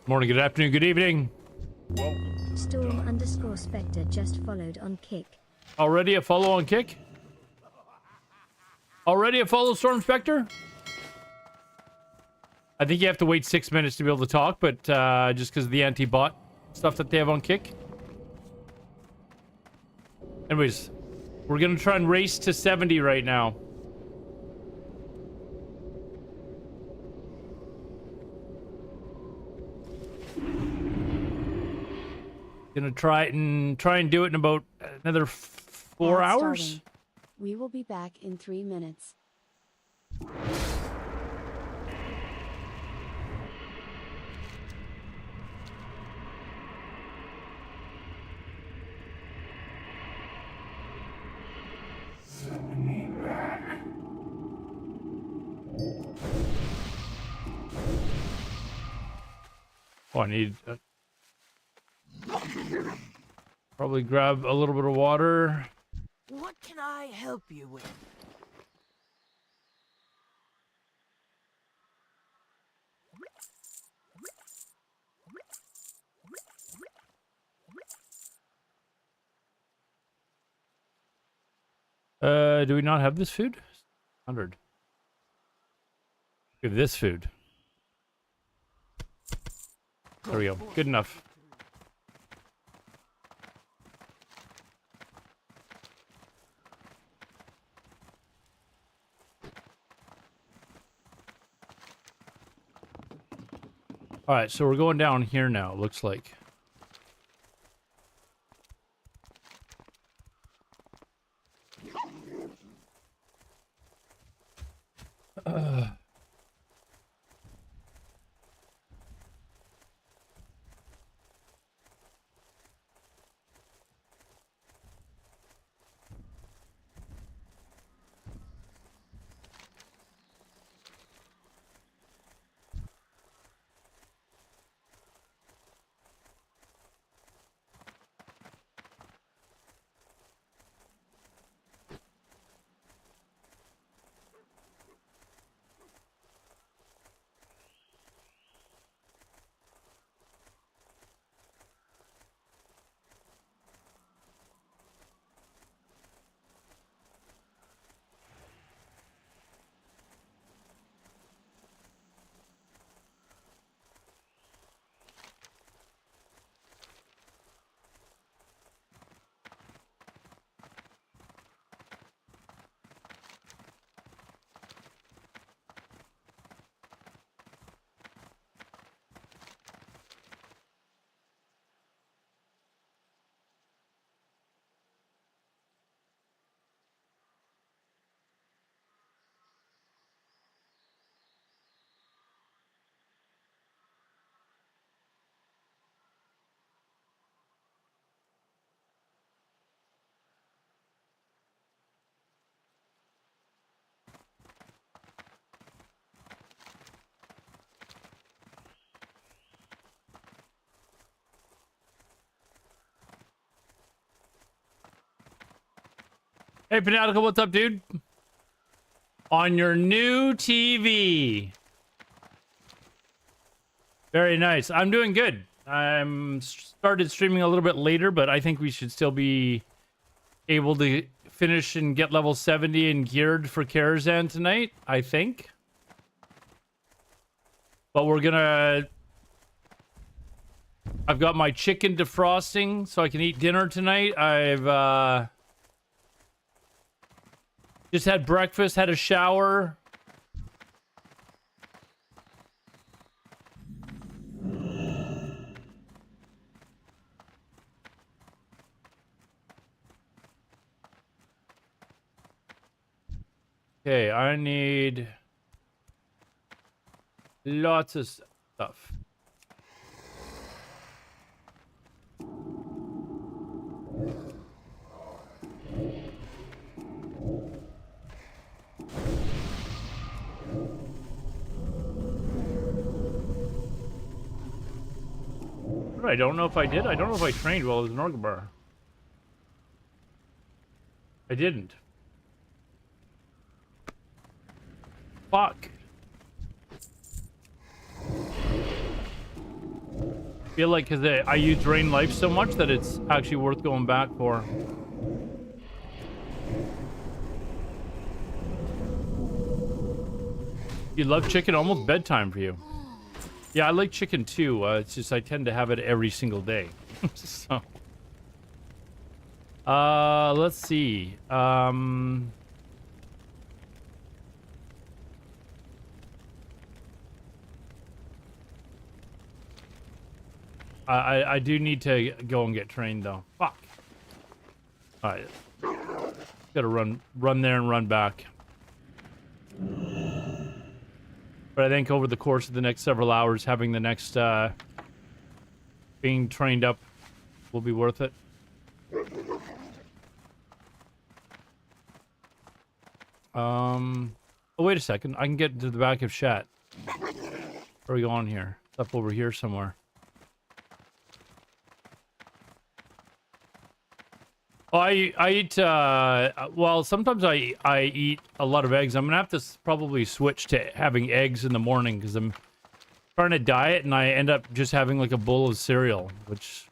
Morning, good afternoon, good evening. Storm_Spectre just followed on Kick. Already a follow on Kick? Already a follow, Storm Spectre? I think you have to wait 6 minutes to be able to talk, but just because of the anti-bot stuff that they have on Kick. Anyways, we're going to try and race to 70 right now. Gonna try and do it in about another 4 hours. Starting. We will be back in 3 minutes. Oh, I need probably grab a little bit of water. What can I help you with? Do we not have this food? 100. We have this food. There we go. Good enough. All right, so we're going down here now, it looks like. Hey, Panatica, what's up, dude? On your new TV. Very nice. I'm doing good. I'm started streaming a little bit later, but I think we should still be able to finish and get level 70 and geared for Karazhan tonight, I think. But we're gonna... I've got my chicken defrosting so I can eat dinner tonight. I've just had breakfast, had a shower. Okay, I need lots of stuff. I don't know if I did. I don't know if I trained well as an Orgabar. I didn't. Fuck. feel like because I use Drain Life so much that it's actually worth going back for. You love chicken? Almost bedtime for you. Yeah, I like chicken too. It's just I tend to have it every single day. So, let's see. I do need to go and get trained though. Fuck. All right. Gotta run there and run back. But I think over the course of the next several hours, having the next being trained up will be worth it. Oh, wait a second. I can get to the back of Shat. Where are we going here? It's up over here somewhere. Oh, I eat, well, sometimes I eat a lot of eggs. I'm gonna have to probably switch to having eggs in the morning because I'm trying to diet and I end up just having like a bowl of cereal, which...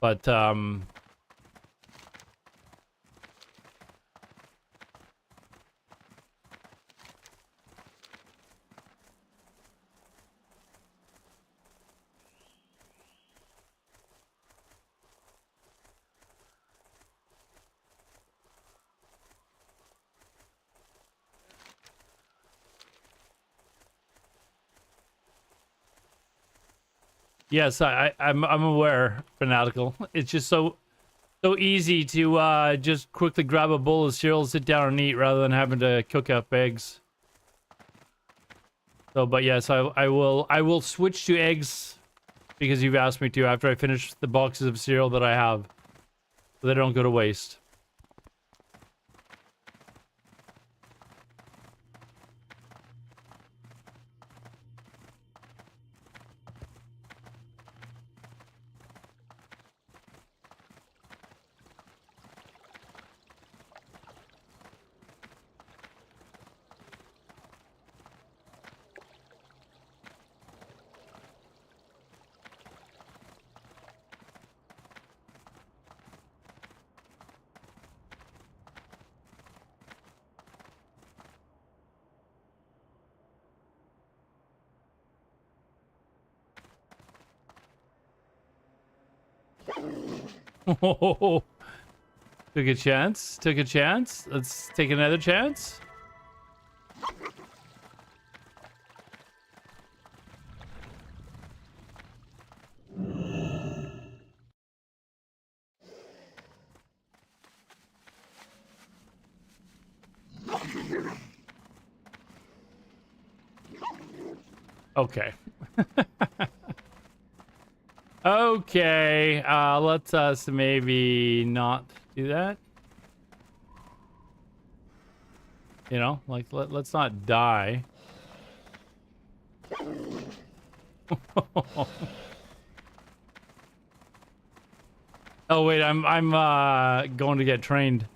But, yes, I'm aware, Fanatical. It's just so easy to just quickly grab a bowl of cereal, sit down and eat rather than having to cook up eggs. So, but yes, I will switch to eggs because you've asked me to after I finish the boxes of cereal that I have, so they don't go to waste. Oh, took a chance. Took a chance. Let's take another chance. Okay. Okay, let's us maybe not do that. You know, like let's not die. Oh wait, I'm going to get trained.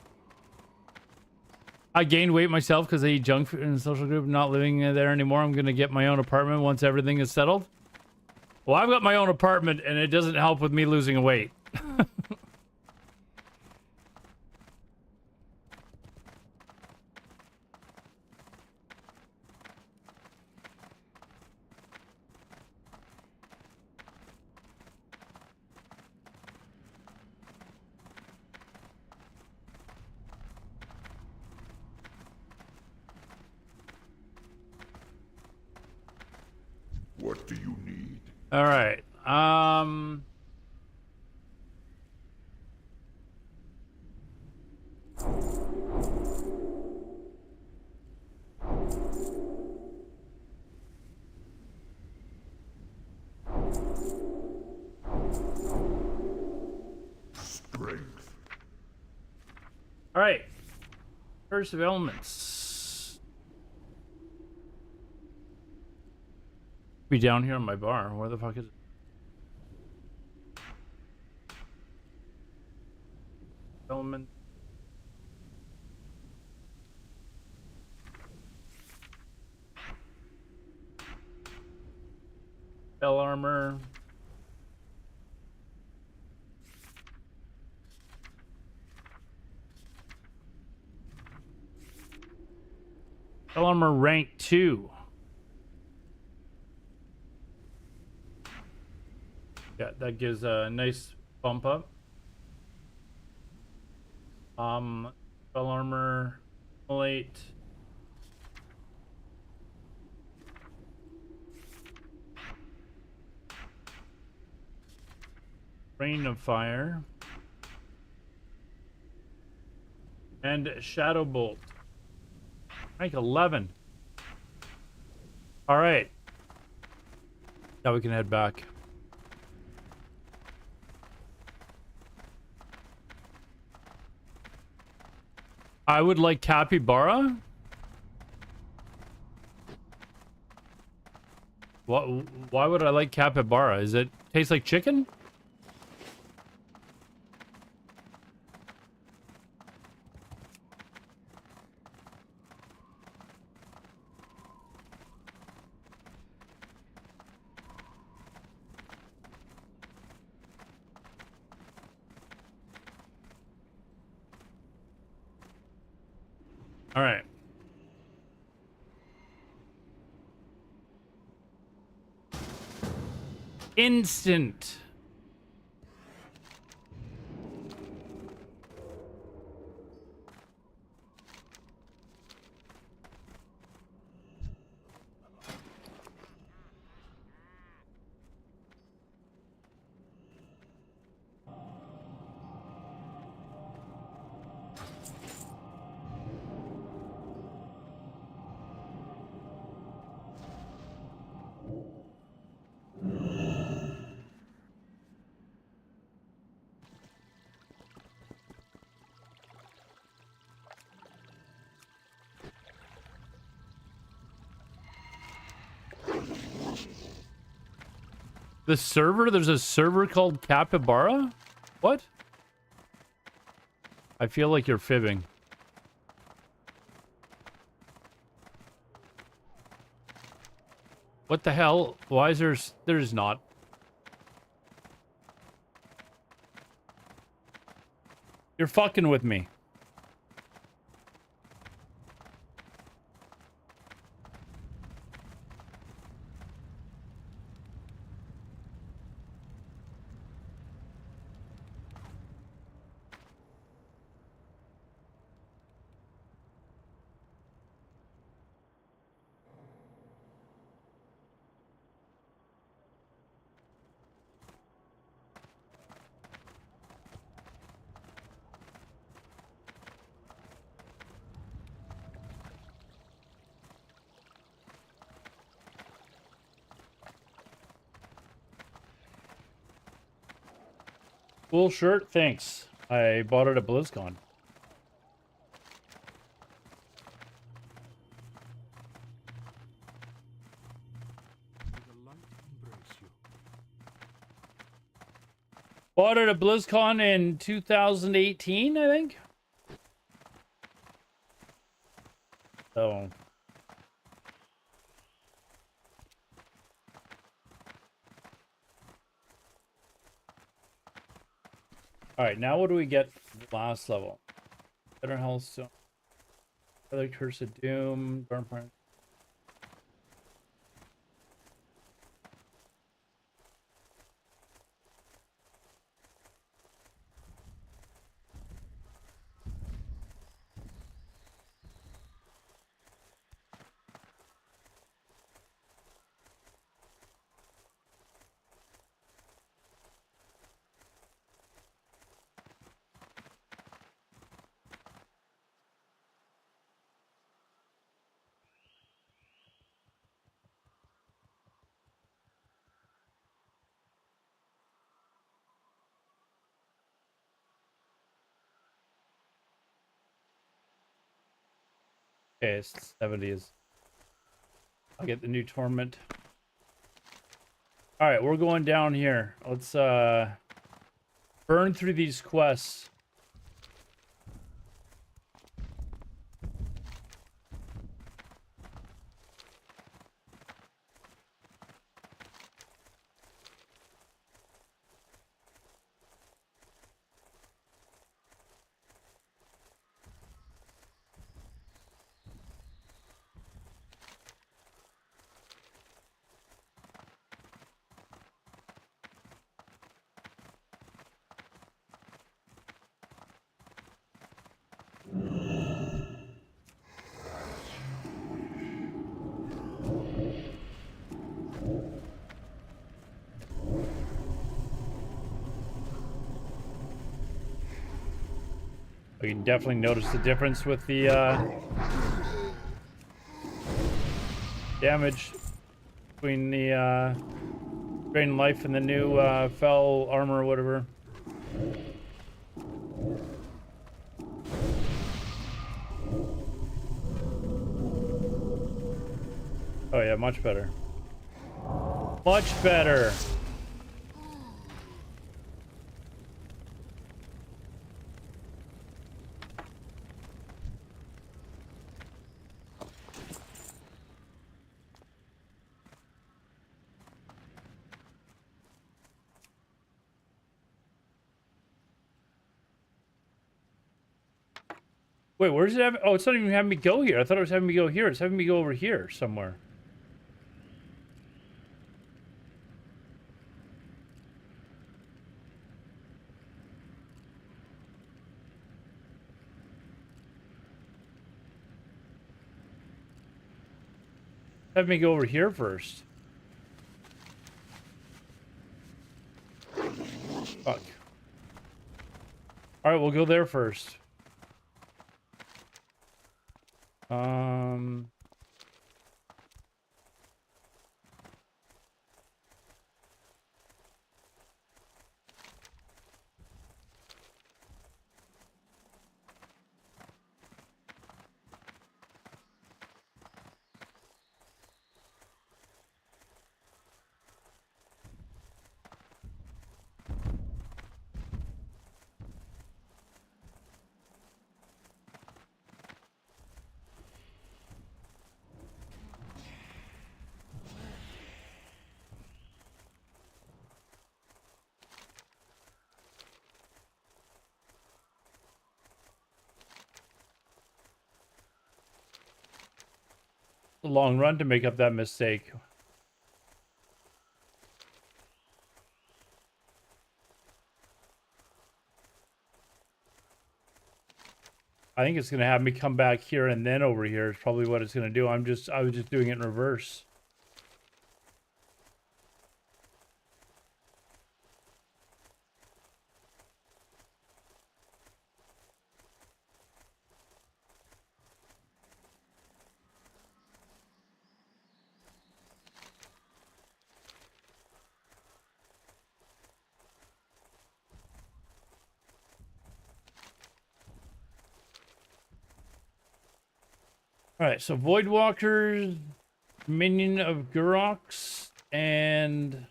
I gained weight myself because I eat junk food in the social group. Not living there anymore. I'm gonna get my own apartment once everything is settled. Well, I've got my own apartment, and it doesn't help with me losing weight. What do you need? All right. Strength. All right. Curse of Elements. Be down here on my bar. Where the fuck is it? Element. Bell armor. Bell armor rank 2. Yeah, that gives a nice bump up. Bell armor, late. Rain of fire. And shadow bolt. Rank 11. All right. Now we can head back. I would like capybara. What? Why would I like capybara? Is it taste like chicken? All right. Instant. The server? There's a server called Capybara? What? I feel like you're fibbing. What the hell? Why is there's not? You're fucking with me. Cool shirt, thanks. I bought it at BlizzCon. Bought it at BlizzCon in 2018, I think. So. Alright, now what do we get for the last level? Better health, so. Other Curse of Doom, Burn Part. Okay, it's 70s. I'll get the new torment. All right, we're going down here. Let's burn through these quests. I can definitely notice the difference with the damage between the Drain Life and the new Fell Armor or whatever. Oh yeah, much better. Much better. Wait, where's it? Oh, it's not even having me go here. I thought it was having me go here. It's having me go over here somewhere. Have me go over here first. Fuck. All right, we'll go there first. A long run to make up that mistake. I think it's gonna have me come back here and then over here is probably what it's gonna do. I was just doing it in reverse. All right, so Voidwalkers, Minion of Gurox, and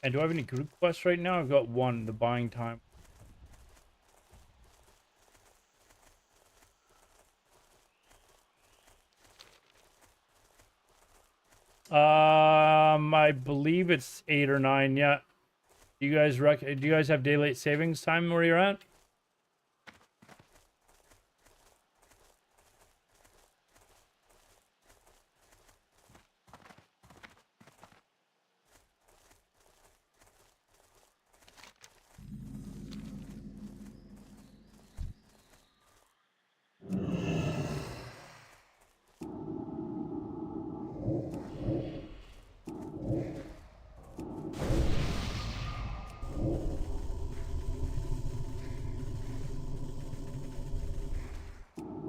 do I have any group quests right now? I've got one, the buying time. I believe it's 8 or 9. Yeah. Do you guys have daylight savings time where you're at?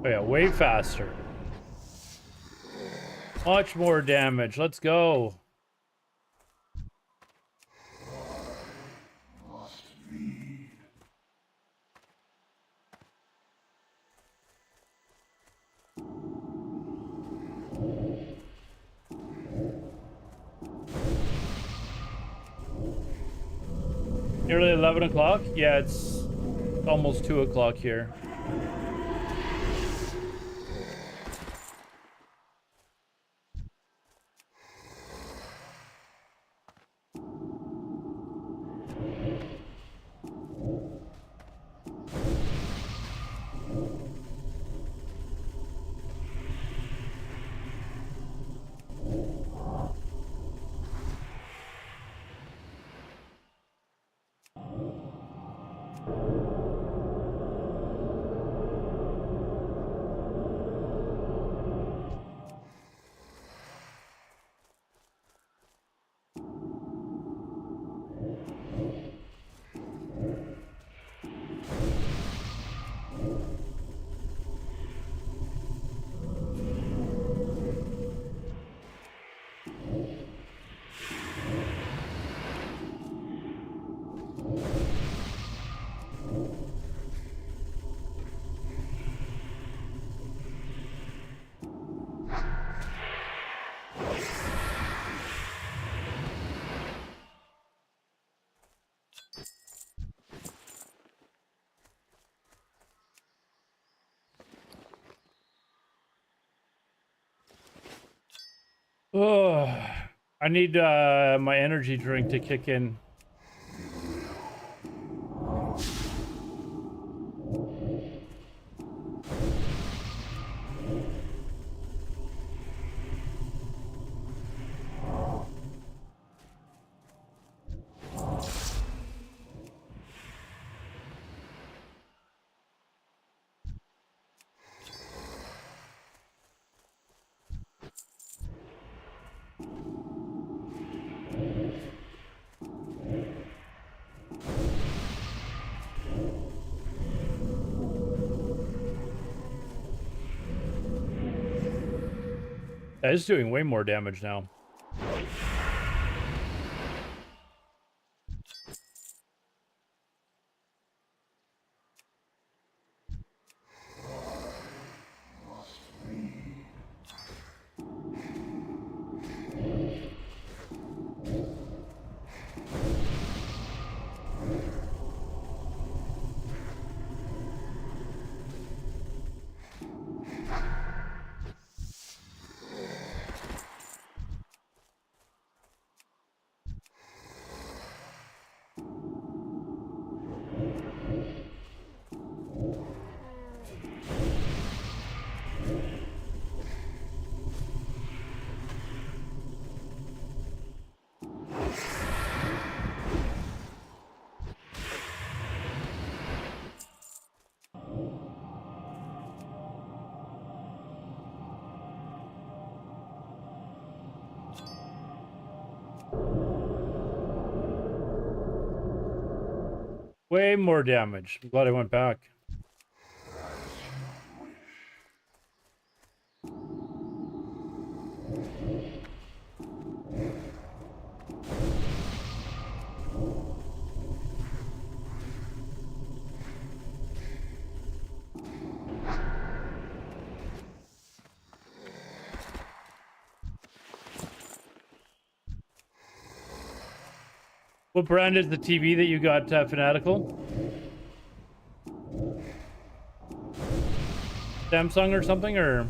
Oh yeah, way faster. Much more damage. Let's go. Nearly 11 o'clock? Yeah, it's almost 2 o'clock here. Oh, I need my energy drink to kick in. That is doing way more damage now. Way more damage. I'm glad I went back. What brand is the TV that you got, Fanatical? Samsung or something, or?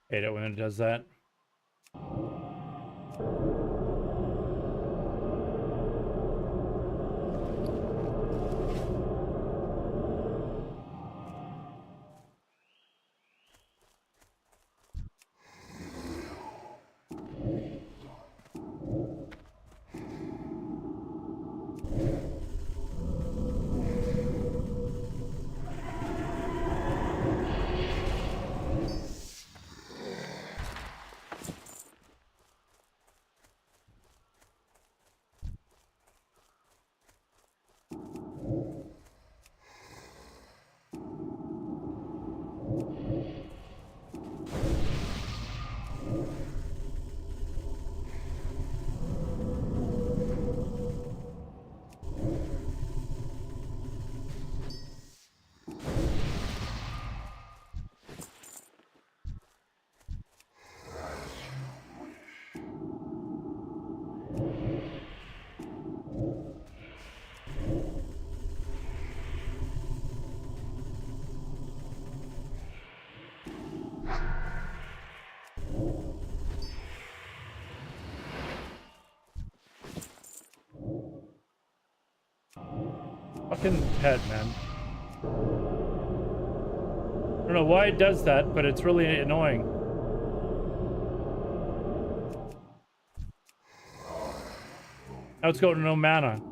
Hate it when it does that. Fucking pet, man. I don't know why it does that, but it's really annoying. Now it's going to no mana.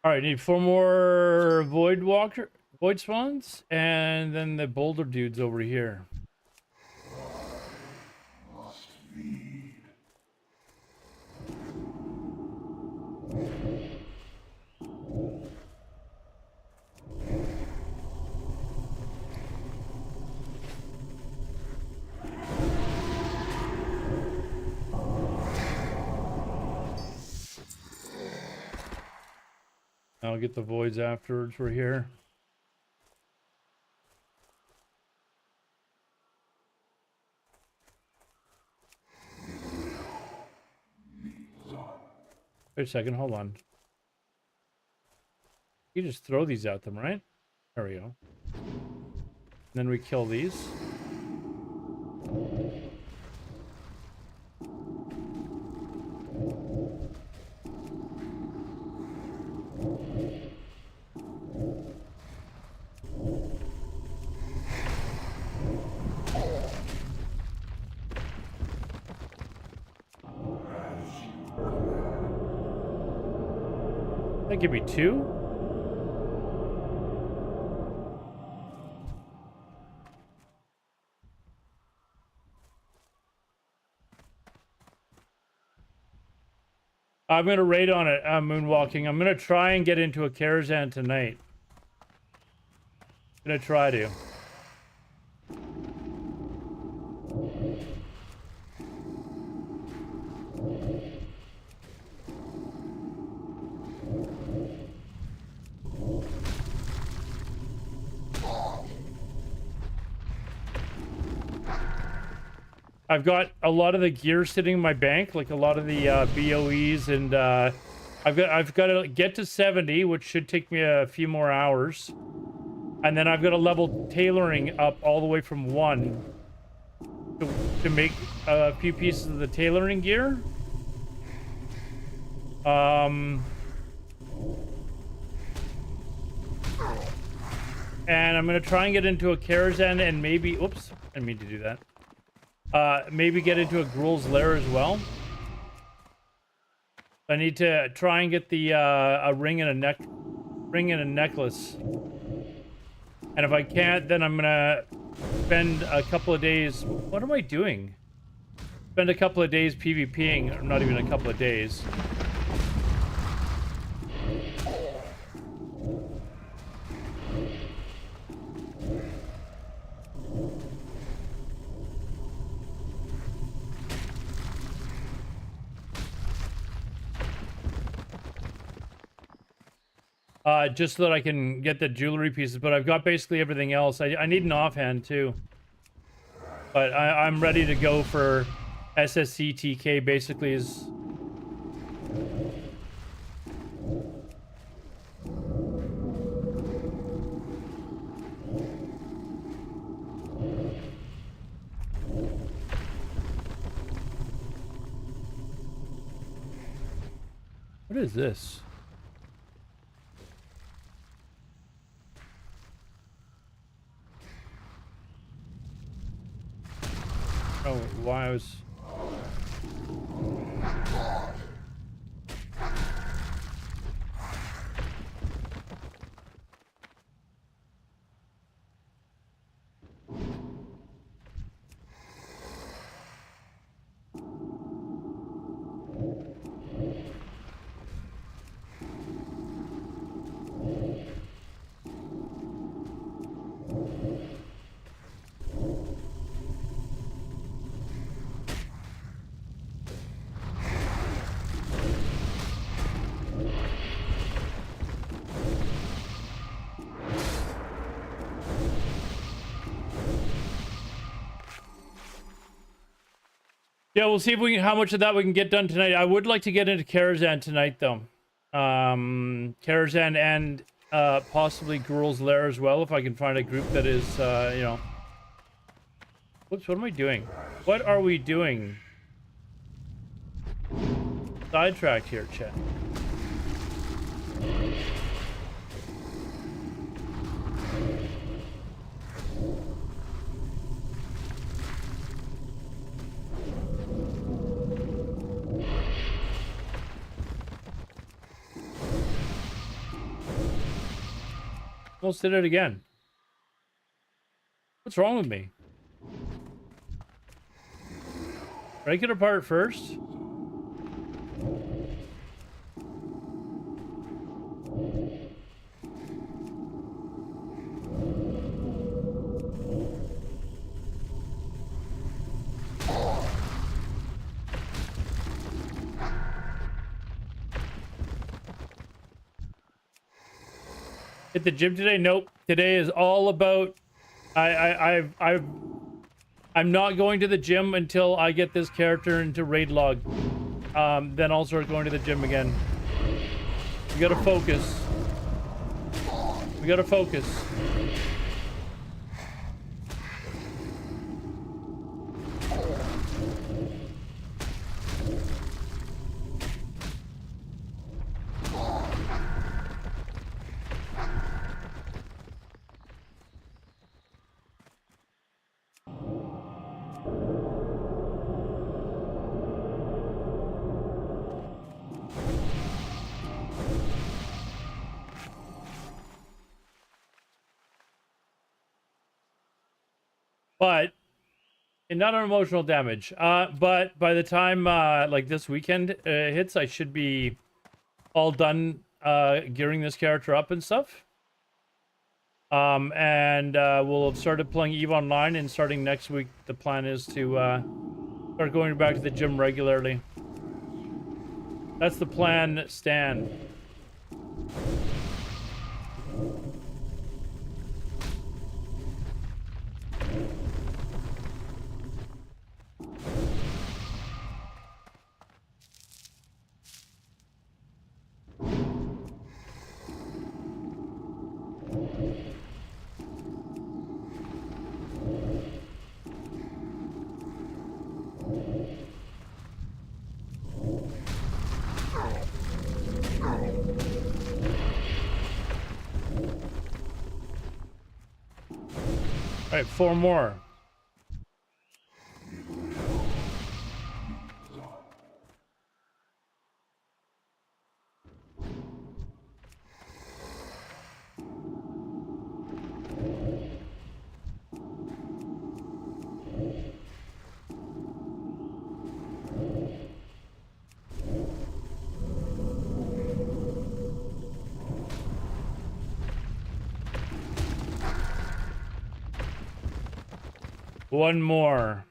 All right, need 4 more void swans, and then the boulder dudes over here. I'll get the voids afterwards. We're here. Wait a second, hold on. You just throw these at them, right? There we go. And then we kill these. That could be 2. I'm gonna raid on it. Moonwalking. I'm gonna try and get into a Karazhan tonight. Gonna try to. I've got a lot of the gear sitting in my bank, like a lot of the BOEs, and I've got to get to 70, which should take me a few more hours, and then I've got to level tailoring up all the way from 1 to make a few pieces of the tailoring gear. And I'm gonna try and get into a Karazhan and maybe, oops, I didn't mean to do that. Maybe get into a Gruul's Lair as well. I need to try and get the a ring and a necklace. And if I can't, then I'm gonna spend a couple of days. What am I doing? Spend a couple of days PvPing, or not even a couple of days. Just so that I can get the jewelry pieces, but I've got basically everything else. I need an offhand too. But I'm ready to go for SSC TK basically is... What is this? Oh, why I was... Yeah, we'll see if we can, how much of that we can get done tonight. I would like to get into Karazhan tonight, though. Karazhan and possibly Gruul's Lair as well, if I can find a group that is, you know, Whoops, what am I doing? What are we doing? Sidetracked here, chat. Almost did it again. What's wrong with me? Break it apart first. Hit the gym today? Nope. Today is all about I'm not going to the gym until I get this character into raid log. Then I'll start going to the gym again. We gotta focus. We gotta focus. But, and not on emotional damage. But by the time like this weekend hits, I should be all done gearing this character up and stuff. And we'll have started playing EVE Online, and starting next week, the plan is to start going back to the gym regularly. That's the plan, Stan. All right, 4 more. One more.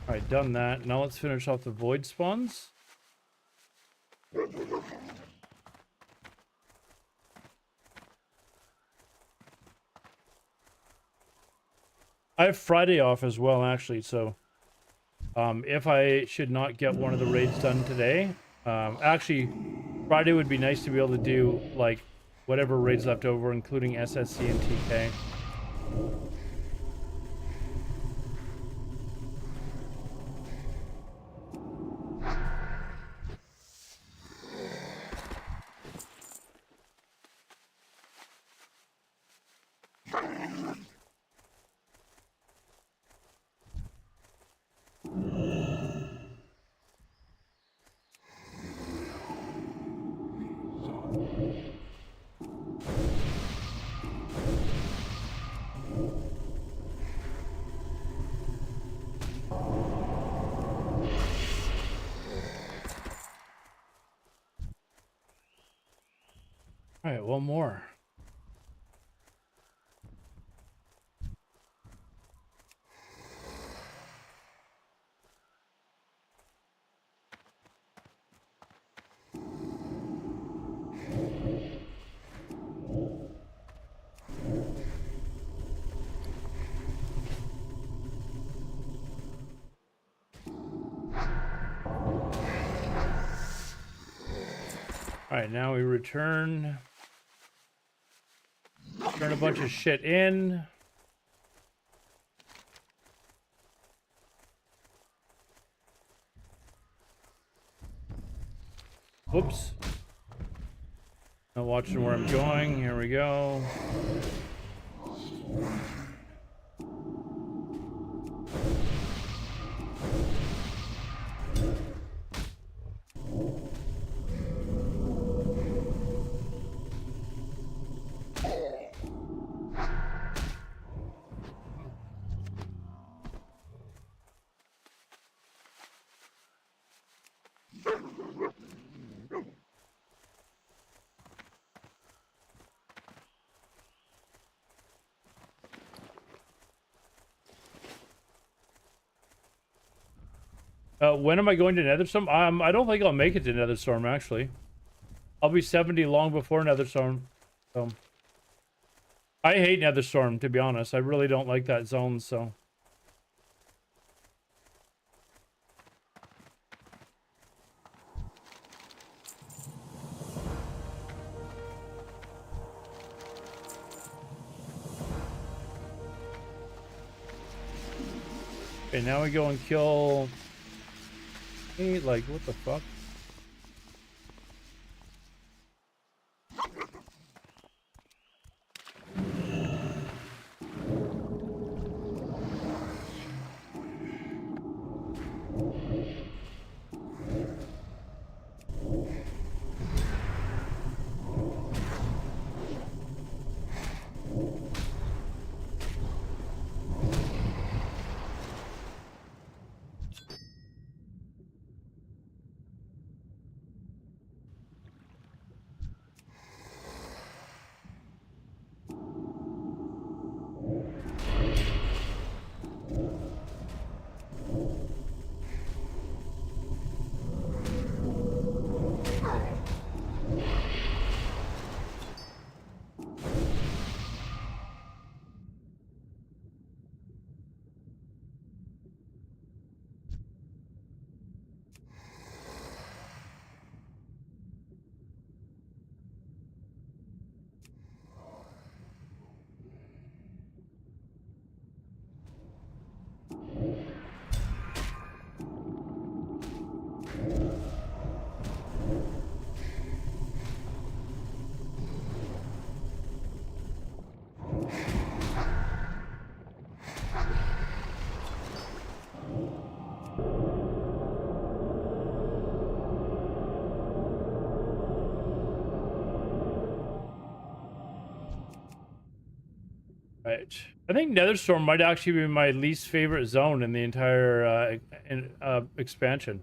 All right, done that. Now let's finish off the void spawns. I have Friday off as well, actually, so if I should not get one of the raids done today, actually, Friday would be nice to be able to do, like, whatever raids left over, including SSC and TK. All right, one more. All right, now we return. Turn a bunch of shit in. Whoops. Not watching where I'm going. Here we go. When am I going to Netherstorm? I don't think I'll make it to Netherstorm, actually. I'll be 70 long before Netherstorm. So. I hate Netherstorm, to be honest. I really don't like that zone, so. Okay, now we go and kill... Hey, like, what the fuck? Right. I think Netherstorm might actually be my least favorite zone in the entire expansion.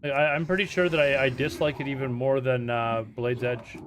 I'm pretty sure that I dislike it even more than Blade's Edge.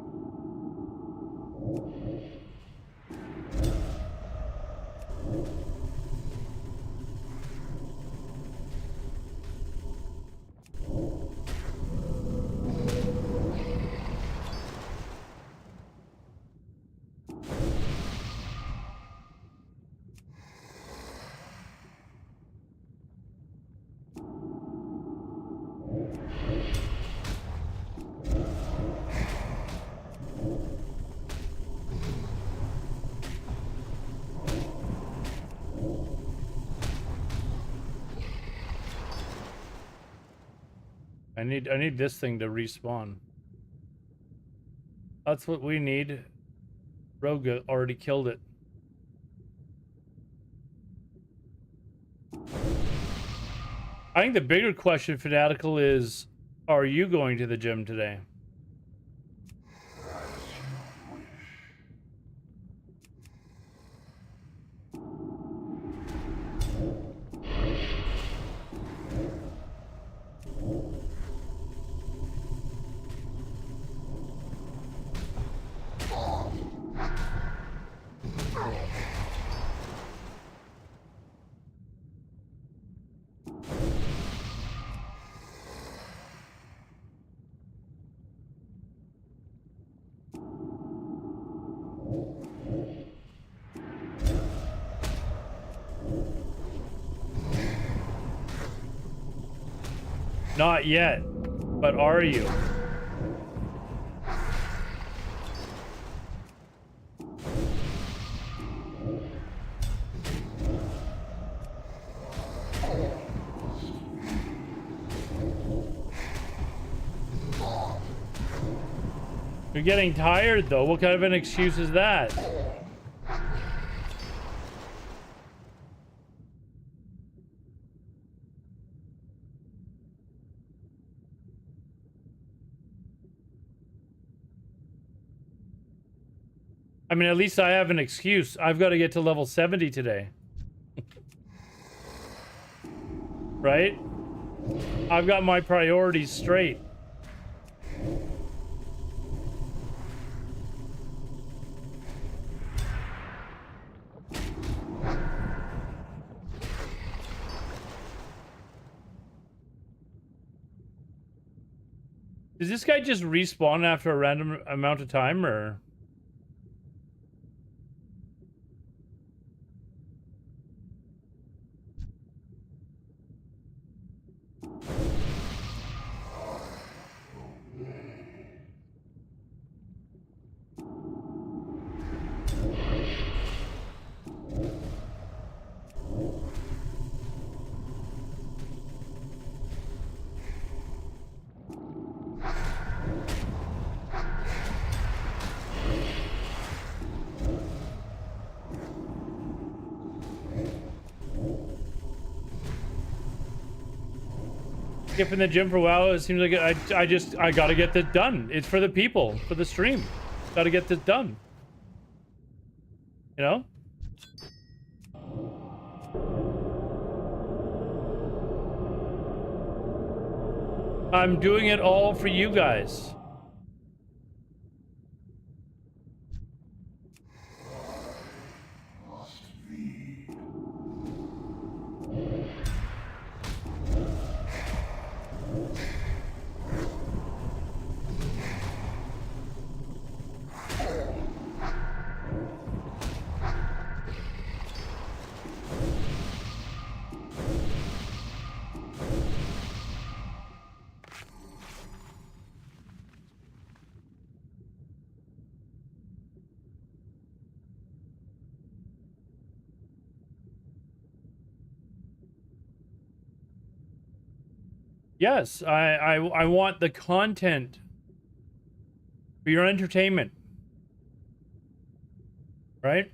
I need this thing to respawn. That's what we need. Rogue already killed it. I think the bigger question, Fanatical, is, are you going to the gym today? Not yet. But are you? You're getting tired though. What kind of an excuse is that? I mean, at least I have an excuse. I've got to get to level 70 today. Right? I've got my priorities straight. Does this guy just respawn after a random amount of time, or? Skip in the gym for a while. It seems like I gotta get this done. It's for the people, for the stream. Gotta get this done. You know? I'm doing it all for you guys. Yes, I want the content for your entertainment. Right?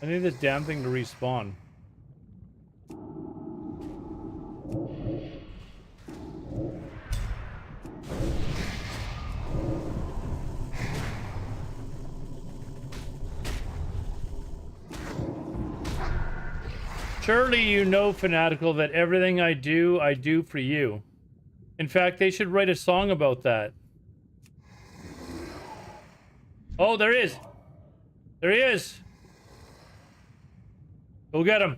I need this damn thing to respawn. Surely you know, Fanatical, that everything I do for you. In fact, they should write a song about that. Oh, there he is. There he is. Go get him.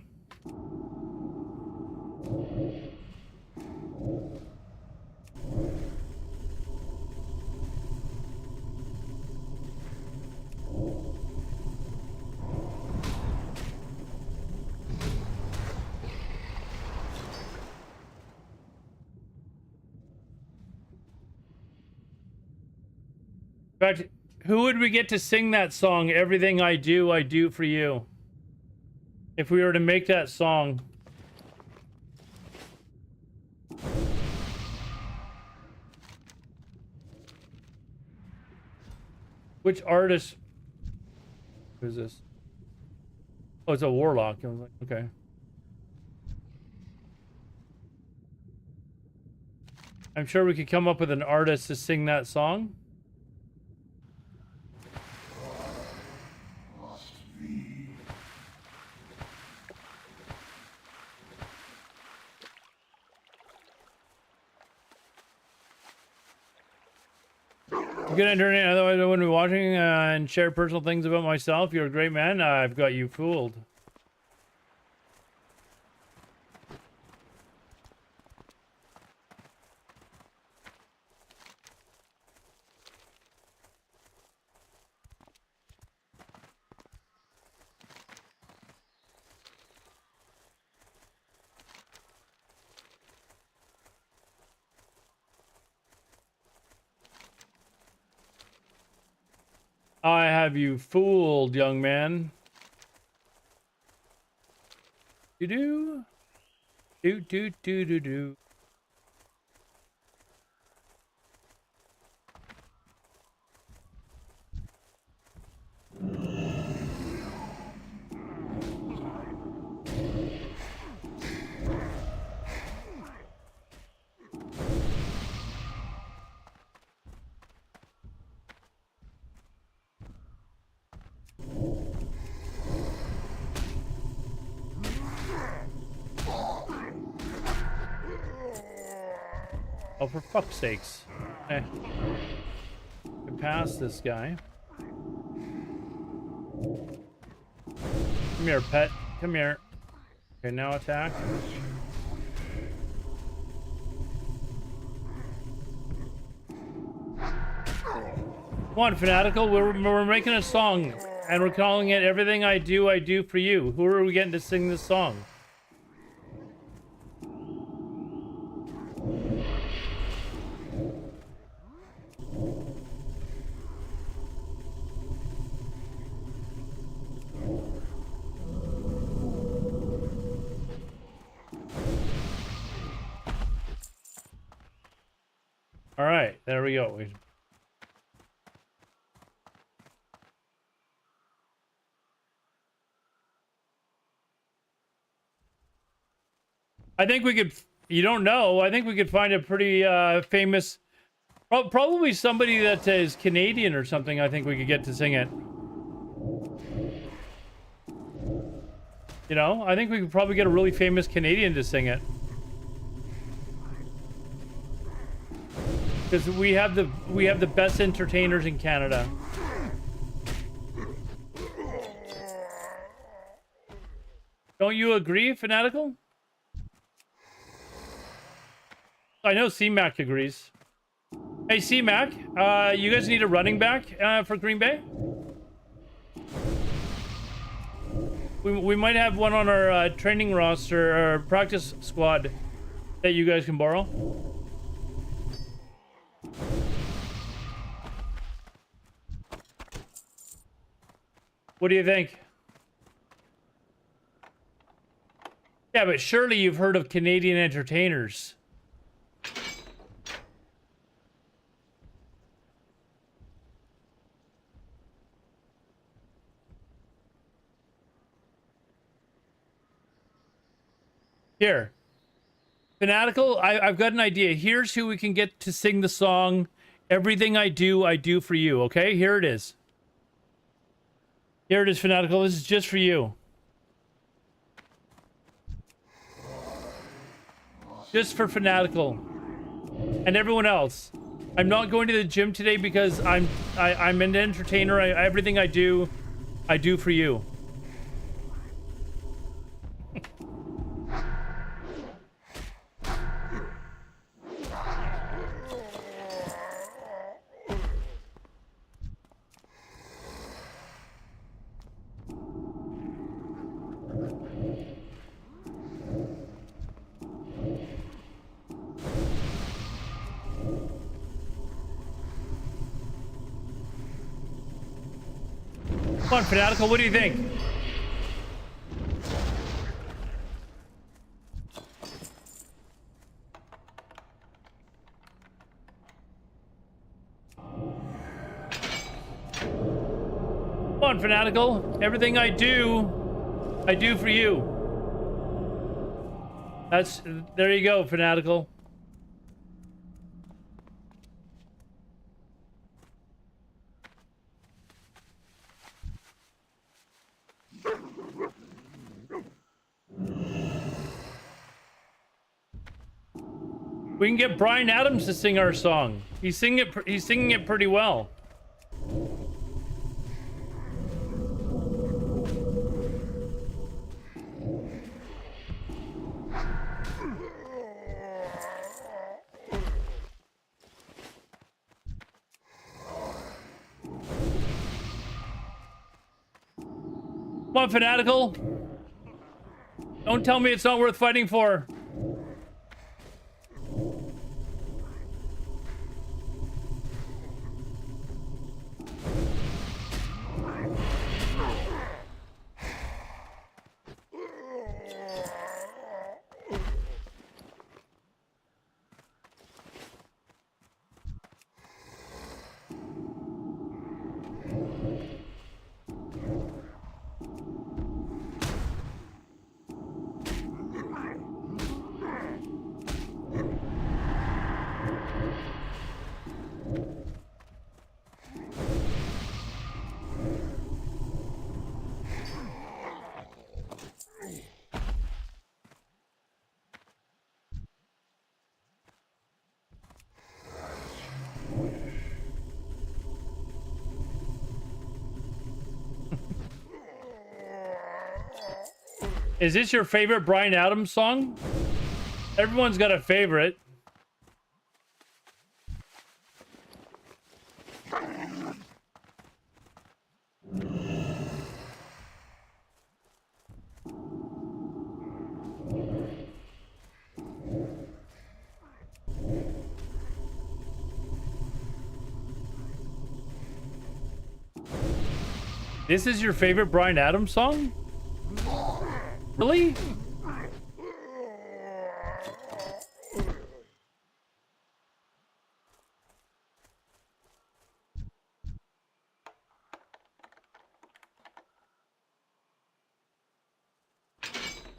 In fact, who would we get to sing that song, Everything I Do for You? If we were to make that song. Which artist? Who's this? Oh, it's a Warlock. I was like, okay. I'm sure we could come up with an artist to sing that song. Good internet, otherwise I wouldn't be watching and share personal things about myself. You're a great man. I've got you fooled. I have you fooled, young man. You do? Do. Oh, for fuck's sakes. Eh. Get past this guy. Come here, pet. Come here. Okay, now attack. Come on, Fanatical. We're making a song, and we're calling it "Everything I Do for You." Who are we getting to sing this song? All right, there we go. I think we could, you don't know, I think we could find a pretty famous, probably somebody that is Canadian or something. I think we could get to sing it. You know, I think we could probably get a really famous Canadian to sing it. Because we have the best entertainers in Canada. Don't you agree, Fanatical? I know C-Mac agrees. Hey, C-Mac, you guys need a running back for Green Bay? We might have one on our training roster or practice squad that you guys can borrow. What do you think? Yeah, but surely you've heard of Canadian entertainers. Here. Fanatical, I've got an idea. Here's who we can get to sing the song, Everything I Do for You, okay? Here it is. Here it is, Fanatical. This is just for you. Just for Fanatical. And everyone else. I'm not going to the gym today because I'm an entertainer. Everything I do for you. Come on, Fanatical, what do you think? Come on, Fanatical. Everything I do for you. There you go, Fanatical. We can get Bryan Adams to sing our song. He's singing it pretty well. Come on, Fanatical. Don't tell me it's not worth fighting for. Is this your favorite Bryan Adams song? Everyone's got a favorite. This is your favorite Bryan Adams song? Really?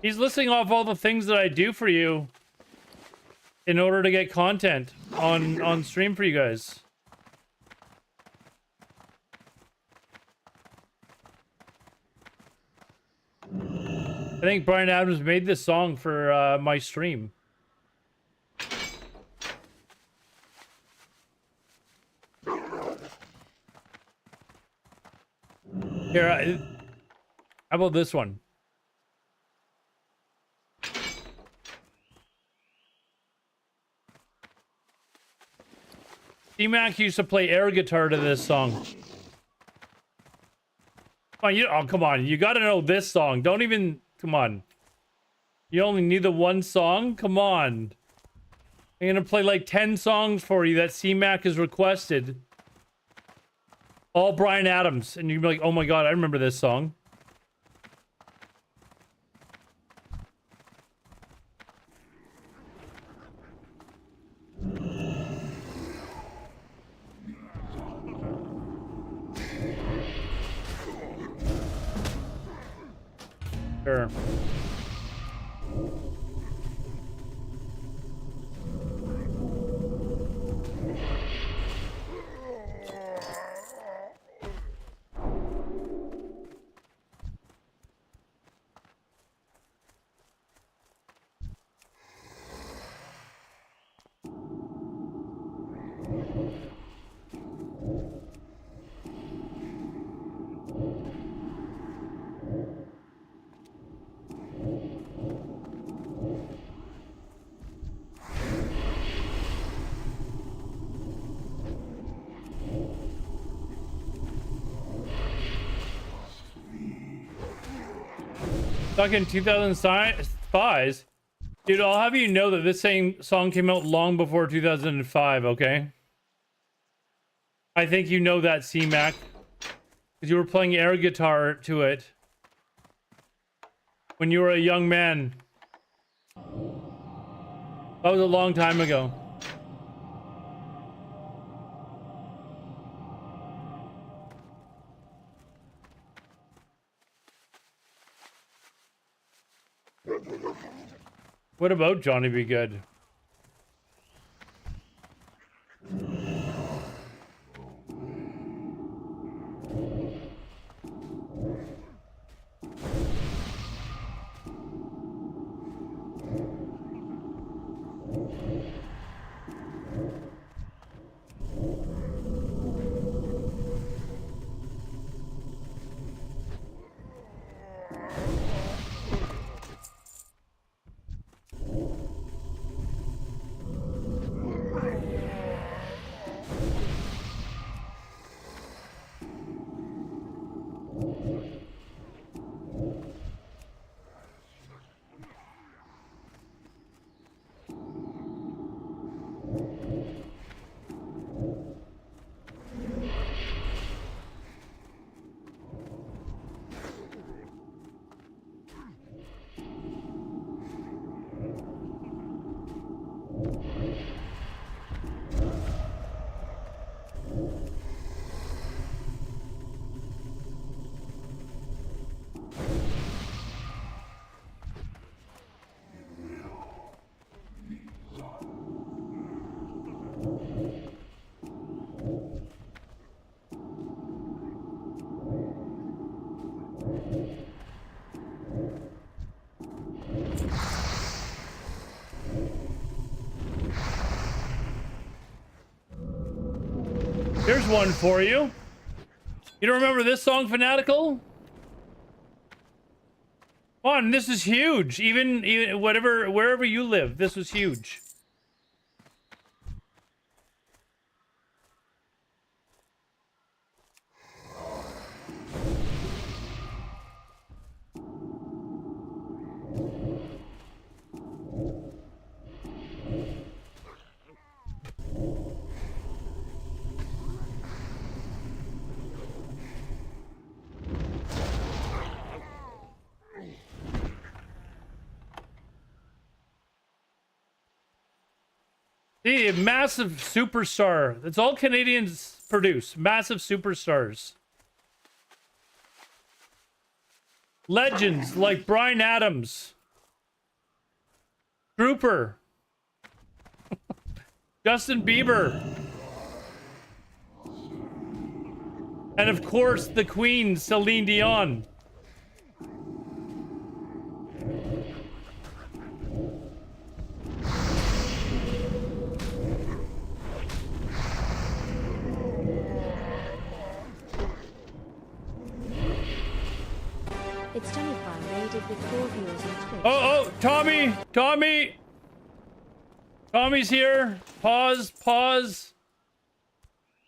He's listing off all the things that I do for you in order to get content on stream for you guys. I think Bryan Adams made this song for my stream. Here, how about this one? C-Mac used to play air guitar to this song. Come on, you gotta know this song. Don't even, come on. You only need the one song? Come on. I'm gonna play like 10 songs for you that C-Mac has requested. All Bryan Adams. And you'd be like, oh my god, I remember this song. Sure. Stuck in 2005. Dude, I'll have you know that this same song came out long before 2005, okay? I think you know that, C-Mac. Because you were playing air guitar to it when you were a young man. That was a long time ago. What about Johnny Be Good? Here's one for you. You don't remember this song, Fanatical? Come on, this is huge. Even wherever you live, this was huge. The massive superstar. That's all Canadians produce. Massive superstars. Legends like Bryan Adams. Trooper. Justin Bieber. And of course, the Queen, Celine Dion. It's Johnny Pie raided with 4 viewers on Twitch. Oh, Tommy's here. Pause.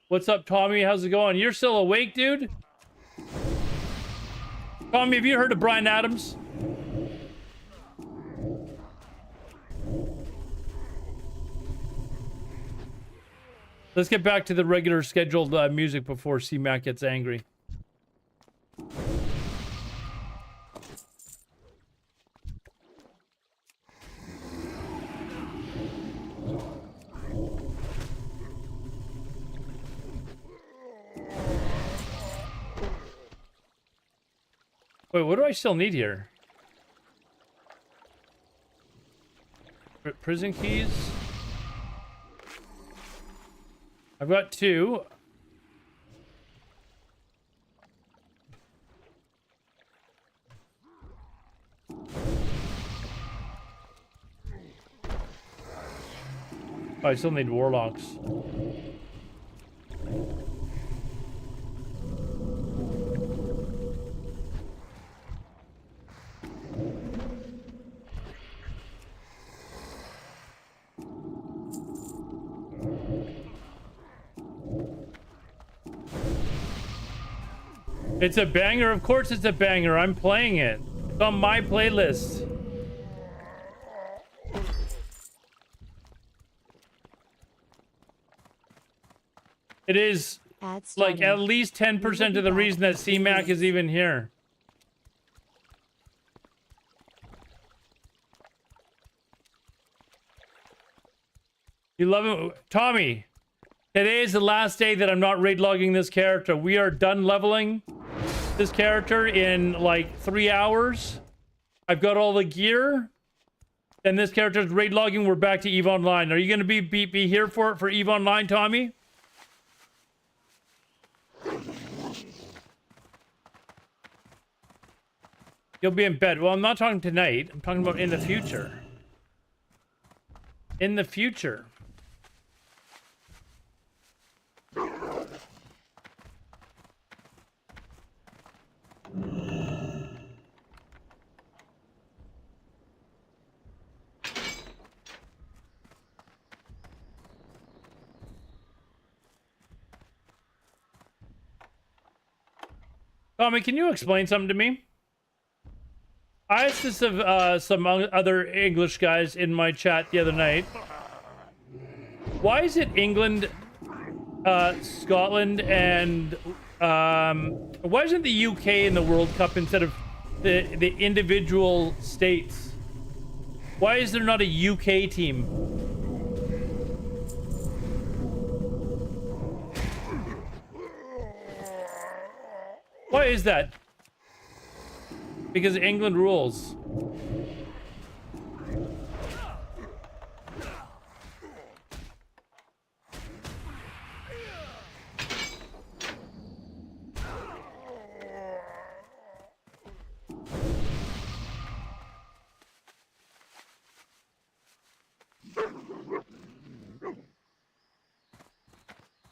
What's up, Tommy? How's it going? You're still awake, dude? Tommy, have you heard of Bryan Adams? Let's get back to the regular scheduled music before C-Mac gets angry. Wait, what do I still need here? Prison keys? I've got 2. Oh, I still need warlocks. It's a banger. Of course it's a banger. I'm playing it. It's on my playlist. It is like at least 10% of the reason that C-Mac is even here. You love it? Tommy, today is the last day that I'm not raid logging this character. We are done leveling this character in like 3 hours. I've got all the gear. And this character's raid logging. We're back to EVE Online. Are you going to be here for EVE Online, Tommy? You'll be in bed. Well, I'm not talking tonight. I'm talking about in the future. In the future. Tommy, can you explain something to me? I asked this of some other English guys in my chat the other night. Why is it England, Scotland, and why isn't the UK in the World Cup instead of the individual states? Why is there not a UK team? Why is that? Because England rules.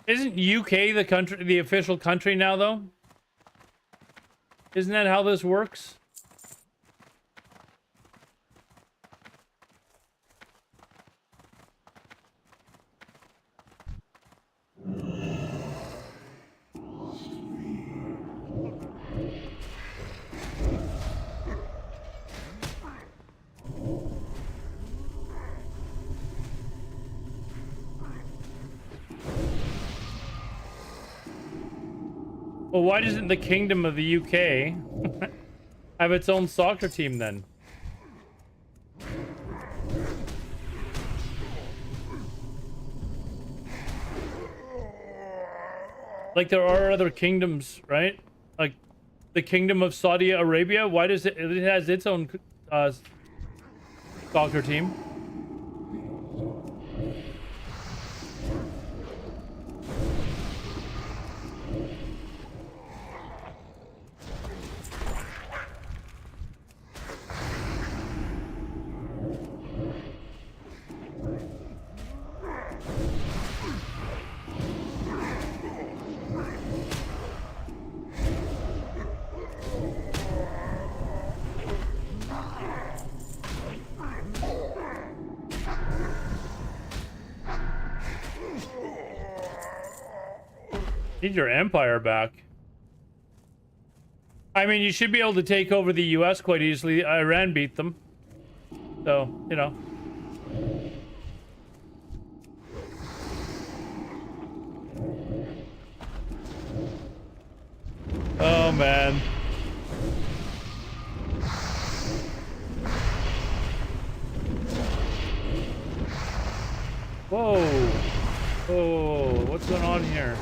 Isn't UK the country, the official country now, though? Isn't that how this works? Well, why doesn't the Kingdom of the UK have its own soccer team then? Like there are other kingdoms, right? Like the Kingdom of Saudi Arabia. Why does it has its own soccer team? Need your empire back. I mean, you should be able to take over the US quite easily. Iran beat them. So, you know. Oh, man. Whoa. Whoa. What's going on here?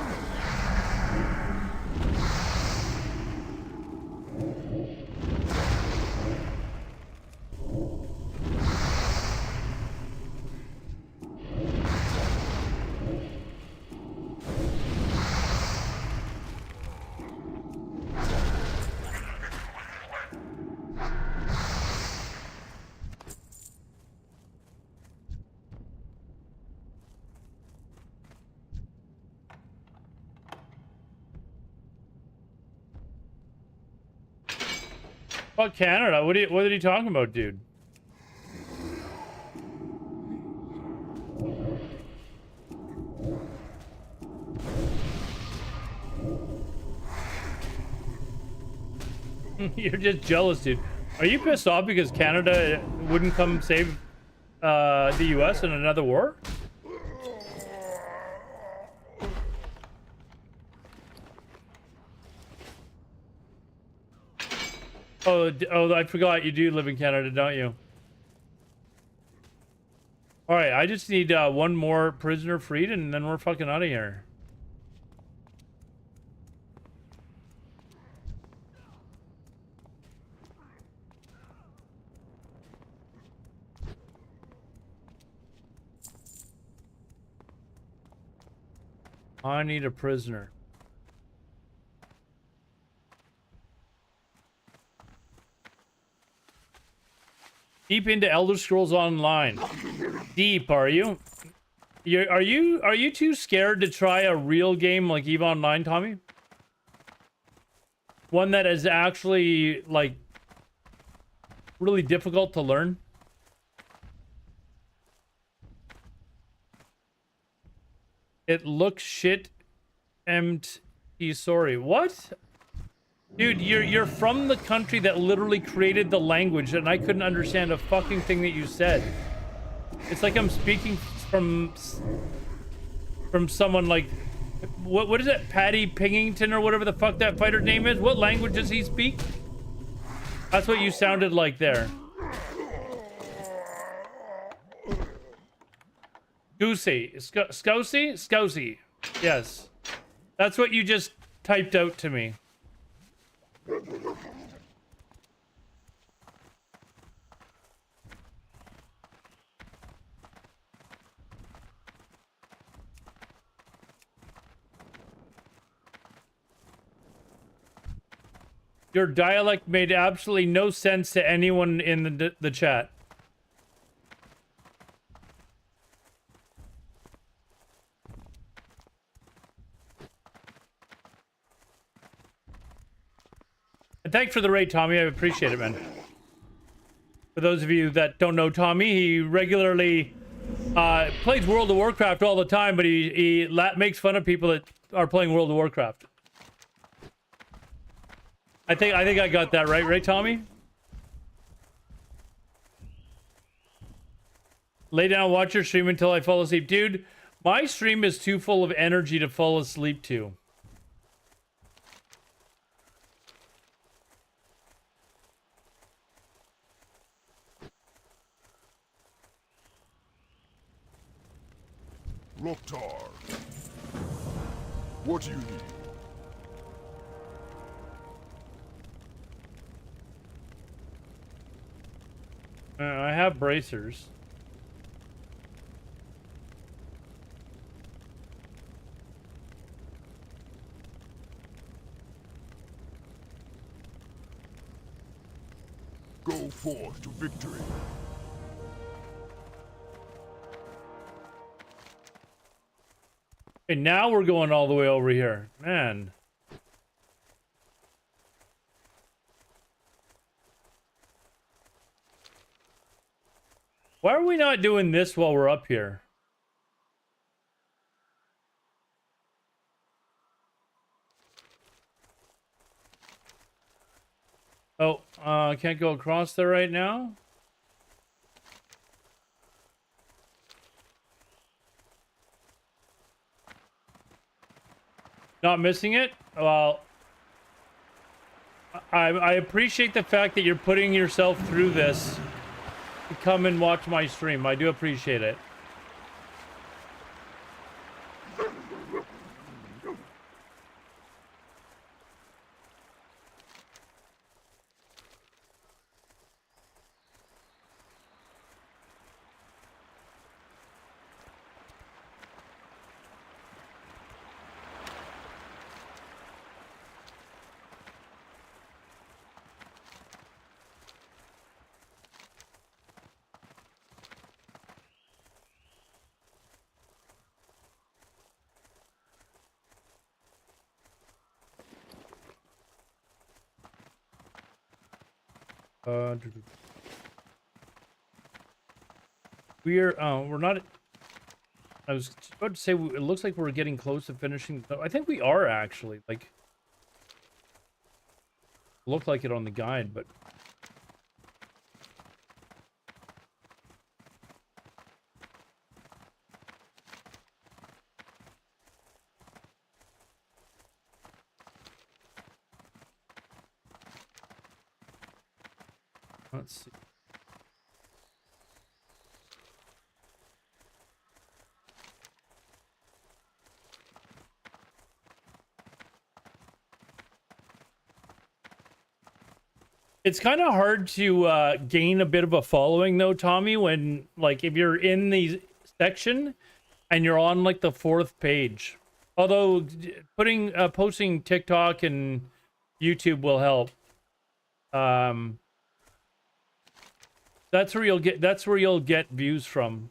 Fuck Canada. What are you talking about, dude? You're just jealous, dude. Are you pissed off because Canada wouldn't come save the US in another war? Oh, I forgot you do live in Canada, don't you? All right, I just need one more prisoner freed, and then we're fucking out of here. I need a prisoner. Deep into Elder Scrolls Online. Deep, are you? Are you too scared to try a real game like EVE Online, Tommy? One that is actually like really difficult to learn? It looks shit. Empty. Sorry. What? Dude, you're from the country that literally created the language, and I couldn't understand a fucking thing that you said. It's like I'm speaking from someone like, what is it, Paddy Pingington or whatever the fuck that fighter's name is? What language does he speak? That's what you sounded like there. Goosey, Scousey, Scousey. Yes, that's what you just typed out to me. Your dialect made absolutely no sense to anyone in the chat. thanks for the raid, Tommy. I appreciate it, man. For those of you that don't know Tommy, he regularly plays World of Warcraft all the time, but he makes fun of people that are playing World of Warcraft. I think I got that right, Tommy? Lay down, watch your stream until I fall asleep. Dude, my stream is too full of energy to fall asleep to. Loktar. What do you need? I have bracers. Go forth to victory. And now we're going all the way over here. Man. Why are we not doing this while we're up here? Oh, I can't go across there right now. Not missing it? Well, I appreciate the fact that you're putting yourself through this to come and watch my stream. I do appreciate it. We're not. I was about to say it looks like we're getting close to finishing. I think we are actually. Like, look like it on the guide, but. Let's see. It's kind of hard to gain a bit of a following though, Tommy, when like if you're in the section and you're on like the 4th page. Although posting TikTok and YouTube will help. That's where you'll get views from.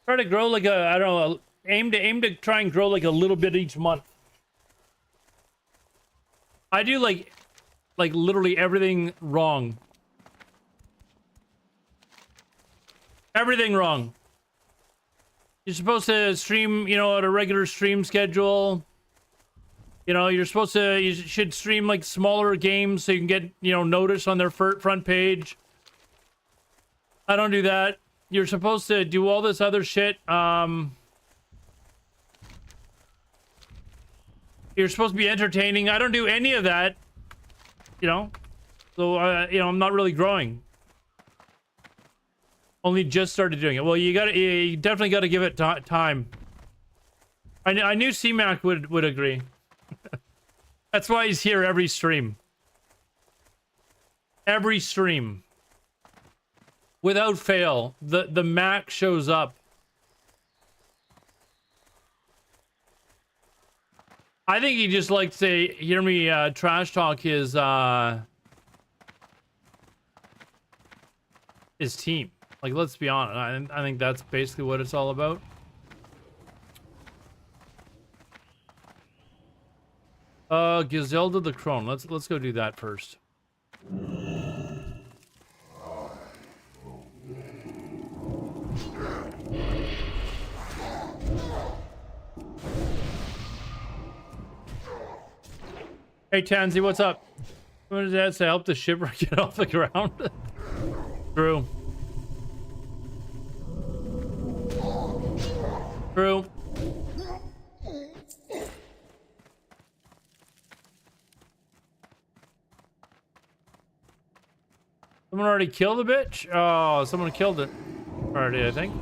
Try to grow like I don't know, aim to try and grow like a little bit each month. I do like literally everything wrong. Everything wrong. You're supposed to stream, at a regular stream schedule. You should stream like smaller games so you can get, noticed on their front page. I don't do that. You're supposed to do all this other shit. You're supposed to be entertaining. I don't do any of that. So I'm not really growing. Only just started doing it. Well, you definitely got to give it time. I knew C-Mac would agree. That's why he's here every stream. Every stream, without fail, the Mac shows up. I think he just likes to hear me trash talk his team. Like, let's be honest. I think that's basically what it's all about. Giselda the Crone. Let's go do that first. Hey Tansy, what's up? What does that say? Help the shipper get off the ground? True. True. Someone already killed the bitch? Oh, someone killed it already, I think.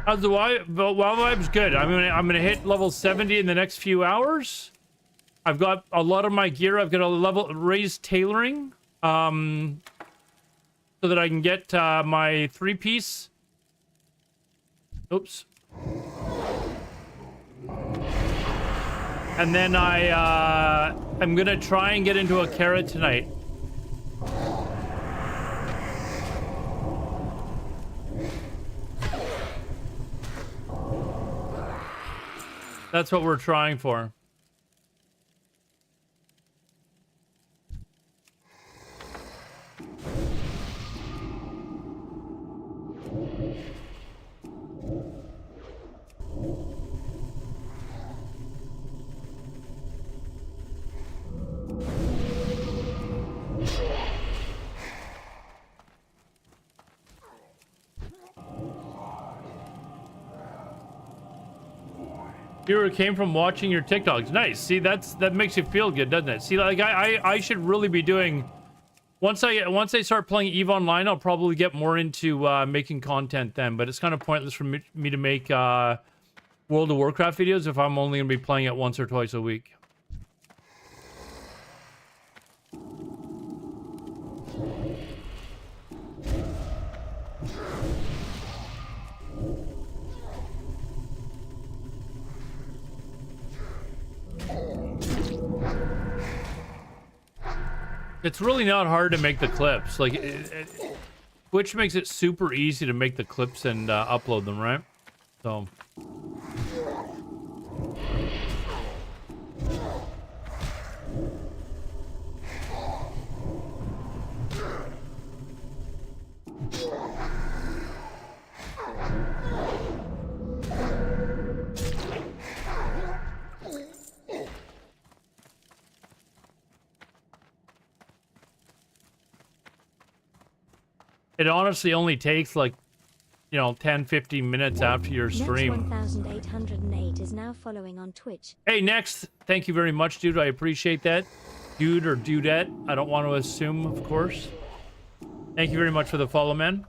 How's the wild vibe's good. I'm gonna hit level 70 in the next few hours. I've got a lot of my gear. I've got a level raised tailoring, so that I can get my 3-piece. Oops. And then I'm gonna try and get into a carrot tonight. That's what we're trying for. Hero came from watching your TikToks. Nice. See, that makes you feel good, doesn't it? See, like I should really be doing. Once I start playing EVE Online, I'll probably get more into making content then. But it's kind of pointless for me to make World of Warcraft videos if I'm only gonna be playing it once or twice a week. It's really not hard to make the clips. Like, Twitch makes it super easy to make the clips and upload them, right? So. It honestly only takes like, 10, 15 minutes after your stream. Next 1808 is now following on Twitch. Hey, Next, thank you very much, dude. I appreciate that. Dude or dudette. I don't want to assume, of course. Thank you very much for the follow, man.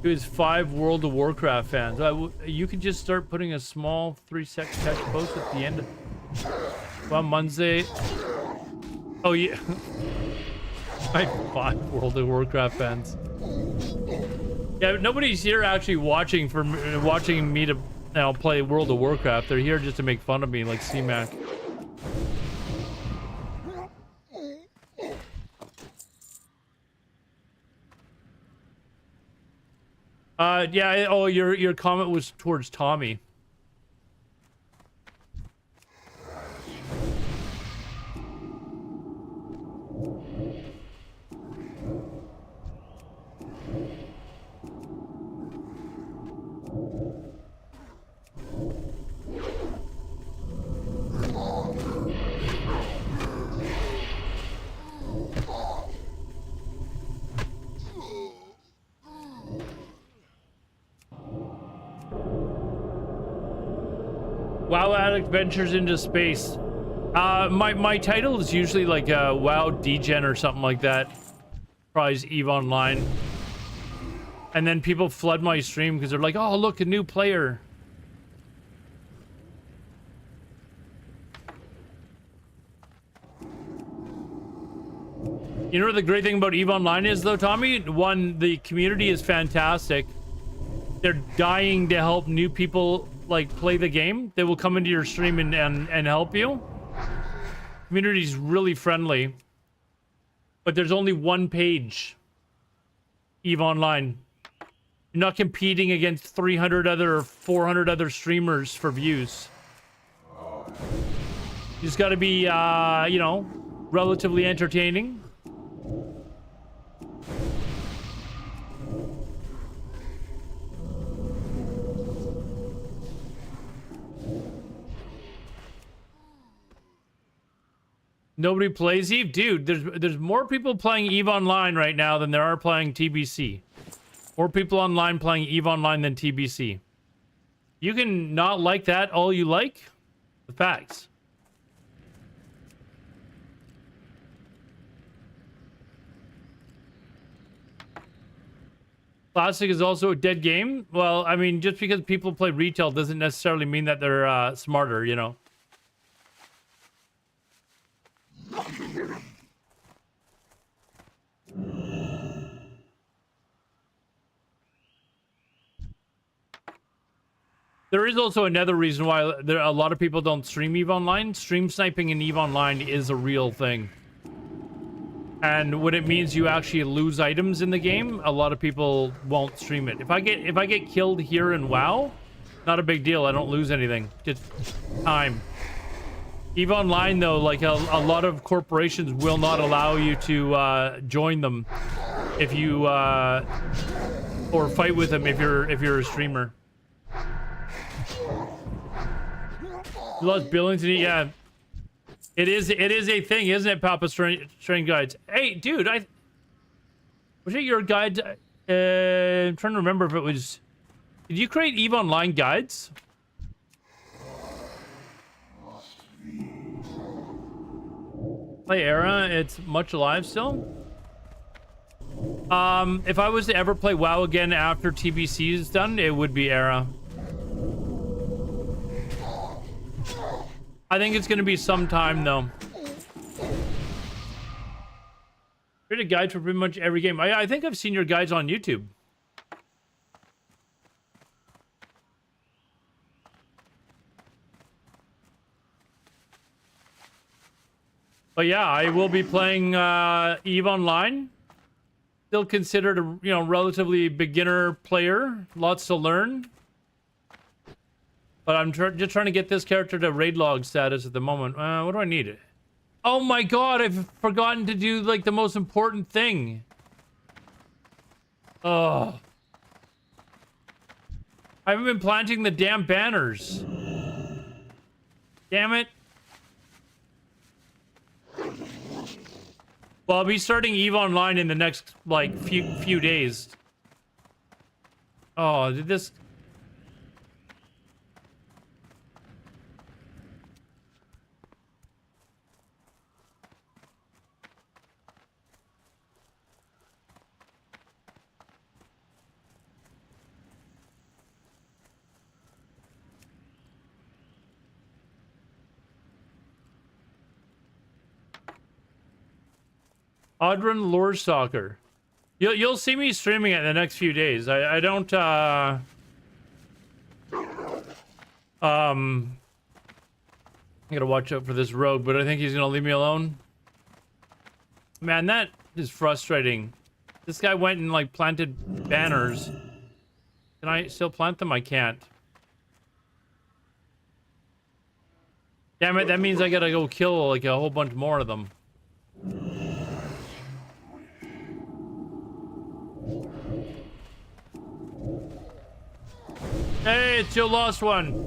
He was 5 World of Warcraft fans. You could just start putting a small 3-second text post at the end of... Well, Monday... Oh, yeah. My 5 World of Warcraft fans. Yeah, nobody's here actually watching me to play World of Warcraft. They're here just to make fun of me, like C-Mac. Yeah. Oh, your comment was towards Tommy. WoW Addict Ventures into Space. My title is usually like WoW Degen or something like that. prize EVE Online. And then people flood my stream because they're like, oh, look, a new player. You know what the great thing about EVE Online is, though, Tommy? One, the community is fantastic. They're dying to help new people, like, play the game. They will come into your stream and help you. Community's really friendly. But there's only one page. EVE Online. You're not competing against 300 other or 400 other streamers for views. You just gotta be, you know, relatively entertaining. Nobody plays EVE? Dude, there's more people playing EVE Online right now than there are playing TBC. More people online playing EVE Online than TBC. You can not like that all you like. The facts. Classic is also a dead game. Well, I mean, just because people play retail doesn't necessarily mean that they're smarter, you know. There is also another reason why a lot of people don't stream EVE Online. Stream sniping in EVE Online is a real thing. And when it means you actually lose items in the game, a lot of people won't stream it. If I get killed here in WoW, not a big deal. I don't lose anything. Just time. EVE Online, though, like a lot of corporations will not allow you to join them if you or fight with them if you're a streamer. Lost Billington, yeah. It is a thing, isn't it, Papa Strain Guides? Hey, dude, was it your guide? I'm trying to remember if it was. Did you create EVE Online guides? Play Era, it's much alive still. If I was to ever play WoW again after TBC is done, it would be Era. I think it's going to be some time, though. Create a guide for pretty much every game. I think I've seen your guides on YouTube. But yeah, I will be playing EVE Online. Still considered a relatively beginner player. Lots to learn. But I'm just trying to get this character to raid log status at the moment. What do I need? Oh my god, I've forgotten to do, like, the most important thing. Oh. I haven't been planting the damn banners. Damn it. Well, I'll be starting EVE Online in the next, like, few days. Oh, did this... Audrun Lore Stalker. You'll see me streaming it in the next few days. I don't I gotta watch out for this rogue, but I think he's gonna leave me alone. Man, that is frustrating. This guy went and, like, planted banners. Can I still plant them? I can't. Damn it, that means I gotta go kill, like, a whole bunch more of them. Hey, it's your lost one.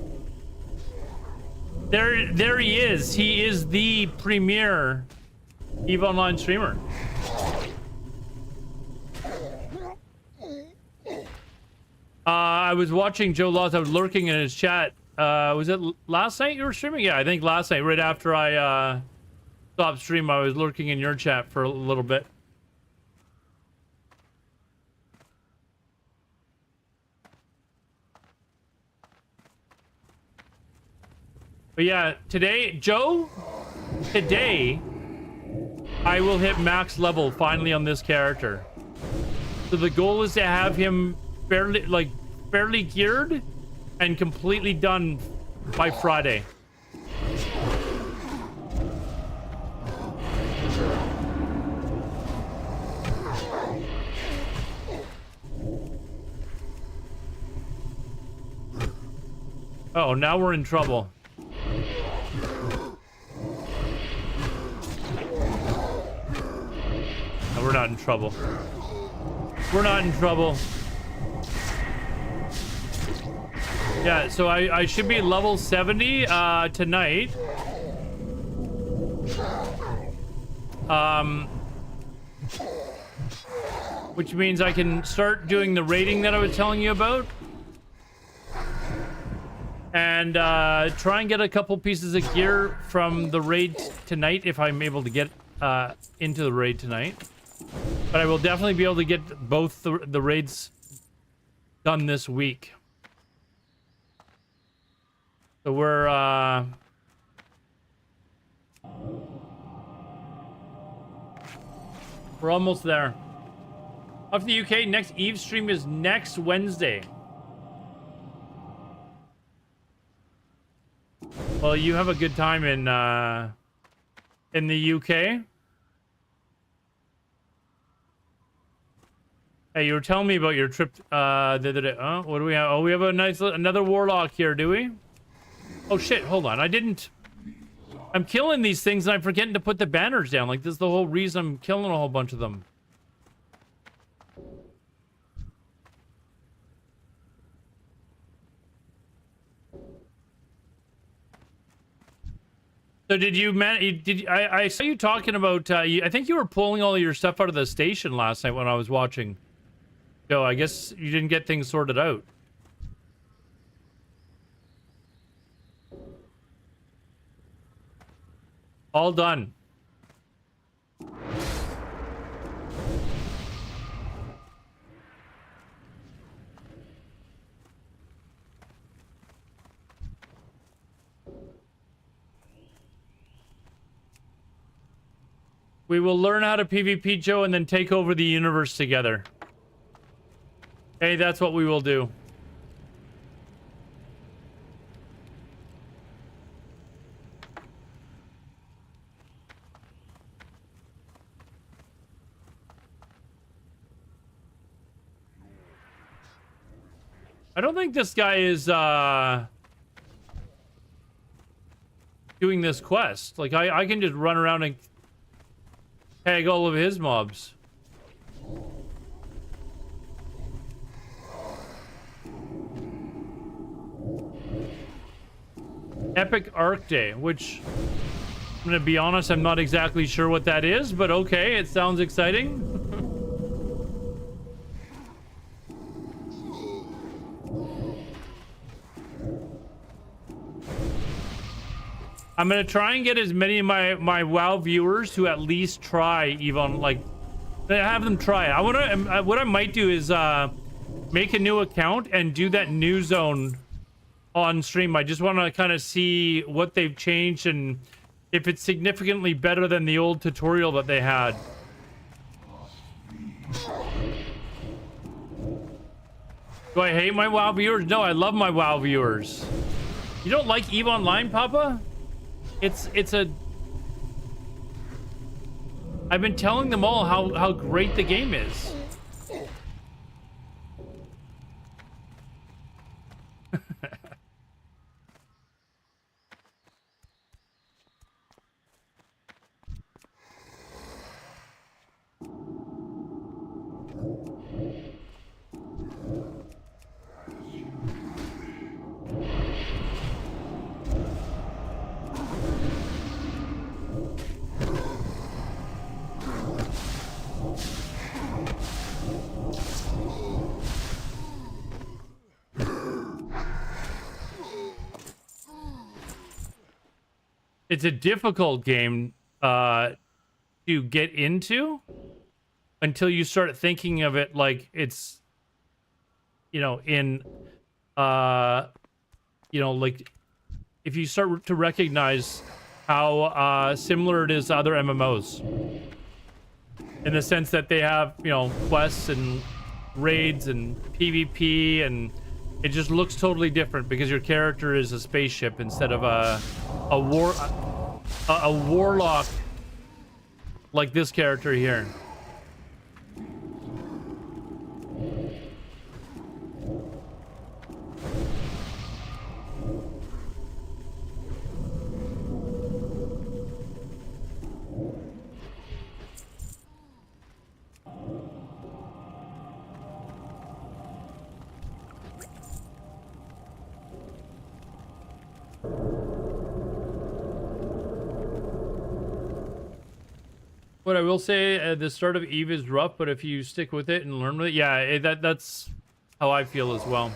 There he is. He is the premier EVE Online streamer. I was watching Joe Lost. I was lurking in his chat. Was it last night you were streaming? Yeah, I think last night, right after I stopped stream, I was lurking in your chat for a little bit. But yeah, today, Joe, today, I will hit max level finally on this character. So the goal is to have him fairly geared and completely done by Friday. Oh, now we're in trouble. No, we're not in trouble. We're not in trouble. Yeah, so I should be level 70 tonight. Which means I can start doing the raiding that I was telling you about. And try and get a couple pieces of gear from the raid tonight if I'm able to get into the raid tonight. But I will definitely be able to get both the raids done this week. So we're almost there. Off to the UK, next Eve stream is next Wednesday. Well, you have a good time in the UK. Hey, you were telling me about your trip the other day. Oh, what do we have? Oh, we have another warlock here, do we? Oh shit, hold on. I'm killing these things and I'm forgetting to put the banners down. Like, this is the whole reason I'm killing a whole bunch of them. So did you I saw you talking about I think you were pulling all of your stuff out of the station last night when I was watching. So I guess you didn't get things sorted out. All done. We will learn how to PvP, Joe, and then take over the universe together. Okay, that's what we will do. I don't think this guy is doing this quest. Like, I can just run around and tag all of his mobs. Epic Arc Day, which I'm gonna be honest, I'm not exactly sure what that is, but okay, it sounds exciting. I'm gonna try and get as many of my WoW viewers to at least try even like have them try it. What I might do is make a new account and do that new zone on stream. I just want to kind of see what they've changed and if it's significantly better than the old tutorial that they had. Do I hate my WoW viewers? No, I love my WoW viewers. You don't like EVE Online, Papa? It's a... I've been telling them all how great the game is. It's a difficult game to get into until you start thinking of it like it's, you know, in, you know, like if you start to recognize how similar it is to other MMOs, in the sense that they have, you know, quests and raids and PvP, and it just looks totally different because your character is a spaceship instead of a warlock like this character here. What I will say, the start of Eve is rough, but if you stick with it and learn with it, yeah, that's how I feel as well.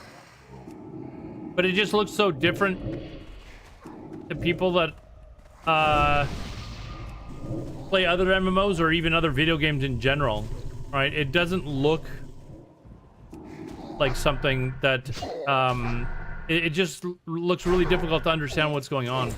But it just looks so different to people that play other MMOs or even other video games in general, right? It doesn't look like something that it just looks really difficult to understand what's going on.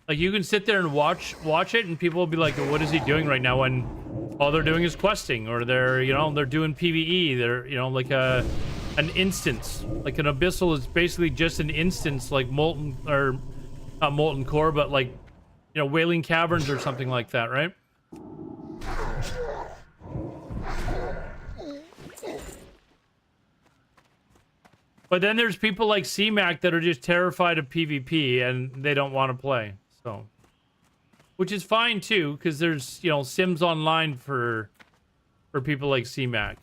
Like, you can sit there and watch it, and people will be like, what is he doing right now, when all they're doing is questing, or they're, you know, they're doing PvE, they're, you know, like an instance. Like an Abyssal is basically just an instance, like Molten, or not Molten Core, but like, you know, Wailing Caverns or something like that, right? But then there's people like CMAC that are just terrified of PvP and they don't want to play. So, which is fine too, because there's, you know, Sims Online for people like CMAC.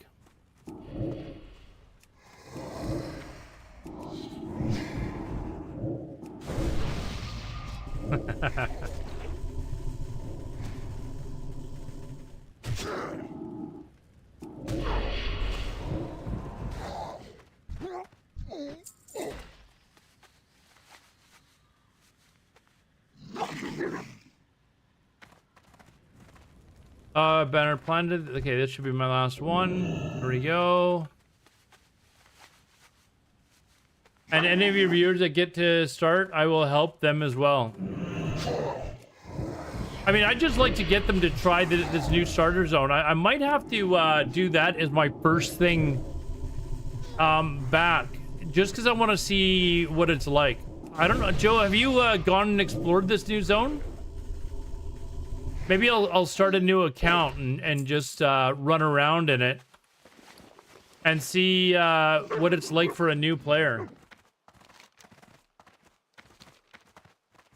Banner planted. Okay, this should be my last one. Here we go. And any of your viewers that get to start, I will help them as well. I mean, I'd just like to get them to try this new starter zone. I might have to do that as my first thing back, just because I want to see what it's like. I don't know, Joe, have you gone and explored this new zone? Maybe I'll start a new account and just run around in it and see what it's like for a new player.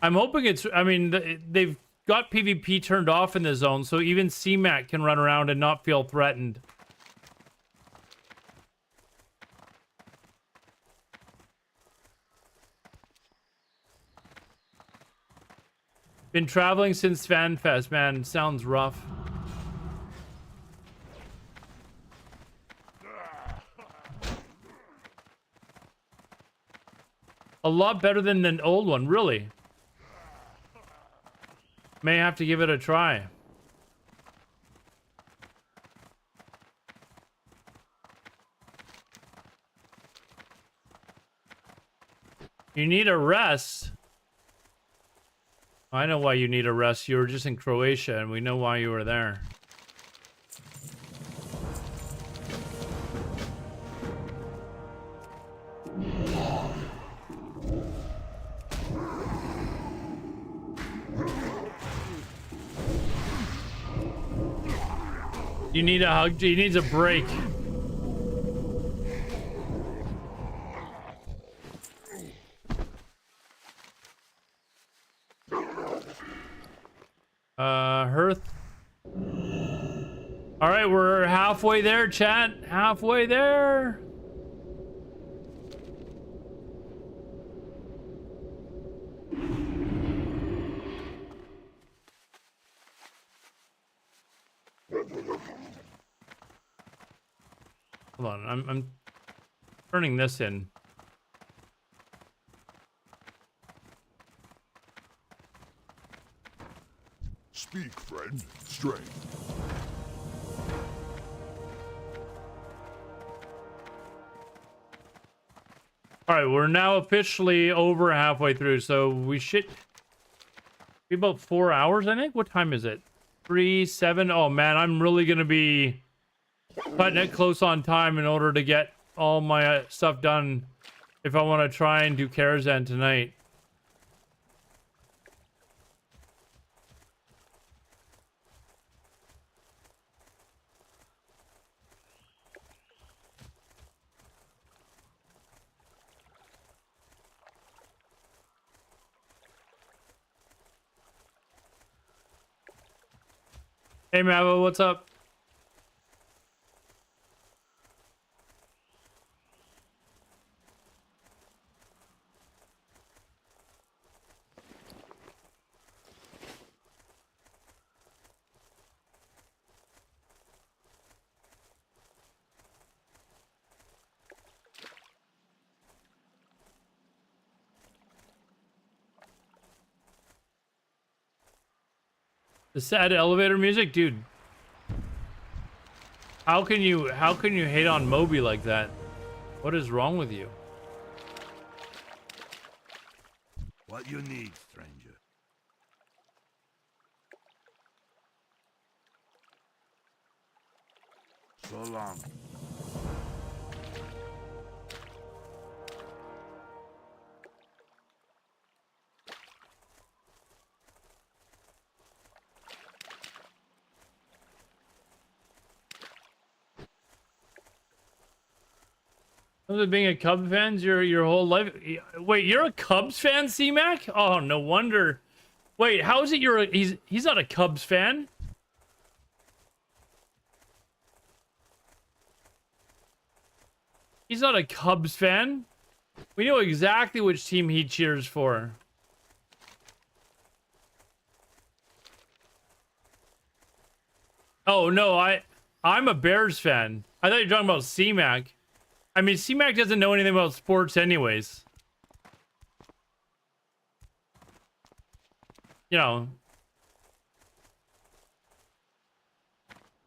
I'm hoping it's, I mean, they've got PvP turned off in the zone, so even CMAC can run around and not feel threatened. Been traveling since FanFest, man. Sounds rough. A lot better than an old one, really. May have to give it a try. You need a rest. I know why you need a rest. You were just in Croatia, and we know why you were there. You need a hug. He needs a break. Hearth. All right, we're halfway there, chat. Halfway there. Hold on, I'm turning this in. Speak, friend. Strength. All right, we're now officially over halfway through, so we should be about 4 hours, I think. What time is it? 3, 7. Oh man, I'm really gonna be cutting it close on time in order to get all my stuff done if I want to try and do Karazhan tonight. Hey Mavo, what's up? The sad elevator music, dude. How can you hate on Moby like that? What is wrong with you? What you need, stranger? So long. Was it being a Cubs fan your whole life? Wait, you're a Cubs fan, C-Mac? Oh, no wonder. Wait, how is it he's not a Cubs fan? He's not a Cubs fan. We know exactly which team he cheers for. Oh no, I'm a Bears fan. I thought you were talking about C-Mac. I mean, C-Mac doesn't know anything about sports anyways. You know.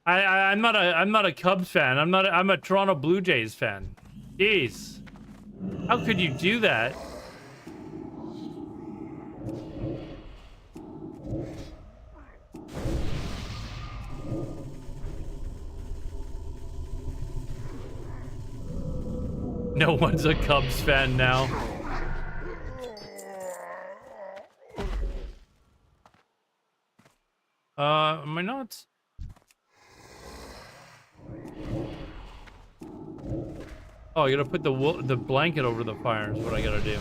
I'm not a Cubs fan. I'm a Toronto Blue Jays fan. Jeez. How could you do that? No one's a Cubs fan now. Am I not? Oh, you gotta put the blanket over the fire is what I gotta do.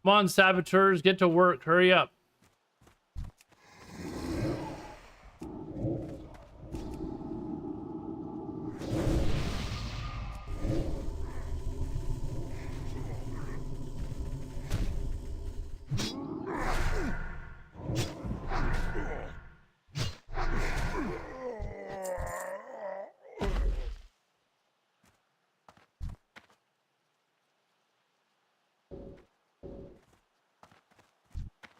Come on, saboteurs, get to work. Hurry up.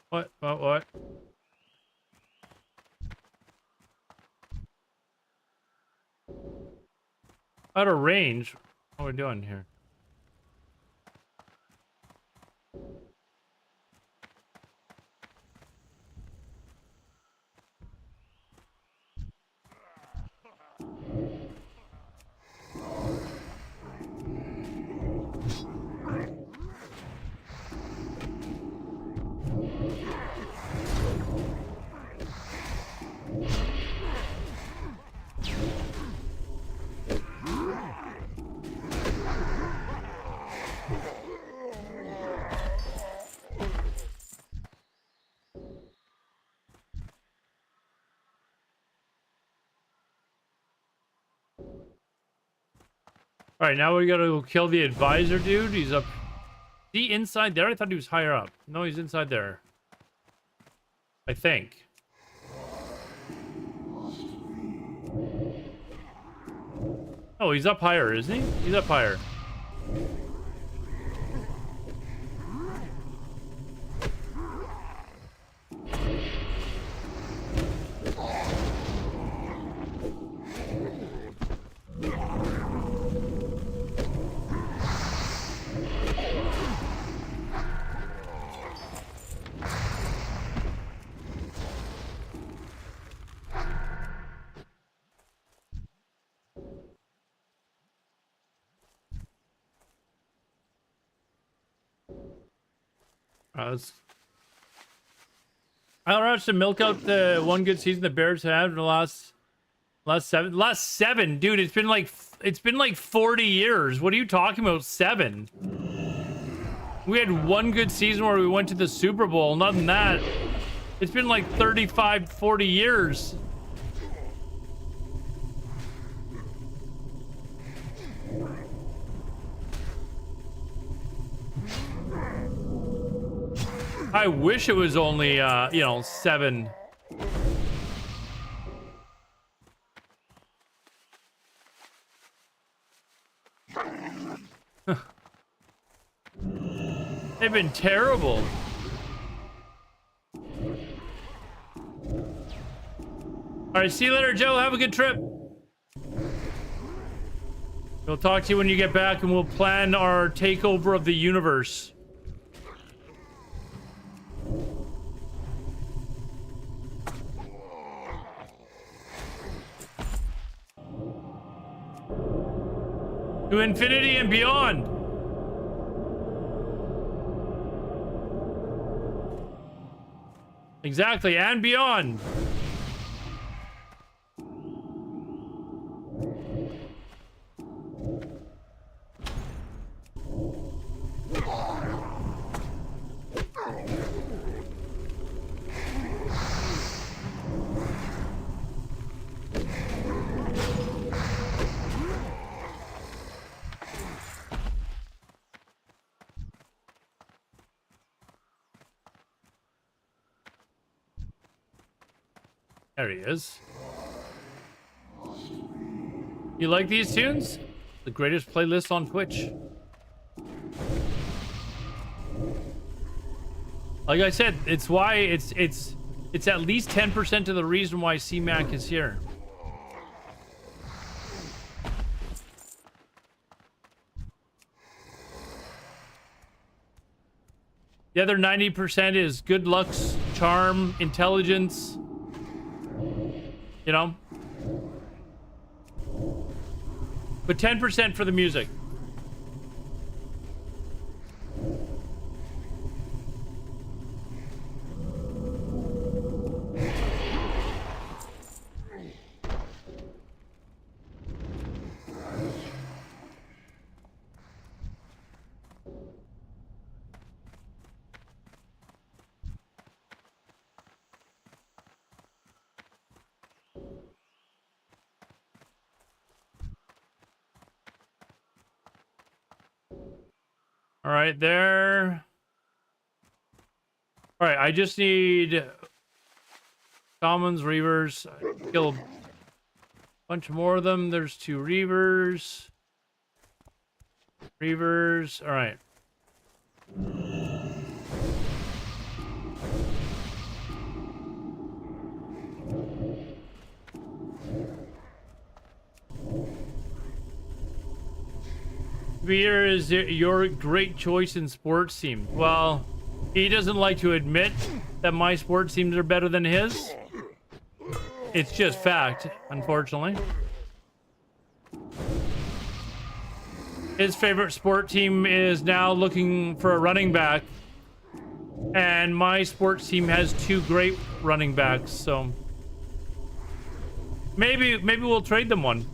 What? Out of range? What are we doing here? All right, now we gotta go kill the advisor dude. He's up. Is he inside there? I thought he was higher up. No, he's inside there. I think. Oh, he's up higher, isn't he? He's up higher. I don't know, to milk out the one good season the Bears had in the last seven, dude. It's been like 40 years. What are you talking about? 7. We had one good season where we went to the Super Bowl. Not than that. It's been like 35, 40 years. I wish it was only, 7. They've been terrible. All right, see you later, Joe. Have a good trip. We'll talk to you when you get back, and we'll plan our takeover of the universe. To infinity and beyond. Exactly, and beyond. There he is. You like these tunes? The greatest playlist on Twitch. Like I said, it's why it's at least 10% of the reason why C-Mac is here. The other 90% is good looks, charm, intelligence. You know? But 10% for the music. All right, there. All right, I just need commons, reavers. Kill a bunch more of them. There's 2 reavers. Reavers. All right. Beer is your great choice in sports team. Well, he doesn't like to admit that my sports teams are better than his. It's just fact, unfortunately. His favorite sport team is now looking for a running back, and my sports team has 2 great running backs, so maybe we'll trade them one.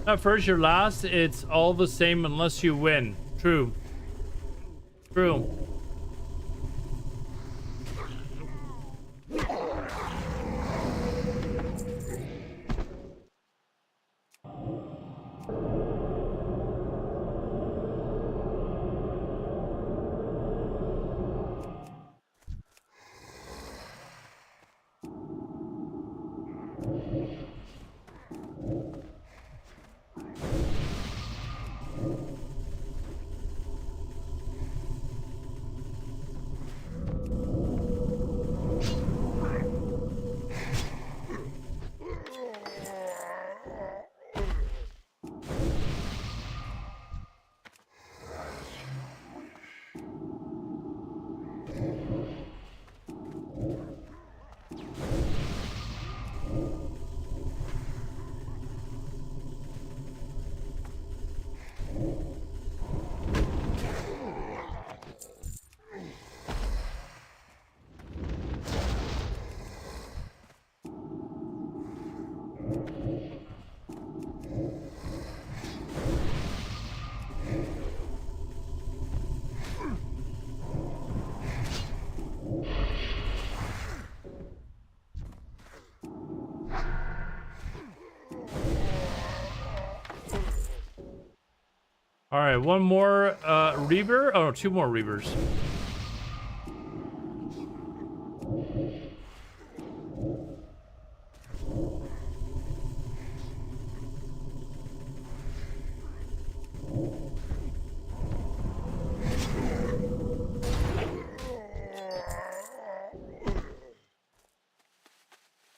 Not first, you're last. It's all the same unless you win. True. True. All right, one more Reaver. Oh, two more Reavers.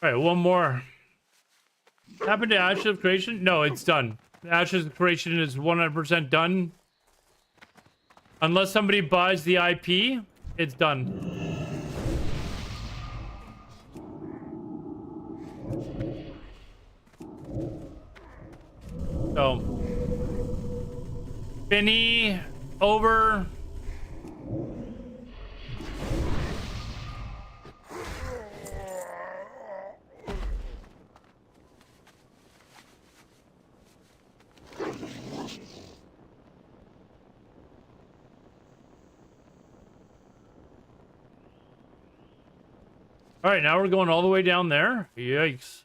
All right, one more. Happened to Ashes of Creation? No, it's done. Ashes of Creation is 100% done. Unless somebody buys the IP, it's done. So, Finny, over. All right, now we're going all the way down there. Yikes.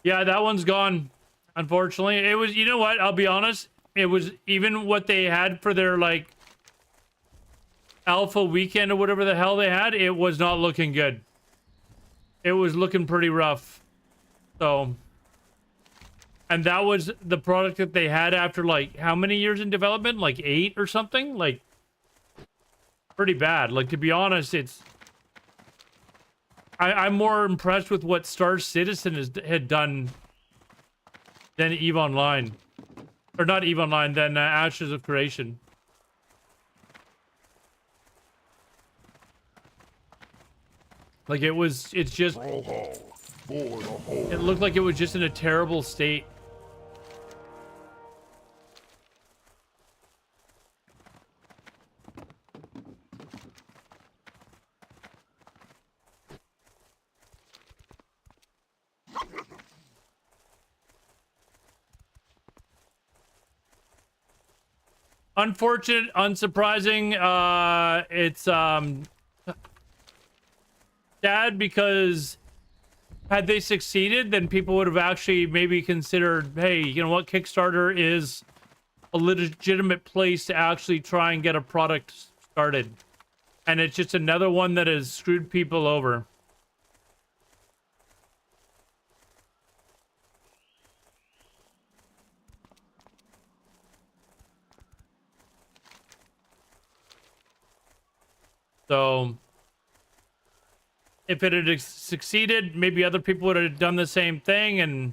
Yeah, that one's gone. Unfortunately, it was, you know what? I'll be honest. It was even what they had for their like alpha weekend or whatever the hell they had. It was not looking good. It was looking pretty rough. So, and that was the product that they had after like how many years in development? Like 8 or something? Like pretty bad. Like, to be honest, it's I'm more impressed with what Star Citizen had done than EVE Online. Or not EVE Online, than Ashes of Creation. Like, it's just... It looked like it was just in a terrible state. Unfortunate, unsurprising. It's sad because had they succeeded, then people would have actually maybe considered, hey, you know what, Kickstarter is a legitimate place to actually try and get a product started. And it's just another one that has screwed people over. So, if it had succeeded, maybe other people would have done the same thing, and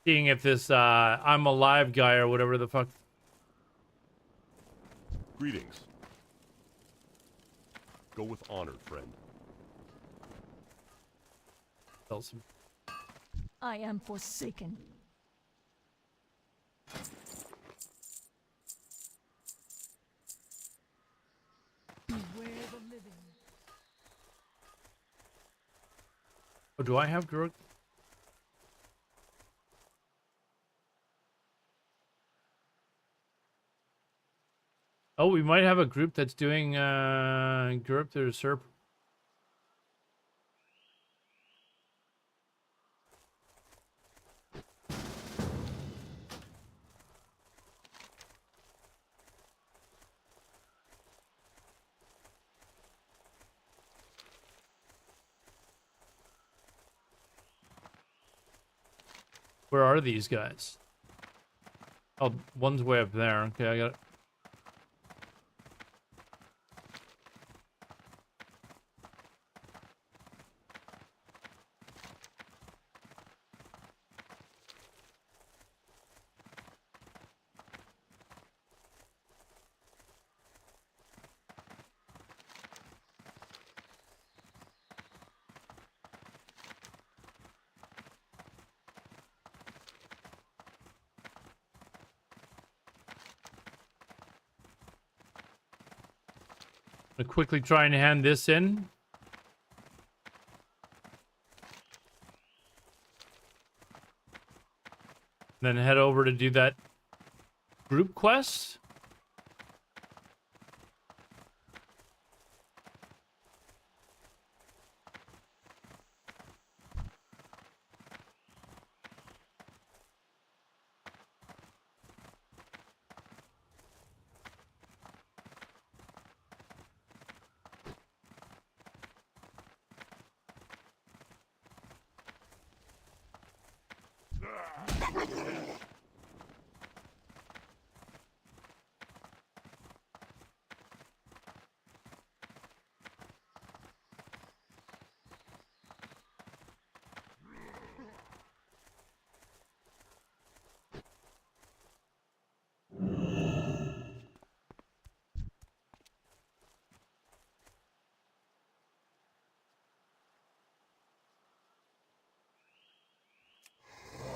seeing if this I'm alive guy or whatever the fuck. Greetings. Go with honor, friend. Tells him. I am forsaken. do I have Guruk? Oh, we might have a group that's doing Guruk to Serp. Where are these guys? Oh, one's way up there. Okay, I got it. I'm gonna quickly try and hand this in. Then head over to do that group quest.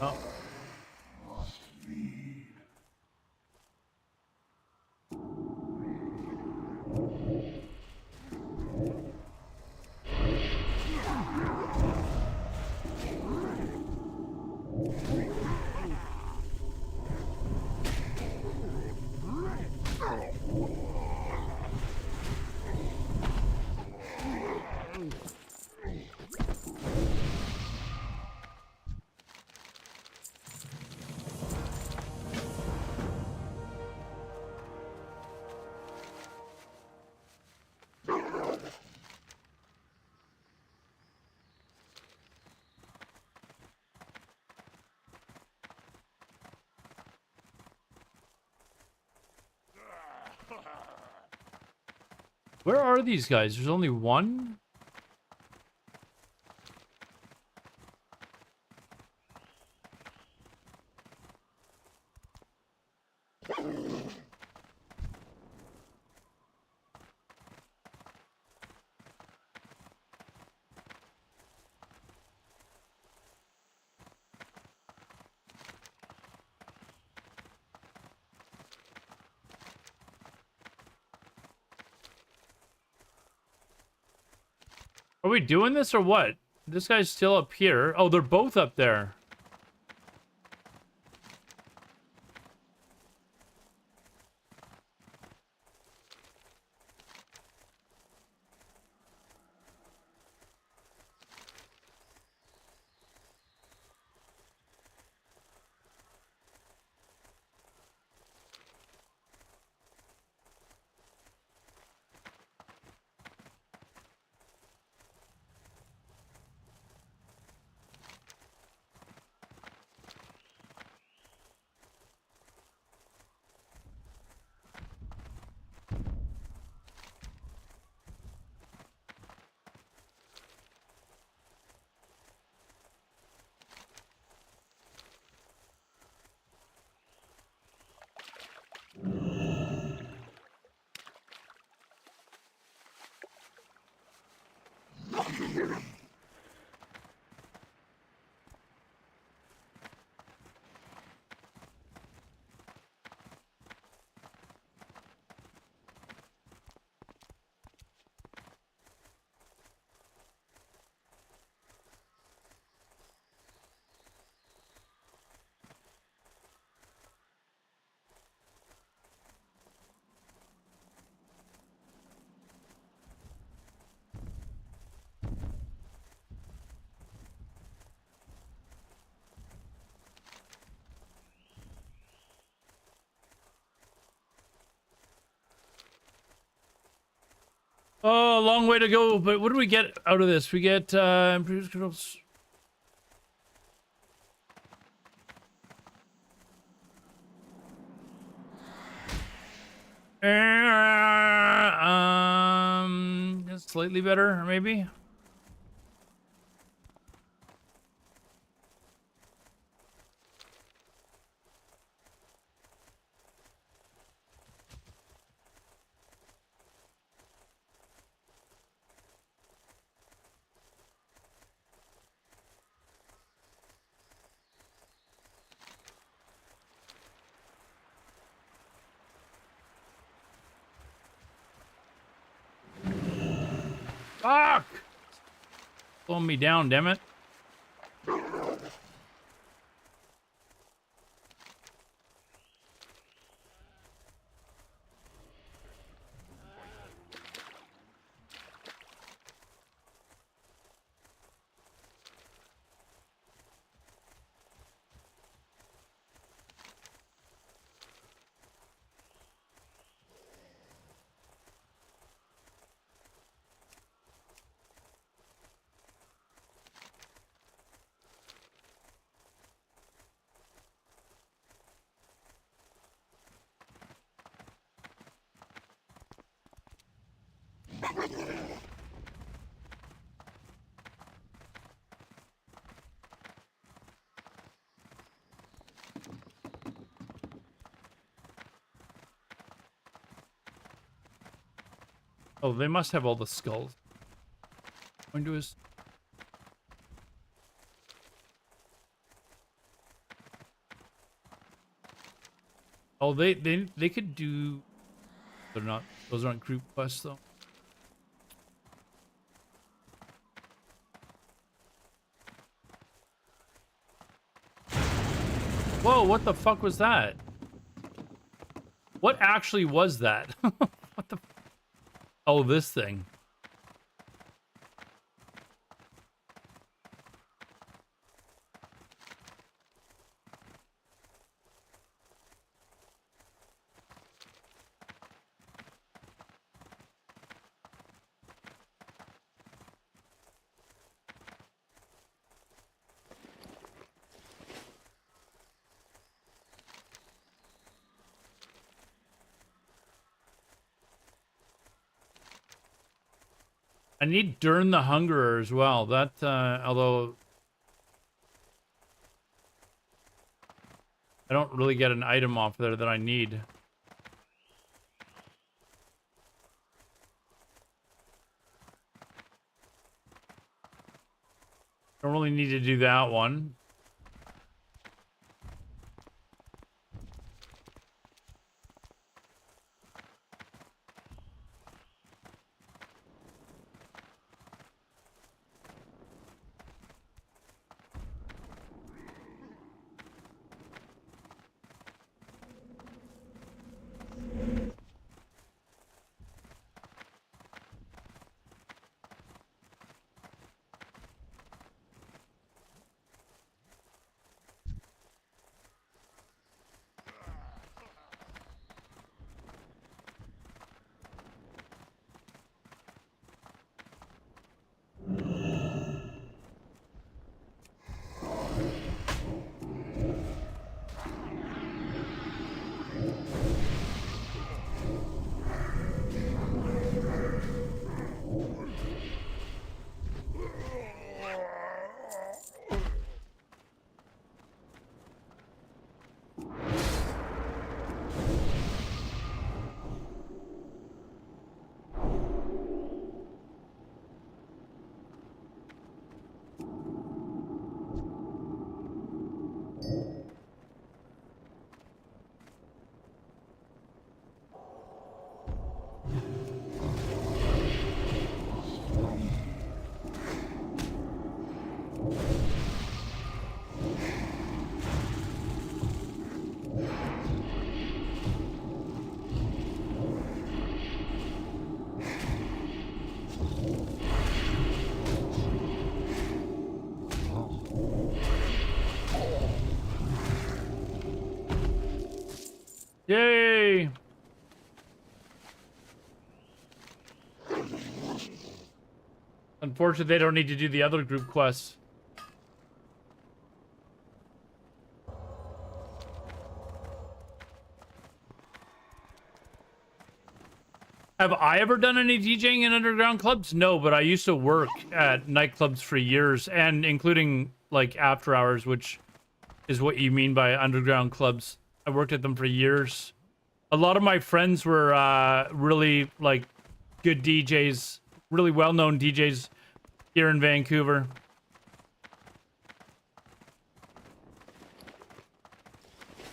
Oh. Where are these guys? There's only one? Are we doing this or what? This guy's still up here. Oh, they're both up there. Oh, a long way to go. But what do we get out of this? We get improved controls. Slightly better, maybe. Fuck! Slowing me down, damn it. Oh, they must have all the skulls. Going to his. Oh, they could do. They're not. Those aren't group quests though. Whoa! What the fuck was that? What actually was that? What the? Oh, this thing. I need Durn the Hungerer as well. That, although I don't really get an item off there that I need. Don't really need to do that one. Yay! Unfortunately, they don't need to do the other group quests. Have I ever done any DJing in underground clubs? No, but I used to work at nightclubs for years, and including like after hours, which is what you mean by underground clubs. I worked at them for years. A lot of my friends were really like good DJs, really well-known DJs here in Vancouver.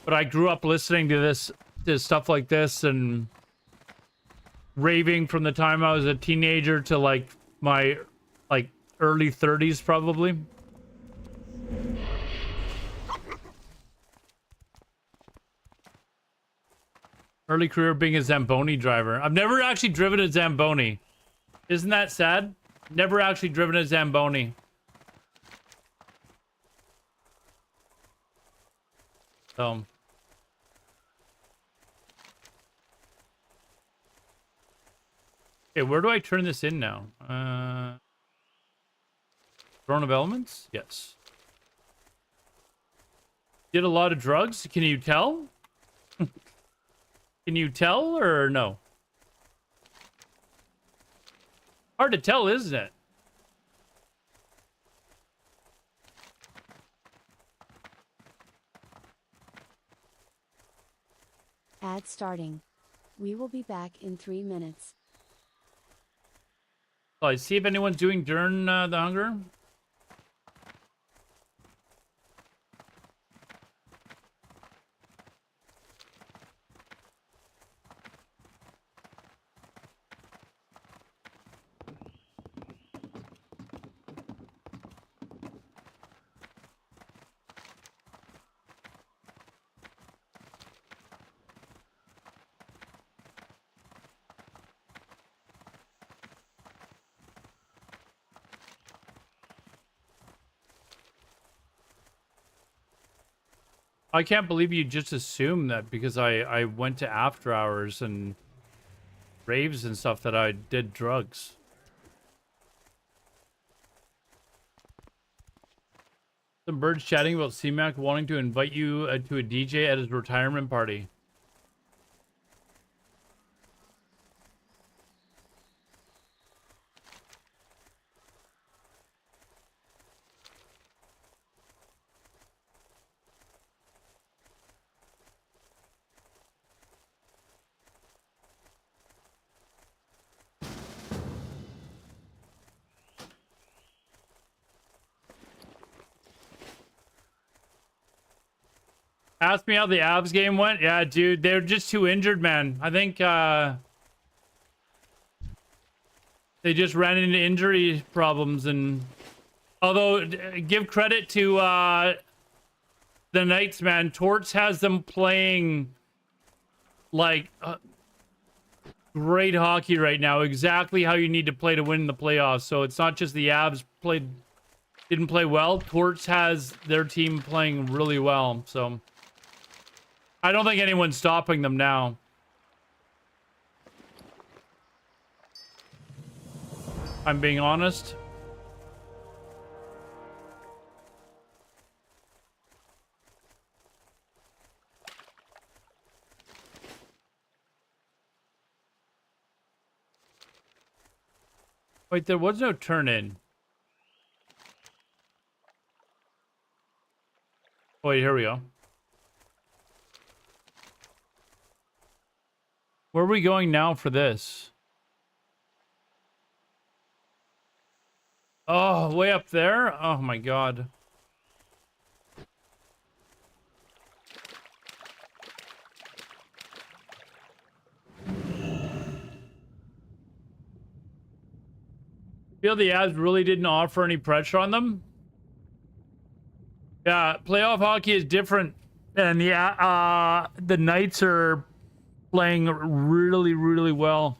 But I grew up listening to stuff like this and raving from the time I was a teenager to like my like early 30s probably. Early career being a Zamboni driver. I've never actually driven a Zamboni. Isn't that sad? Never actually driven a Zamboni. So. Okay, where do I turn this in now? Throne of Elements? Yes. Did a lot of drugs? Can you tell? Can you tell or no? Hard to tell, isn't it? Ad starting. We will be back in 3 minutes. Oh, I see if anyone's doing during the hunger. I can't believe you just assumed that because I went to after hours and raves and stuff that I did drugs. Some birds chatting about C-Mac wanting to invite you to a DJ at his retirement party. Ask me how the Avs game went. Yeah, dude, they're just too injured, man. I think they just ran into injury problems. And although give credit to the Knights, man, Torts has them playing like great hockey right now. Exactly how you need to play to win the playoffs. So it's not just the Avs didn't play well. Torts has their team playing really well. So I don't think anyone's stopping them now. I'm being honest. Wait, there was no turn in. Wait, here we go. Where are we going now for this? Oh, way up there? Oh my god. Feel the Avs really didn't offer any pressure on them? Yeah, playoff hockey is different. And the Knights are playing really, really well.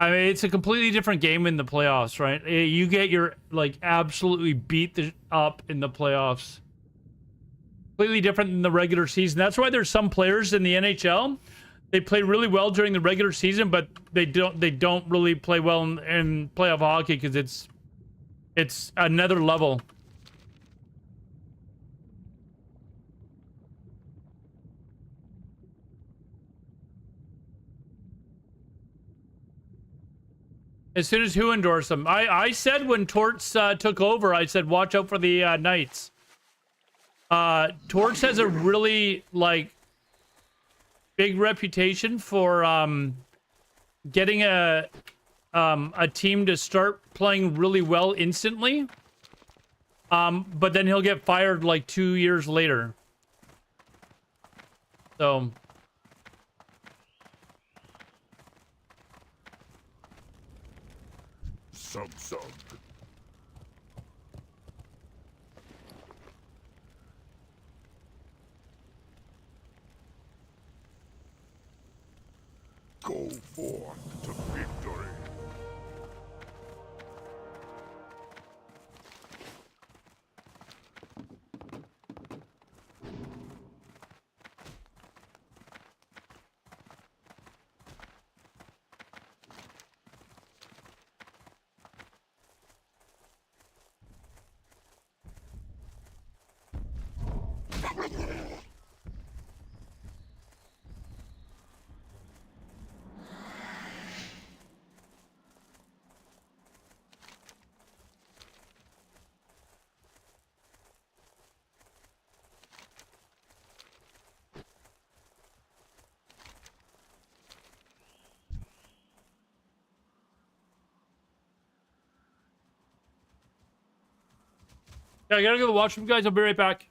I mean, it's a completely different game in the playoffs, right? You get your, like, absolutely beat up in the playoffs. Completely different than the regular season. That's why there's some players in the NHL they play really well during the regular season, but they don't really play well in playoff hockey because it's another level. As soon as who endorsed them? I said when Torts took over, I said watch out for the Knights. Torts has a really like big reputation for getting a team to start playing really well instantly. But then he'll get fired like 2 years later. So Sub. Go forth to victory. yeah, I gotta go to the washroom, guys. I'll be right back.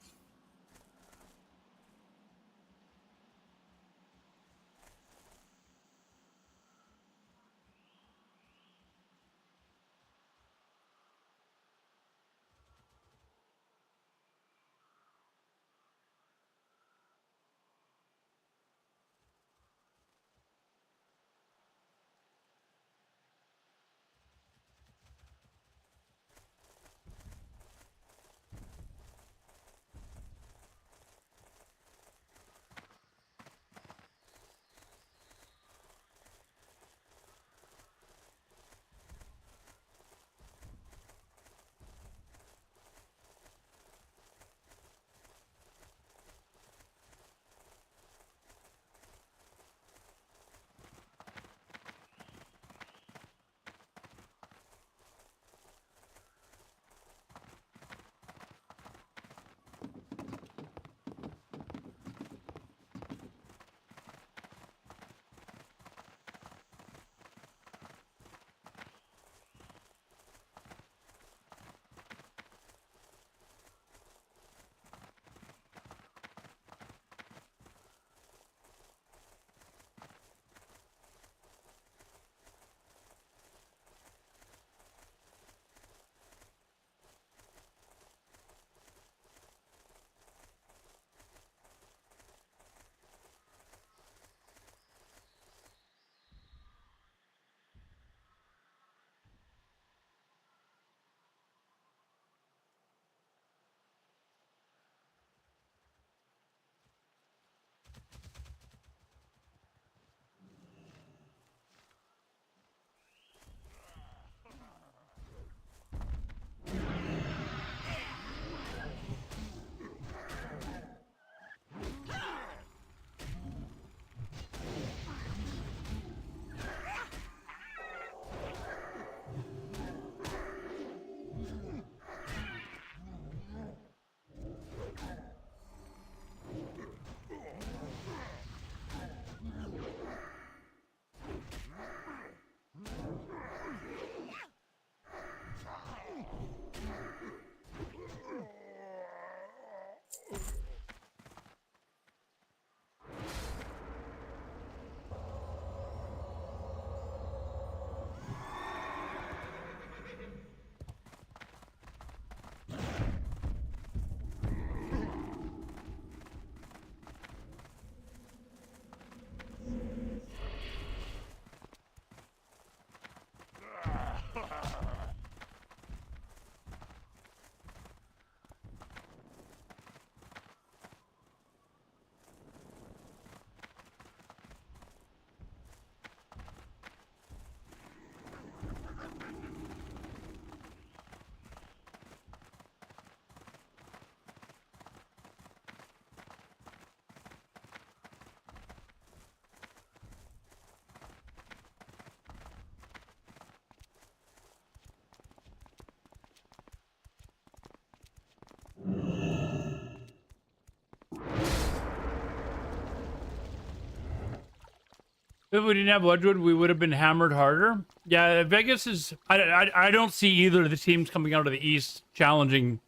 If we didn't have Wedgwood, we would have been hammered harder. Yeah, Vegas is... I don't see either of the teams coming out of the East challenging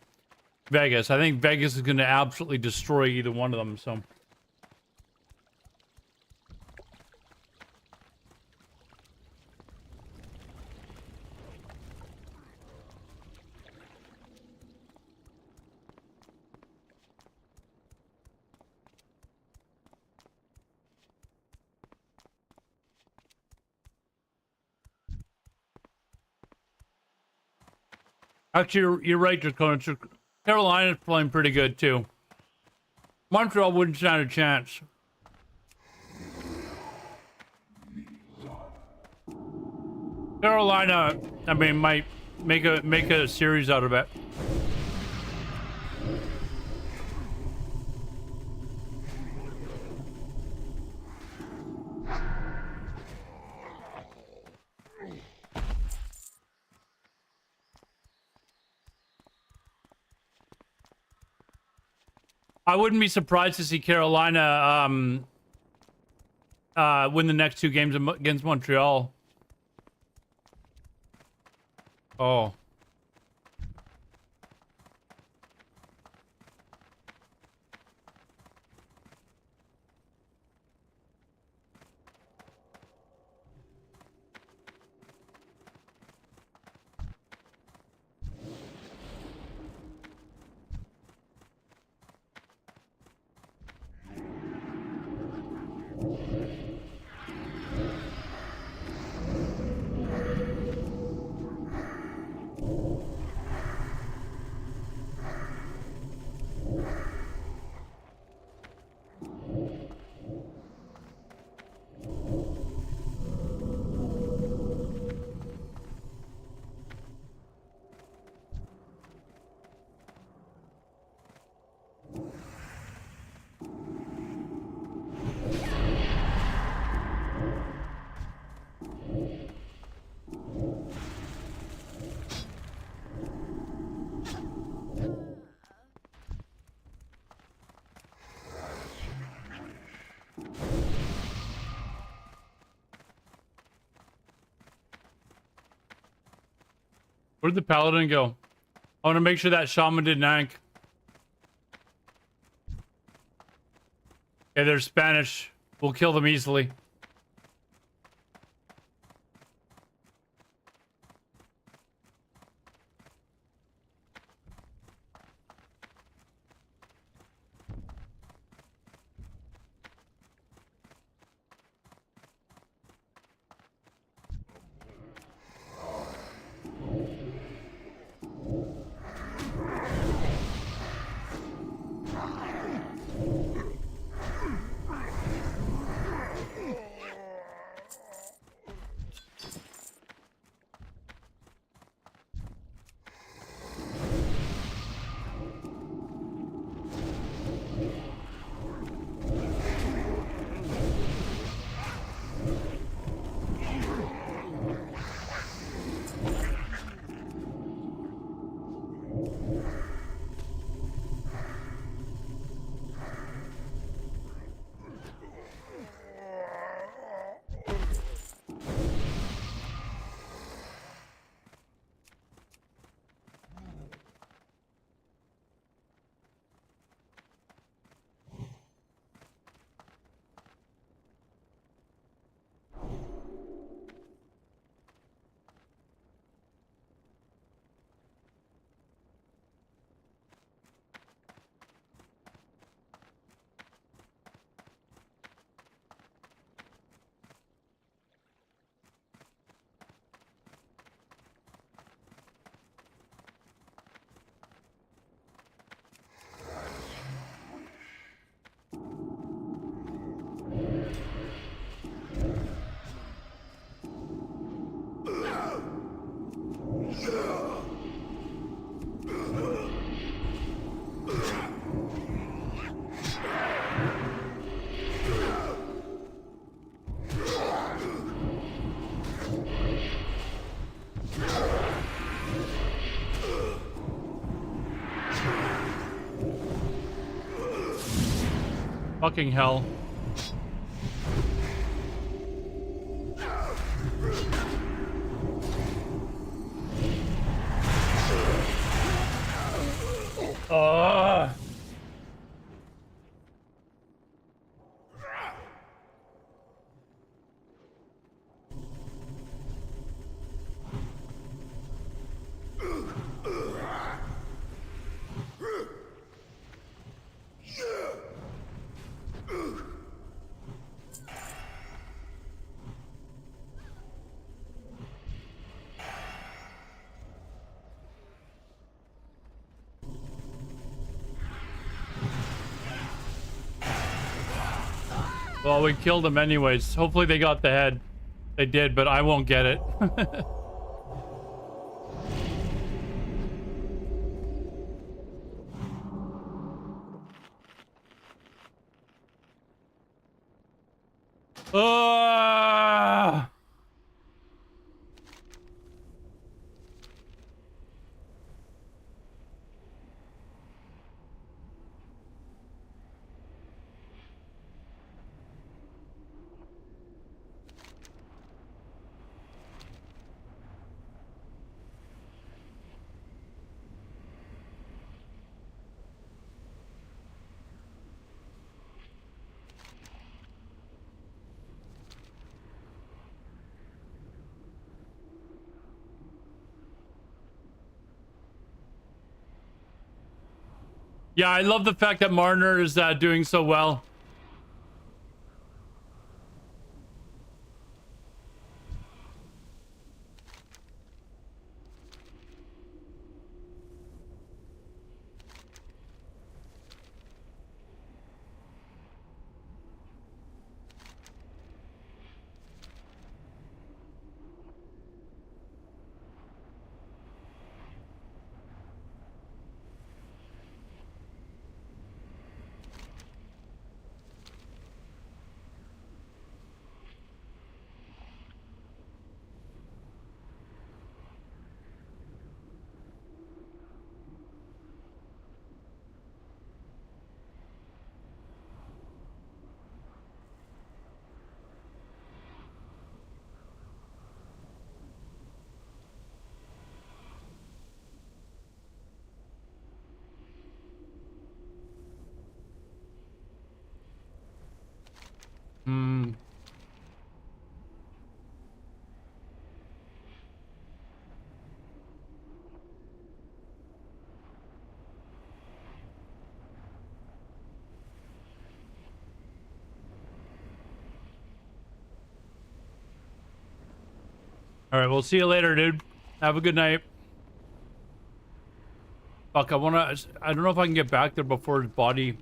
Vegas. I think Vegas is going to absolutely destroy either one of them, so... Actually, you're right, Dracona. Carolina's playing pretty good, too. Montreal wouldn't stand a chance. Carolina, I mean, might make a series out of it. I wouldn't be surprised to see Carolina win the next two games against Montreal. Oh. Where'd the paladin go? I want to make sure that shaman didn't yank. Okay, they're Spanish. We'll kill them easily. Fucking hell. Ugh. Well, we killed them anyways. Hopefully they got the head. They did, but I won't get it. Ah! Yeah, I love the fact that Marner is doing so well. Hmm. All right, we'll see you later, dude. Have a good night. Fuck, I don't know if I can get back there before his body.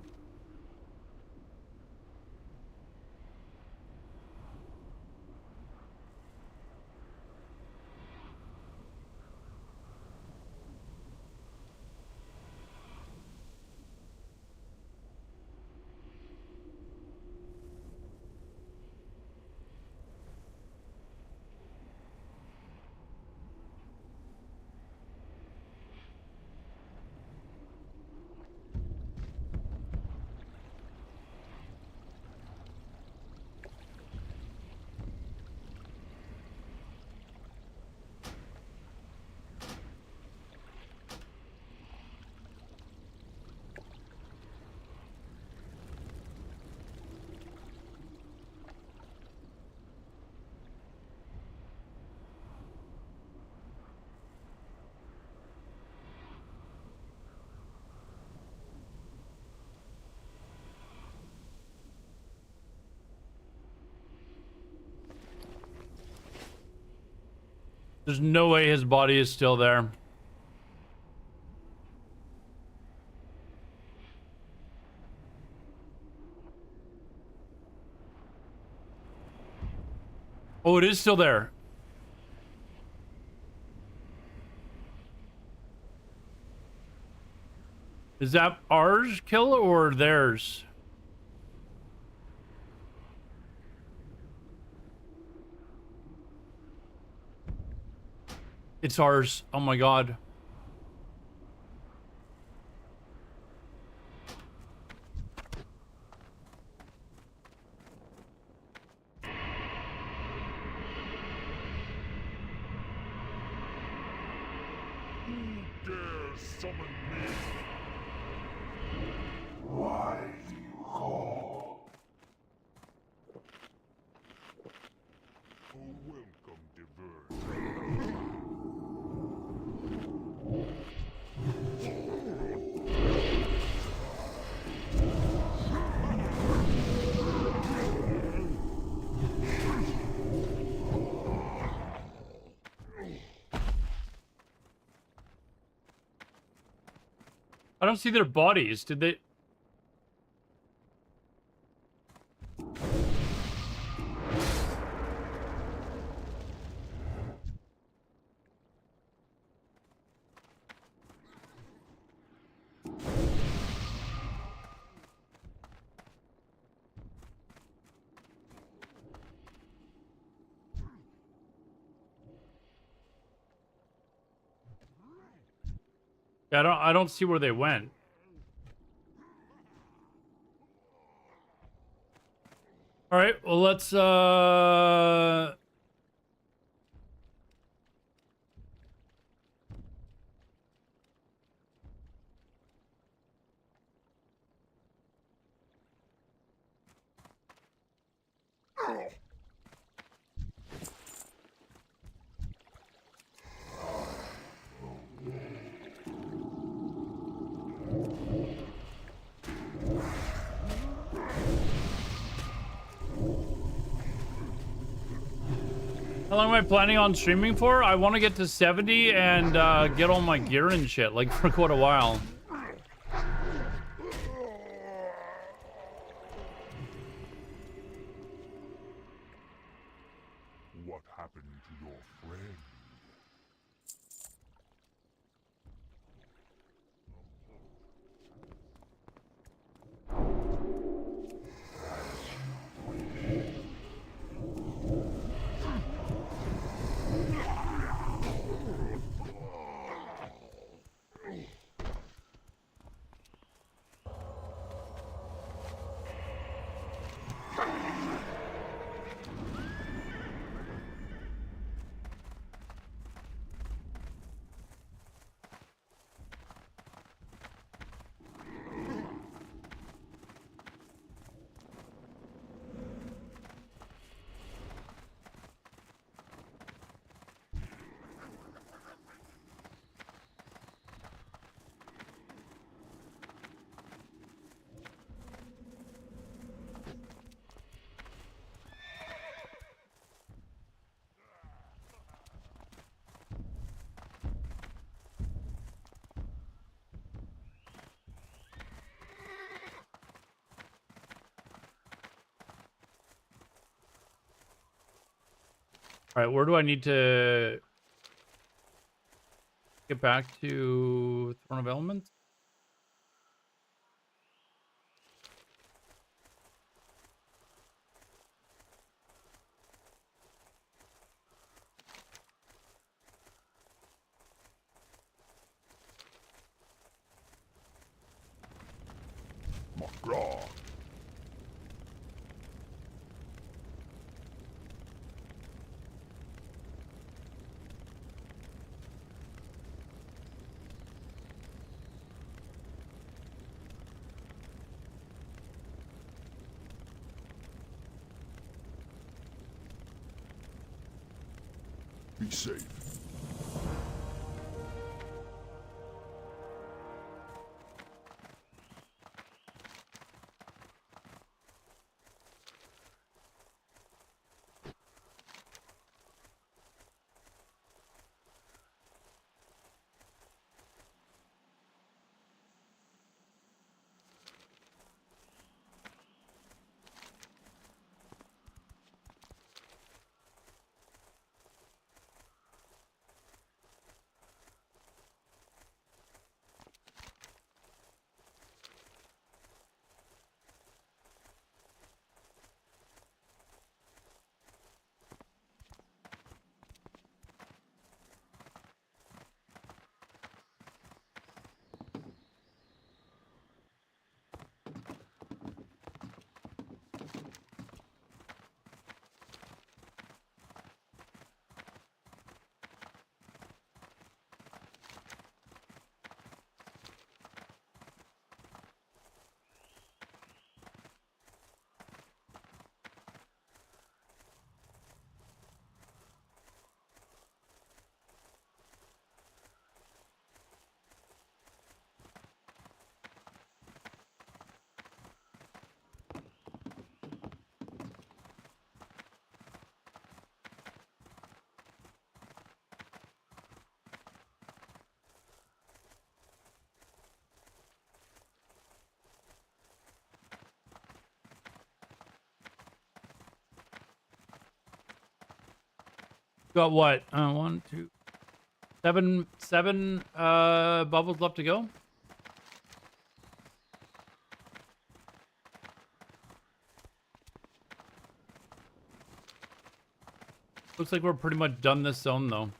There's no way his body is still there. Oh, it is still there. Is that ours kill or theirs? It's ours. Oh my god. Who dares summon me? I don't see their bodies. Did they? Yeah, I don't see where they went. All right, well let's how long am I planning on streaming for? I want to get to 70 and get all my gear and shit, like for quite a while. What happened to your friend? All right, where do I need to get back to Throne of Elements? McGraw. Be safe. Got what? One, two, seven bubbles left to go. Looks like we're pretty much done this zone though.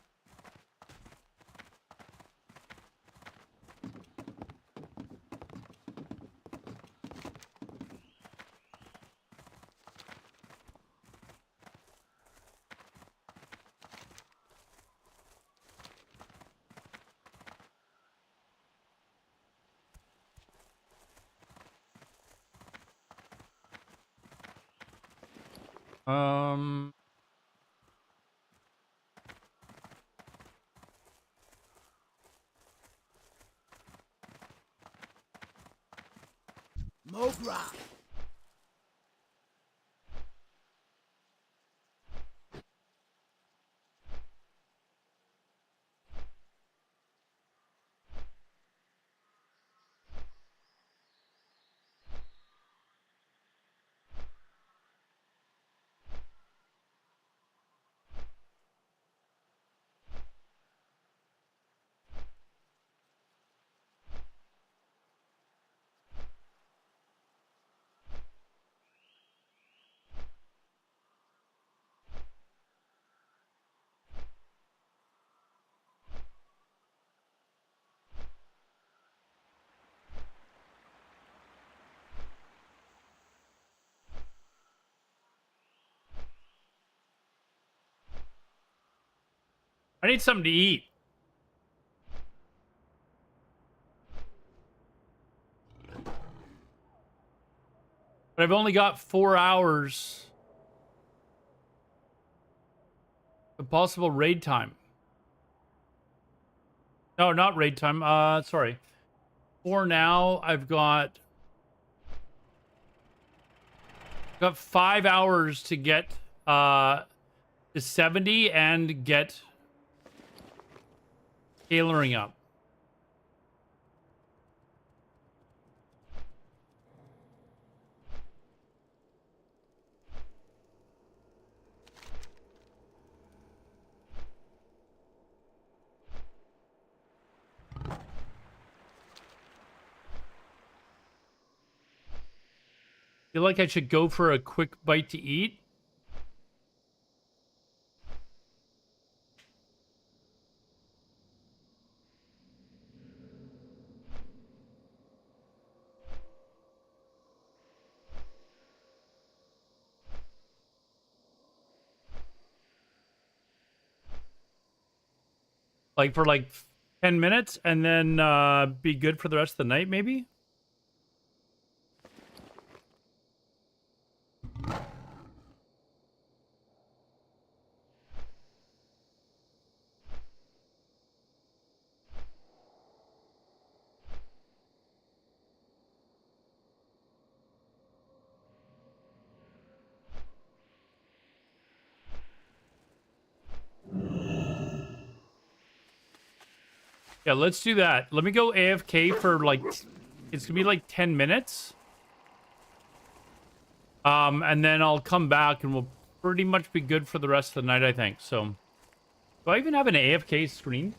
Mogra. I need something to eat. But I've only got 4 hours of possible raid time. No, not raid time. Sorry. For now, I've got 5 hours to get to 70 and get tailoring up. Feel like I should go for a quick bite to eat. Like for like 10 minutes and then be good for the rest of the night, maybe? Yeah, let's do that. Let me go AFK for like, it's gonna be like 10 minutes. And then I'll come back and we'll pretty much be good for the rest of the night, I think. So, do I even have an AFK screen?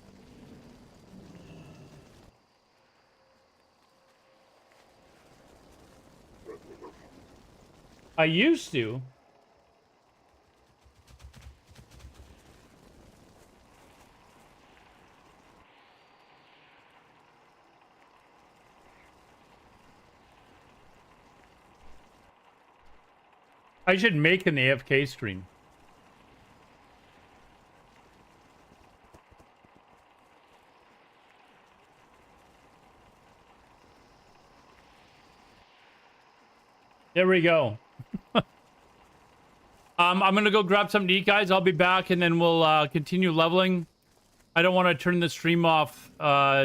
I used to. I should make an AFK screen. There we go. I'm gonna go grab something to eat, guys. I'll be back, and then we'll continue leveling. I don't want to turn the stream off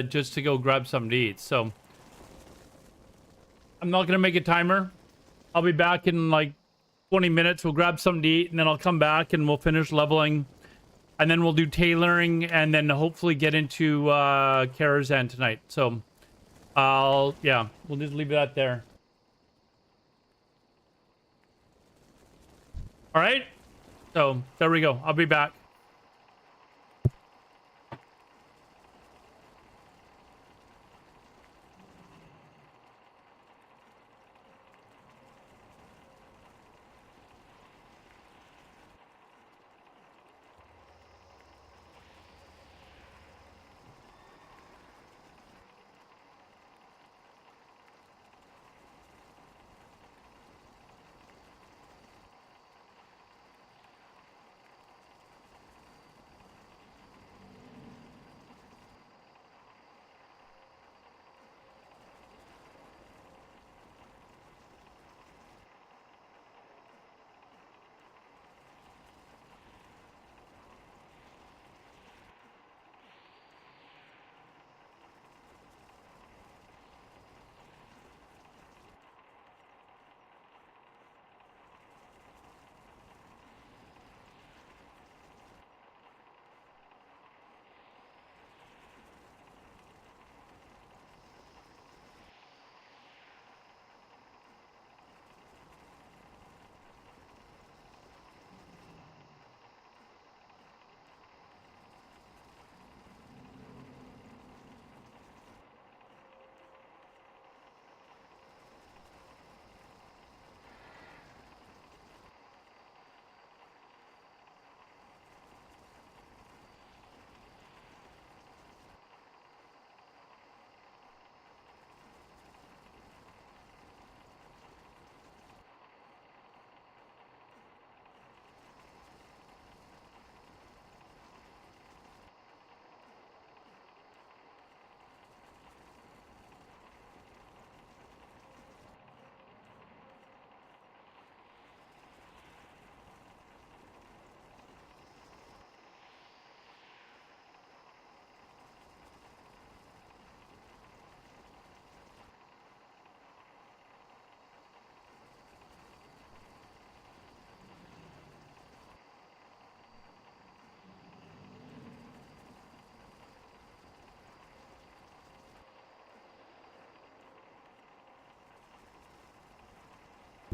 just to go grab something to eat, so I'm not gonna make a timer. I'll be back in like 20 minutes. We'll grab something to eat, and then I'll come back and we'll finish leveling, and then we'll do tailoring, and then hopefully get into Karazhan tonight. So we'll just leave that there. All right, so there we go. I'll be back.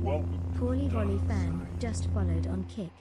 Welcome to Corley the Volley dark fan side. just followed on Kick.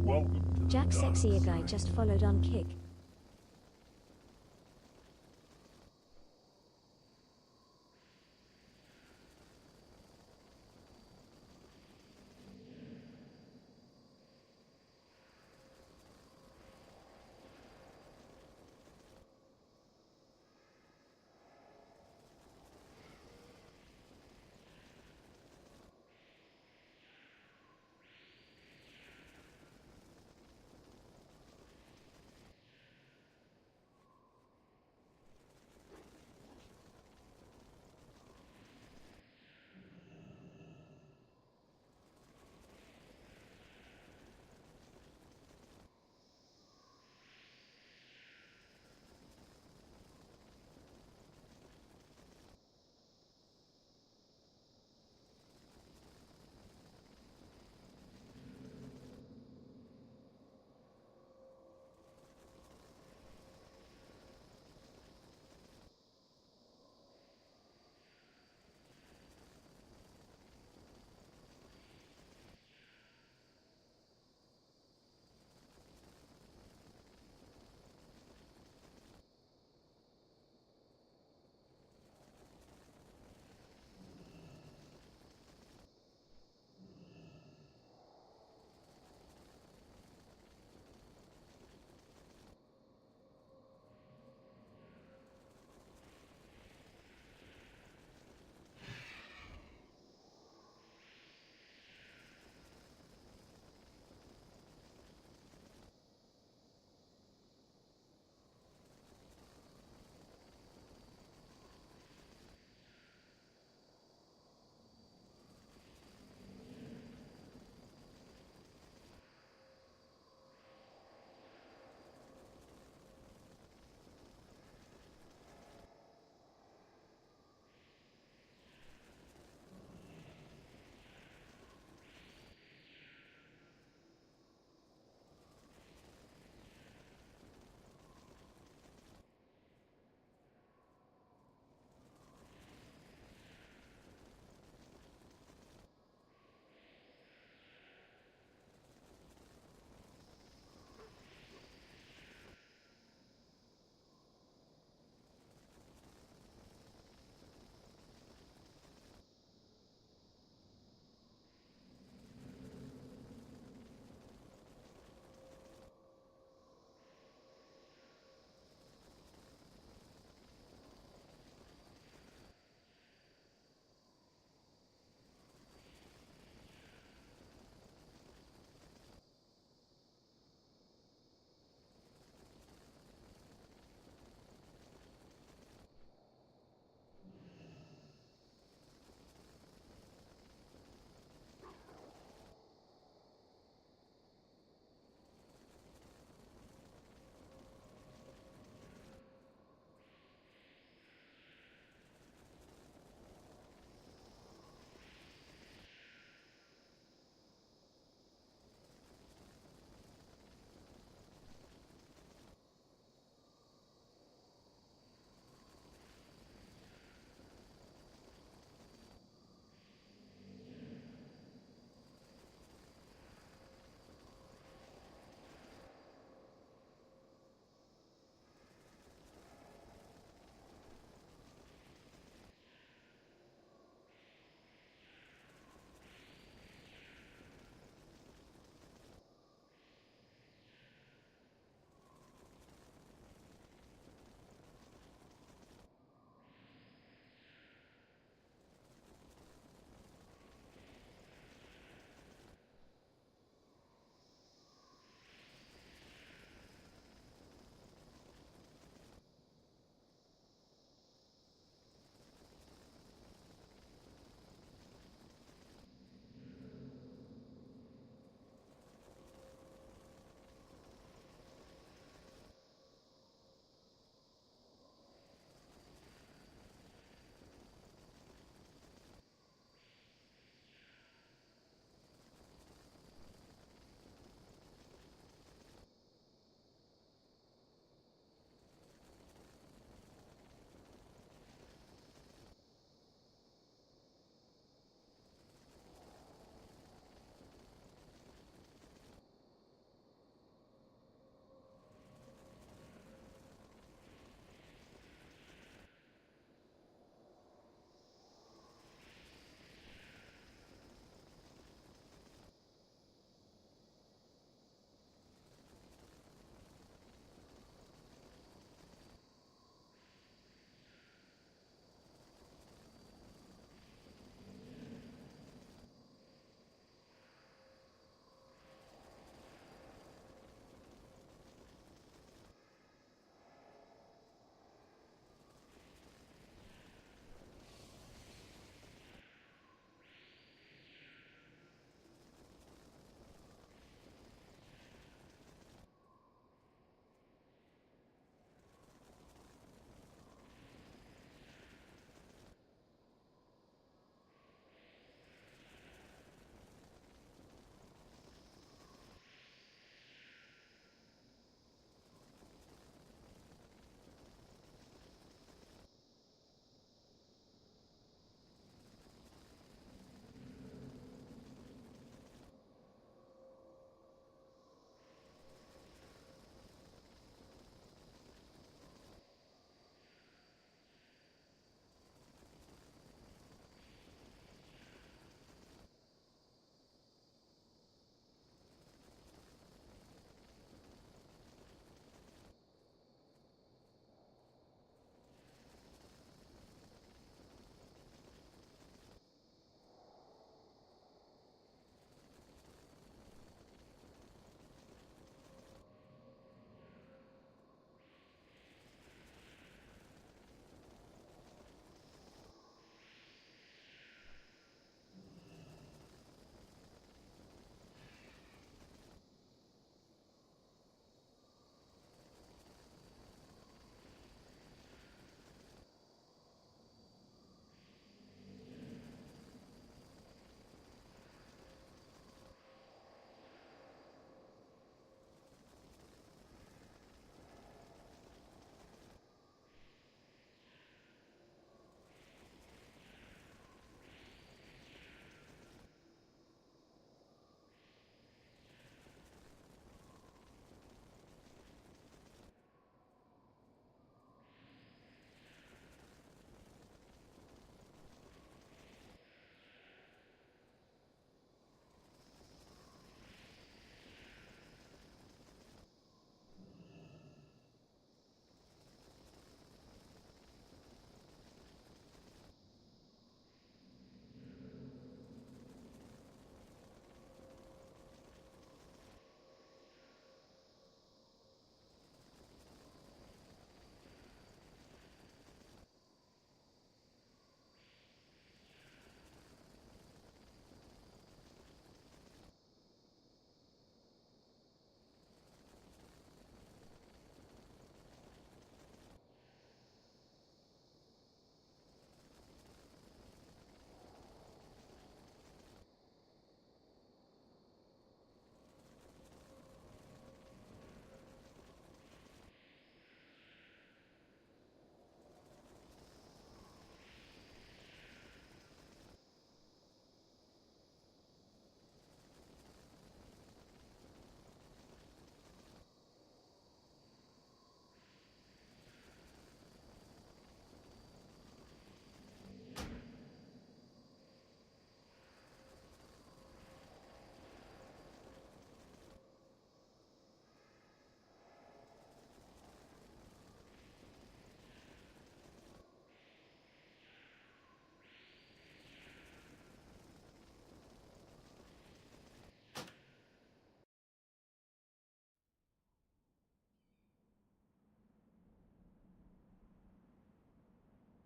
Welcome to the Jack dark Sexier guy side. just followed on Kick.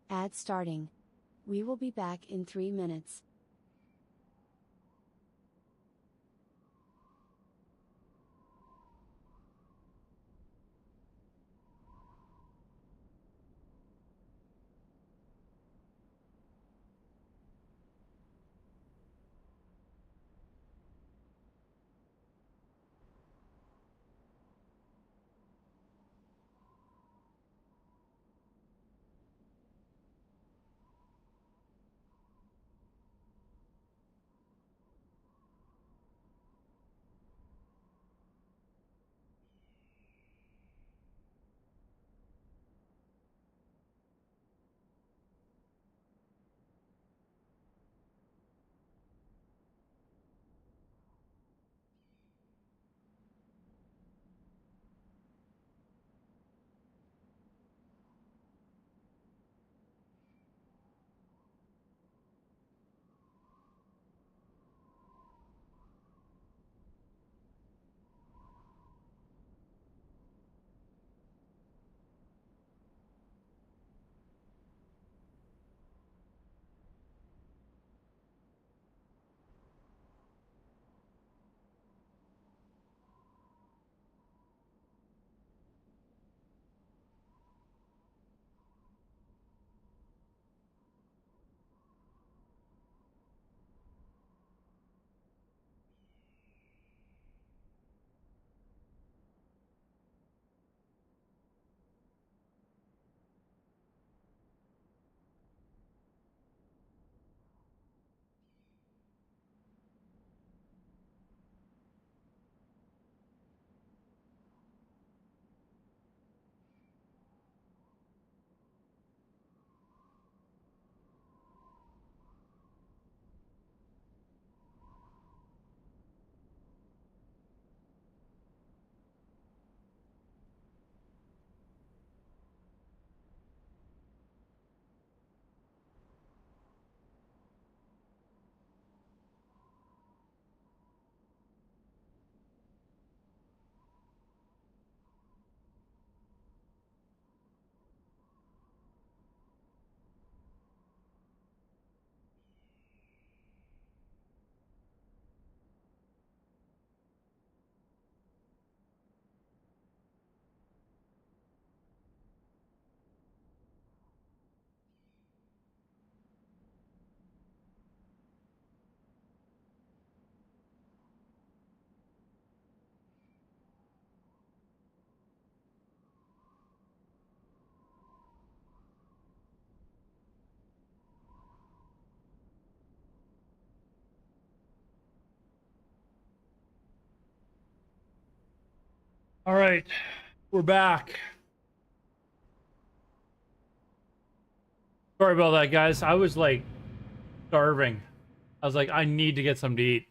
Ad starting. We will be back in 3 minutes. All right, we're back. Sorry about that, guys. I was like starving. I was like, I need to get something to eat.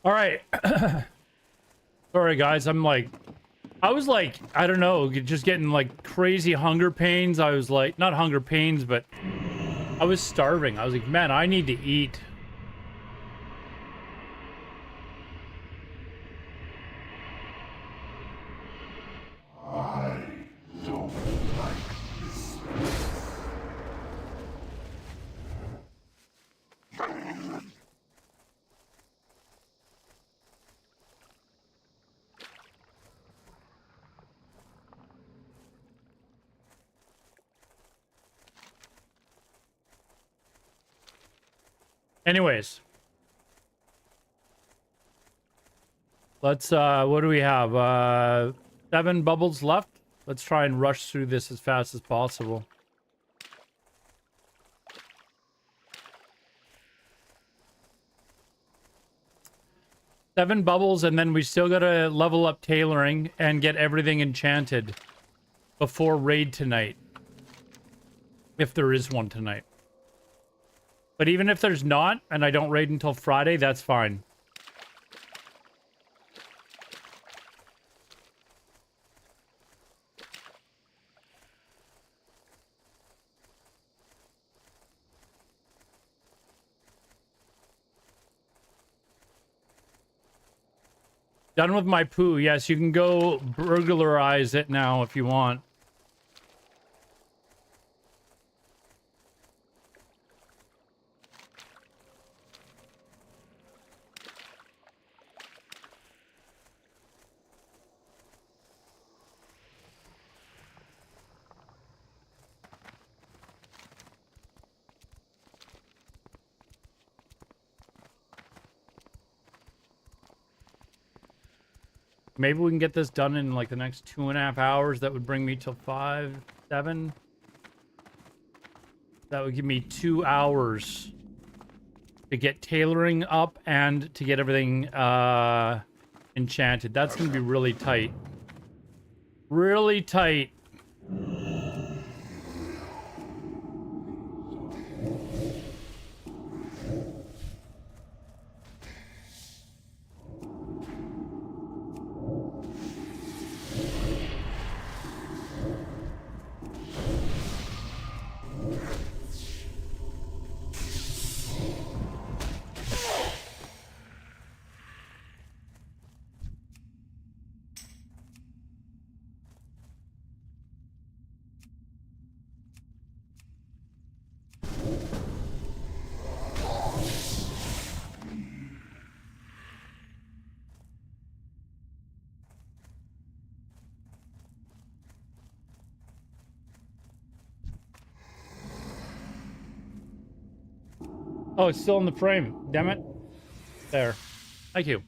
All right. Sorry, guys. I was like, I don't know, just getting like crazy hunger pains. I was like, not hunger pains, but I was starving. I was like, man, I need to eat. Anyways. Let's, what do we have? 7 bubbles left. Let's try and rush through this as fast as possible. Seven bubbles, and then we still gotta level up tailoring and get everything enchanted before raid tonight. If there is one tonight. But even if there's not, and I don't raid until Friday, that's fine. Done with my poo. Yes, you can go burglarize it now if you want. Maybe we can get this done in like the next 2.5 hours. That would bring me till 5, 7. That would give me 2 hours to get tailoring up and to get everything enchanted. That's going to be really tight. Really tight. Oh, it's still in the frame. Damn it. There. Thank you.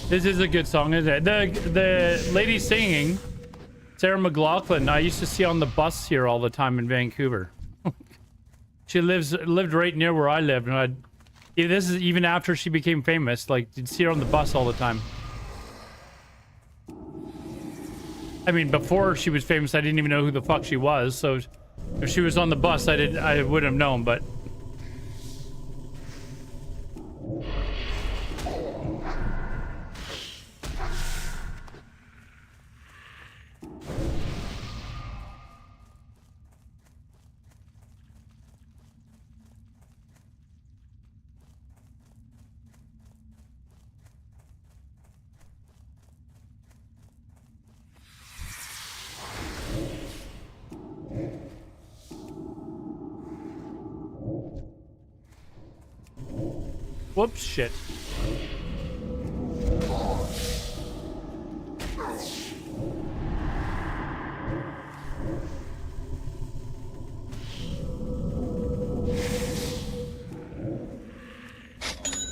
This is a good song, isn't it? The lady singing, Sarah McLachlan, I used to see on the bus here all the time in Vancouver. She lived right near where I lived, and this is even after she became famous. Like, you'd see her on the bus all the time. I mean, before she was famous, I didn't even know who the fuck she was. So if she was on the bus, I wouldn't have known. But Whoops, shit.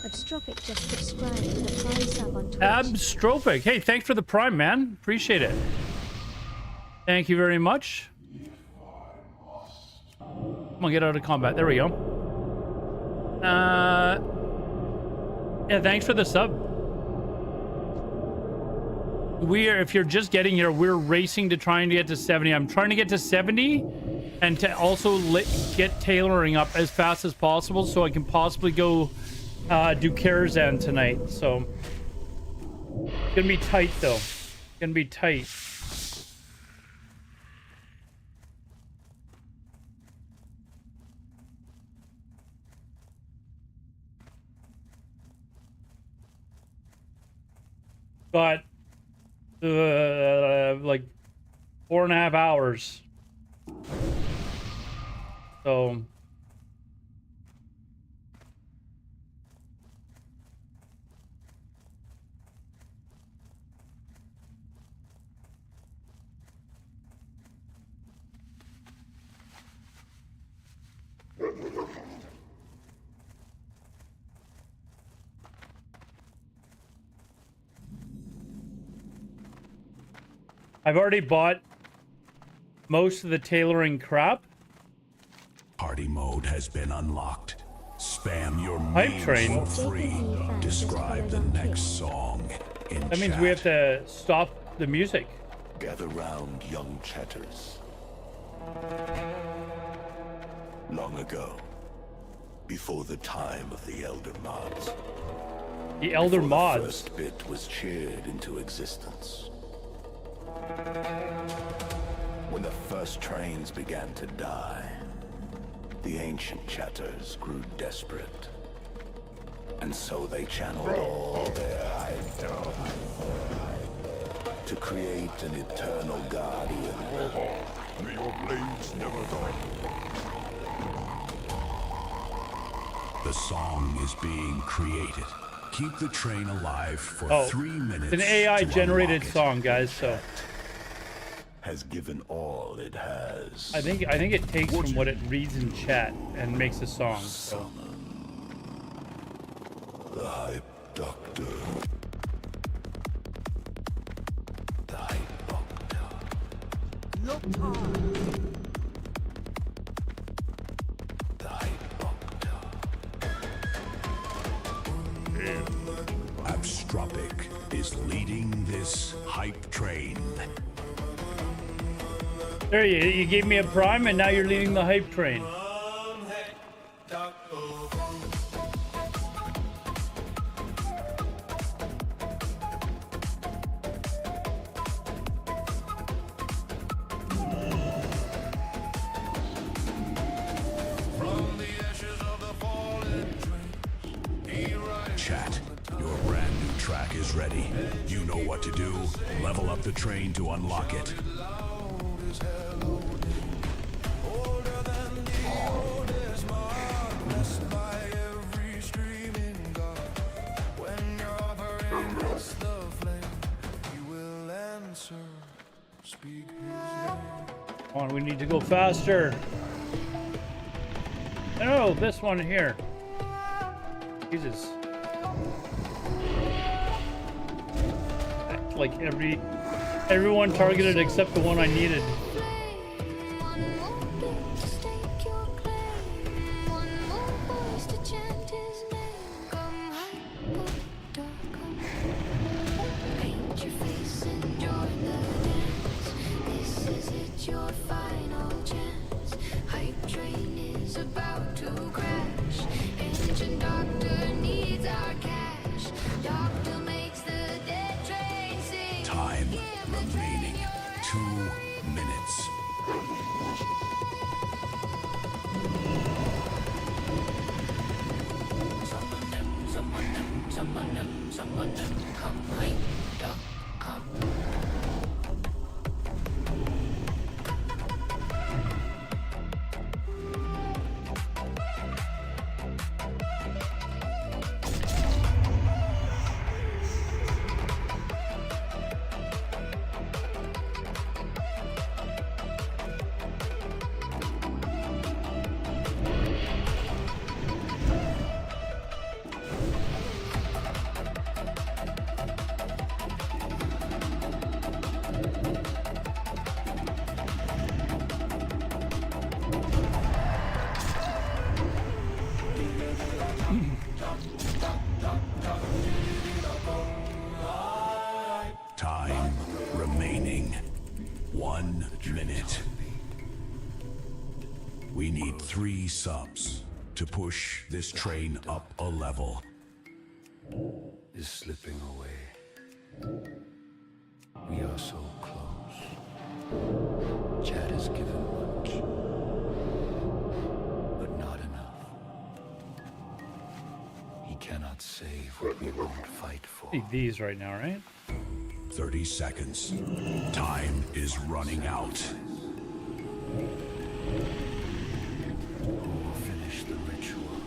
Abstropic just subscribed with a Prime sub on Twitch. Abstropic. Hey, thanks for the Prime, man. Appreciate it. Thank you very much. Come on, get out of combat. There we go. Yeah, thanks for the sub. If you're just getting here, we're racing to trying to get to 70. I'm trying to get to 70 and to also get tailoring up as fast as possible so I can possibly go do Karazhan tonight. So it's gonna be tight though. It's gonna be tight. Got like 4.5 hours. So I've already bought most of the tailoring crap. Party mode has been unlocked. Spam your Hype memes train. for free. Describe the next song in That means we have to stop the music. Gather round, young chatters. Long ago, before the time of the Elder Mods. The Elder before Mods. The first bit was cheered into existence. When the first trains began to die, the ancient chatters grew desperate. And so they channeled all their hype to create an eternal guardian. May your blades never die. The song is being created. Keep the train alive for 3 minutes. It's an AI generated to unlock it. song, guys, so Has given all it has. I think it takes from what it reads in chat and makes a song. So The Hype Doctor. The Hype Doctor. Look hard. The Hype Doctor. Abstropic is leading this hype train. there you gave me a prime and now you're leading the hype train. Chat, your brand new track is ready. You know what to do. Level up the train to unlock it. Come on, we need to go faster. Oh, this one here. Jesus. Like everyone targeted except the one I needed. Your final chance. Hype train is about to crash. Engine doctor needs our cash. Doctor makes the dead train sing. Time remaining 2 minutes. Someone come hype doc, come. Time remaining. 1 minute. We need 3 subs to push this train up a level. Is slipping away. We are so close. Chad has given much, but not enough. He cannot save what we won't fight for. Need these right now, right? 30 seconds. Time is running out. Who will finish the ritual?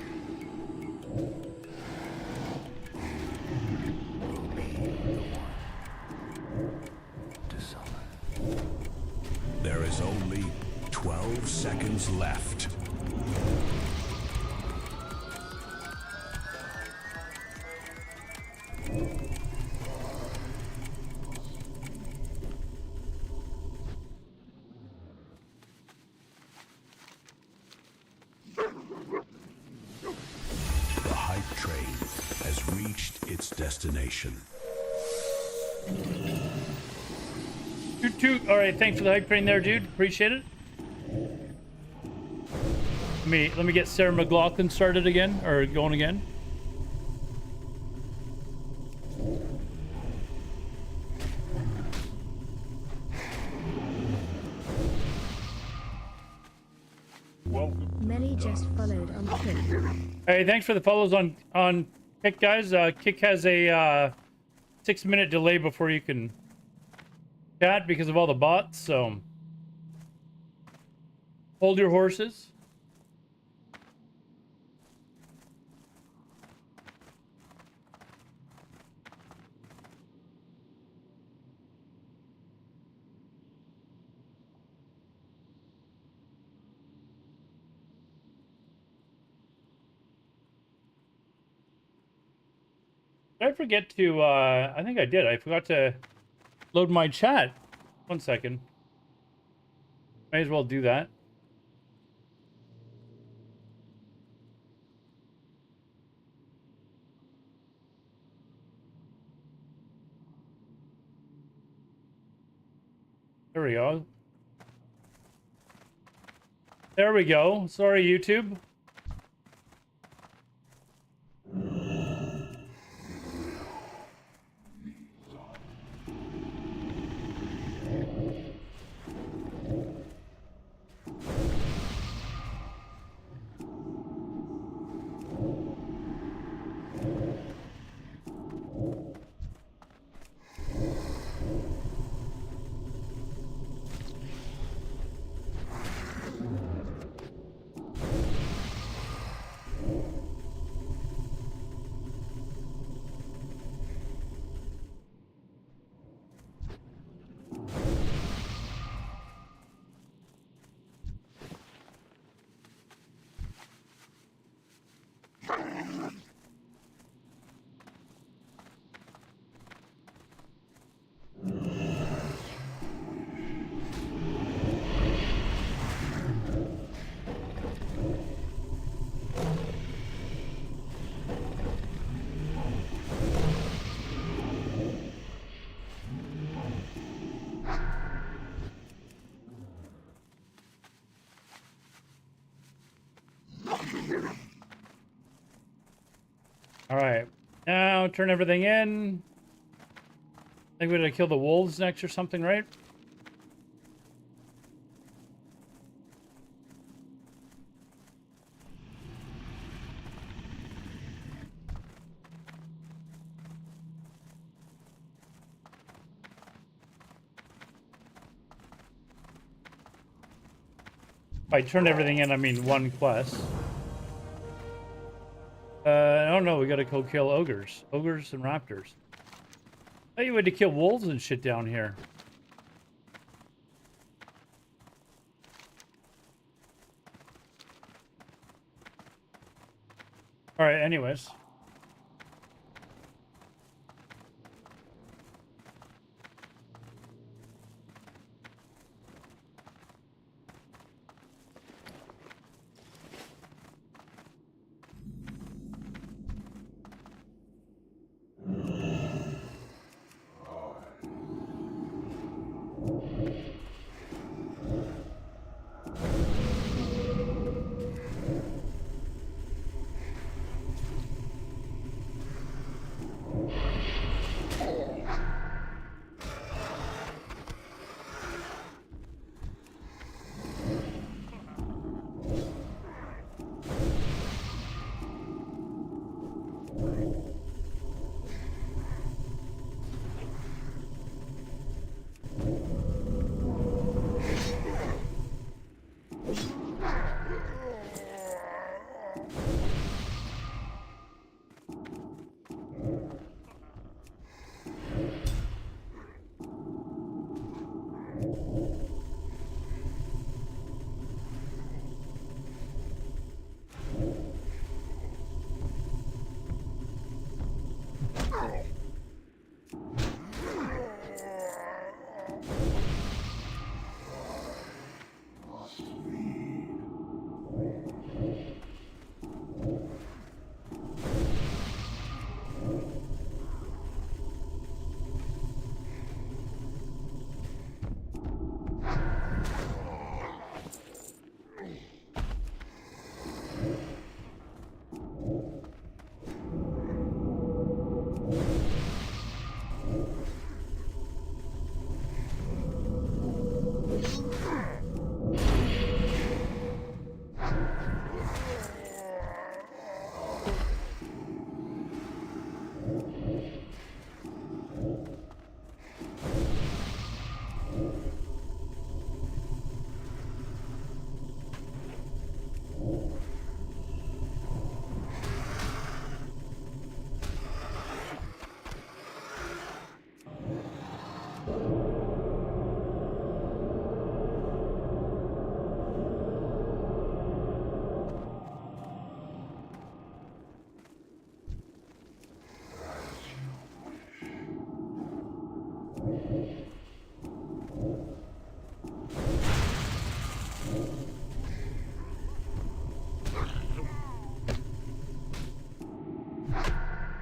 Will be the one to summon. There is only 12 seconds left. The hype train has reached its destination. Toot toot. All right, thanks for the hype train there, dude. Appreciate it. Let me get Sarah McLaughlin started again, or going again. Melly just followed on Kick. Hey, thanks for the follows on Kick, guys. Kick has a 6-minute delay before you can chat because of all the bots, so hold your horses. Did I forget to, I think I did. I forgot to load my chat. 1 second. May as well do that. There we go. There we go. Sorry, YouTube. All right, now turn everything in. I think we're gonna kill the wolves next or something, right? By turn everything in, I mean one quest. I don't know. We gotta go kill ogres and raptors. I thought you had to kill wolves and shit down here. All right. Anyways.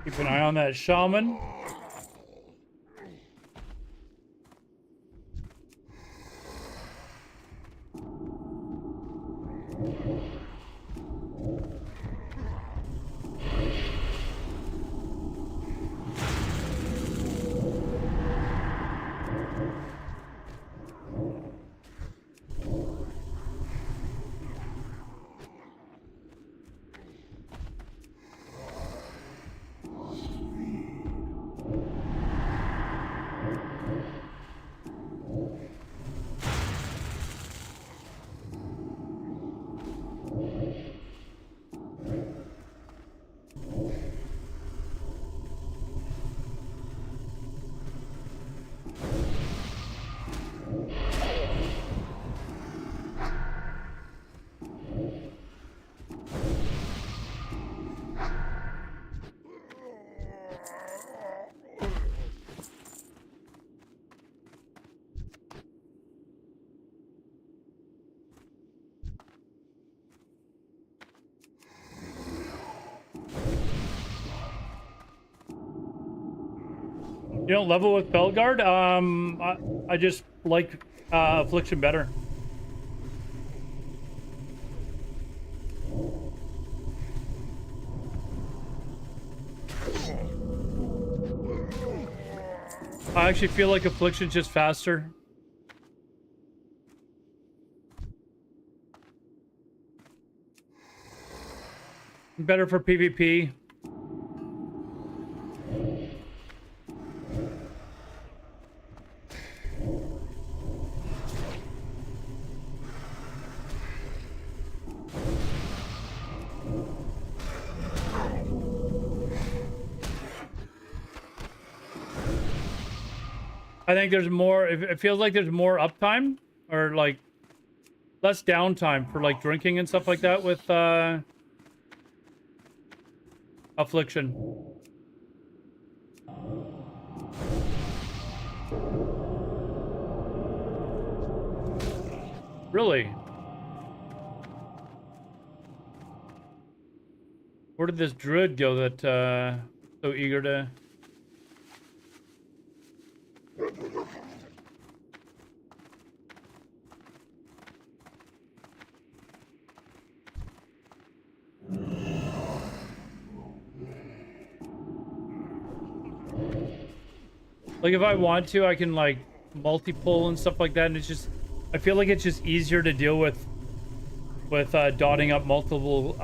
Keep an eye on that shaman. You don't level with Belgard? I just like Affliction better. I actually feel like Affliction's just faster. Better for PvP. I think there's more, it feels like there's more uptime or like less downtime for like drinking and stuff like that with Affliction. Really? Where did this druid go that so eager to... Like if I want to, I can like multi-pull and stuff like that, and it's just, I feel like it's just easier to deal with dotting up multiple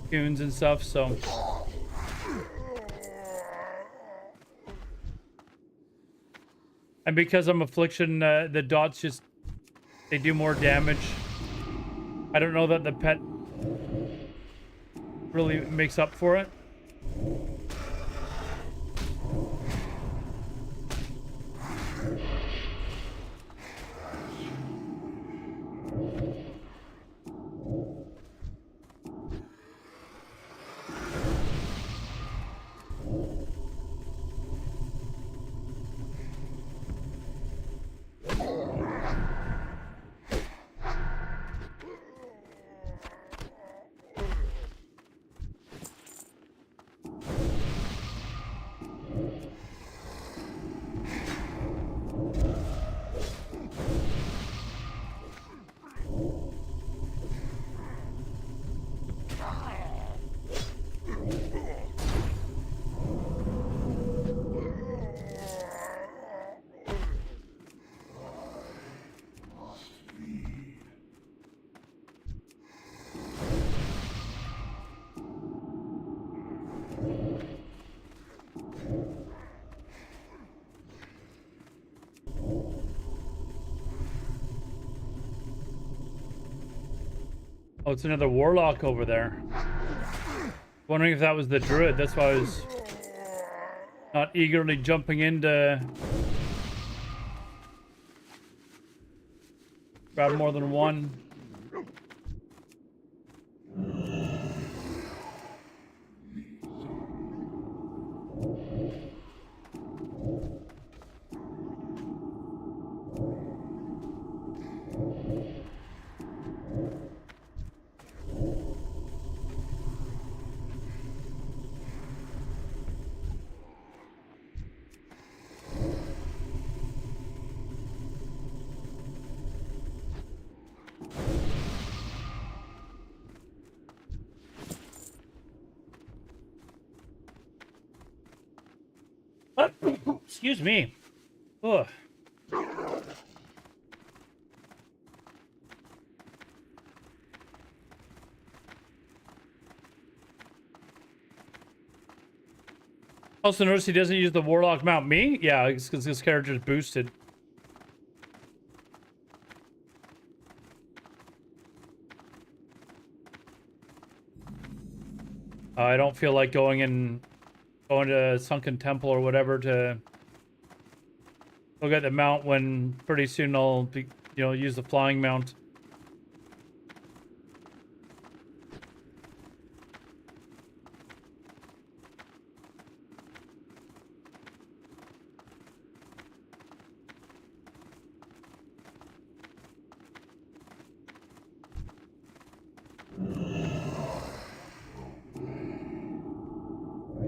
tunes and stuff, so. And because I'm Affliction, the dots just, they do more damage. I don't know that the pet really makes up for it. Oh, it's another warlock over there. Wondering if that was the druid. That's why I was not eagerly jumping in to grab more than one. Excuse me. Ugh. Also notice he doesn't use the Warlock mount. Me? Yeah, it's because this character's boosted. I don't feel like going to Sunken Temple or whatever to go get the mount when pretty soon I'll be, use the flying mount.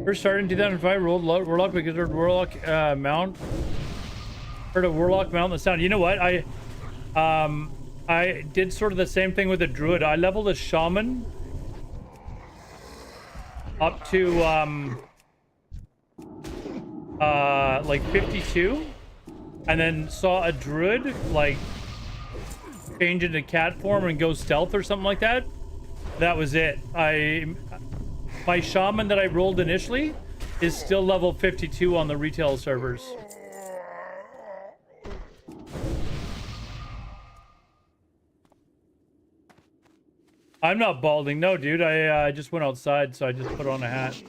First started in 2005, rolled Warlock because of Warlock mount. Heard of Warlock mount the sound. You know what? I did sort of the same thing with a druid. I leveled a shaman up to like 52, and then saw a druid like change into cat form and go stealth or something like that. That was it. My shaman that I rolled initially is still level 52 on the retail servers. I'm not balding. No, dude. I just went outside, so I just put on a hat.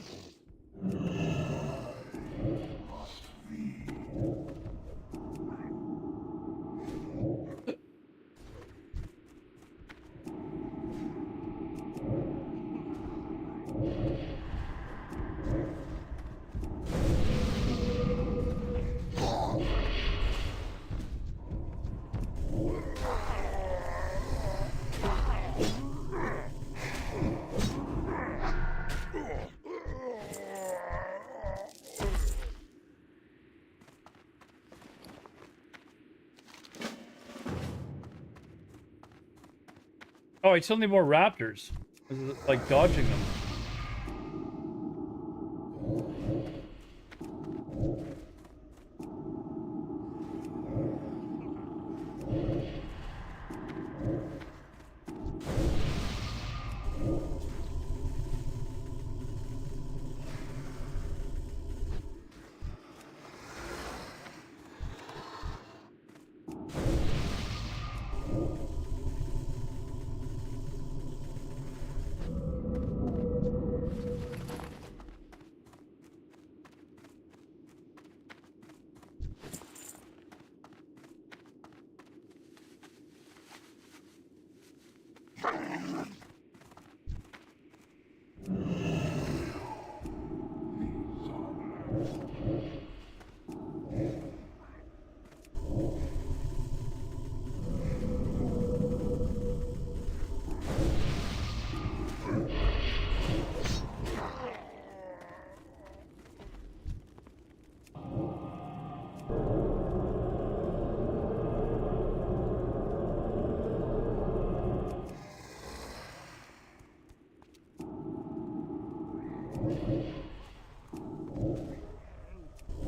Oh, I still need more raptors. Like dodging them.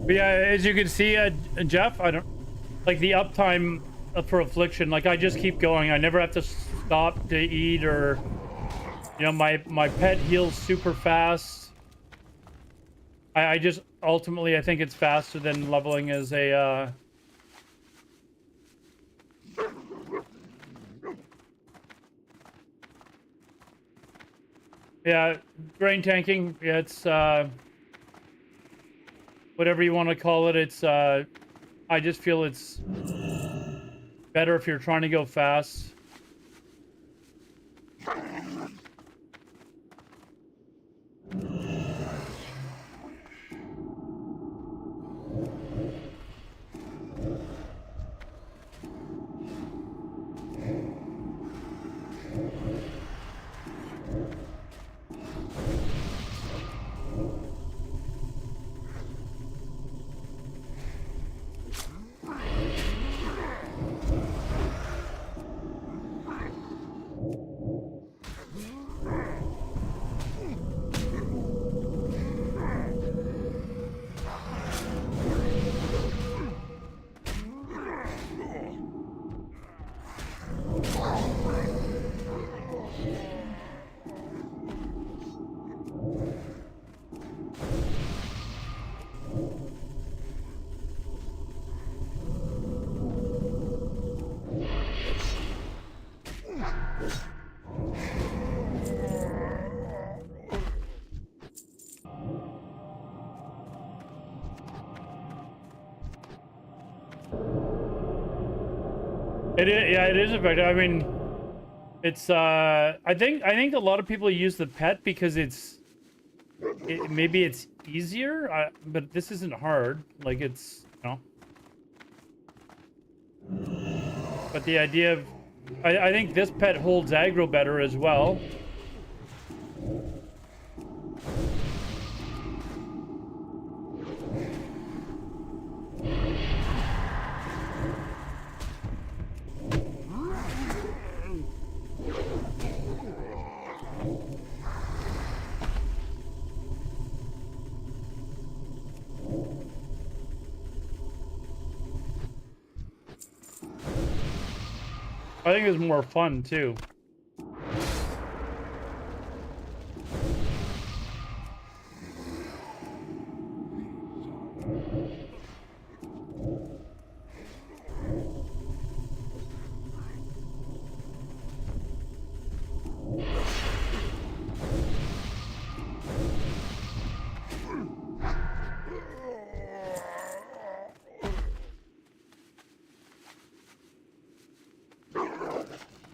But yeah, as you can see, Jeff, I don't like the uptime for Affliction. Like I just keep going. I never have to stop to eat or, my pet heals super fast. I just ultimately I think it's faster than leveling as a. Yeah, brain tanking. Yeah, it's whatever you want to call it. It's I just feel it's better if you're trying to go fast. It is, yeah, it is effective. I mean, it's I think a lot of people use the pet because maybe it's easier, but this isn't hard. Like it's, you know. But the idea of, I think this pet holds aggro better as well. I think it's more fun too.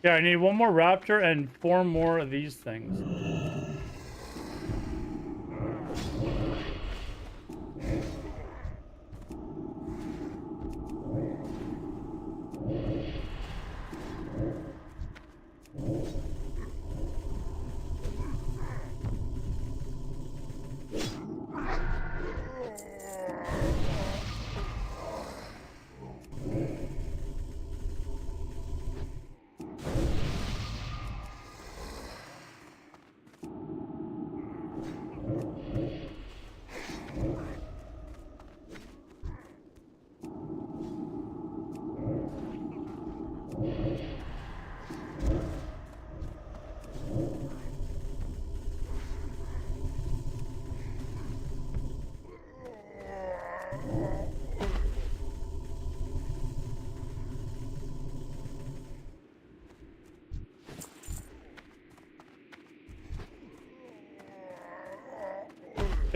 Yeah, I need one more raptor and 4 more of these things.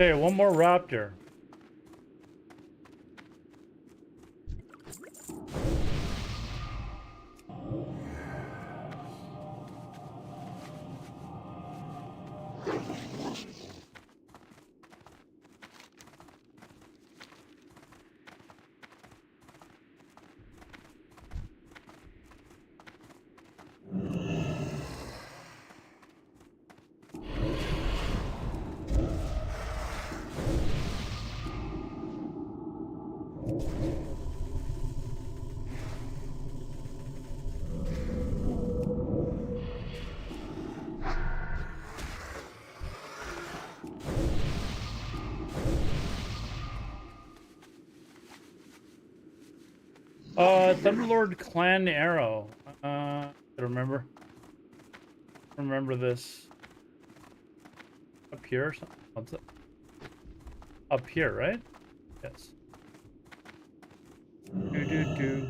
Okay, one more raptor. Thunderlord Clan Arrow. I remember this. Up here or something? What's it? Up here, right? Yes. Do.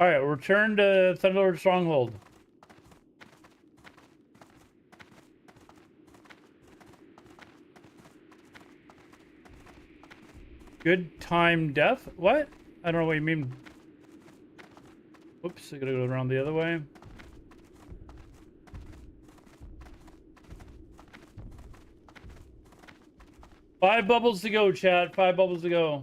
All right, return to Thunderlord Stronghold. Good time death? What? I don't know what you mean. Whoops, I gotta go around the other way. Five bubbles to go, chat. 5 bubbles to go.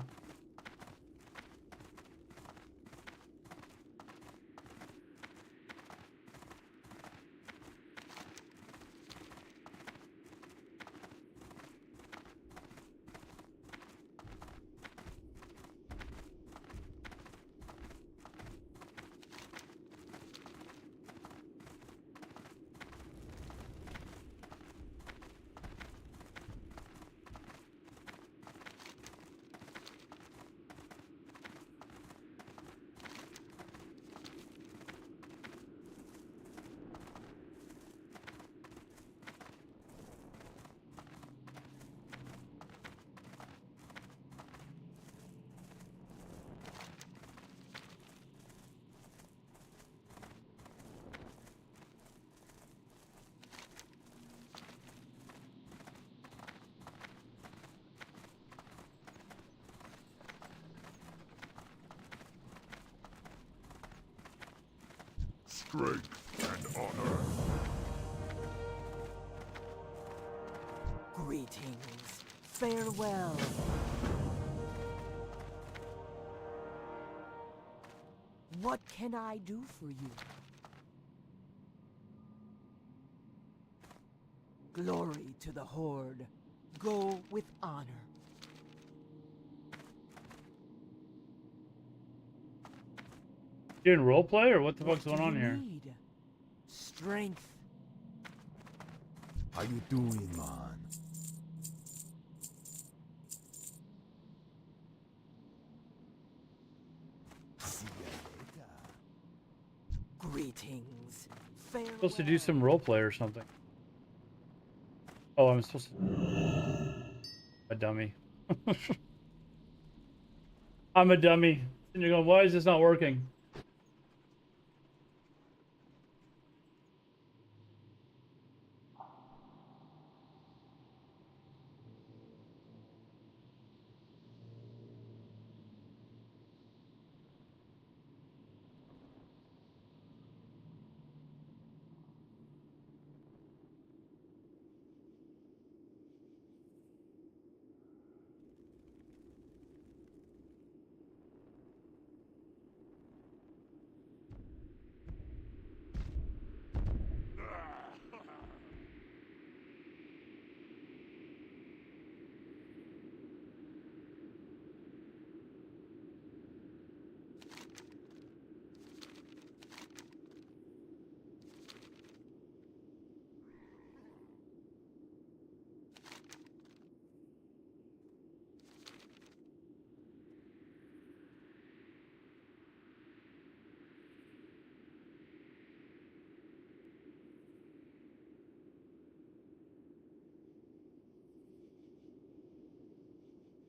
Strength and honor. Greetings. Farewell. What can I do for you? Glory to the Horde. Go with honor. You doing roleplay or what the What fuck's going do on you here? need? Strength. How you doing, man? See ya later. Greetings. Farewell. Supposed to do some roleplay or something. Oh, I'm supposed to. A dummy. I'm a dummy. And you're going, why is this not working?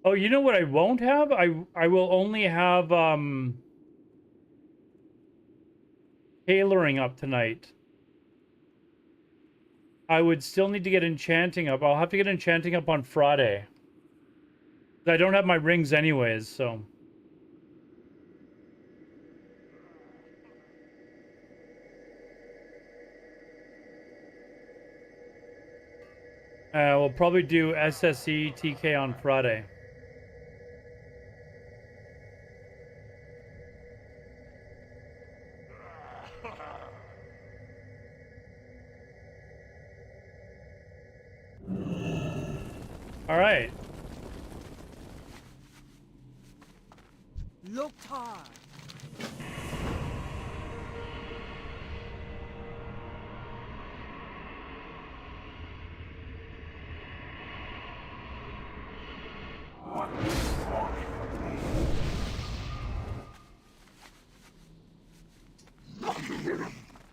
Oh, you know what I won't have? I will only have tailoring up tonight. I would still need to get enchanting up. I'll have to get enchanting up on Friday. I don't have my rings anyways, so. We'll probably do SSE TK on Friday. All right. Loktar.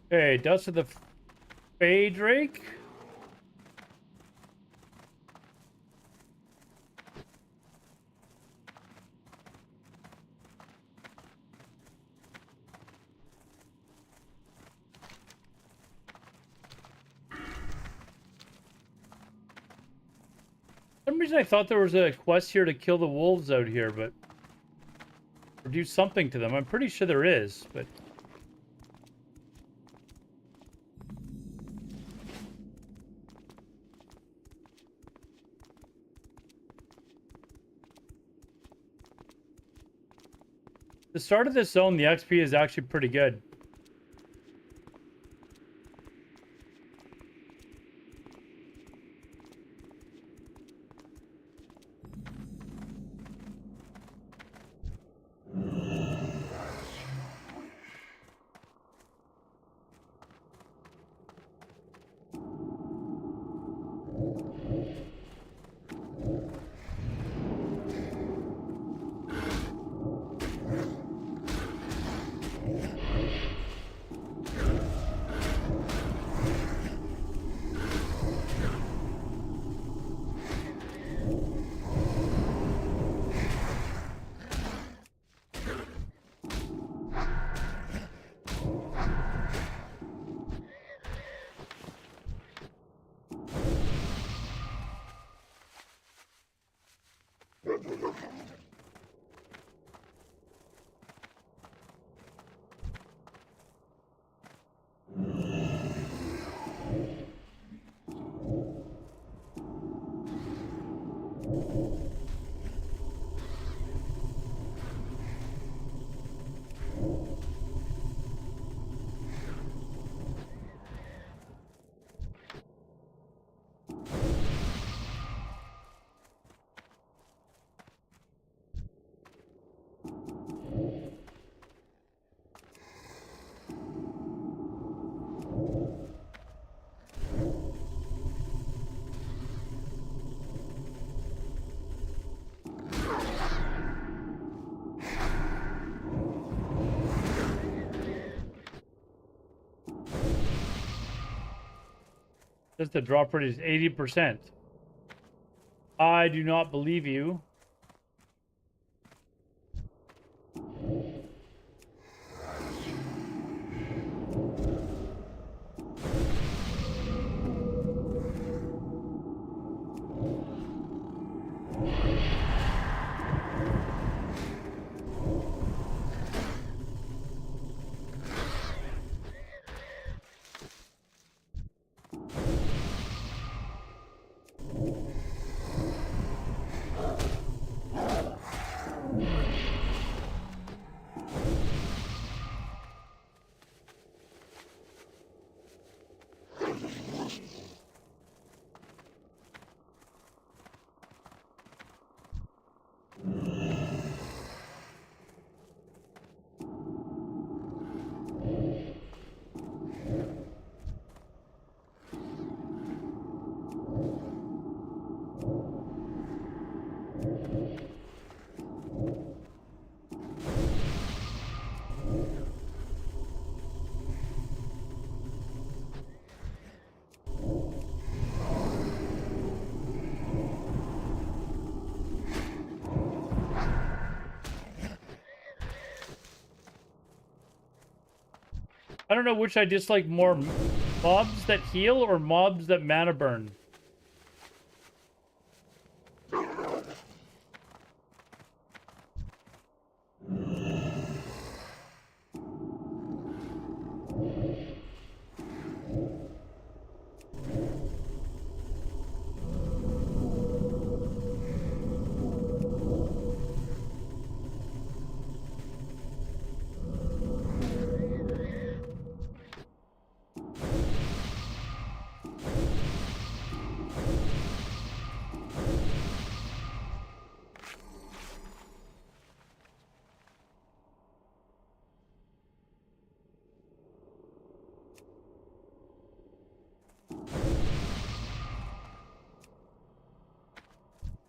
Okay, Dust of the Fey Drake. some reason I thought there was a quest here to kill the wolves out here, but... Or do something to them. I'm pretty sure there is, but... The start of this zone, the XP is actually pretty good. Says the drop rate is 80%. I do not believe you. I don't know which I dislike more, mobs that heal or mobs that mana burn.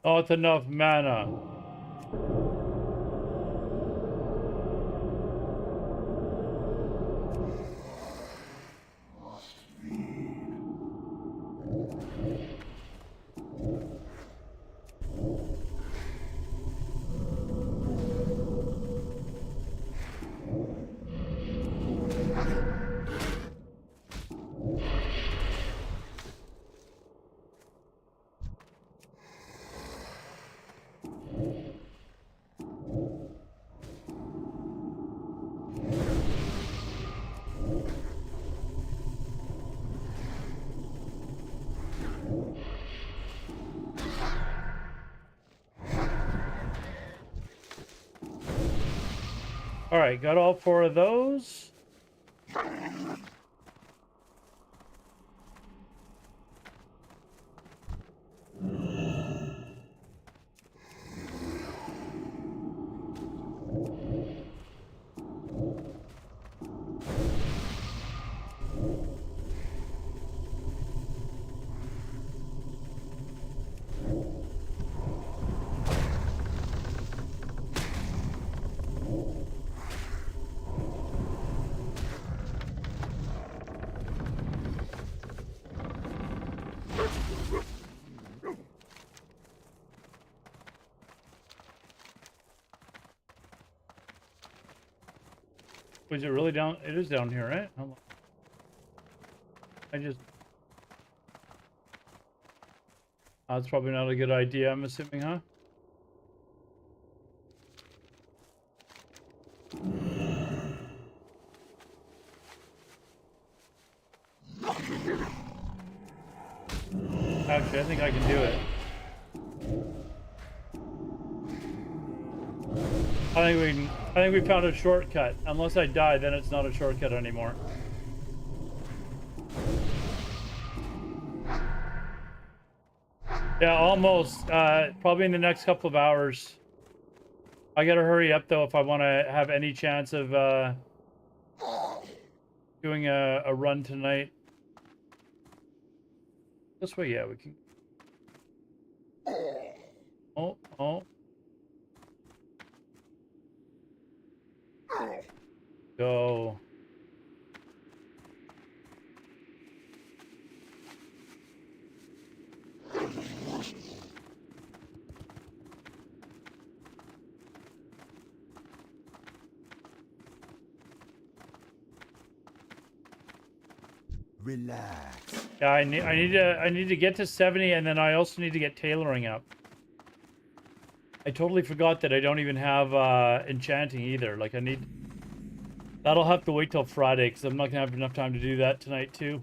Not enough mana. All right, got all 4 of those. Was it really down? It is down here, right? Hold on. That's probably not a good idea, I'm assuming, huh? Actually, I think I can do it. I think we found a shortcut. Unless I die, then it's not a shortcut anymore. Yeah, almost. Probably in the next couple of hours. I gotta hurry up though if I want to have any chance of doing a run tonight. This way, yeah, we can. Oh. Go. Relax. Yeah, I need to get to 70, and then I also need to get tailoring up. I totally forgot that I don't even have enchanting either. Like that'll have to wait till Friday because I'm not gonna have enough time to do that tonight too.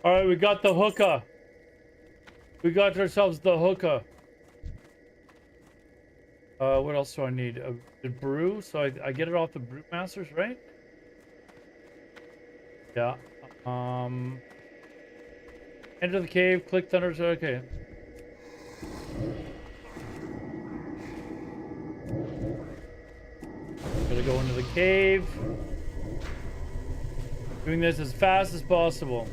All right, we got the hookah. We got ourselves the hookah. What else do I need? The brew. So I get it off the brewmasters, right? Yeah. Enter the cave. Click thunder. Okay. Gotta go into the cave. Doing this as fast as possible.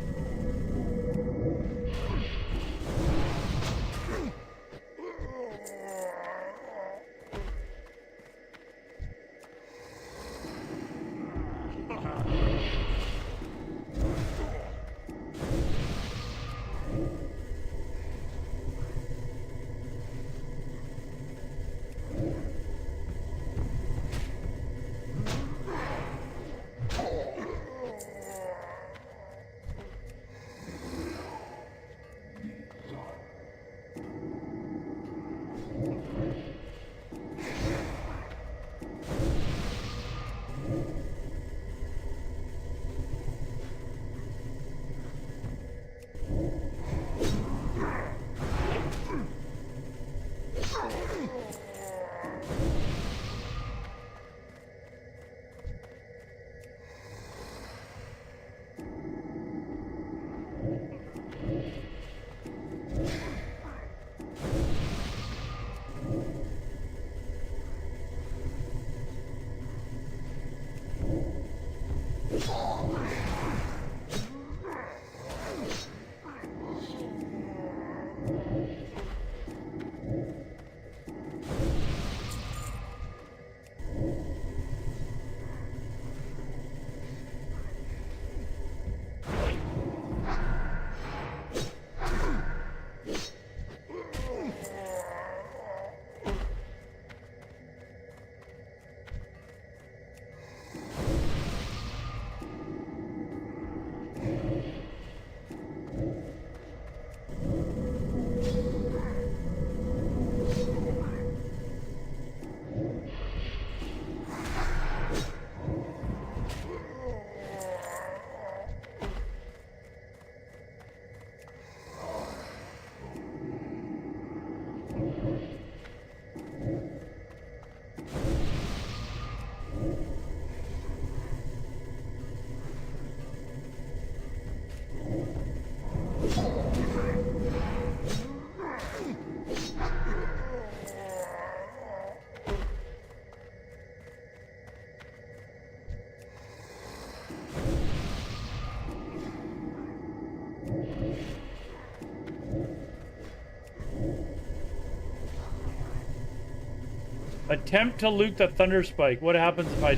Attempt to loot the thunder spike. What happens if I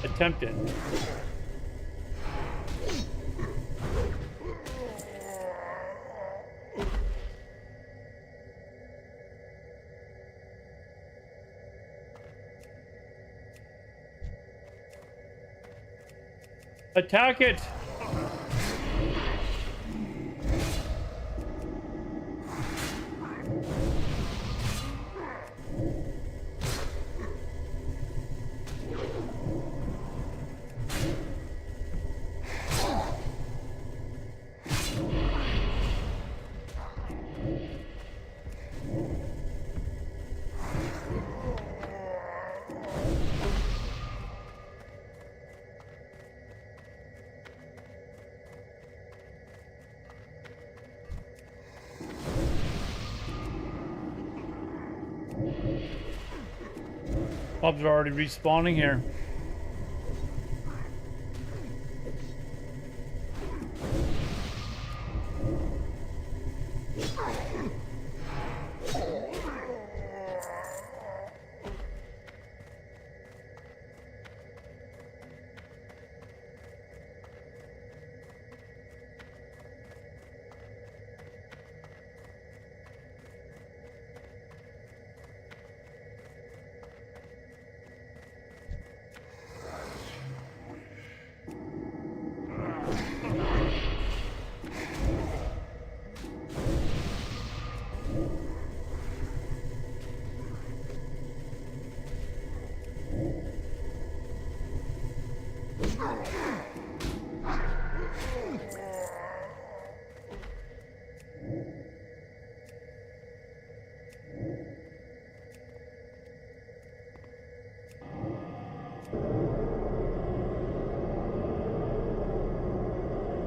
attempt it? Attack it! Mobs are already respawning here.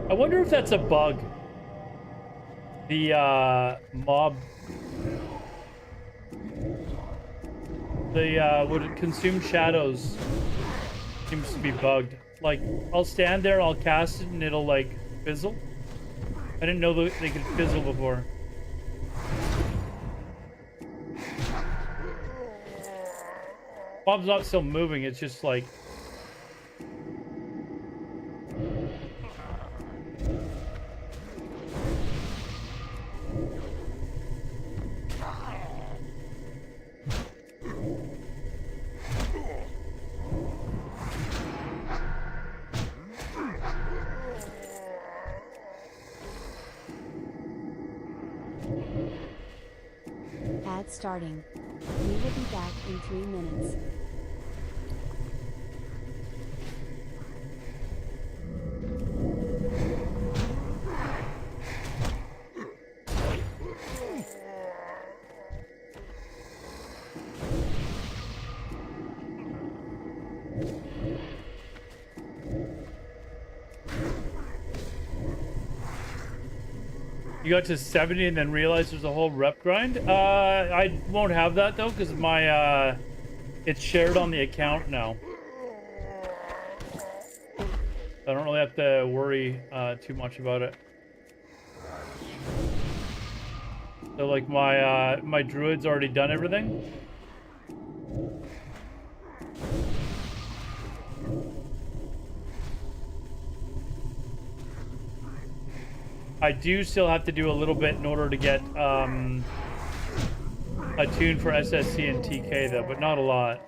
I wonder if that's a bug. The mob, the would it consume shadows seems to be bugged. Like, I'll stand there, I'll cast it, and it'll like fizzle. I didn't know that they could fizzle before. Mob's not still moving, it's just like. Ad starting. We will be back in 3 minutes. You got to 70 and then realized there's a whole rep grind? I won't have that though, because my it's shared on the account now. I don't really have to worry too much about it. So like my my druid's already done everything. I do still have to do a little bit in order to get a tune for SSC and TK though, but not a lot.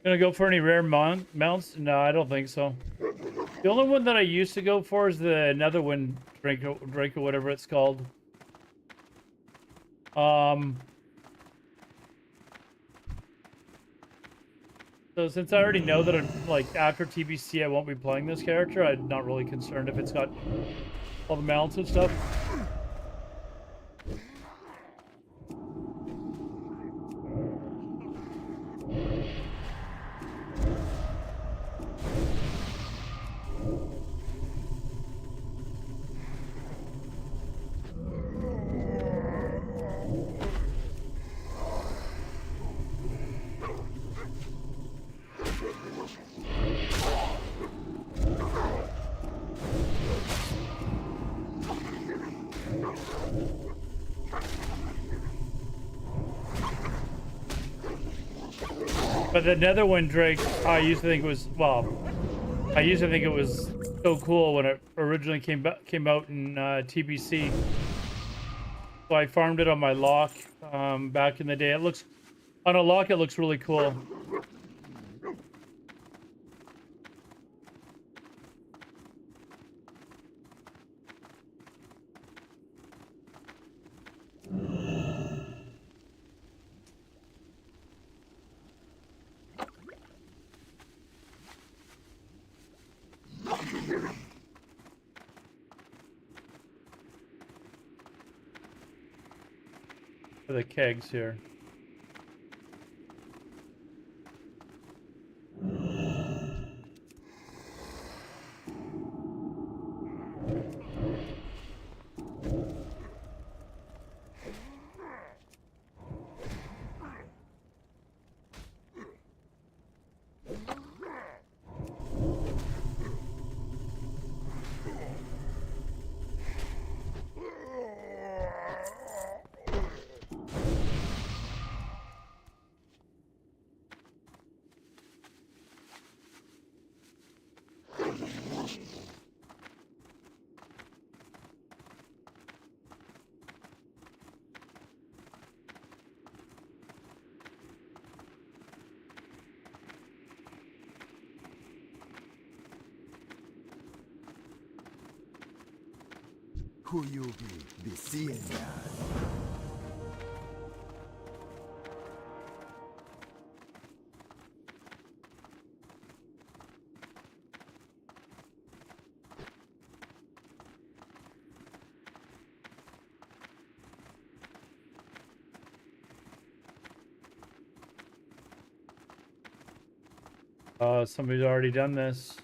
Gonna go for any rare mounts? No, I don't think so. The only one that I used to go for is the Netherwind drink or whatever it's called. So since I already know that I'm like after TBC I won't be playing this character, I'm not really concerned if it's got all the mounts and stuff. But the Netherwind Drake, I used to think it was, well, I used to think it was so cool when it originally came out in TBC. So I farmed it on my lock back in the day. It looks, on a lock, it looks really cool. For the kegs here. Who you be seeing now? Somebody's already done this.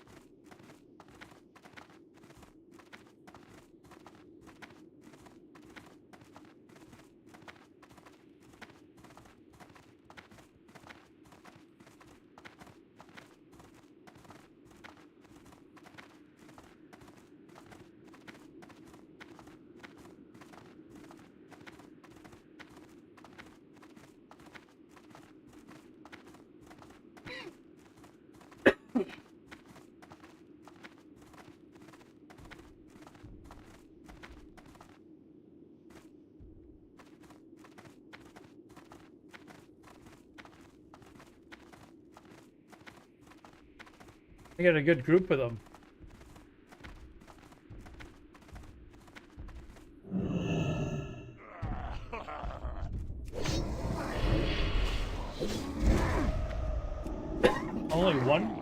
I got a good group of them. Only one?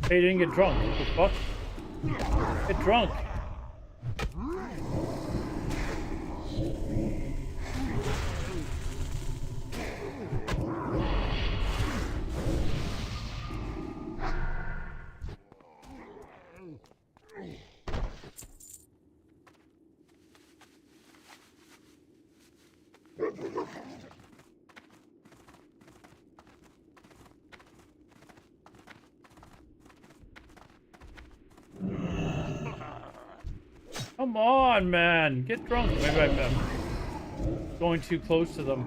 Hey, you didn't get drunk. What the fuck? Get drunk. Come on, man. Get drunk. Maybe I'm going too close to them.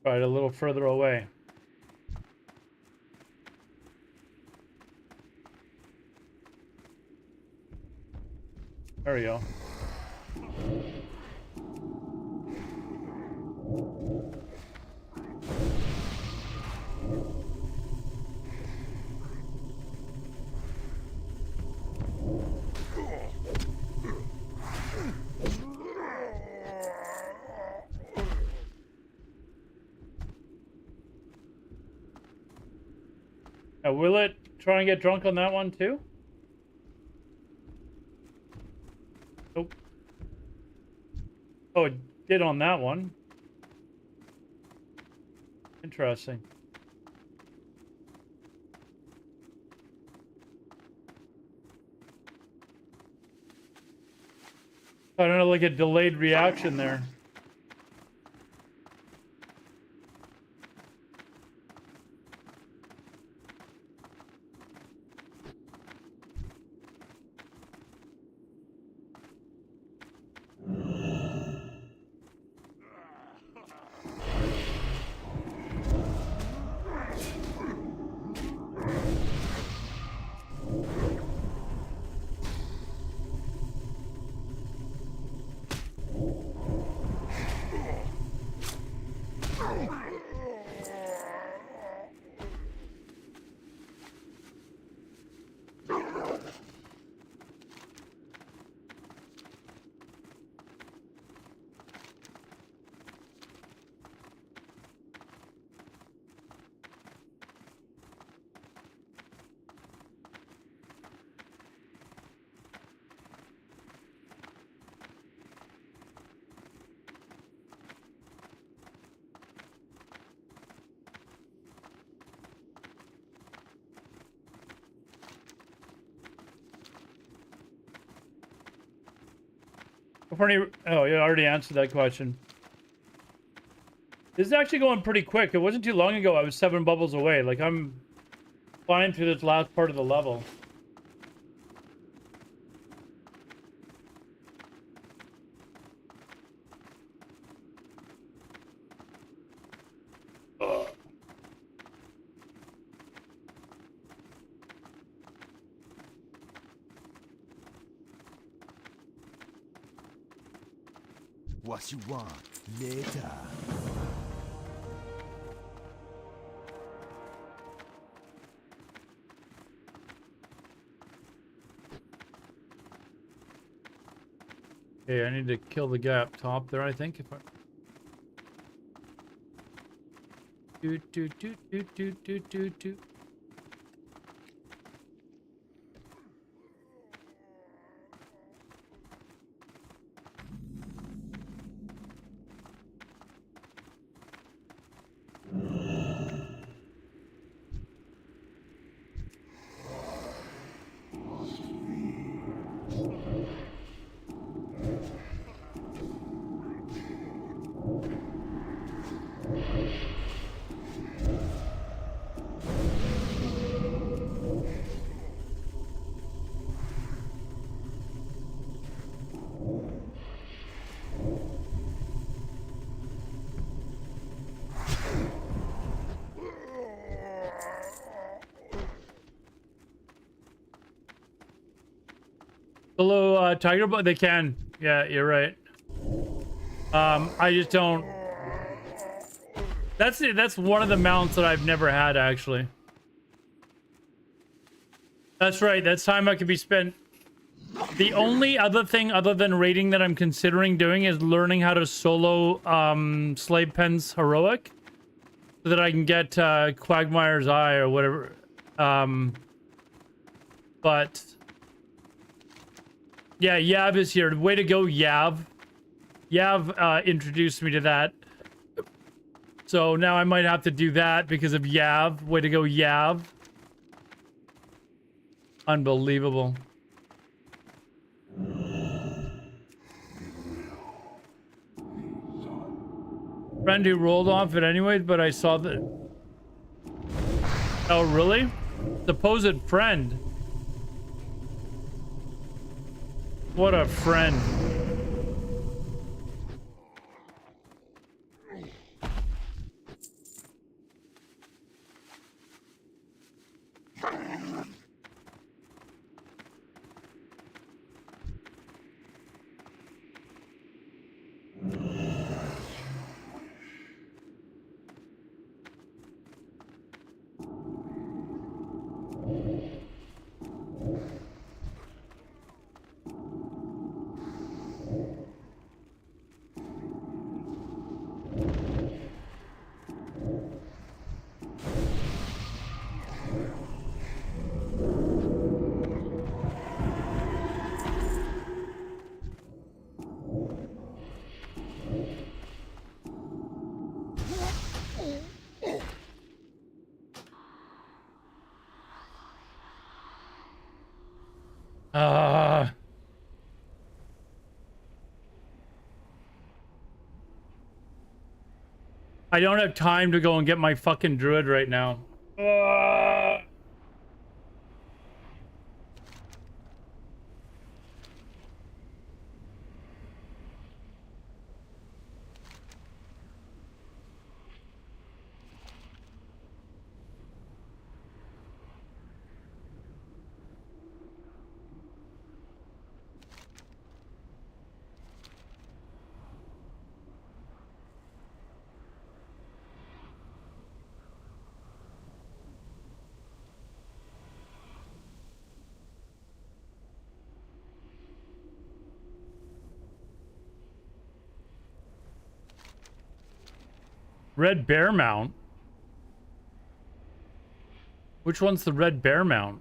Right, a little further away. There we go. Now, will it try and get drunk on that one too? Nope. Oh, it did on that one. Interesting. I don't know, like a delayed reaction there. Oh, you already answered that question. This is actually going pretty quick. It wasn't too long ago I was 7 bubbles away. Like, I'm flying through this last part of the level. What you want later? Okay, I need to kill the guy up top there, I think. If I do. Hello, Tiger, but they can. Yeah, you're right. I just don't. That's one of the mounts that I've never had, actually. That's right. That's time I could be spent. The only other thing other than raiding that I'm considering doing is learning how to solo Slave Pen's Heroic, so that I can get Quagmire's Eye or whatever. But yeah, Yav is here. Way to go, Yav. Yav introduced me to that. So now I might have to do that because of Yav. Way to go, Yav. Unbelievable. Friend who rolled off it anyways, but I saw that. Oh, really? Supposed friend. What a friend. I don't have time to go and get my fucking druid right now. Red Bear Mount? Which one's the Red Bear Mount?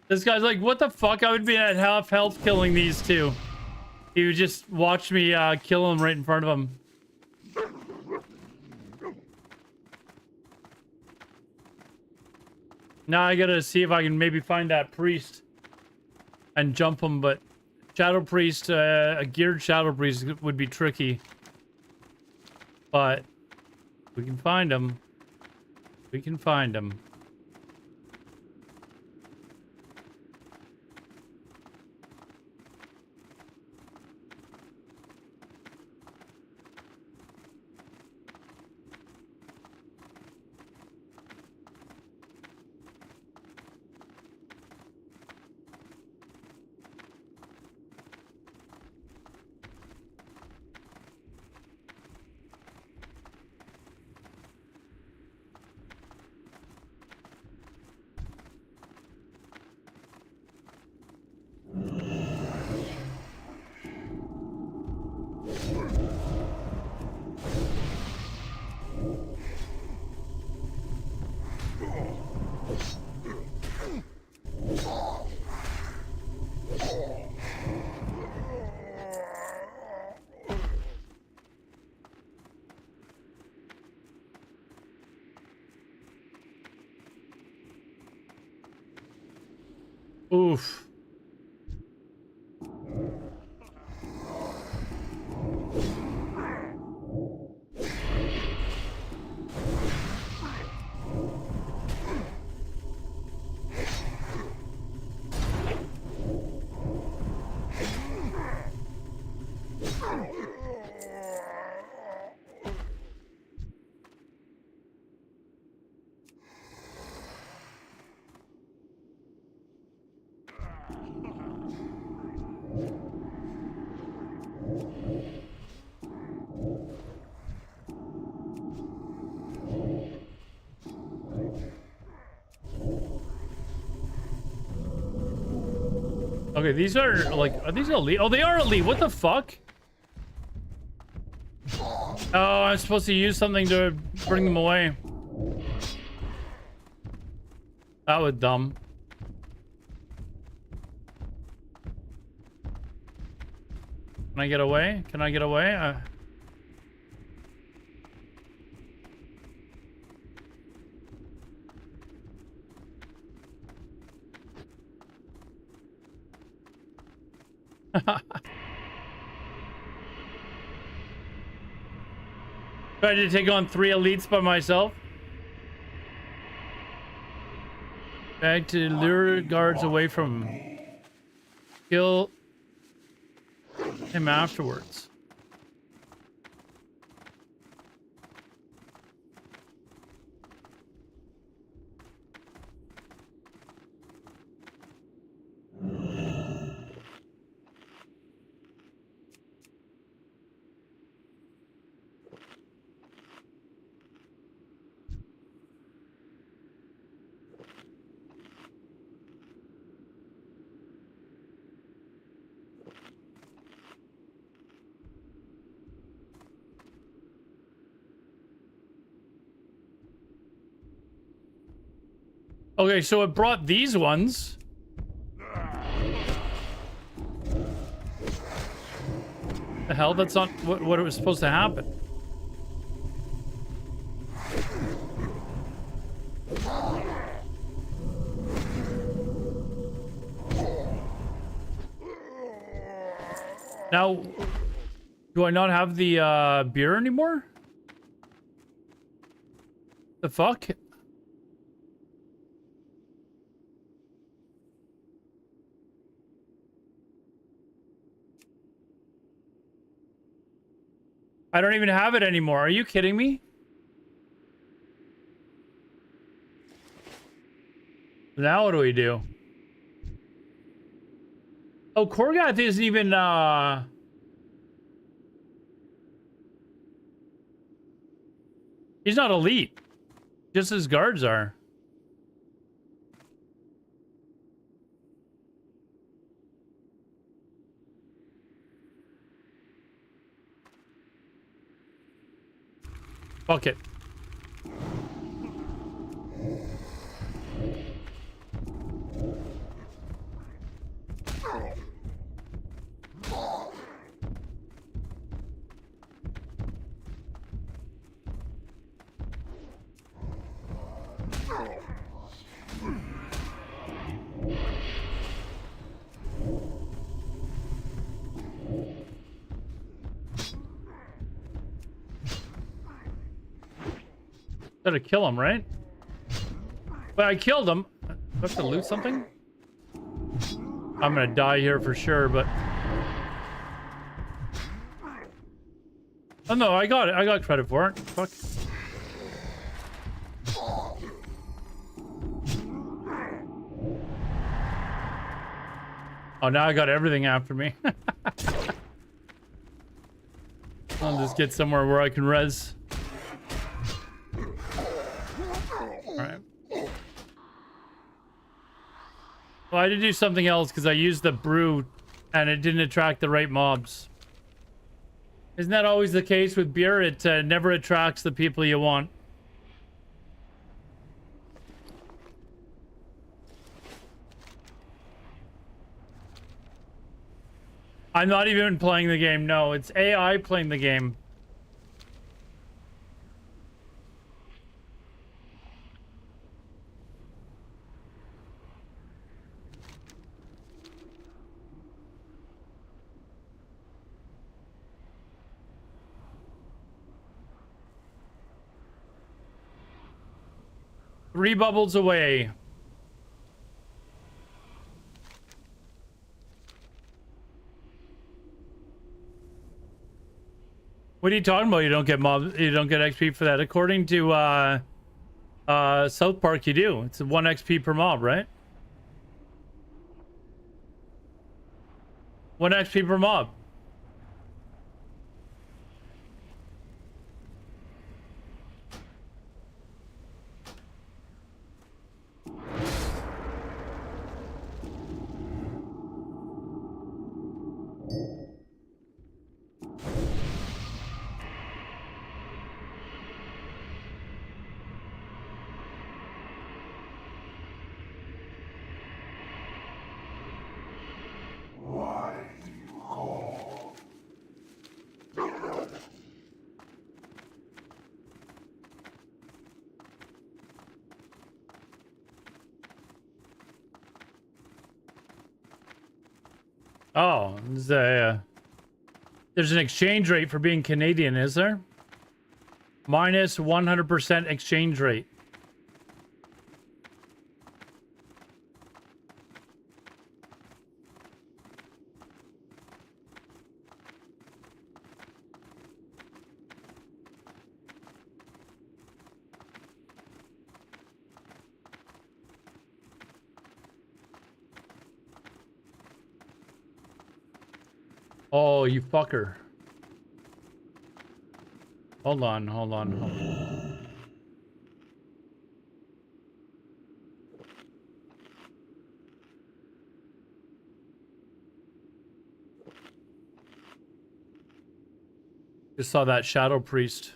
This guy's like, what the fuck? I would be at half health killing these two. He would just watch me kill him right in front of him. Now I gotta see if I can maybe find that priest and jump him, but Shadow Priest, a geared Shadow Priest would be tricky. But we can find him. We can find him. Oof. Okay, these are like, are these elite? Oh, they are elite. What the fuck? Oh, I'm supposed to use something to bring them away. That was dumb. Can I get away? Can I get away? Tried to take on 3 elites by myself. Bag to lure guards away from him. Kill him afterwards. Okay, so it brought these ones. The hell? That's not what it was supposed to happen. Now, do I not have the beer anymore? The fuck? I don't even have it anymore. Are you kidding me? Now what do we do? Oh, Korgath isn't even, he's not elite. Just his guards are. Fuck it. Gotta kill him, right? But I killed him. Do I have to loot something? I'm gonna die here for sure, but... Oh no, I got it. I got credit for it. Fuck. Oh, now I got everything after me. I'll just get somewhere where I can res. Alright. Well, I did do something else because I used the brew and it didn't attract the right mobs. Isn't that always the case with beer? It never attracts the people you want. I'm not even playing the game. No, it's AI playing the game. 3 bubbles away. What are you talking about? You don't get XP for that. According to South Park, you do. It's 1 XP per mob, right? 1 XP per mob. Oh, there's an exchange rate for being Canadian, is there? Minus 100% exchange rate. Oh, you fucker. Hold on. Just saw that shadow priest.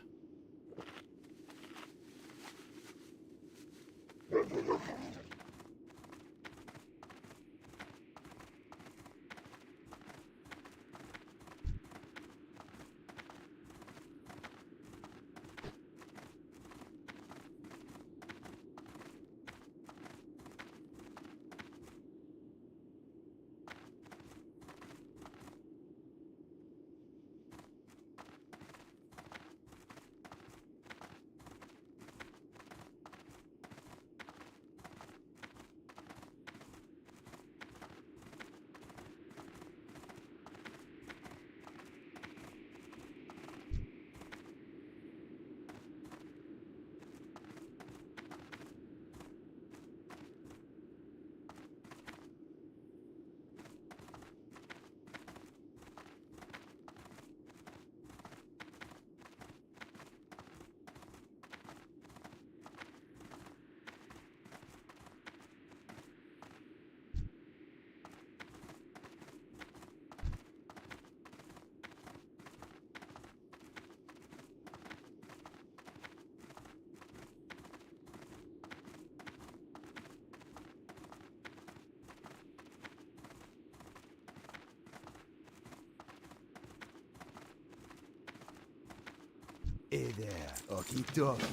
Hey there, okie dokie.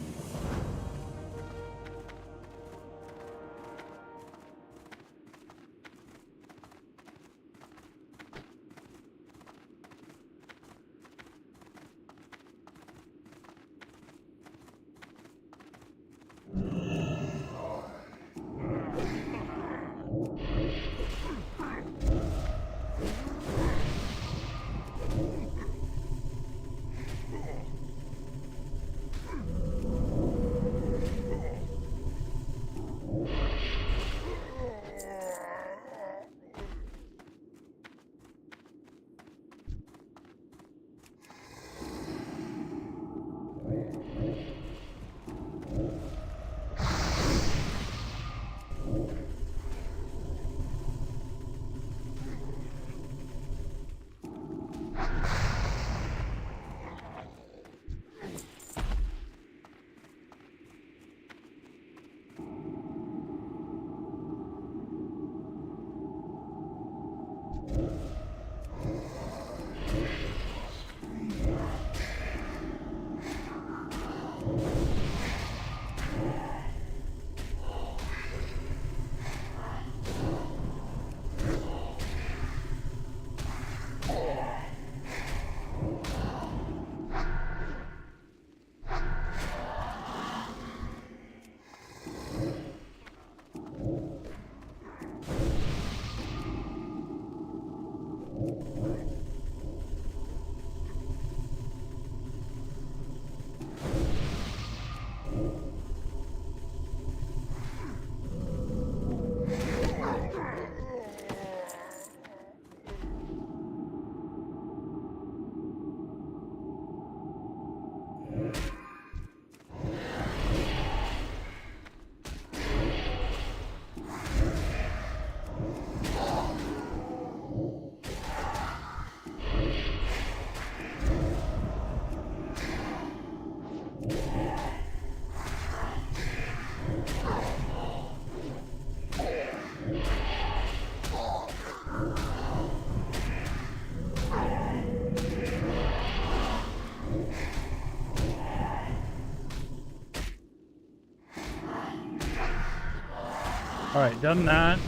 All right, done that.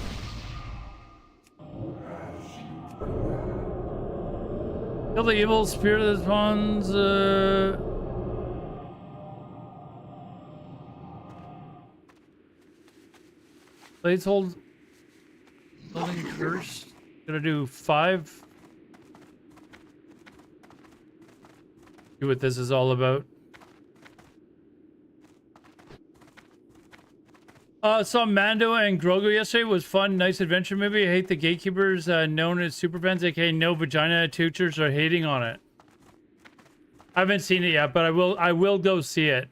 Kill the evil spirit that spawns. Blades hold. Building curse. Gonna do 5. See what this is all about. Saw Mando and Grogu yesterday. Was fun. Nice adventure movie. I hate the gatekeepers known as superfans, aka no vagina teachers, are hating on it. I haven't seen it yet, but I will go see it.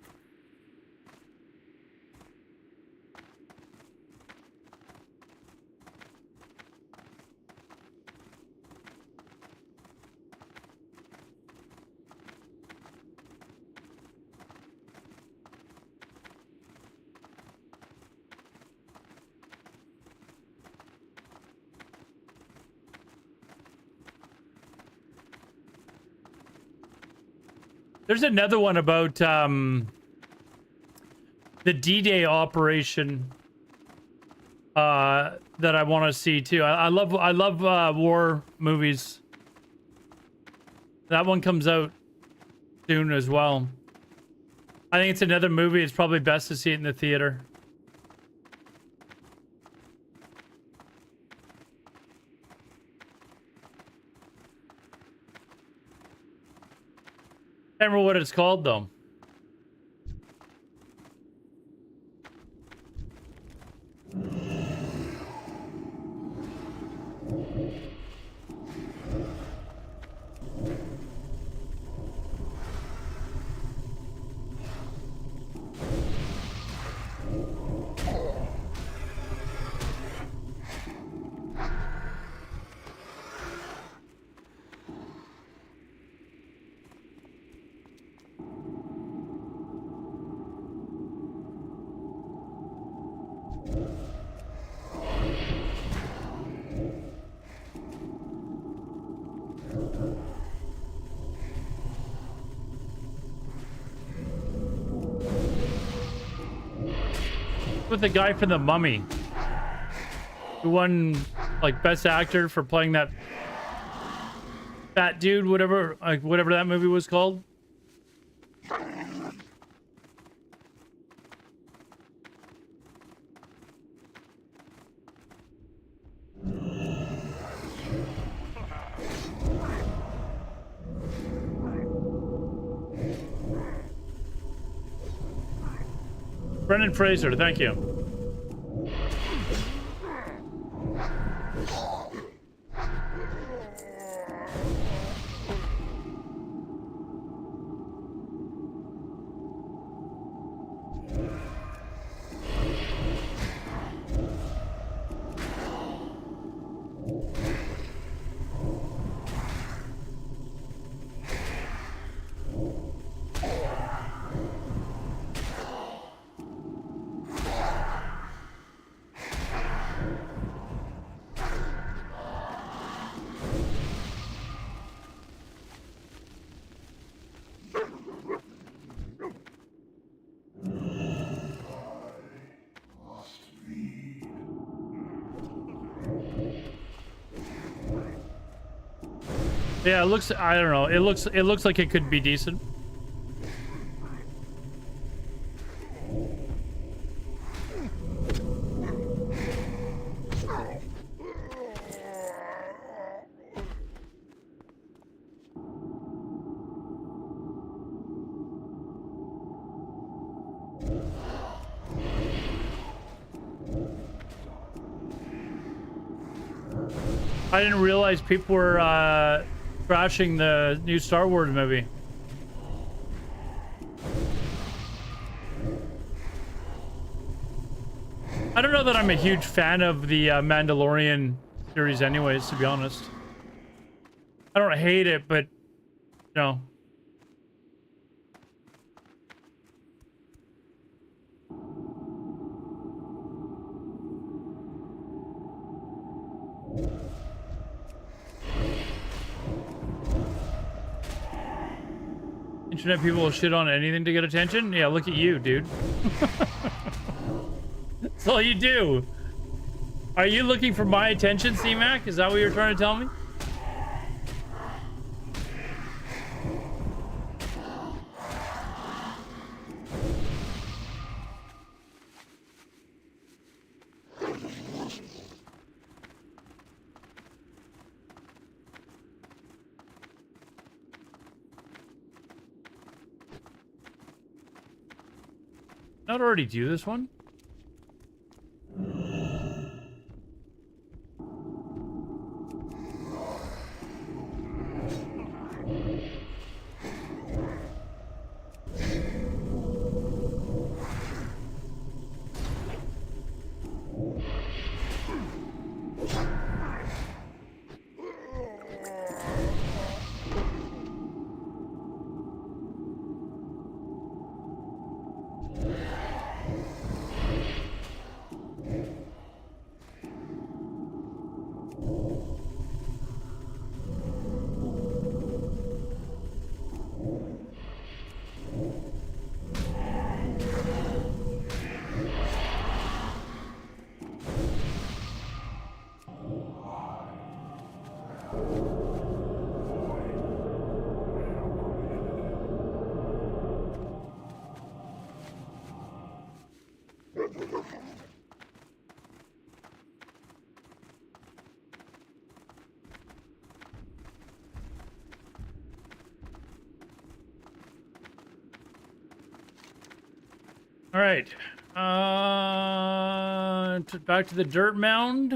There's another one about the D-Day operation that I want to see too. I love war movies. That one comes out soon as well. I think it's another movie. It's probably best to see it in the theater. I can't remember what it's called though. With the guy from The Mummy, who won like best actor for playing that fat dude, whatever that movie was called. Brendan Fraser, thank you. Yeah, it looks, I don't know. It looks like it could be decent. I didn't realize people were trashing the new Star Wars movie. I don't know that I'm a huge fan of the Mandalorian series anyways, to be honest. I don't hate it, but, you know. Internet people will shit on anything to get attention? Yeah, look at you, dude. That's all you do. Are you looking for my attention, C-Mac? Is that what you're trying to tell me? Not already do this one? All right. Back to the dirt mound.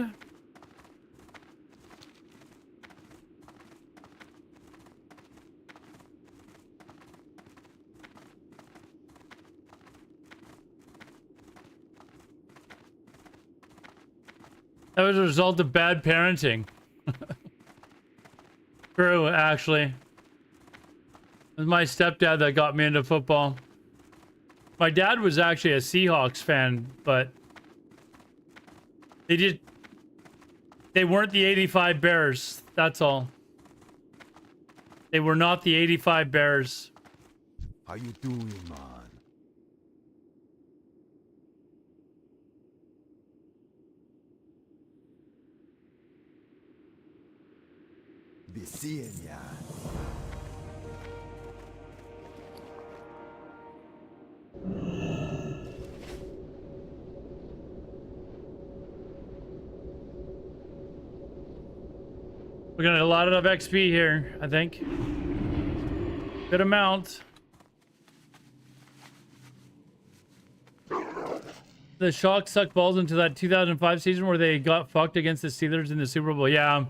That was a result of bad parenting. True, actually. It was my stepdad that got me into football. My dad was actually a Seahawks fan, but they weren't the 85 Bears. That's all. They were not the 85 Bears. How you doing, man? Be seeing ya. We're gonna get a lot of XP here, I think. Good amount. The Sharks sucked balls into that 2005 season where they got fucked against the Steelers in the Super Bowl. Yeah.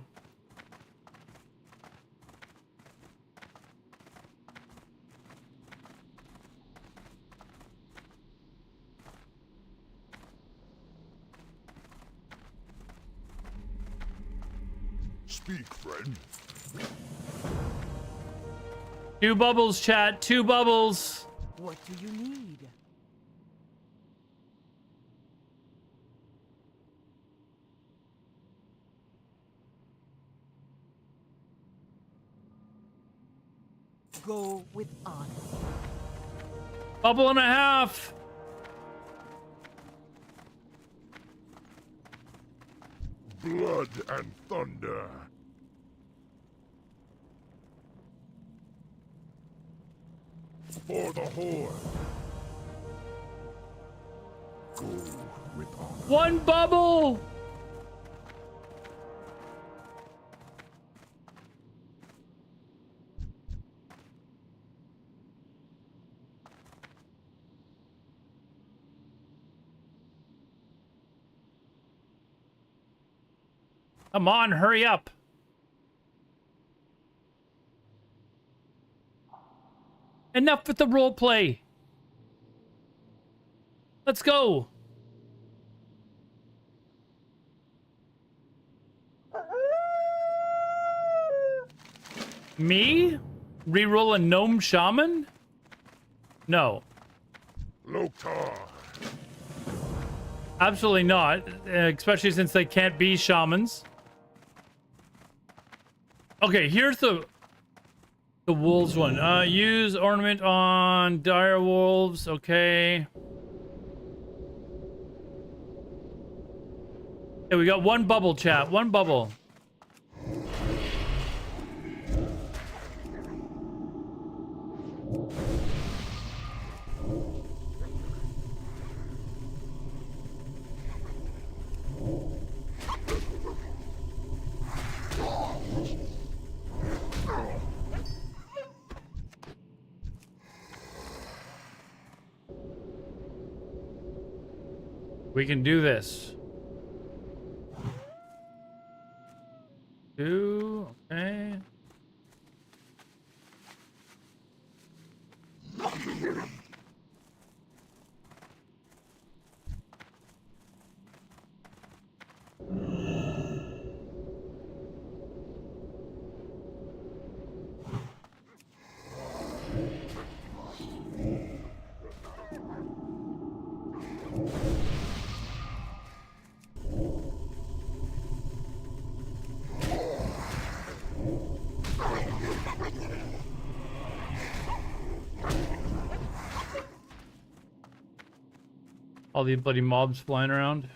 Speak, friend. 2 bubbles, chat. 2 bubbles. What do you need? Go with honor. Bubble and a half. Blood and thunder. For the Horde. Go with honor. 1 bubble. Come on, hurry up. Enough with the role play. Let's go. Me? Reroll a gnome shaman? No. Loktar. Absolutely not. Especially since they can't be shamans. Okay, here's the wolves one. Use ornament on dire wolves. Okay. Hey, we got one bubble, chat. One bubble. We can do this. 2, okay. All these bloody mobs flying around.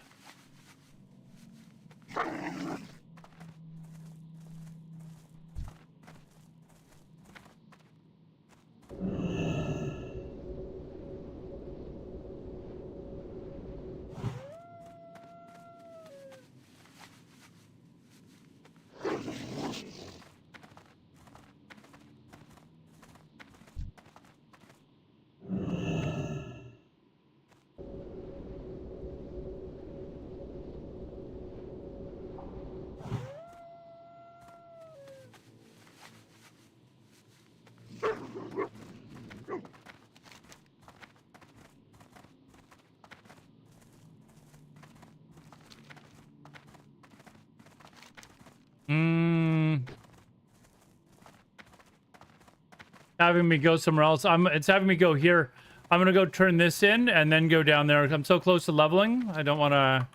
Having me go somewhere else. It's having me go here. I'm gonna go turn this in and then go down there. I'm so close to leveling. I don't want to.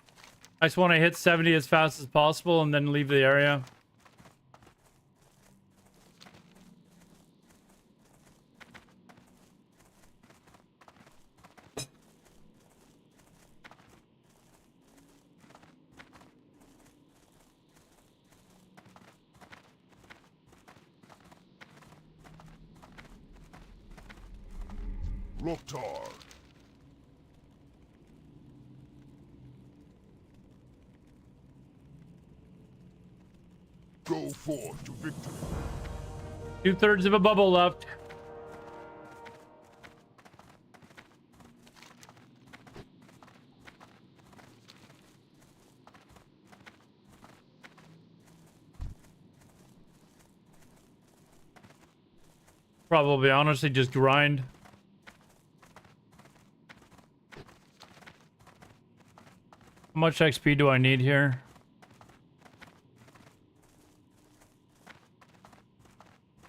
I just want to hit 70 as fast as possible and then leave the area. Loktar. Go forth to victory. 2/3 of a bubble left. Probably honestly just grind. How much XP do I need here?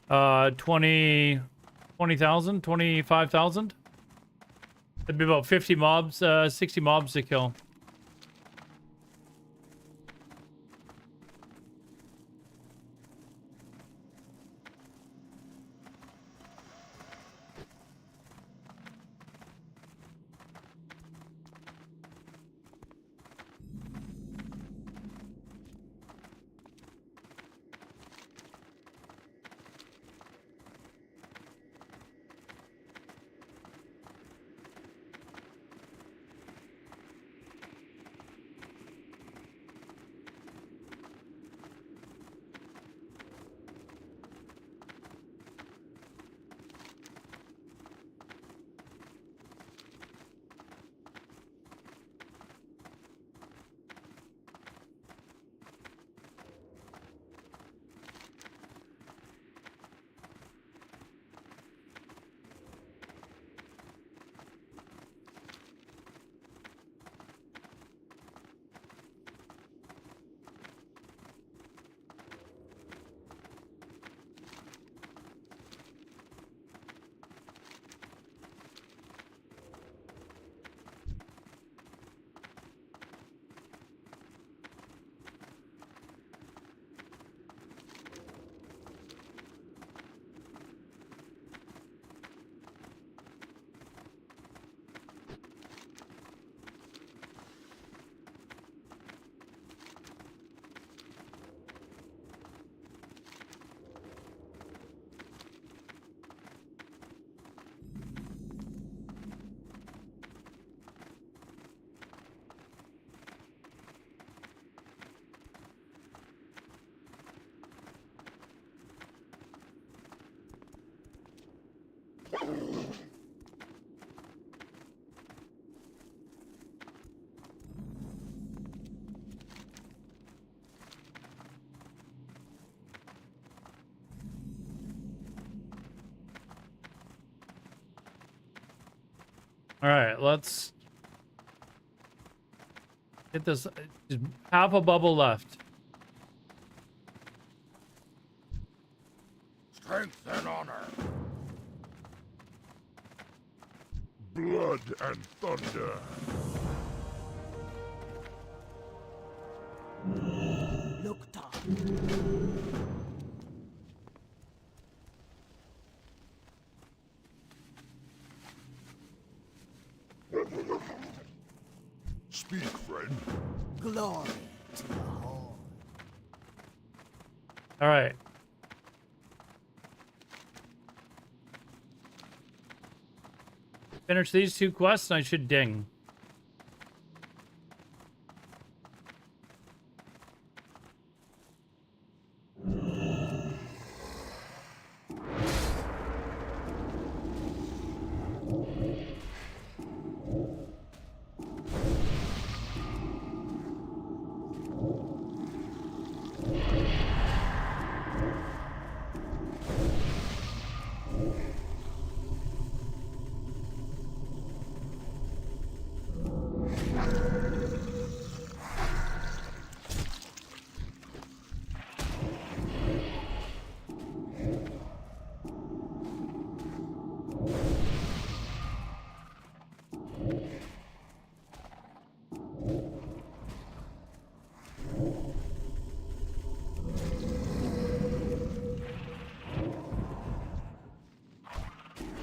Uh, 20,000, 25,000. That'd be about 50 mobs, 60 mobs to kill. All right, let's get this. Just half a bubble left. Strength and honor. Blood and thunder. Look top. Speak, friend. Glory to the Horde. All right. Finish these 2 quests and I should ding.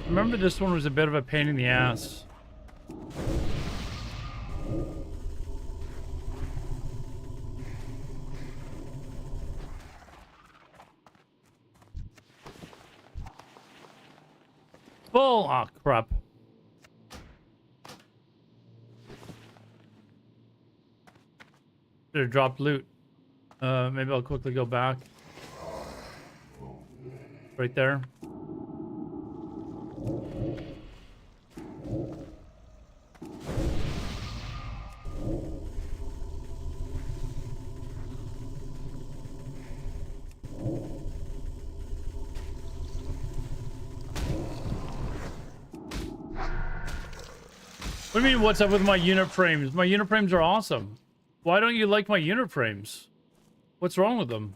Remember, this one was a bit of a pain in the ass. Full. Oh, crap. Should have dropped loot. Maybe I'll quickly go back. Right there. What do you mean, what's up with my unit frames? My unit frames are awesome. Why don't you like my unit frames? What's wrong with them?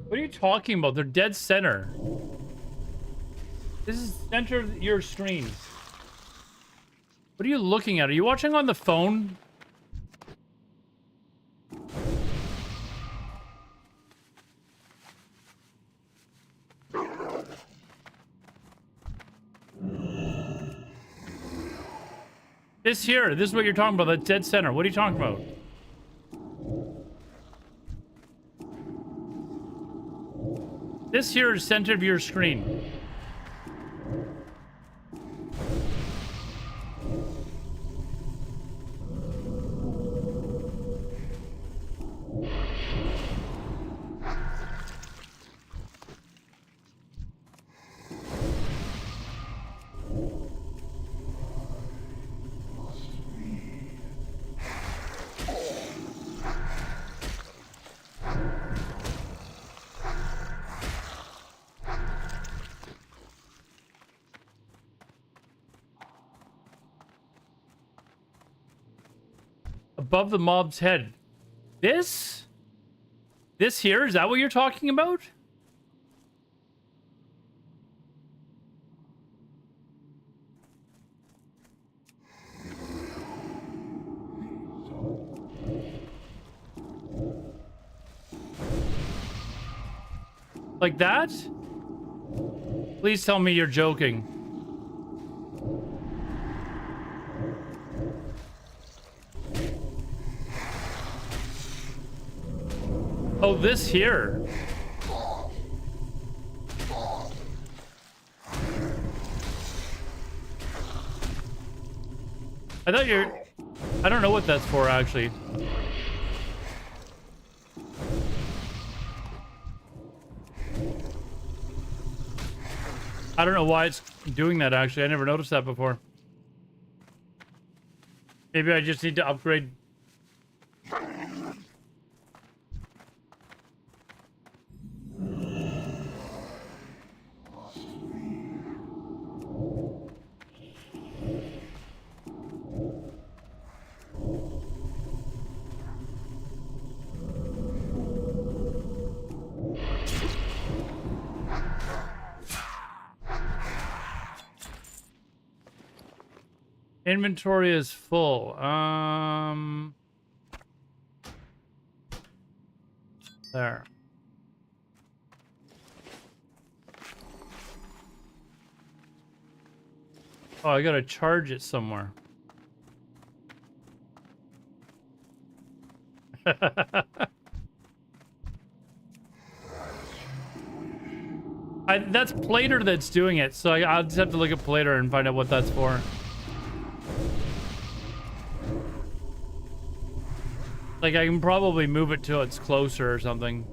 What are you talking about? They're dead center. This is center of your screen. What are you looking at? Are you watching on the phone? This here, this is what you're talking about, the dead center. What are you talking about? This here is center of your screen. Above the mob's head. This? This here? Is that what you're talking about? Like that? Please tell me you're joking. Oh, this here. I thought you're... I don't know what that's for, actually. I don't know why it's doing that, actually. I never noticed that before. Maybe I just need to upgrade. Inventory is full. There. Oh, I gotta charge it somewhere. That's Plater that's doing it, so I'll just have to look at Plater and find out what that's for. Like, I can probably move it till it's closer or something.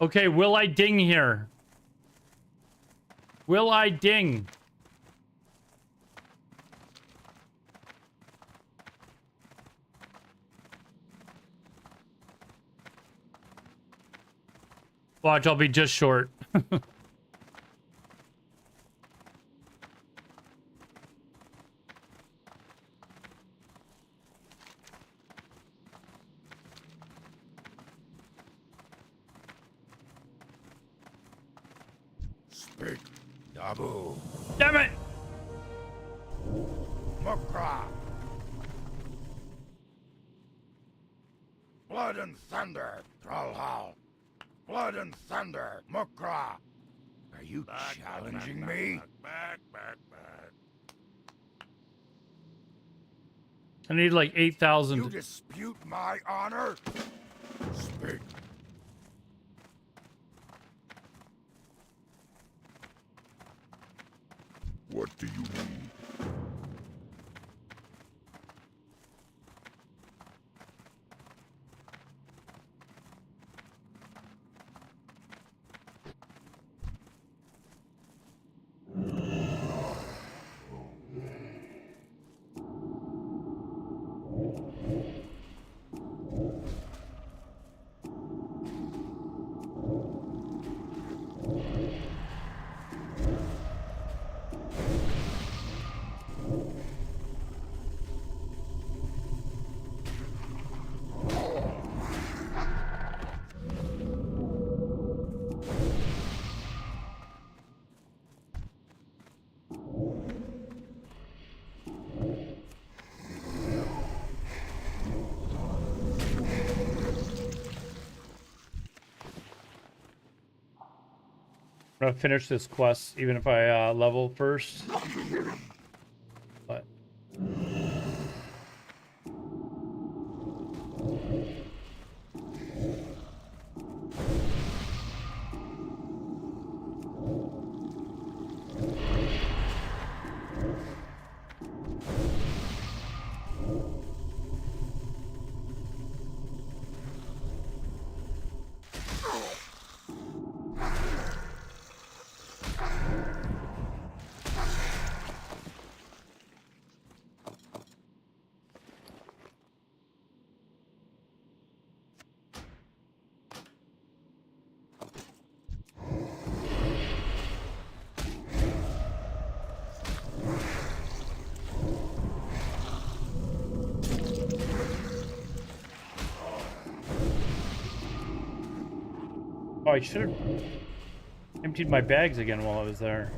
Okay, will I ding here? Will I ding? Watch, I'll be just short. Speak, Dabu. Damn it! Mukra. Blood and thunder, Trollhal. Blood and thunder, Mukra. Are you challenging me? Back. I need like 8,000. You dispute my honor? Speak. What do you mean? I'm gonna finish this quest even if I level first. But Oh, I should have emptied my bags again while I was there.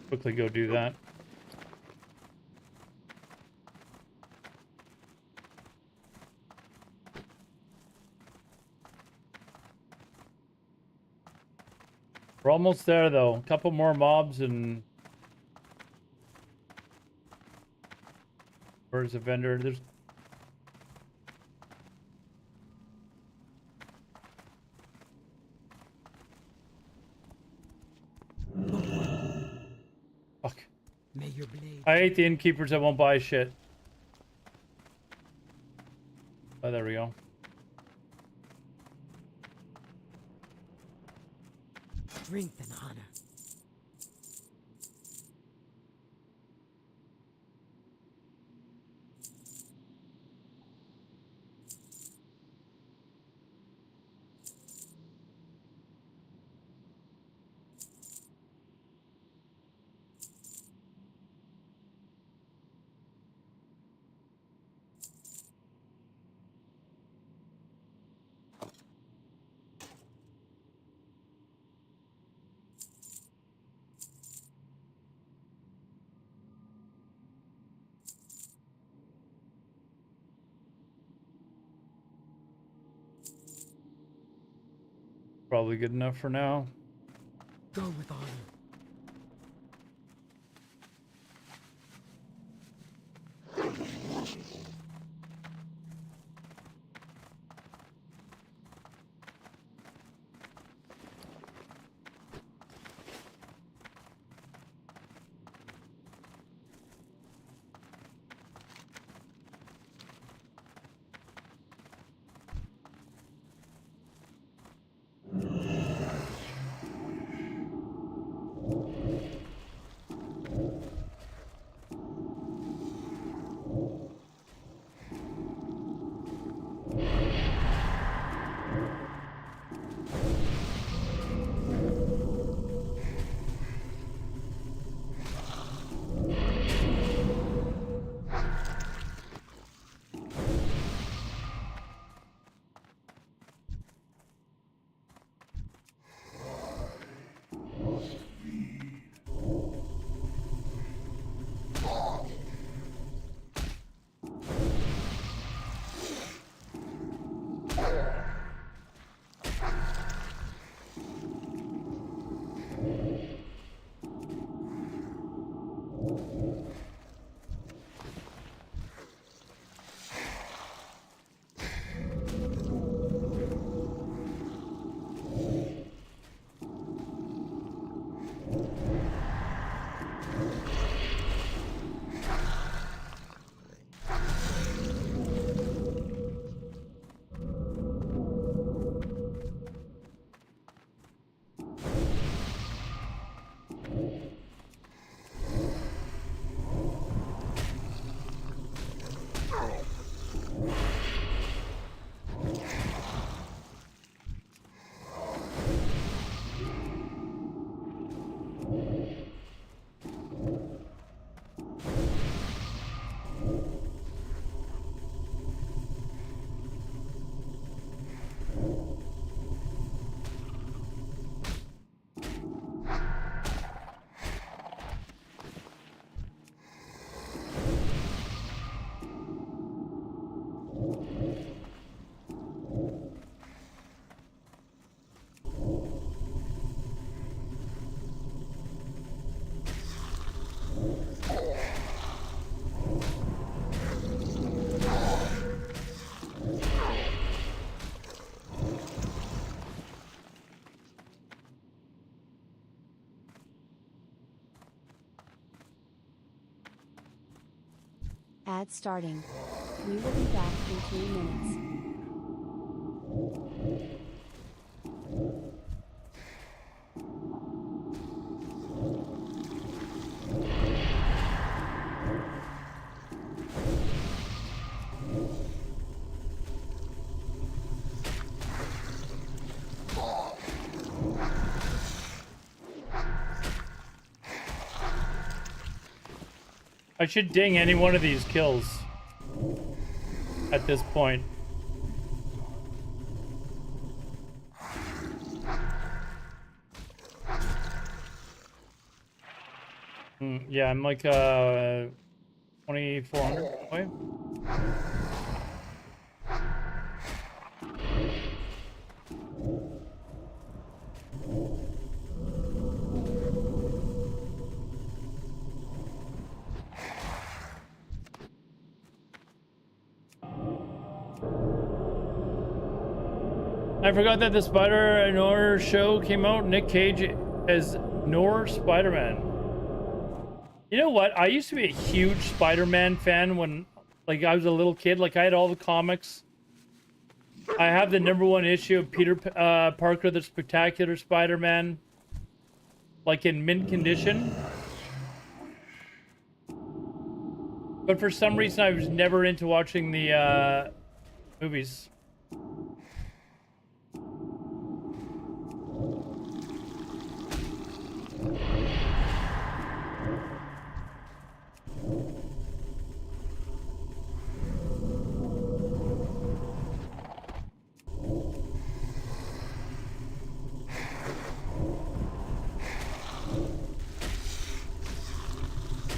Quickly go do that. We're almost there though. A couple more mobs and where's the vendor? There's fuck. May your blade. I hate the innkeepers that won't buy shit. Oh, there we go. Strength and honor. Probably good enough for now. Go with honor. Ad starting. We will be back in 3 minutes. I should ding any one of these kills at this point. Yeah, I'm like 2,400 away. I forgot that the Spider-Noir show came out. Nick Cage as Noir Spider-Man. You know what? I used to be a huge Spider-Man fan when, like, I was a little kid. Like, I had all the comics. I have the #1 issue of Peter Parker, the Spectacular Spider-Man, like in mint condition. But for some reason, I was never into watching the movies.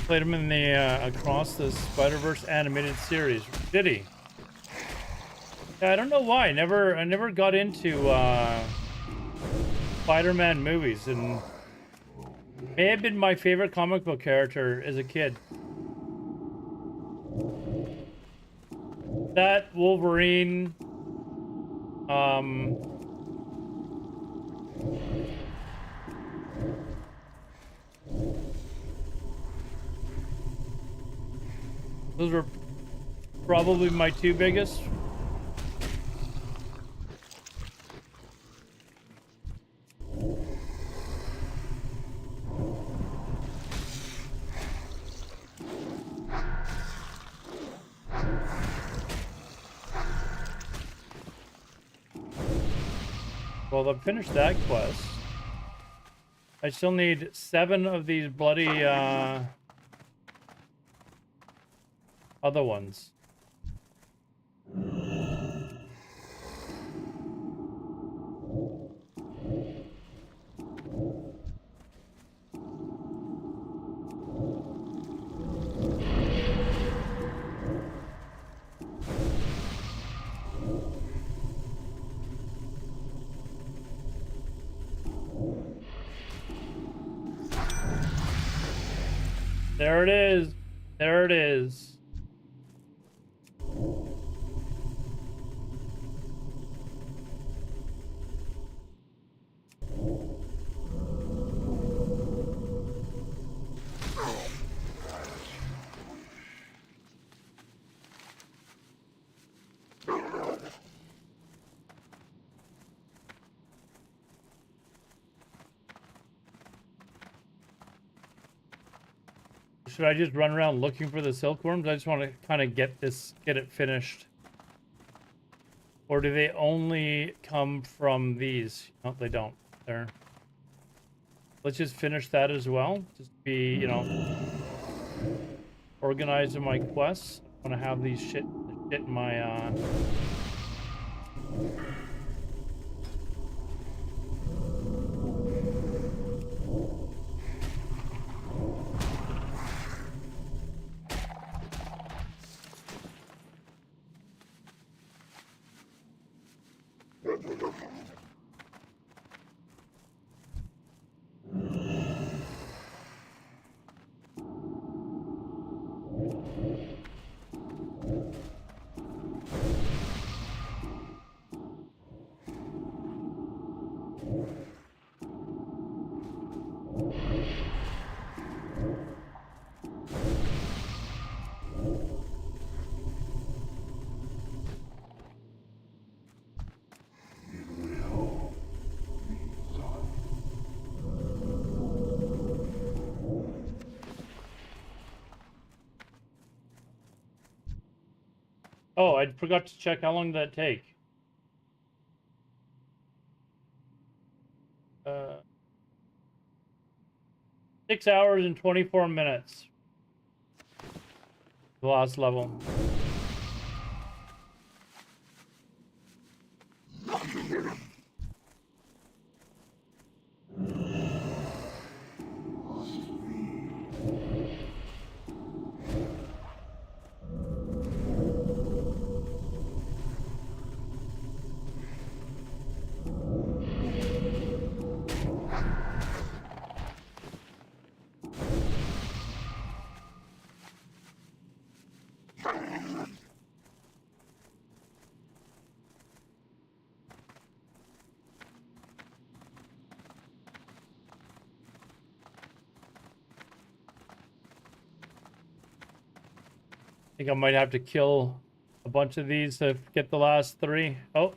Played him in the Across the Spider-Verse animated series. Did he? Yeah, I don't know why. I never got into Spider-Man movies, and may have been my favorite comic book character as a kid. That Wolverine. Those were probably my two biggest. Well, I've finished that quest. I still need 7 of these bloody other ones. There it is. There it is. Should I just run around looking for the silkworms? I just want to kind of get it finished. Or do they only come from these? No, they don't. There. Let's just finish that as well. Just be, you know, organized in my quests. I want to have these shit in my Oh, I forgot to check how long did that take. 6 hours and 24 minutes. The last level. I think I might have to kill a bunch of these to get the last 3. Oh,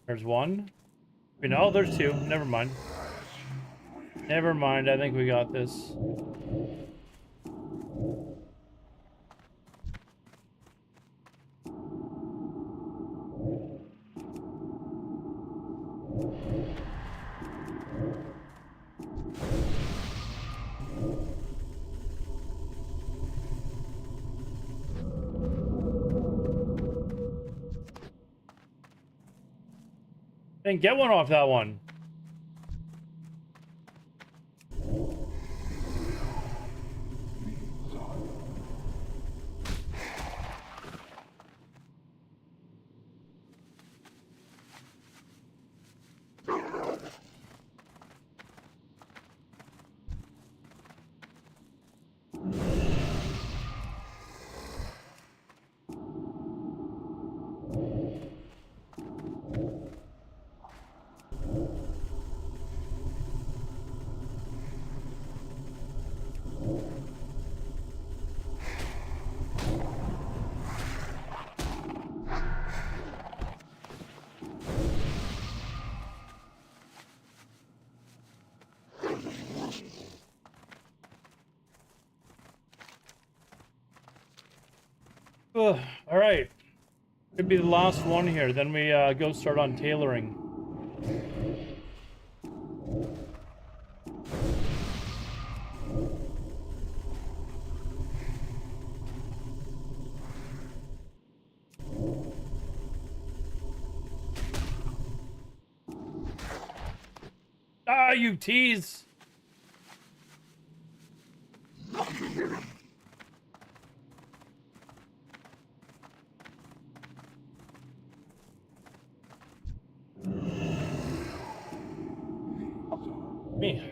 there's 1. Wait, no, there's 2. Never mind. Never mind. I think we got this. Didn't get one off that one. Ugh, all right. Could be the last one here. Then we go start on tailoring. Ah, you tease. Me.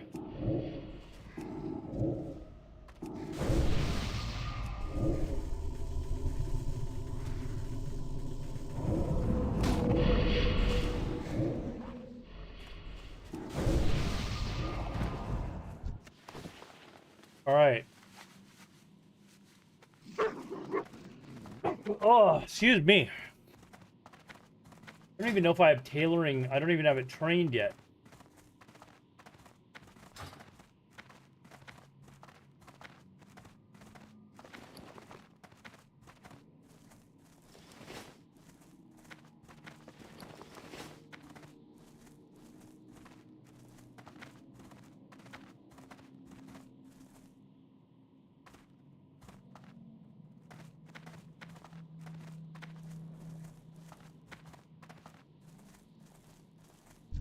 All right. Oh, excuse me. I don't even know if I have tailoring. I don't even have it trained yet.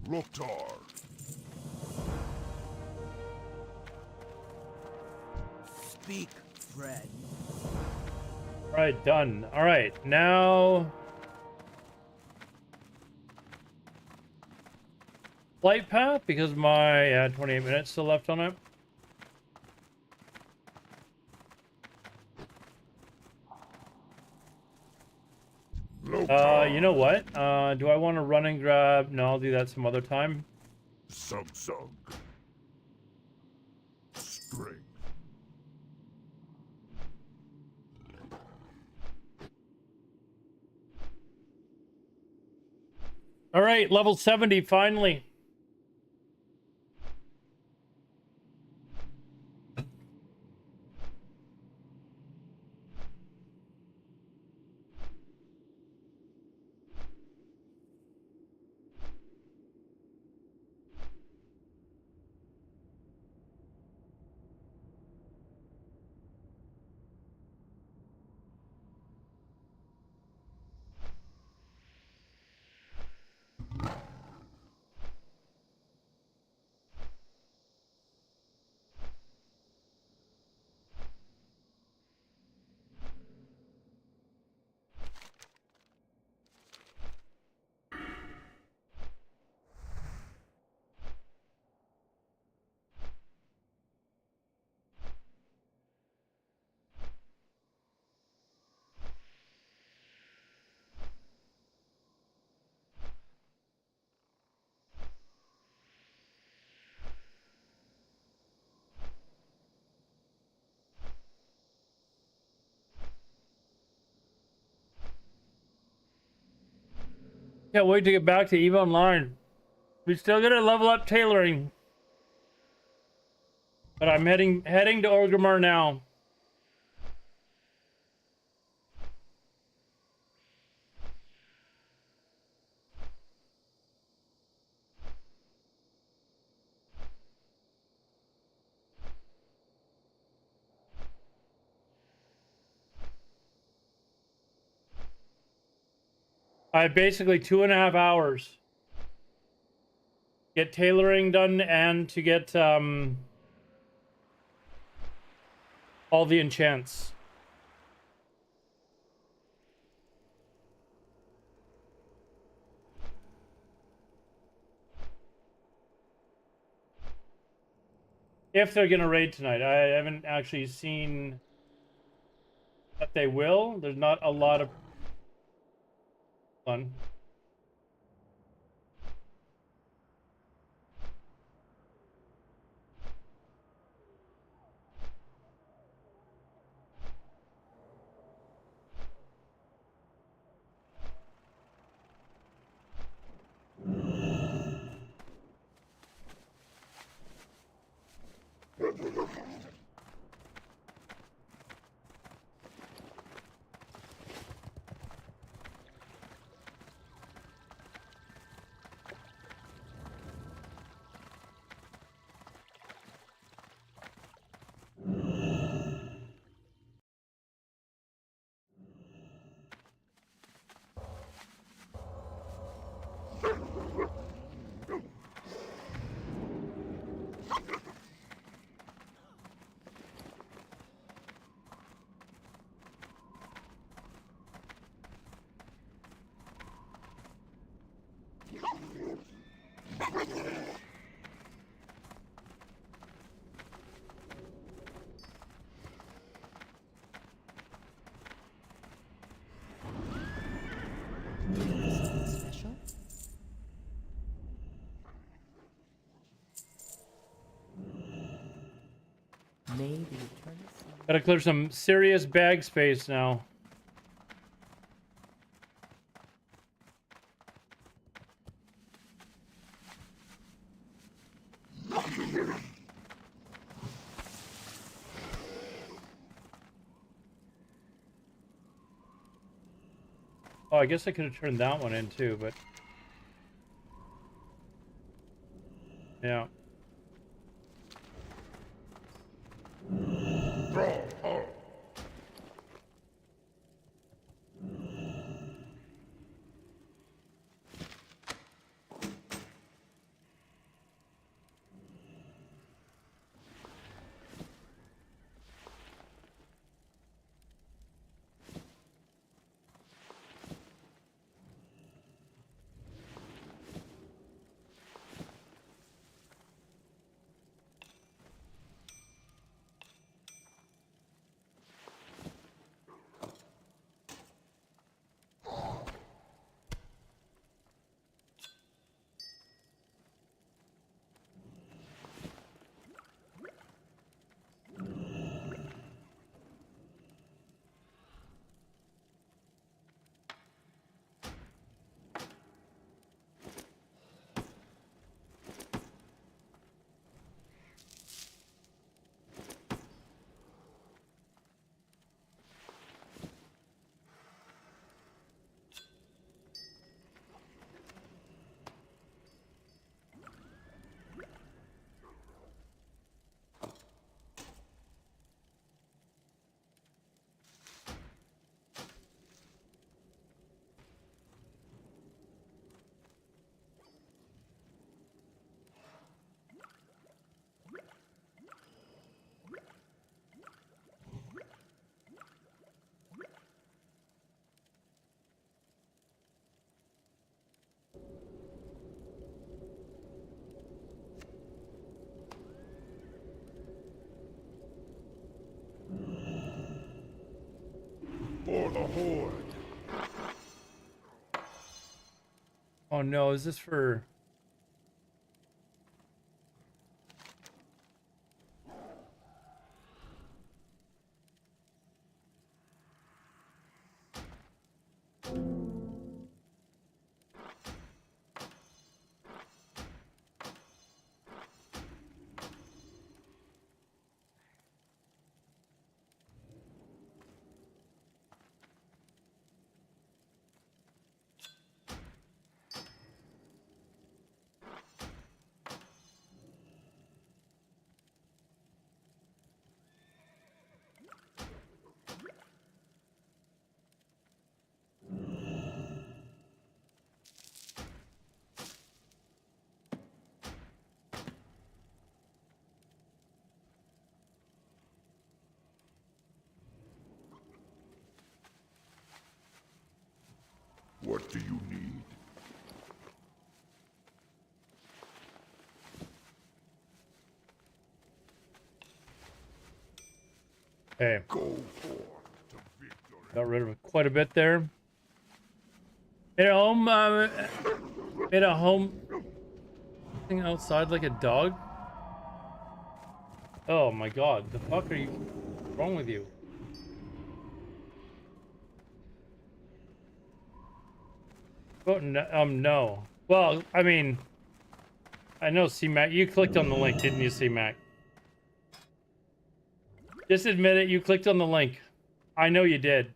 Loktar. Speak, friend. All right, done. All right, now flight path because my 28 minutes still left on it. You know what? Do I want to run and grab? No, I'll do that some other time. Sug. String. All right, level 70 finally. Can't wait to get back to EVE Online. We still gotta level up tailoring. But I'm heading to Orgrimmar now. I have basically 2.5 hours. Get tailoring done and to get all the enchants. If they're gonna raid tonight. I haven't actually seen that they will. There's not a lot of fun. Special? Maybe turn this on. Gotta clear some serious bag space now. Oh, I guess I could have turned that one in too, but yeah. For the Horde. Oh no, is this for... What do you need? Okay. Go forth to victory. Got rid of quite a bit there. Made a home, made a home thing outside like a dog. Oh my god, the fuck are you? What's wrong with you? Oh, no, no. Well, I mean, I know C-Mac. You clicked on the link, didn't you, C-Mac? Just admit it, you clicked on the link. I know you did.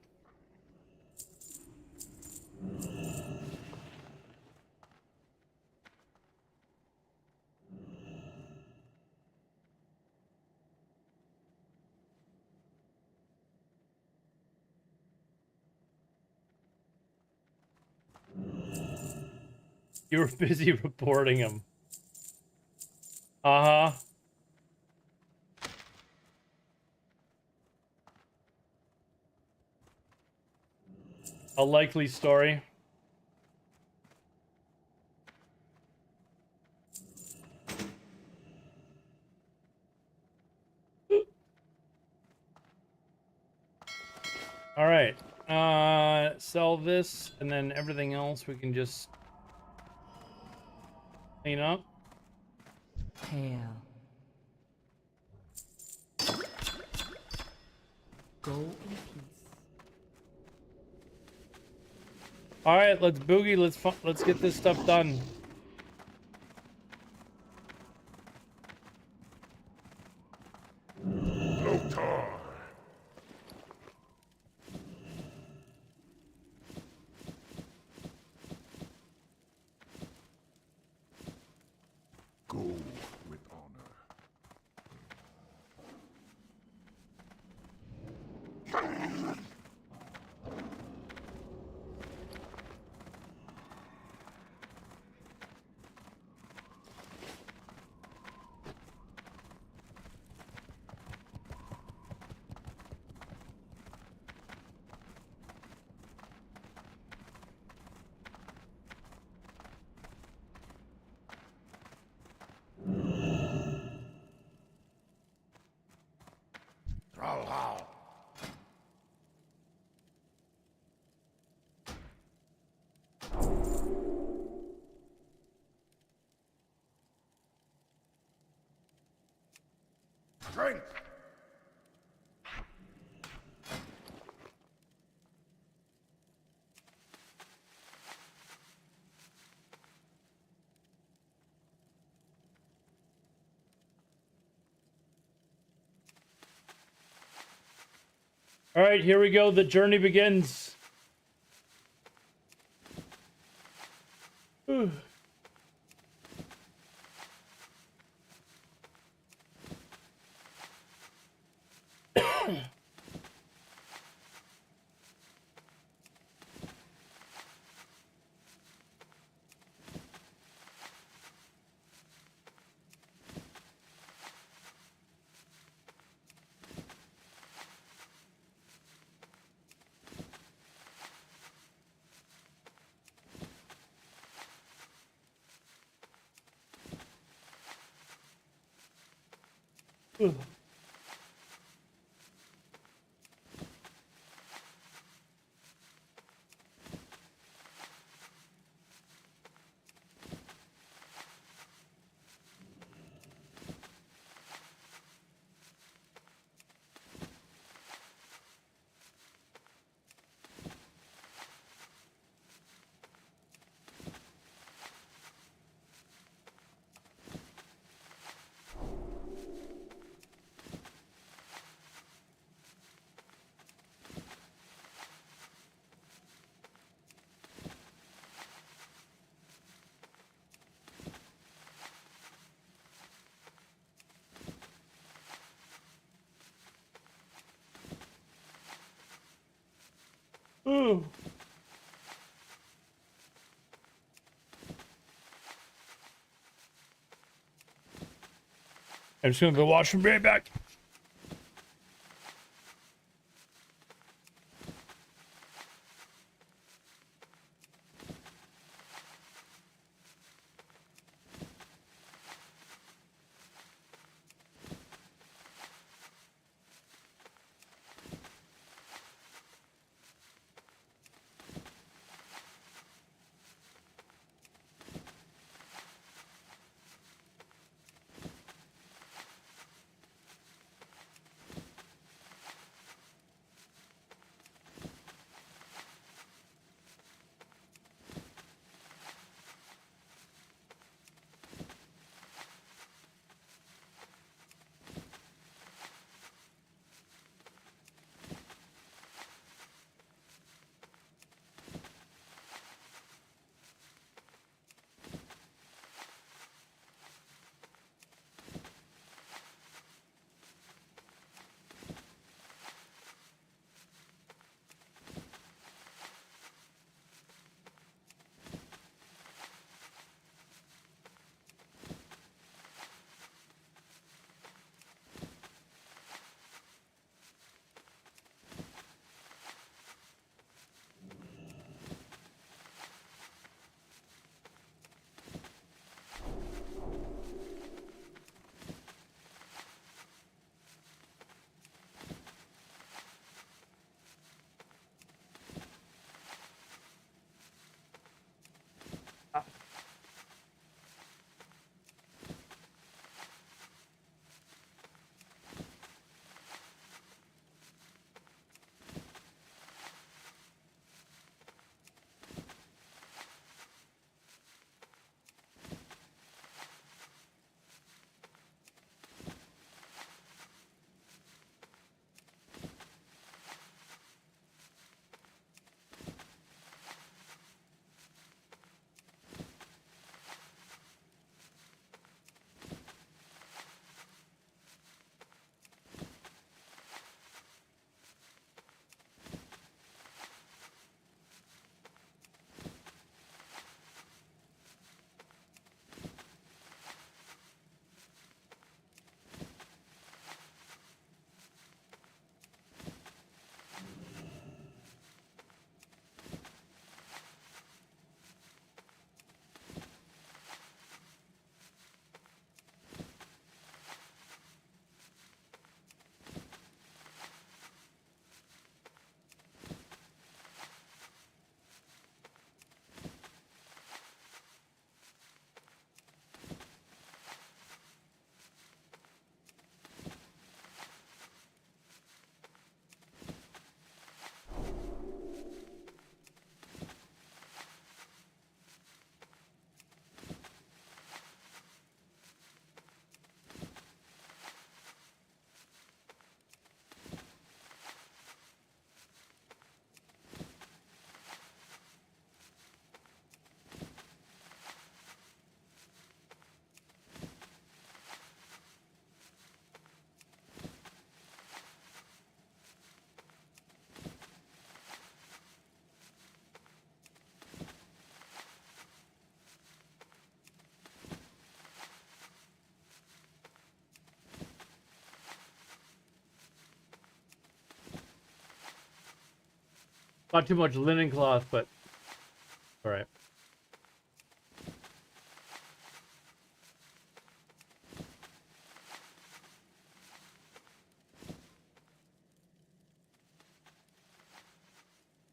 You were busy reporting him. Uh-huh. A likely story. All right. Sell this, and then everything else we can just clean up. Hail. Go in peace. All right, let's boogie. Let's get this stuff done. No time. Go with honor. Trollhal. Drink. All right, here we go. The journey begins. Whew. Ugh. Ooh. I'm just gonna go wash and be right back. Not too much linen cloth, but all right.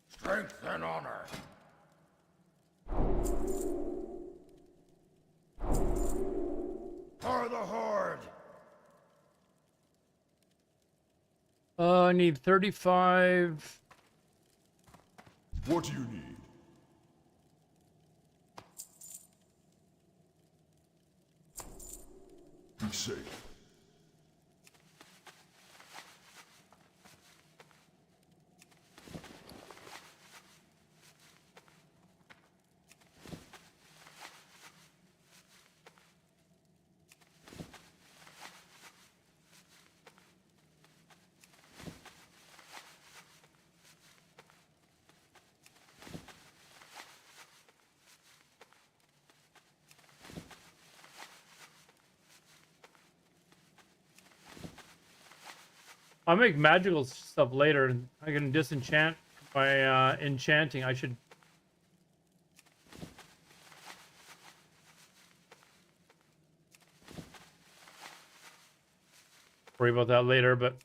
Strength and honor. For the Horde. I need 35. What do you need? Be safe. I'll make magical stuff later. I can disenchant by enchanting. I should. Worry about that later, but.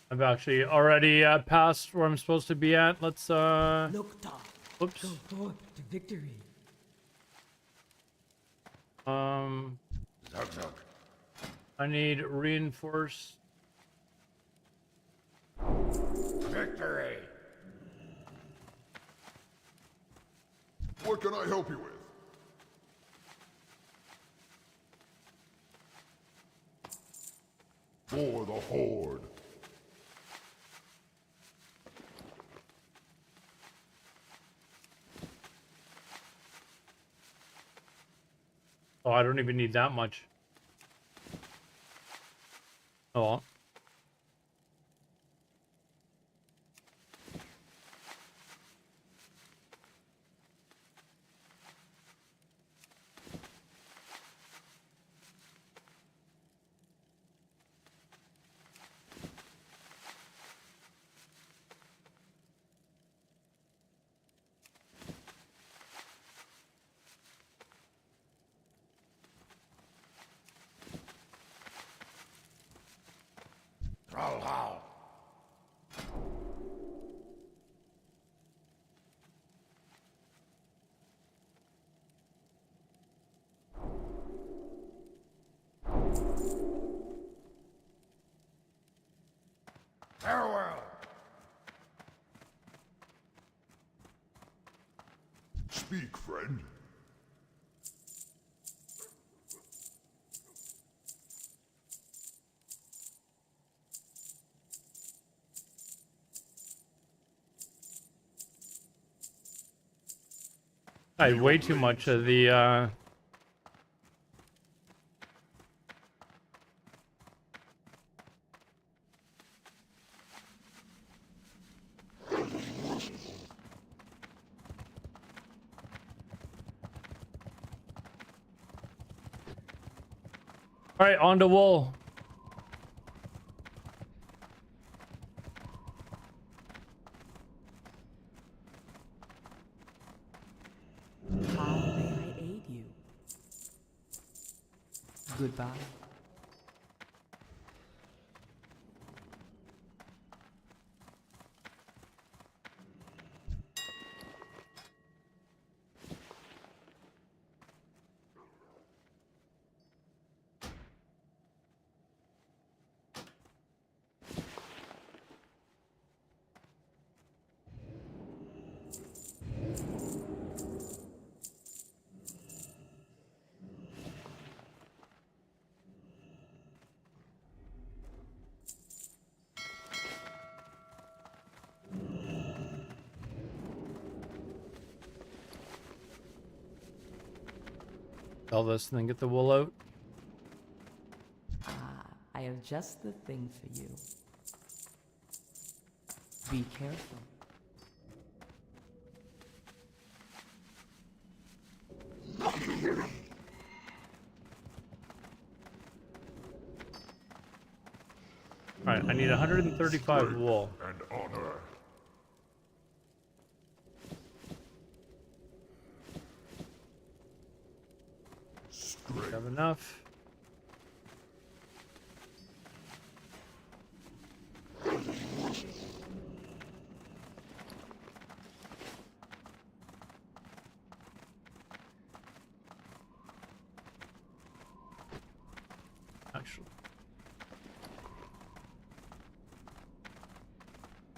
I've actually already passed where I'm supposed to be at. Let's Look, Doc. Oops. Go forth to victory. Zug zug. I need reinforced. Victory. What can I help you with? For the Horde. Oh, I don't even need that much. Oh, well. Trollhal. Farewell. Speak, friend. I had way too much of the All right, on to wool. How may I aid you? Goodbye. Sell this and then get the wool out. I have just the thing for you. Be careful. All right, I need 135 wool. And honor. Have enough. Actually,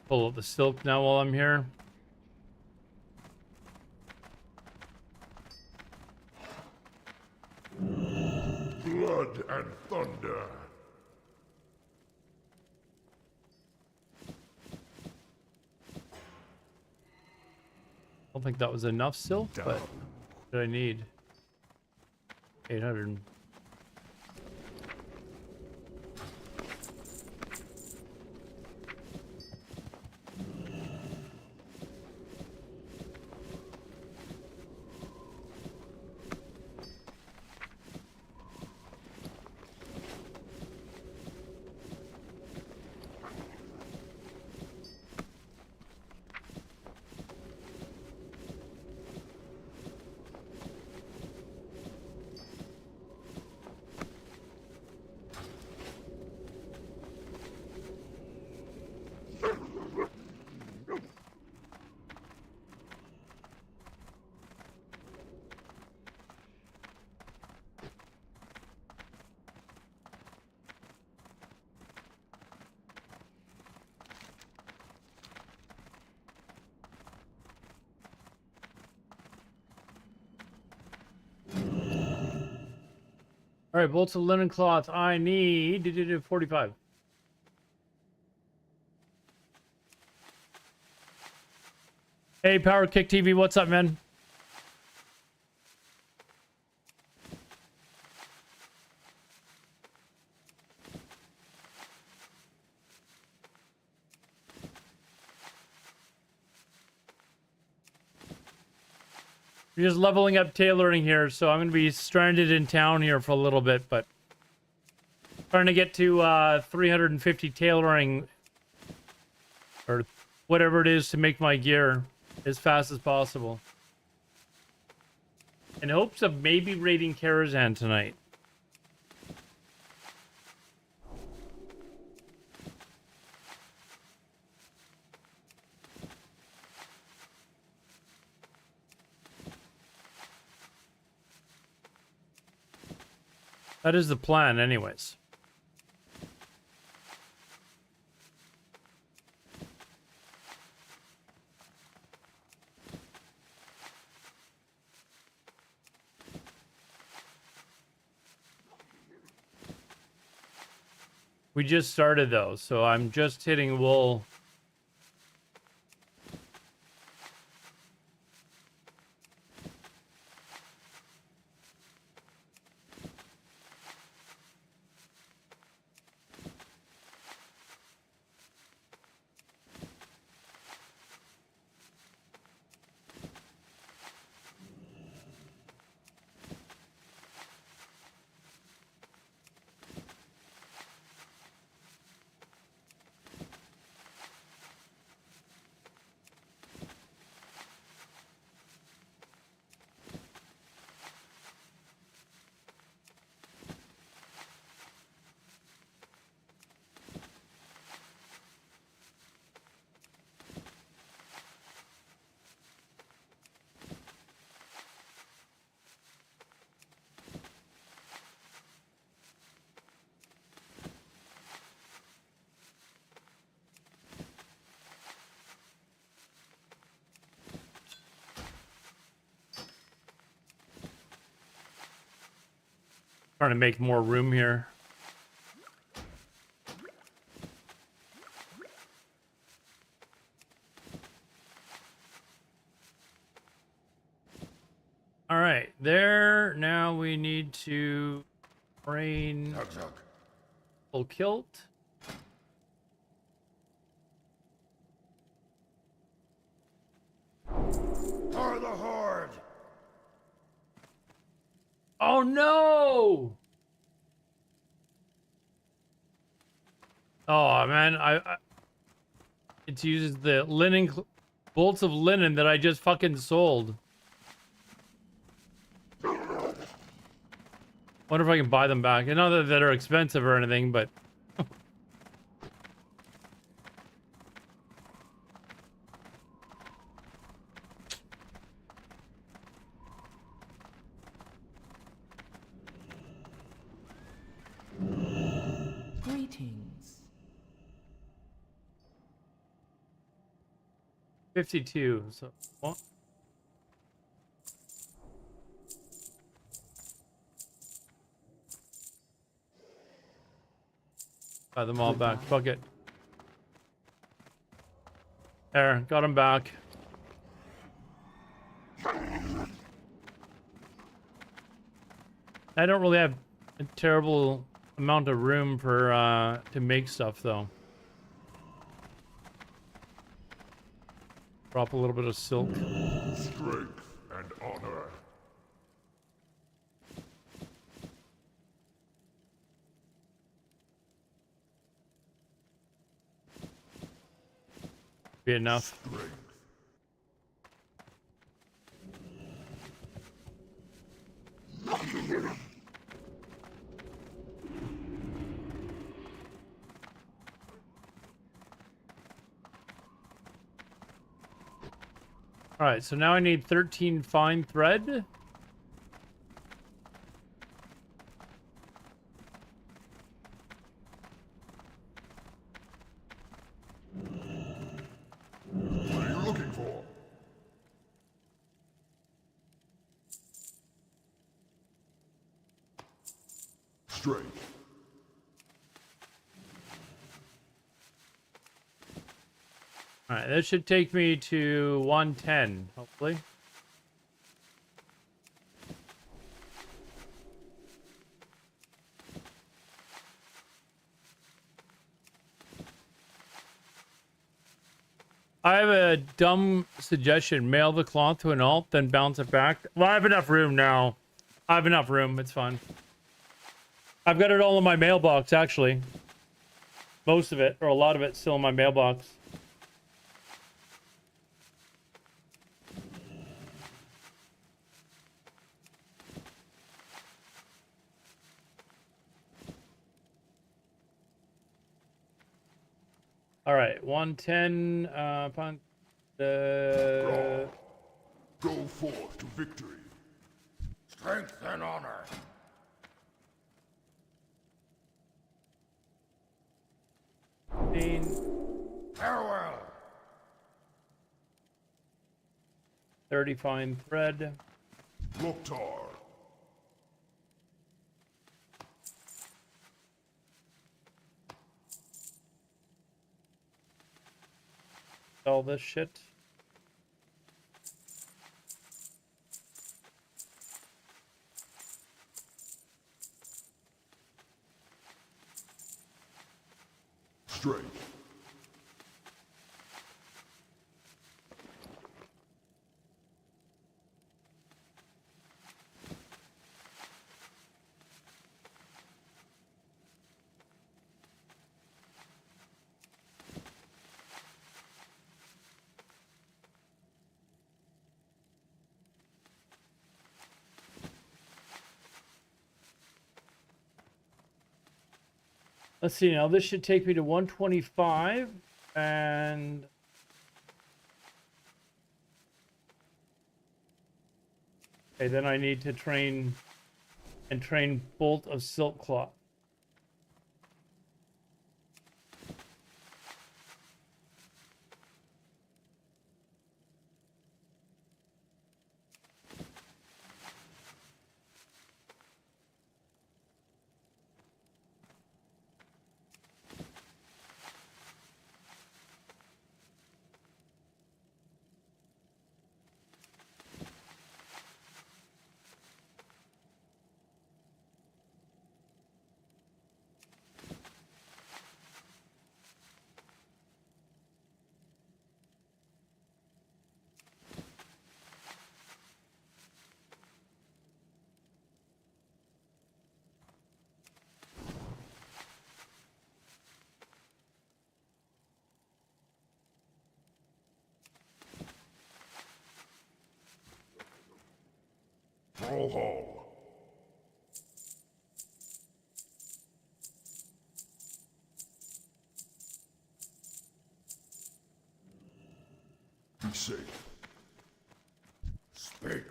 pull up the silk now while I'm here. Blood and thunder. I don't think that was enough silk, but what did I need? 800. All right, bolts of linen cloth. I need 45. Hey, Power Kick TV, what's up, man? We're just leveling up tailoring here, so I'm going to be stranded in town here for a little bit, but trying to get to 350 tailoring or whatever it is to make my gear as fast as possible. In hopes of maybe raiding Karazhan tonight. That is the plan, anyways. We just started though, so I'm just hitting wool. Trying to make more room here. All right, there. Now we need to train Zug zug. full kilt. For the horde. Oh no! Oh man, it uses the bolts of linen that I just fucking sold. Wonder if I can buy them back. Not that they're expensive or anything, but Greetings. 52. So what? Buy them all back. Fuck it. There, got them back. I don't really have a terrible amount of room for to make stuff though. Drop a little bit of silk. Strength and honor. Be enough. Strength. All right, so now I need 13 fine thread. What are you looking for? Strength. All right, that should take me to 110, hopefully. I have a dumb suggestion. Mail the cloth to an alt, then bounce it back. Well, I have enough room now. I have enough room. It's fine. I've got it all in my mailbox, actually. Most of it, or a lot of it, still in my mailbox. All right, 110 upon the... Go forth to victory. Strength and honor. Farewell. 30 fine thread. Loktar. All this shit. Strength. Let's see now. This should take me to 125 and okay, then I need to train bolt of silk cloth. Troll Hall. Be safe. Speak.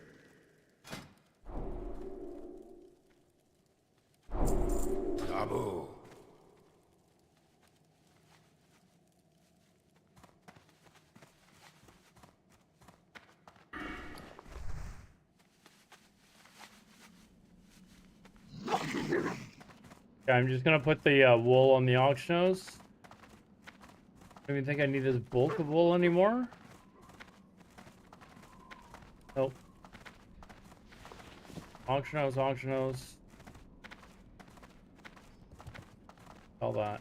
Taboo. Okay, I'm just gonna put the wool on the auction house. I don't even think I need this bulk of wool anymore. Nope. Auction house, auction house. All that.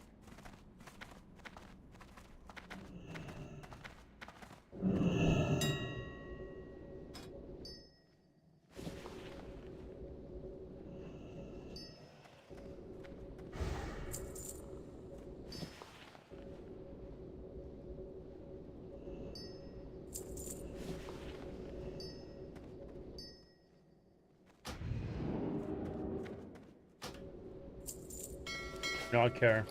Not care.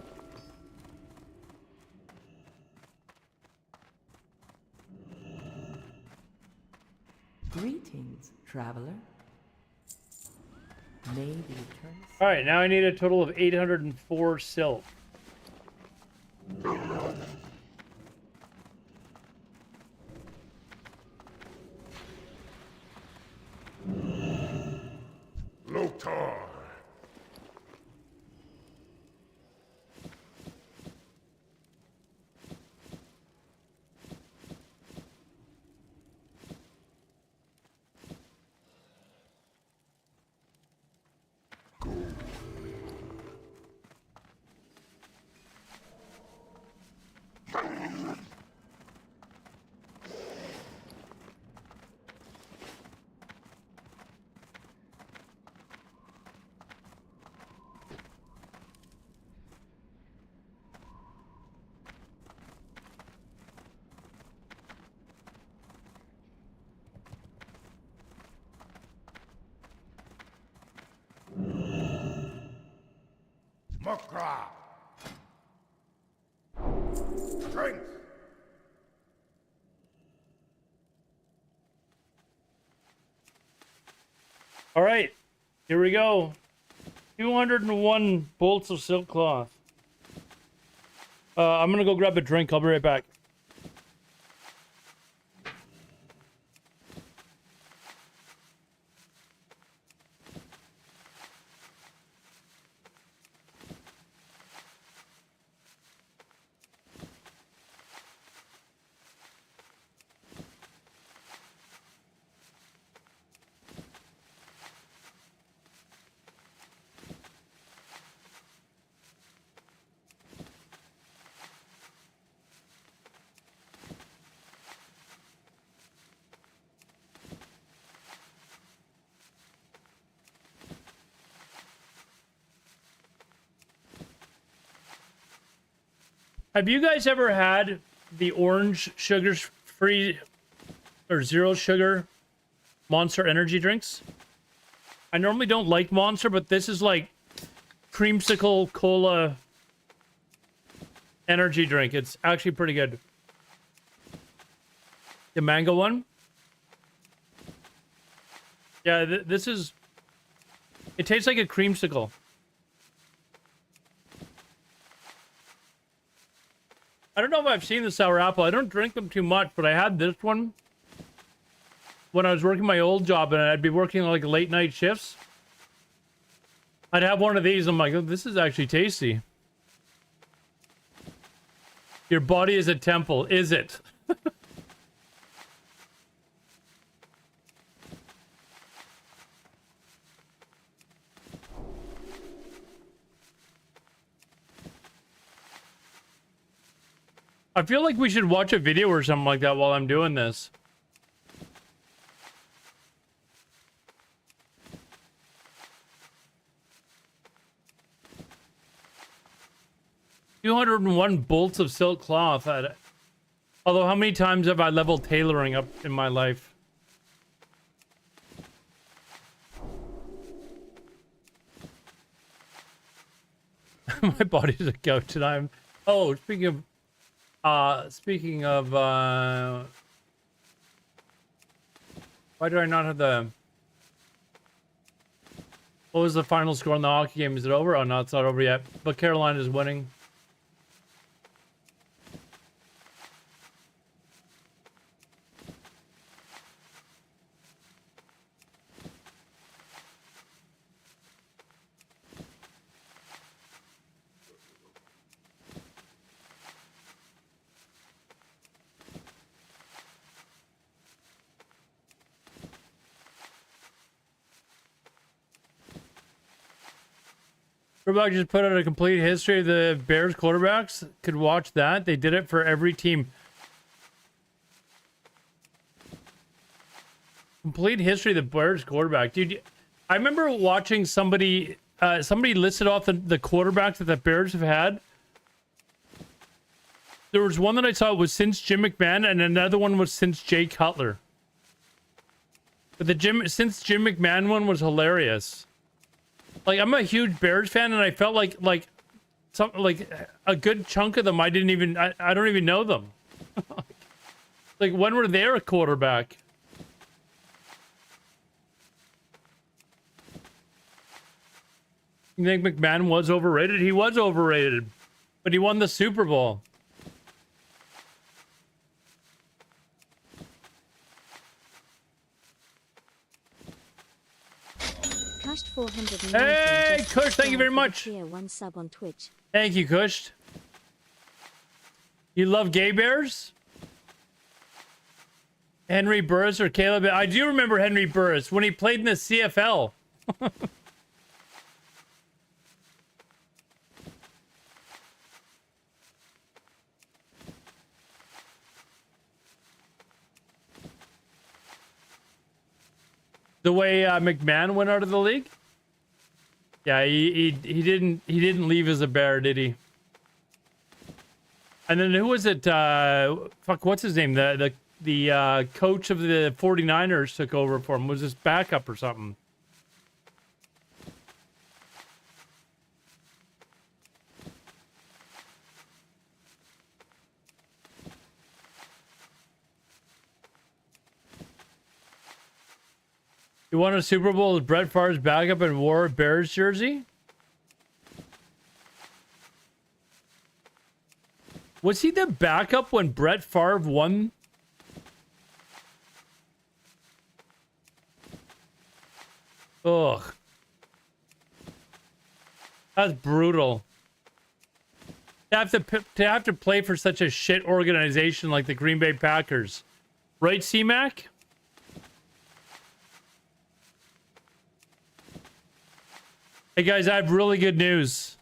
Greetings, traveler. May the eternal All right, now I need a total of 804 silk. Lotar. Mukra. Strength. All right, here we go. 201 bolts of silk cloth. I'm gonna go grab a drink. I'll be right back. Have you guys ever had the orange sugar free or zero sugar Monster energy drinks? I normally don't like Monster, but this is like creamsicle cola energy drink. It's actually pretty good. The mango one? Yeah, this is... It tastes like a creamsicle. I don't know if I've seen the sour apple. I don't drink them too much, but I had this one when I was working my old job, and I'd be working like late night shifts. I'd have one of these. I'm like, oh, this is actually tasty. Your body is a temple, is it? I feel like we should watch a video or something like that while I'm doing this. $201 bolts of silk cloth. Although, how many times have I leveled tailoring up in my life? My body's a couch and I'm... Oh, speaking of, why do I not have the... What was the final score in the hockey game? Is it over? Oh, no, it's not over yet. But Carolina is winning. Quarterback just put out a complete history of the Bears quarterbacks. Could watch that. They did it for every team. Complete history of the Bears quarterback. Dude, I remember watching somebody listed off the quarterbacks that the Bears have had. There was one that I saw was since Jim McMahon, and another one was since Jay Cutler. But since Jim McMahon one was hilarious. Like, I'm a huge Bears fan, and I felt like a good chunk of them I don't even know them. Like, when were they a quarterback? You think McMahon was overrated? He was overrated, but he won the Super Bowl. Cushed 490. Hey, Kush, thank you very much. Tier 1 sub on Twitch. Thank you, Kush. You love gay bears? Henry Burris or Caleb? I do remember Henry Burris when he played in the CFL. The way McMahon went out of the league? Yeah, he didn't leave as a Bear, did he? And then who was it? What's his name? The coach of the 49ers took over for him. Was his backup or something? You won a Super Bowl with Brett Favre's backup and wore a Bears jersey? Was he the backup when Brett Favre won? Ugh. That's brutal. To have to play for such a shit organization like the Green Bay Packers. Right, C-Mac? Hey guys, I have really good news.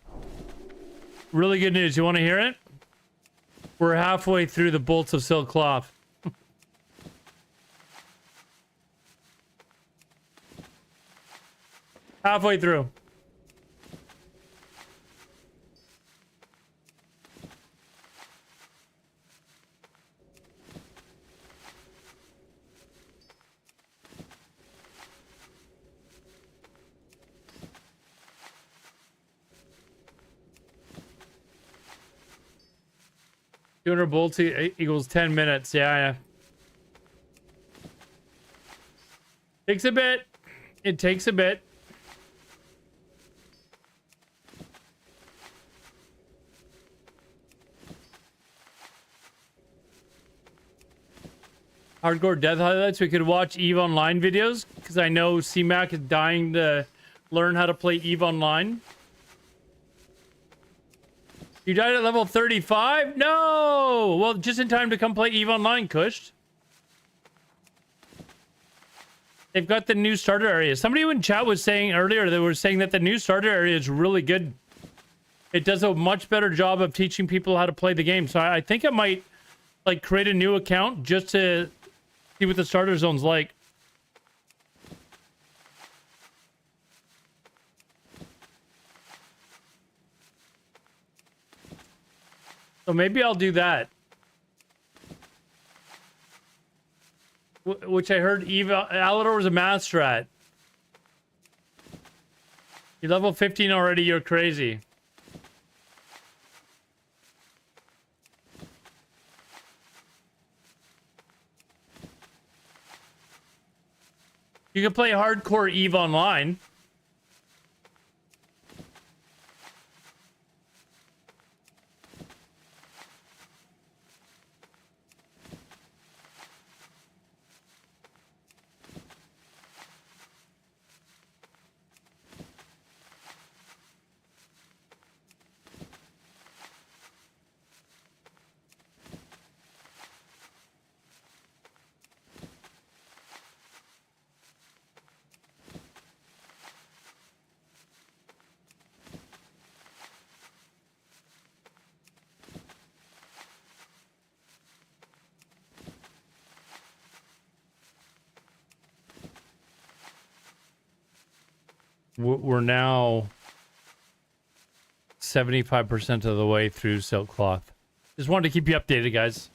Really good news. You want to hear it? We're halfway through the Bolts of Silk Cloth. Halfway through. $200 bolts equals 10 minutes. Yeah. Takes a bit. It takes a bit. Hardcore death highlights. We could watch EVE Online videos because I know C-Mac is dying to learn how to play EVE Online. You died at level 35? No! Well, just in time to come play EVE Online, Kush. They've got the new starter area. Somebody in chat was saying earlier, they were saying that the new starter area is really good. It does a much better job of teaching people how to play the game. So I think I might like create a new account just to see what the starter zone's like. So maybe I'll do that. Which I heard Alador was a math strat. You're level 15 already, you're crazy. You can play hardcore Eve online. We're now 75% of the way through Silk Cloth. Just wanted to keep you updated, guys.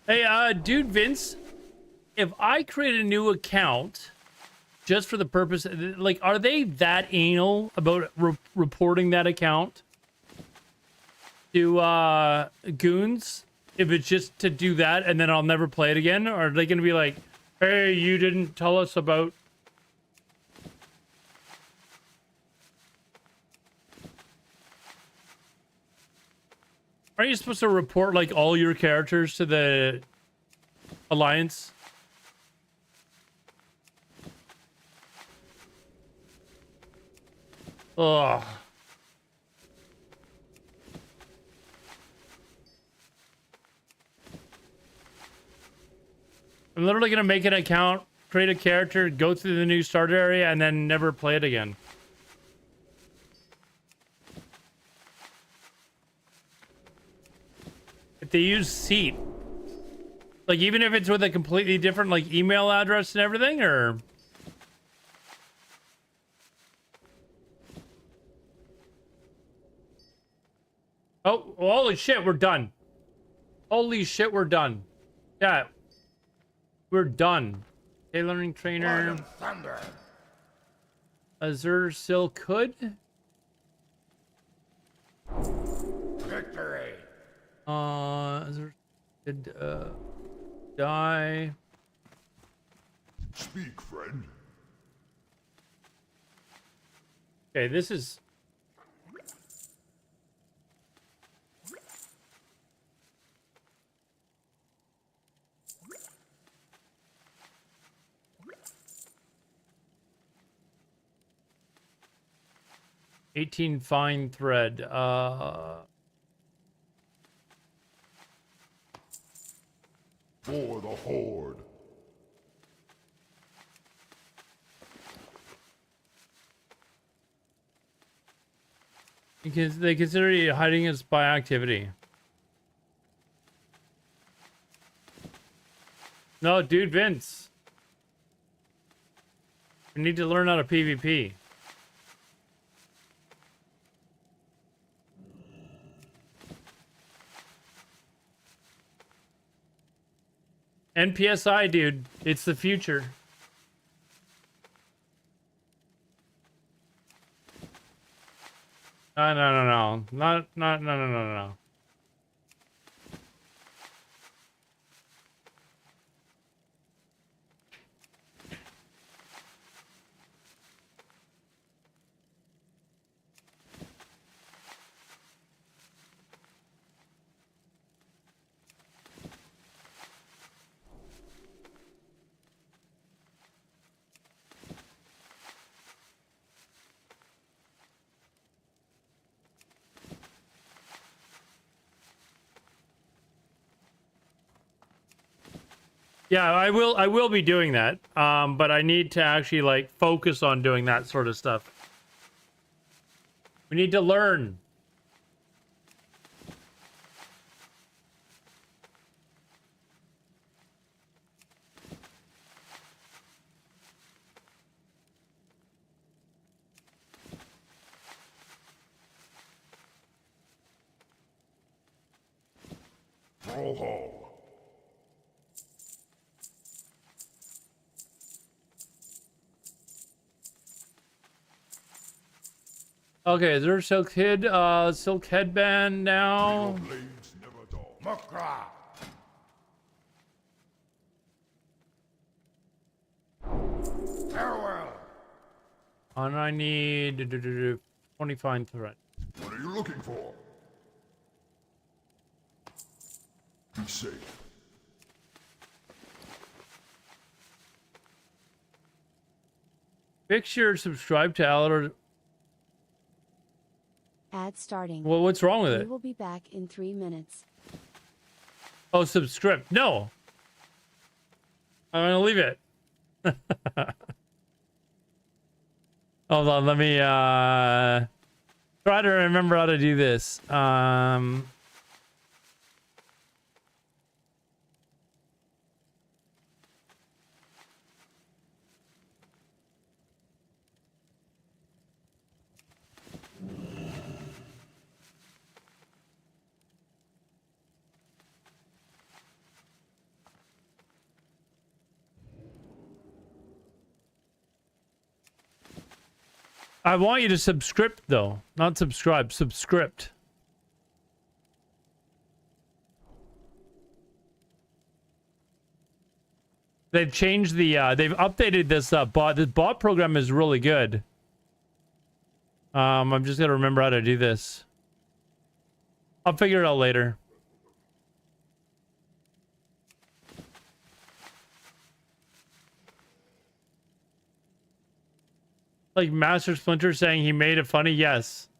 Hey, dude, Vince, if I create a new account just for the purpose, like, are they that anal about reporting that account to goons? If it's just to do that and then I'll never play it again? Or are they going to be like, hey, you didn't tell us about... Aren't you supposed to report, like, all your characters to the Alliance? Ugh. I'm literally going to make an account, create a character, go through the new starter area, and then never play it again. If they use Seat, like, even if it's with a completely different, like, email address and everything, or... Oh, holy shit, we're done. Holy shit, we're done. Yeah, we're done. Okay, learning trainer. Thunder. Azure Silk Hood. Victory. Azure did die. Speak, friend. Okay, this is... $18 fine thread. For the Horde. Because they consider you hiding as spy activity. No, dude, Vince. We need to learn how to PvP. NPSI, dude. It's the future. No. No. Yeah, I will be doing that. But I need to actually like focus on doing that sort of stuff. We need to learn. Brawlhall. Okay, is there a silk headband now? Blades never dull. Mukra. Farewell. And I need 25 threat. What are you looking for? Be safe. Make sure to subscribe to Alert. Ad starting. Well, what's wrong with We it? will be back in 3 minutes. Oh, subscript. No. I'm gonna leave it. Hold on, let me try to remember how to do this. I want you to subscript though, not subscribe, subscript. They've changed the they've updated this bot. This bot program is really good. I'm just gonna remember how to do this. I'll figure it out later. Like Master Splinter saying he made it funny? Yes.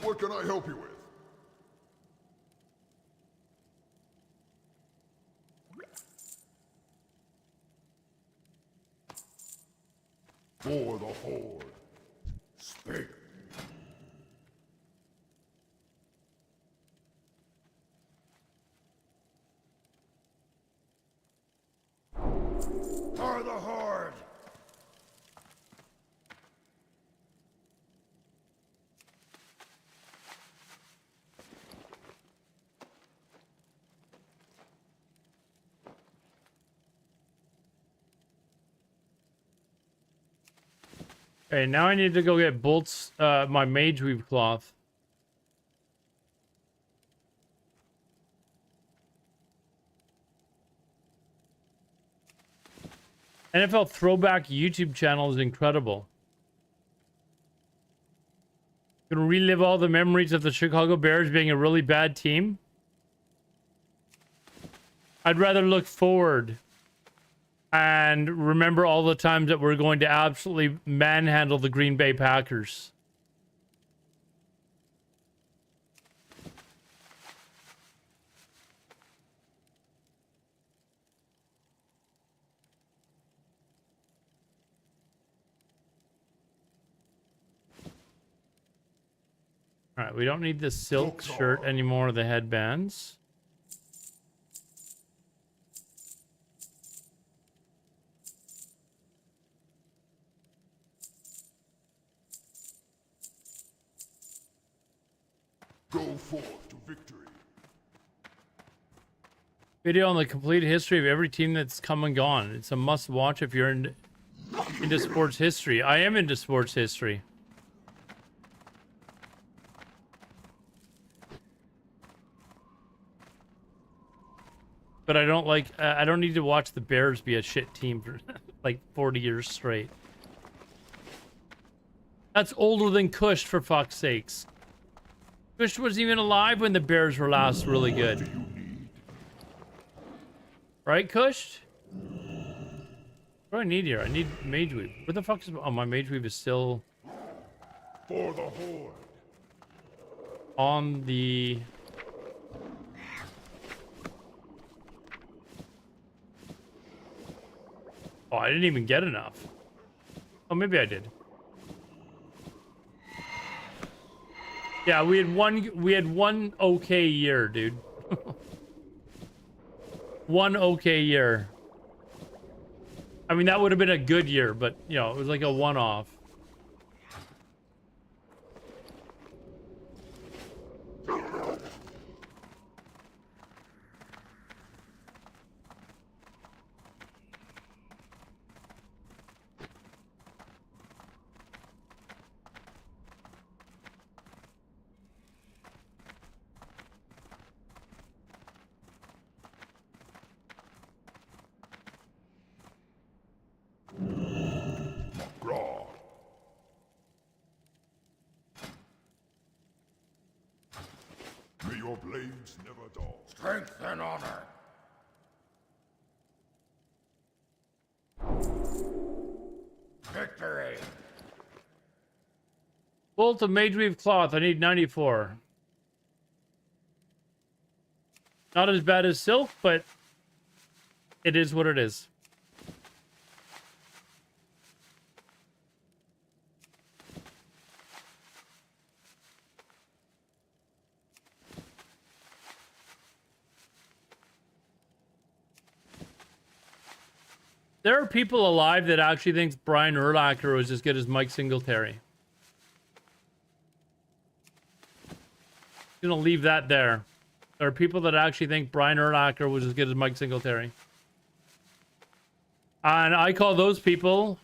What can I help you with? For the Horde. Speak. For the Horde. Okay, now I need to go get bolts, my mage weave cloth. NFL Throwback YouTube channel is incredible. Gonna relive all the memories of the Chicago Bears being a really bad team. I'd rather look forward and remember all the times that we're going to absolutely manhandle the Green Bay Packers. All right, we don't need the silk shirt anymore, the headbands. Go forth to victory. Video on the complete history of every team that's come and gone. It's a must watch if you're into sports history. I am into sports history. But I don't like, I don't need to watch the Bears be a shit team for like 40 years straight. That's older than Kush, for fuck's sakes. Kush wasn't even alive when the Bears were last really good. Right, Kush? What do I need here? I need Mage Weave. Where the fuck is... Oh, my Mage Weave is still... For the Horde. On the... Oh, I didn't even get enough. Oh, maybe I did. Yeah, we had one okay year, dude. One okay year. I mean, that would have been a good year, but, you know, it was like a one-off. Raw. May your blades never dull. Strength and honor. Victory. Bolt of Mage Weave cloth. I need 94. Not as bad as silk, but it is what it is. There are people alive that actually thinks Brian Urlacher was as good as Mike Singletary. I'm gonna leave that there. There are people that actually think Brian Urlacher was as good as Mike Singletary. And I call those people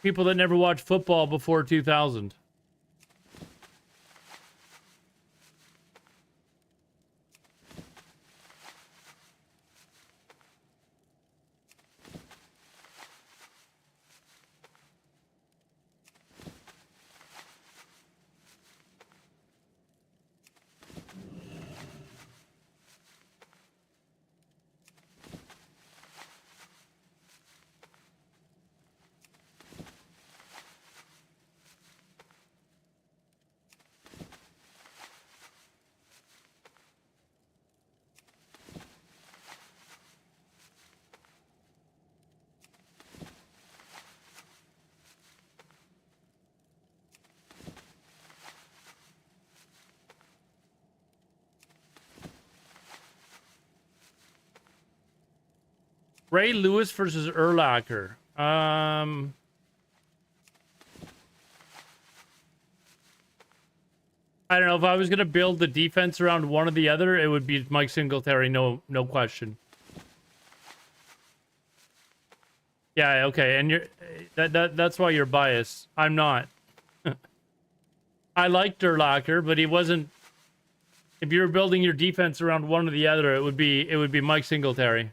that never watched football before 2000. Ray Lewis versus Urlacher. I don't know. If I was going to build the defense around one or the other, it would be Mike Singletary, no question. Yeah, okay. And that's why you're biased. I'm not. I liked Urlacher, but he wasn't. If you were building your defense around one or the other, it would be Mike Singletary.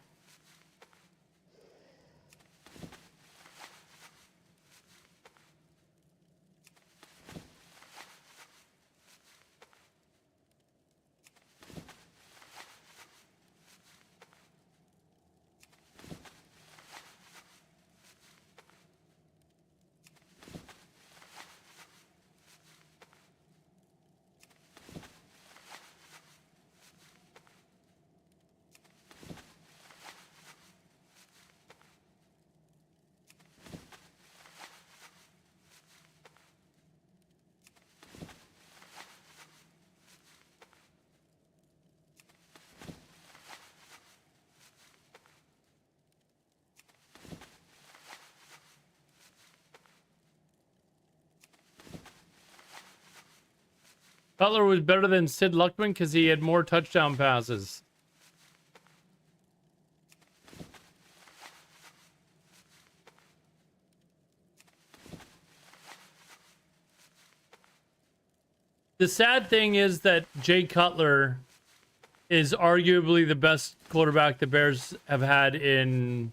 Cutler was better than Sid Luckman because he had more touchdown passes. The sad thing is that Jay Cutler is arguably the best quarterback the Bears have had in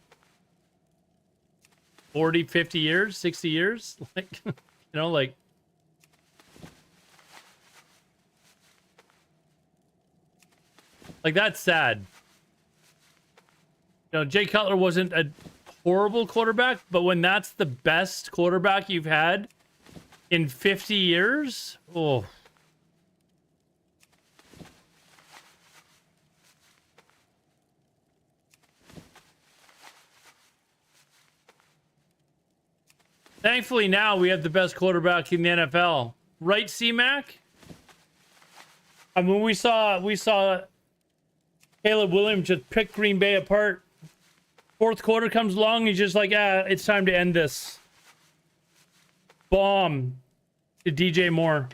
40, 50 years, 60 years. Like, you know, like, that's sad. You know, Jay Cutler wasn't a horrible quarterback, but when that's the best quarterback you've had in 50 years, oh. Thankfully, now we have the best quarterback in the NFL, right, C-Mac? I mean, we saw Caleb Williams just pick Green Bay apart. Fourth quarter comes along, he's just like, it's time to end this. Bomb to DJ Moore.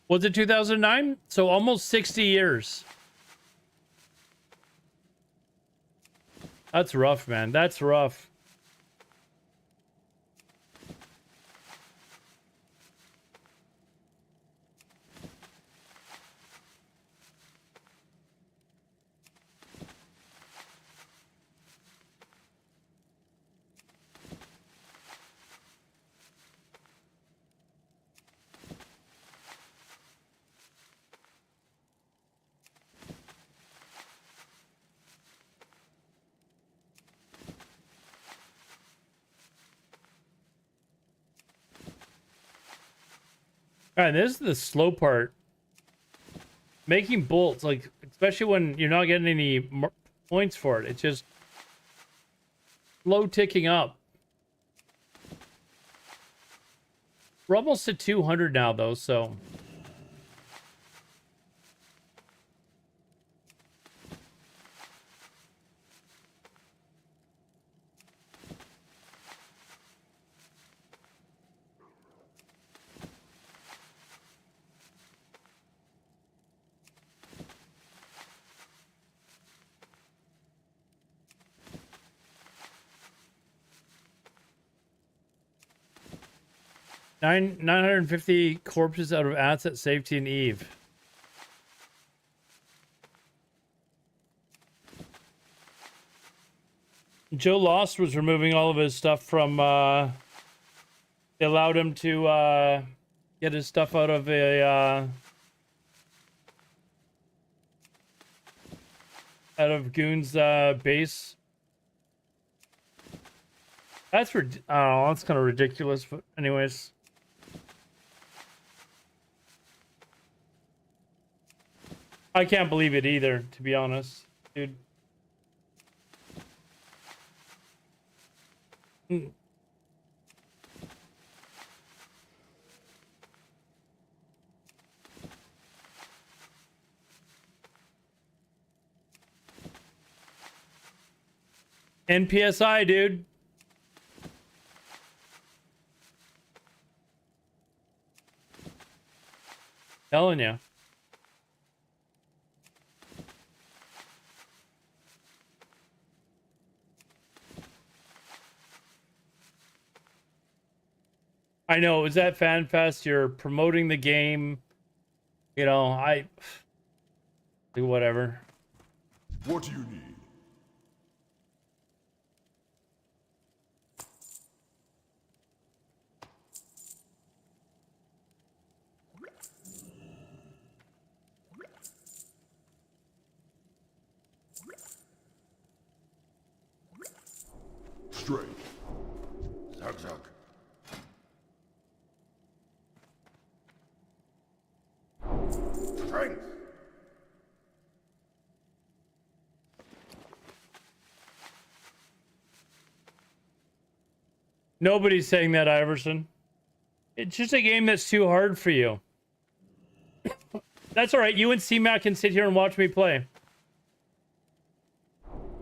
Was it 2009? So almost 60 years. That's rough, man. That's rough. All right, this is the slow part. Making bolts, like, especially when you're not getting any points for it. It's just slow ticking up. We're almost at 200 now, though, so... Nine 950 corpses out of asset safety and Eve. Joe Lost was removing all of his stuff from they allowed him to get his stuff out of a out of Goon's base. That's that's kind of ridiculous, but anyways. I can't believe it either, to be honest, dude. NPSI, dude. Telling you. I know, it was at FanFest. You're promoting the game. You know, do whatever. What do you need? Straight. Zug zug. Strength. Nobody's saying that, Iverson. It's just a game that's too hard for you. That's all right. You and C-Mac can sit here and watch me play.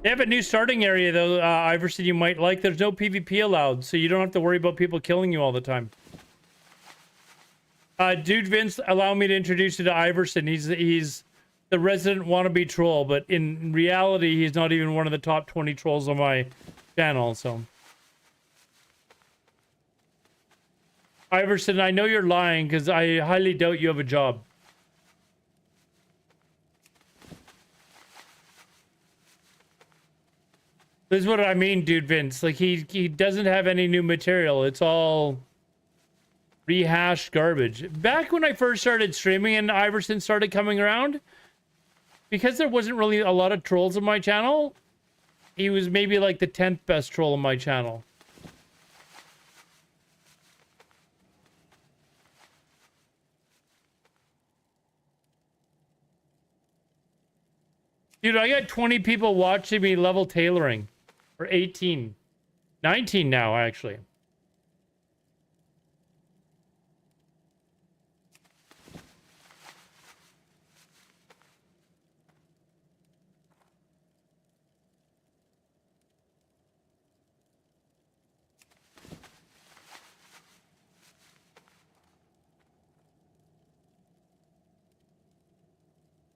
They have a new starting area though, Iverson, you might like. There's no PvP allowed, so you don't have to worry about people killing you all the time. Dude Vince, allow me to introduce you to Iverson. He's the resident wannabe troll, but in reality, he's not even one of the top 20 trolls on my channel, so. Iverson, I know you're lying because I highly doubt you have a job. This is what I mean, dude Vince. Like, he doesn't have any new material. It's all rehashed garbage. Back when I first started streaming and Iverson started coming around, because there wasn't really a lot of trolls on my channel, he was maybe like the 10th best troll on my channel. Dude, I got 20 people watching me level tailoring. Or 18. 19 now, actually.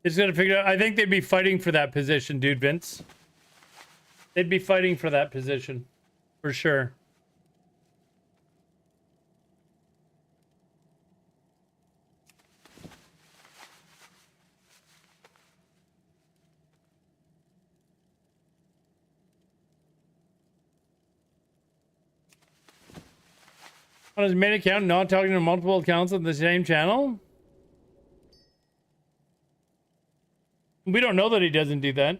Just gotta figure out. I think they'd be fighting for that position, dude, Vince. They'd be fighting for that position. For sure. On his main account, not talking to multiple accounts on the same channel? We don't know that he doesn't do that.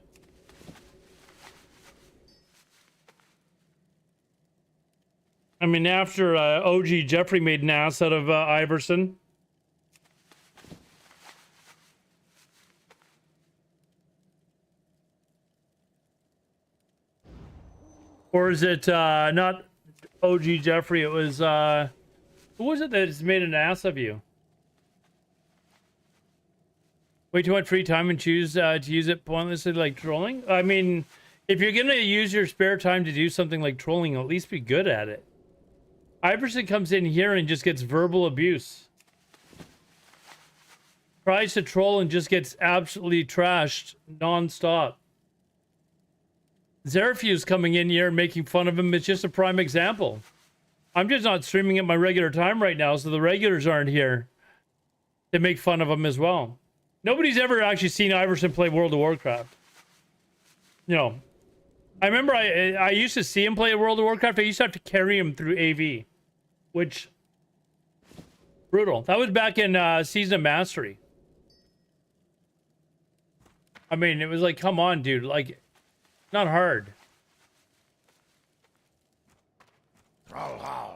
I mean, after OG Jeffrey made an ass out of Iverson. Or is it not OG Jeffrey? It was, who was it that's made an ass of you? Way too much free time and choose to use it pointlessly like trolling? I mean, if you're going to use your spare time to do something like trolling, at least be good at it. Iverson comes in here and just gets verbal abuse. Tries to troll and just gets absolutely trashed non-stop. Zerafuse coming in here and making fun of him is just a prime example. I'm just not streaming at my regular time right now, so the regulars aren't here to make fun of him as well. Nobody's ever actually seen Iverson play World of Warcraft. You know, I remember I used to see him play World of Warcraft. I used to have to carry him through AV, which, brutal. That was back in Season of Mastery. I mean, it was like, come on, dude. Like, not hard. Trollhal.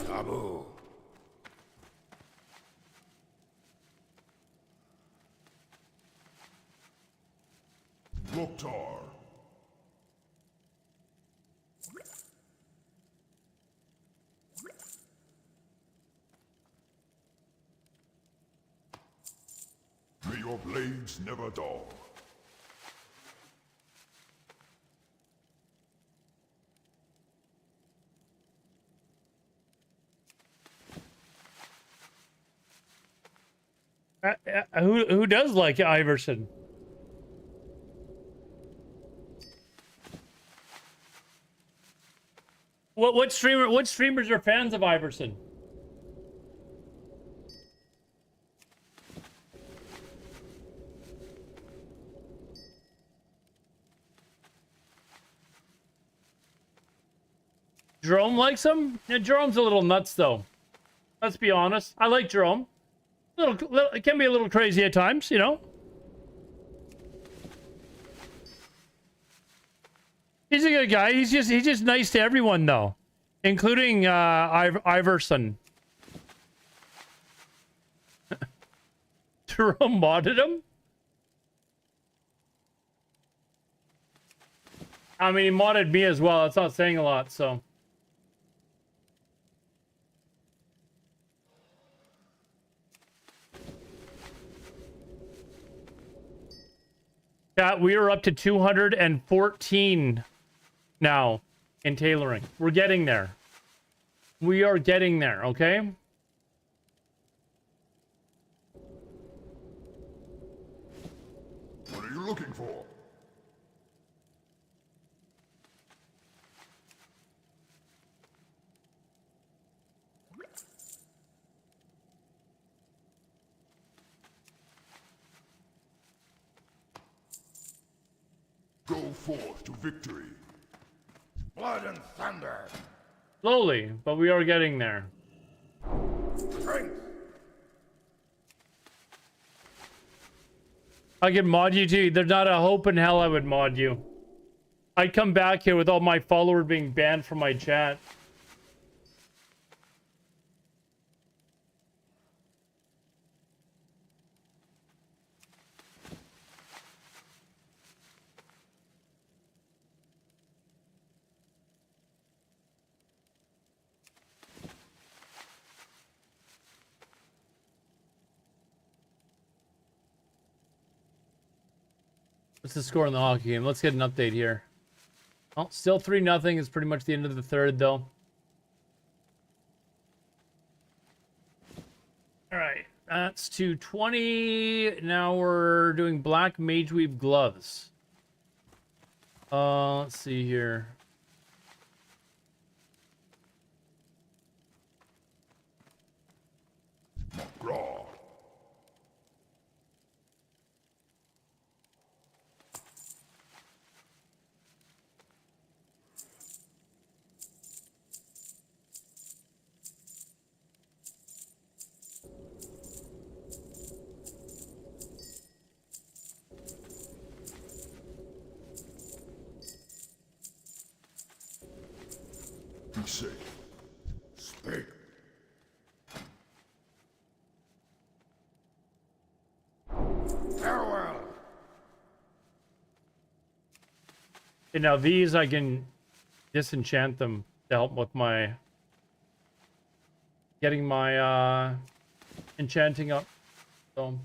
Taboo. Loktar. May your blades never dull. Who does like Iverson? What streamers are fans of Iverson? Jerome likes him? Yeah, Jerome's a little nuts though. Let's be honest. I like Jerome. It can be a little crazy at times, you know. He's a good guy. He's just nice to everyone though, including Iverson. Jerome modded him. I mean, he modded me as well. It's not saying a lot, so. Yeah, we are up to 214 now in tailoring. We're getting there. We are getting there, okay? What are you looking for? Go forth to victory. Blood and thunder. Slowly, but we are getting there. Strength. I can mod you too. There's not a hope in hell I would mod you. I'd come back here with all my followers being banned from my chat. What's the score in the hockey game? Let's get an update here. Oh, still 3-0. It's pretty much the end of the third, though. All right, that's 220. Now we're doing black mage weave gloves. Let's see here. Graw. Be safe. Speak. Farewell. Okay, now these I can disenchant them to help with my getting my enchanting up. So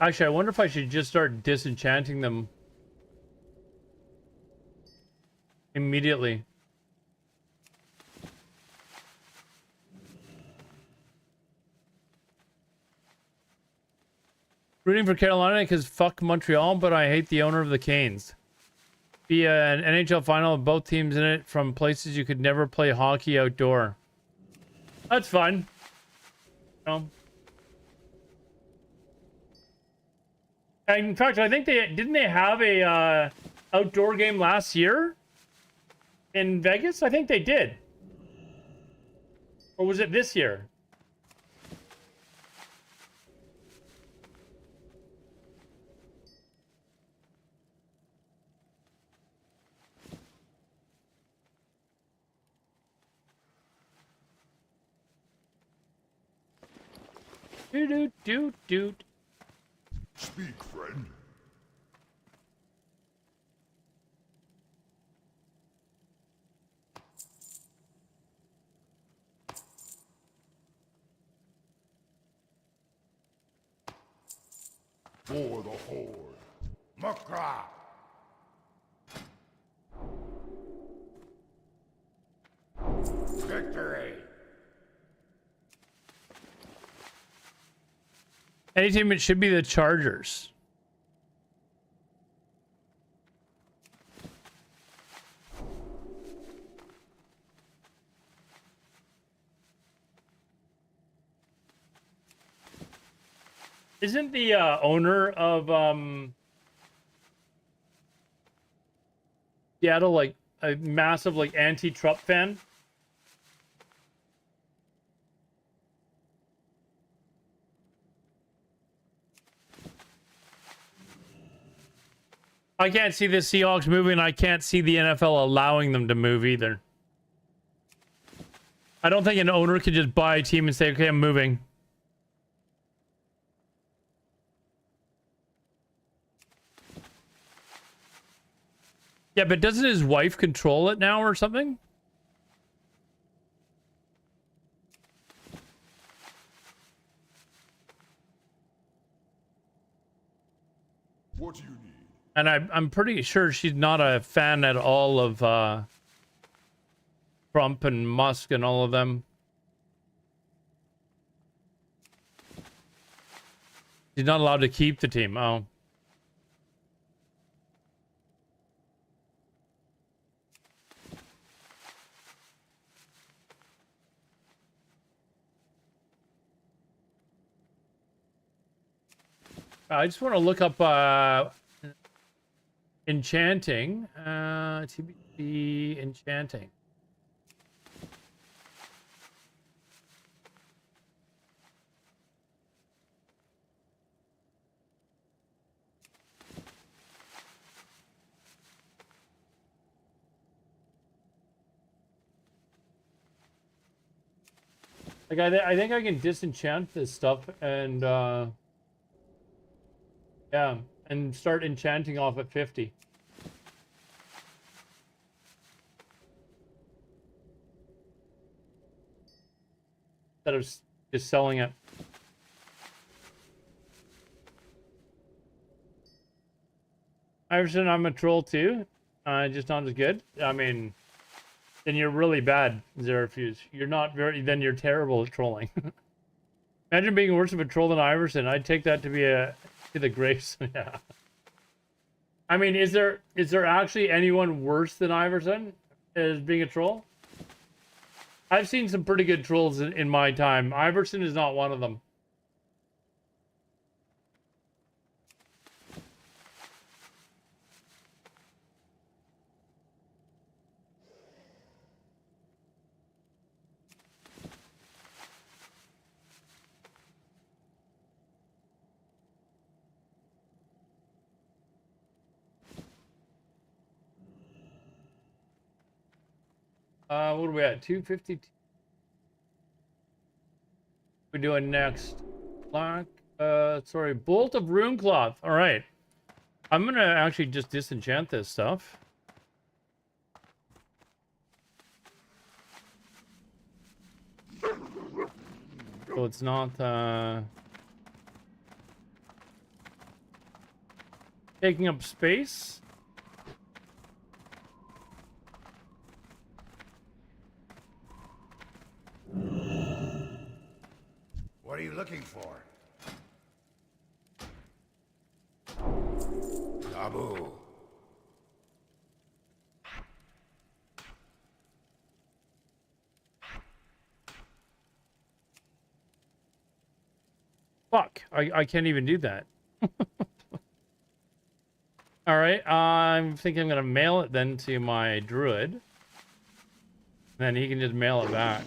actually, I wonder if I should just start disenchanting them immediately. Rooting for Carolina because fuck Montreal, but I hate the owner of the Canes. Be an NHL final with both teams in it from places you could never play hockey outdoor. That's fun. You know? In fact, I think didn't they have a outdoor game last year in Vegas? I think they did. Or was it this year? Doot. Speak, friend. For the Horde. Mukra. Victory. Any team, it should be the Chargers. Isn't the owner of Seattle like a massive like anti-Trump fan? I can't see the Seahawks moving. I can't see the NFL allowing them to move either. I don't think an owner could just buy a team and say, okay, I'm moving. Yeah, but doesn't his wife control it now or something? What do you need? And I'm pretty sure she's not a fan at all of Trump and Musk and all of them. She's not allowed to keep the team. Oh. I just want to look up enchanting. TBC enchanting. Like I think I can disenchant this stuff and yeah, and start enchanting off at 50. Instead of just selling it. Iverson, I'm a troll too. Just not as good. I mean, then you're really bad, Zerafuse. You're not very, then you're terrible at trolling. Imagine being worse of a troll than Iverson. I'd take that to be to the grace. Yeah. I mean, is there actually anyone worse than Iverson as being a troll? I've seen some pretty good trolls in my time. Iverson is not one of them. What are we at? 252. We're doing next. Black. Sorry, Bolt of Rune Cloth. All right. I'm gonna actually just disenchant this stuff. So it's not taking up space. What are you looking for? Taboo. Fuck, I can't even do that. All right, I'm thinking I'm gonna mail it then to my druid. Then he can just mail it back.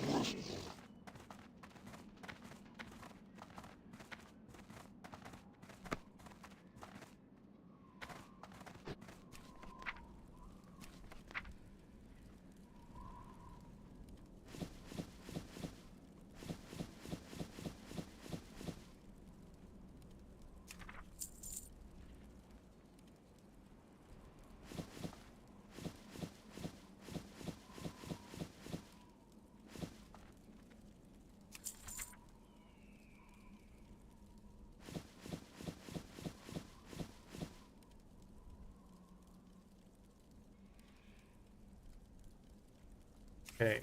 Okay,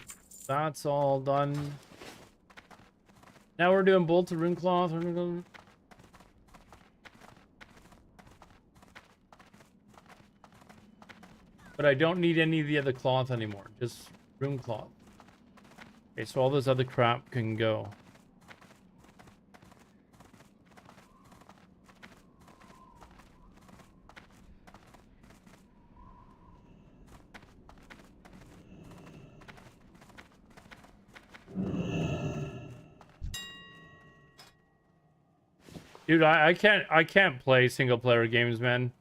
that's all done. Now we're doing Bolt of Rune Cloth. But I don't need any of the other cloth anymore. Just Rune Cloth. Okay, so all this other crap can go. Dude, I can't play single player games, man.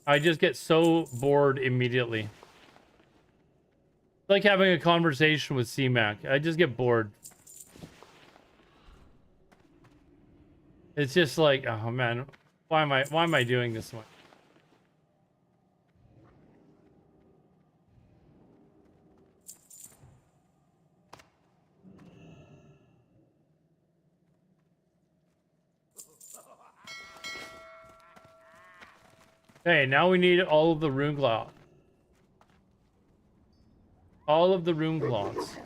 I just get so bored immediately. like having a conversation with C-Mac. I just get bored. It's just like, oh man, why am I doing this one? Okay, now we need all of the rune cloth. All of the rune cloths.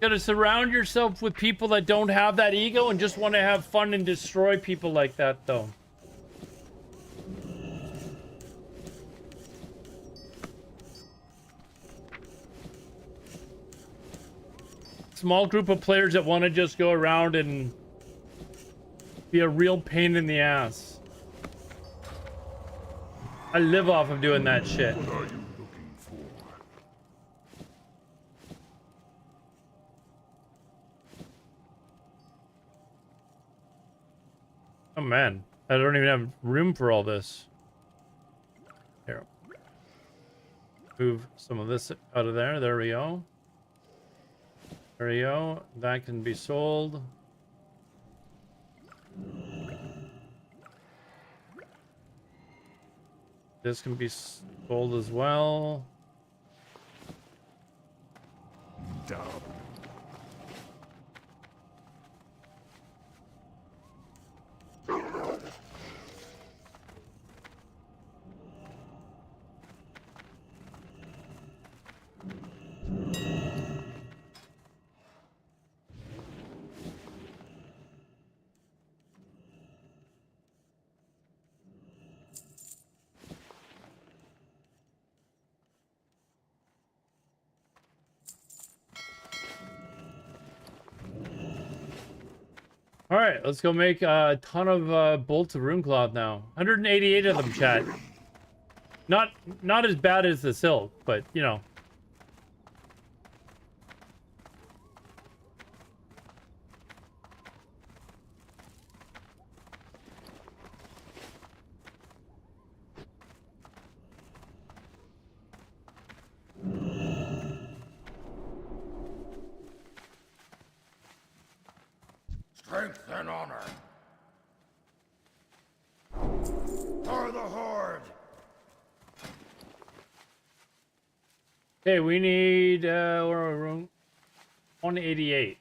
Gotta surround yourself with people that don't have that ego and just want to have fun and destroy people like that, though. Small group of players that want to just go around and be a real pain in the ass. I live off of doing that shit. What are you looking for? Oh man, I don't even have room for all this. Here. Move some of this out of there. There we go. There we go. That can be sold. This can be sold as well. Dub. All right, let's go make a ton of bolts of rune cloth now. 188 of them, chat. Not as bad as the silk, but you know. Strength and honor. For the Horde. Okay, we need where are we? 188.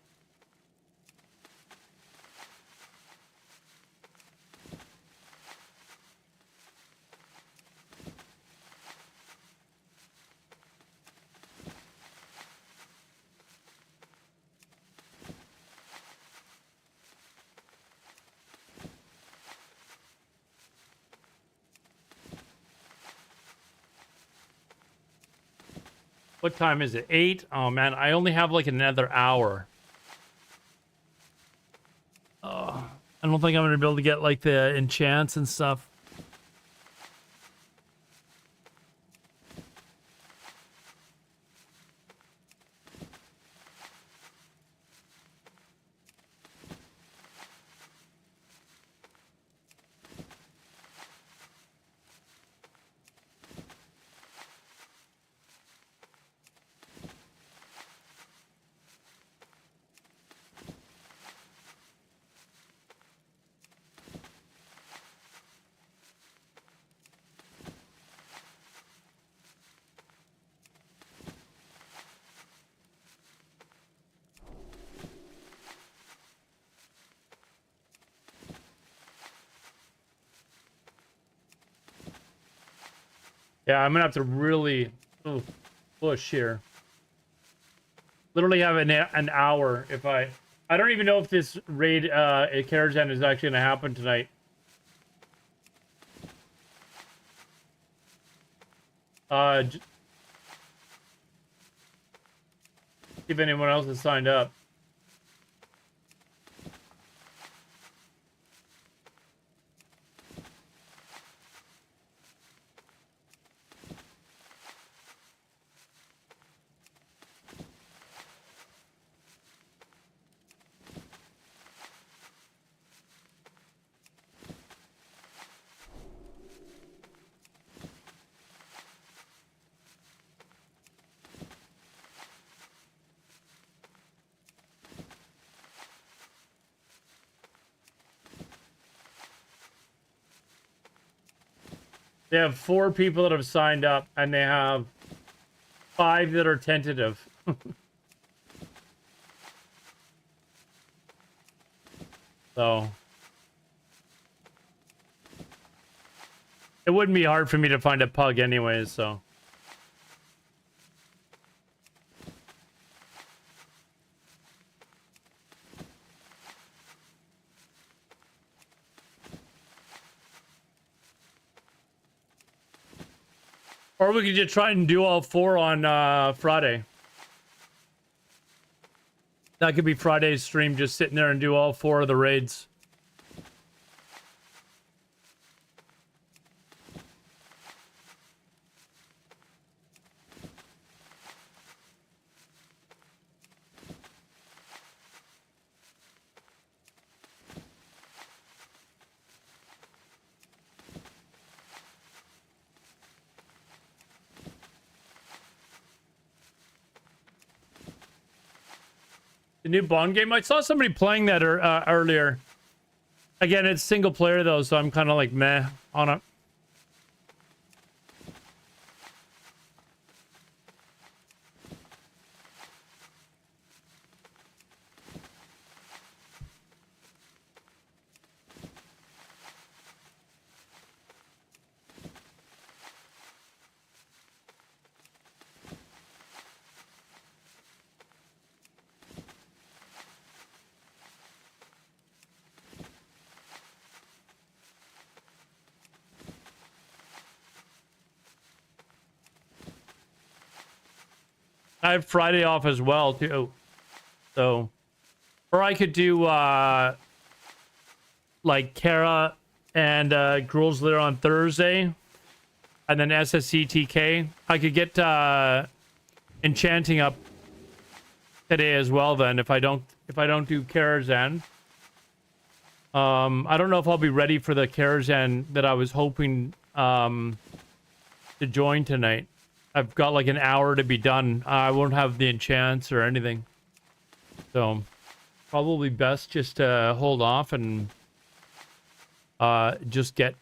What time is it? 8? Oh man, I only have like another hour. Oh, I don't think I'm gonna be able to get like the enchants and stuff. Yeah, I'm gonna have to really push here. Literally have an hour if I I don't even know if this raid at Karazhan is actually going to happen tonight. See if anyone else has signed up. They have 4 people that have signed up, and they have 5 that are tentative. So it wouldn't be hard for me to find a pug anyways, so. Or we could just try and do all 4 on Friday. That could be Friday's stream, just sitting there and do all 4 of the raids. The new Bond game? I saw somebody playing that earlier. Again, it's single player though, so I'm kind of like meh on it. I have Friday off as well too, so, or I could do like Kara and Grulsler on Thursday, and then SSCTK. I could get Enchanting up today as well. Then if I don't do Karazhan, I don't know if I'll be ready for the Karazhan that I was hoping to join tonight. I've got like an hour to be done. I won't have the enchants or anything. So probably best just to hold off and just get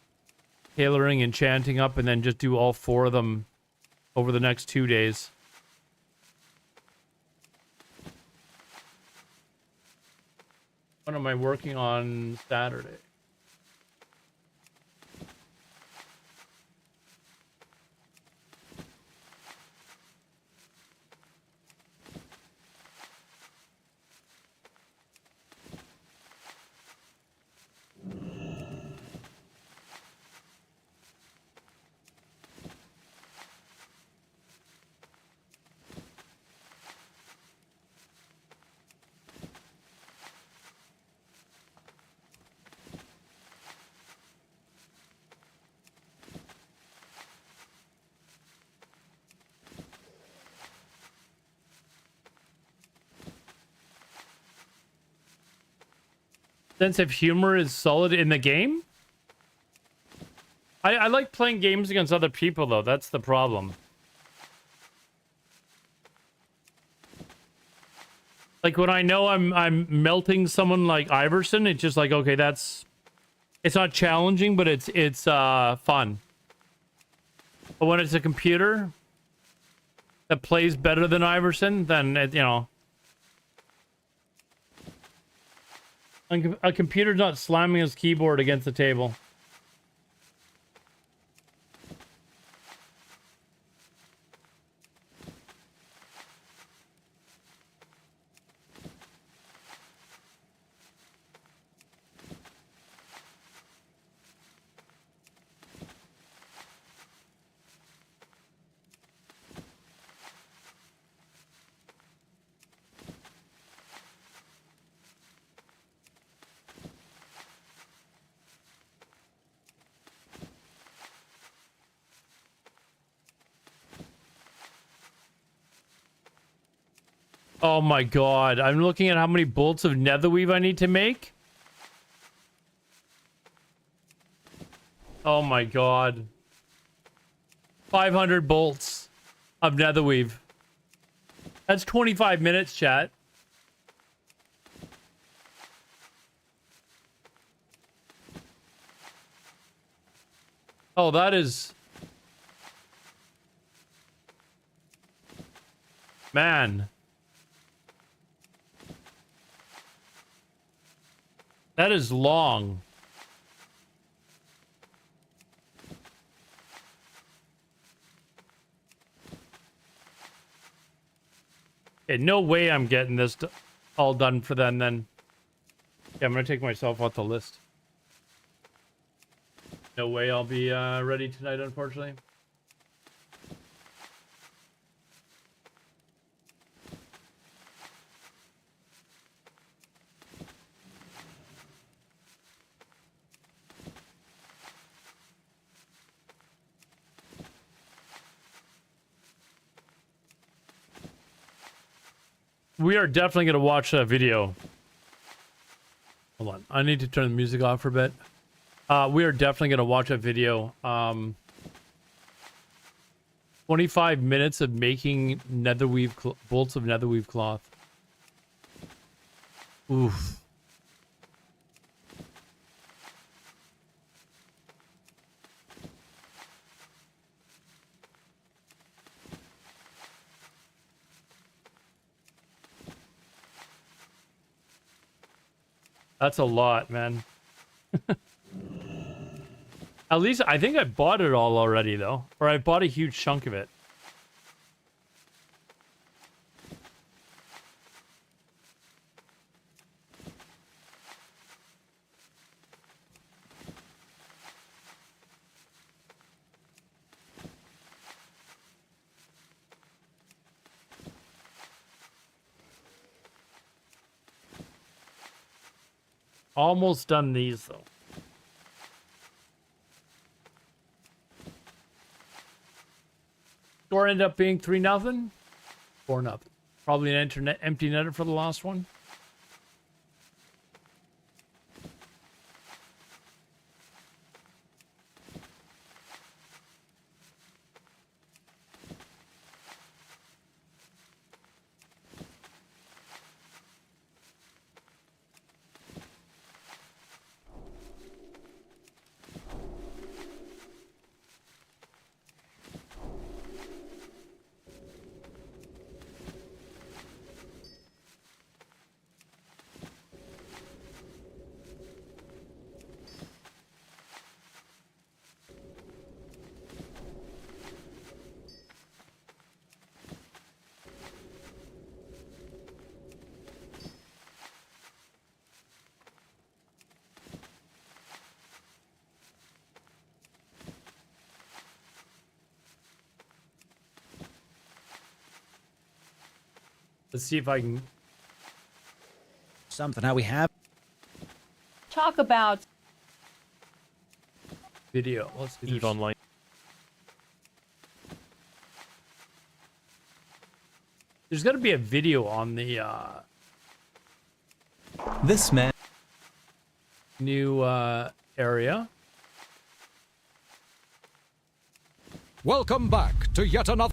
tailoring and chanting up and then just do all 4 of them over the next 2 days. What am I working on Saturday? Sense of humor is solid in the game. I like playing games against other people though. That's the problem. Like when I know I'm melting someone like Iverson, it's just like, okay, it's not challenging, but it's fun. But when it's a computer that plays better than Iverson, then you know. A computer's not slamming his keyboard against the table. Oh my god. I'm looking at how many bolts of netherweave I need to make. Oh my god. 500 bolts of netherweave. That's 25 minutes, chat. Oh, that is... Man. That is long. Okay, no way I'm getting this all done for then. Yeah, I'm gonna take myself off the list. No way I'll be ready tonight, unfortunately. We are definitely gonna watch a video. Hold on, I need to turn the music off for a bit. We are definitely gonna watch a video. 25 minutes of making netherweave bolts of netherweave cloth. Oof. That's a lot, man. At least I think I bought it all already, though. Or I bought a huge chunk of it. Almost done these, though. Score ended up being 3-0. 4-0. Probably an empty netter for the last one. Let's see if I can... Something how we have. Talk about Video. Let's see. Eve Online. There's got to be a video on the This man. new area. Welcome back to yet another.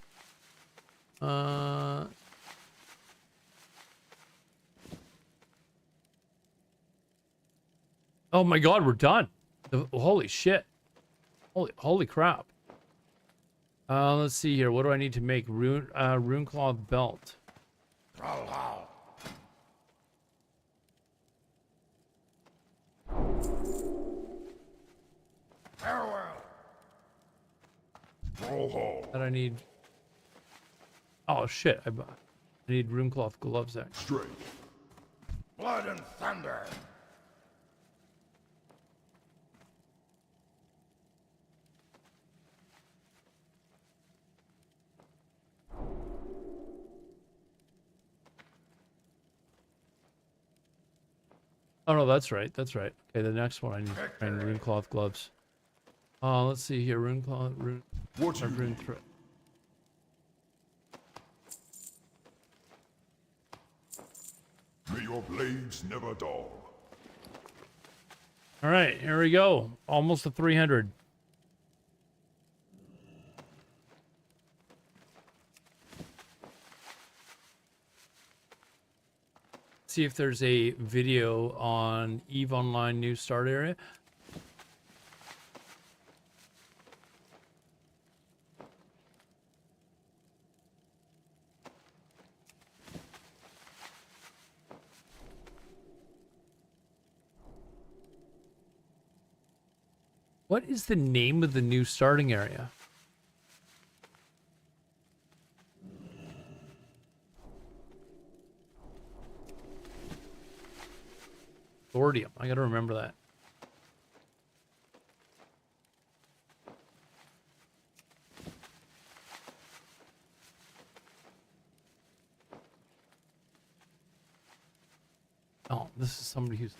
Oh my god, we're done. Holy shit. Holy crap. Let's see here. What do I need to make? Rune cloth belt. Trollhal. Farewell. Trollhal. That I need. Oh shit. I need rune cloth gloves actually. Strength. Blood and thunder. Oh no, that's right. That's right. Okay, the next one I need to find rune cloth gloves. Let's see here. Rune cloth, rune thread. raids never dull. All right, here we go. Almost to 300. See if there's a video on EVE Online new start area. What is the name of the new starting area? Thordium. I gotta remember that. Oh, this is somebody who's...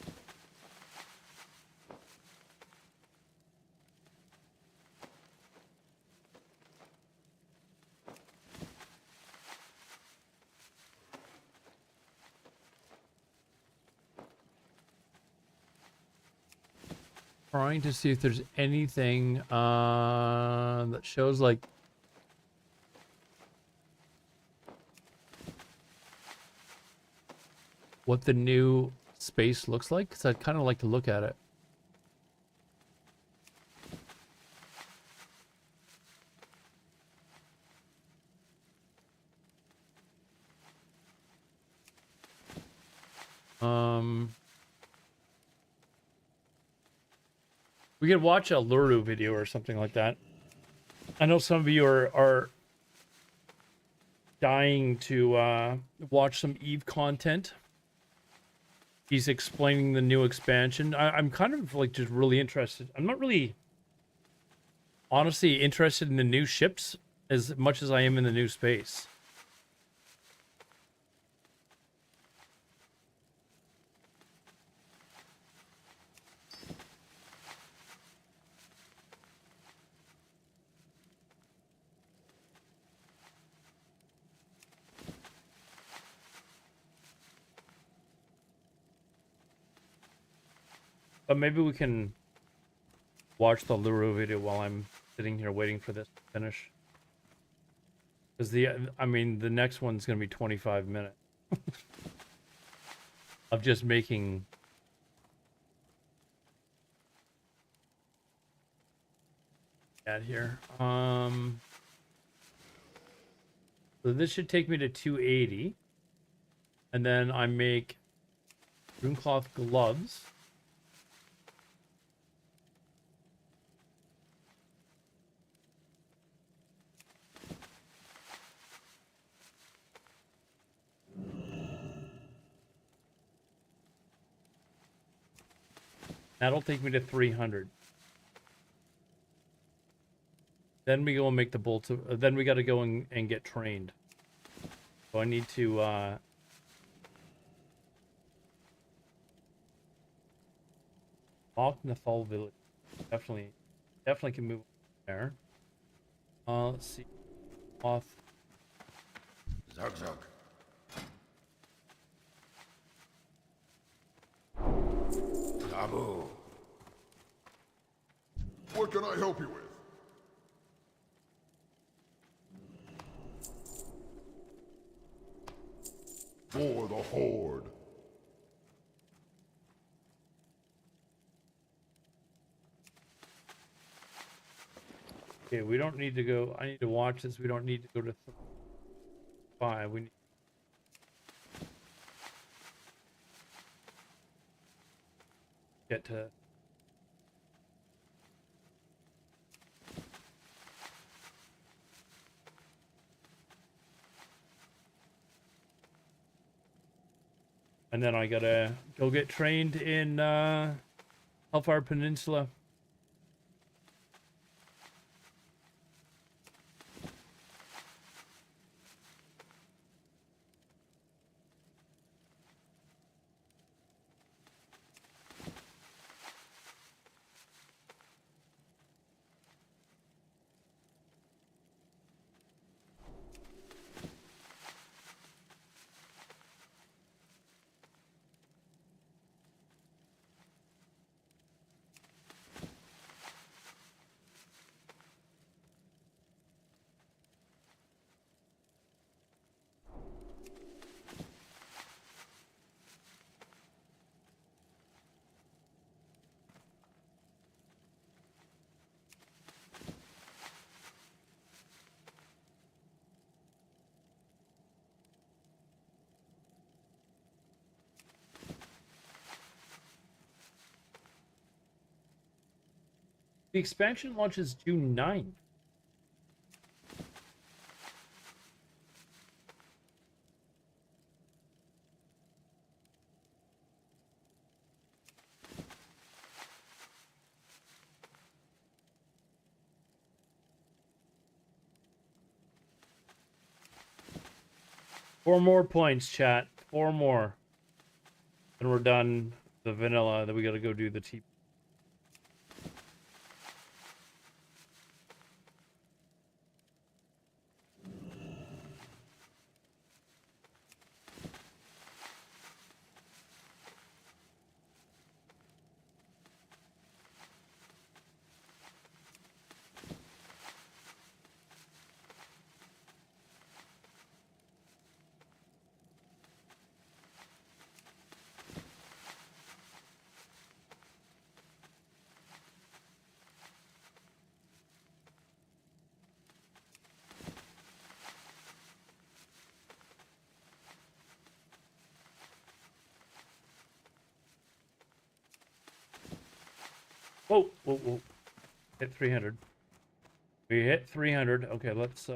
Trying to see if there's anything that shows like what the new space looks like, because I'd kind of like to look at it. We could watch a Luru video or something like that. I know some of you are dying to watch some EVE content. He's explaining the new expansion. I'm kind of like just really interested. I'm not really honestly interested in the new ships as much as I am in the new space. But maybe we can watch the Luru video while I'm sitting here waiting for this to finish. Because the next one's going to be 25 minutes of just making that here. So this should take me to 280. And then I make runecloth gloves. That'll take me to 300. Then we go and make the bolts. Then we got to go and get trained. So I need to Nathal village. Definitely can move there. Let's see. Off. Zug zug. Taboo. What can I help you with? For the Horde. Okay, we don't need to go. I need to watch this. We don't need to go to 5. We need to get to. And then I gotta go get trained in Hellfire Peninsula. The expansion launches June 9th. Four more points, chat. 4 more. And we're done the vanilla. Then we gotta go do the TBC. Whoa, whoa, whoa. Hit 300. We hit 300. Okay, let's...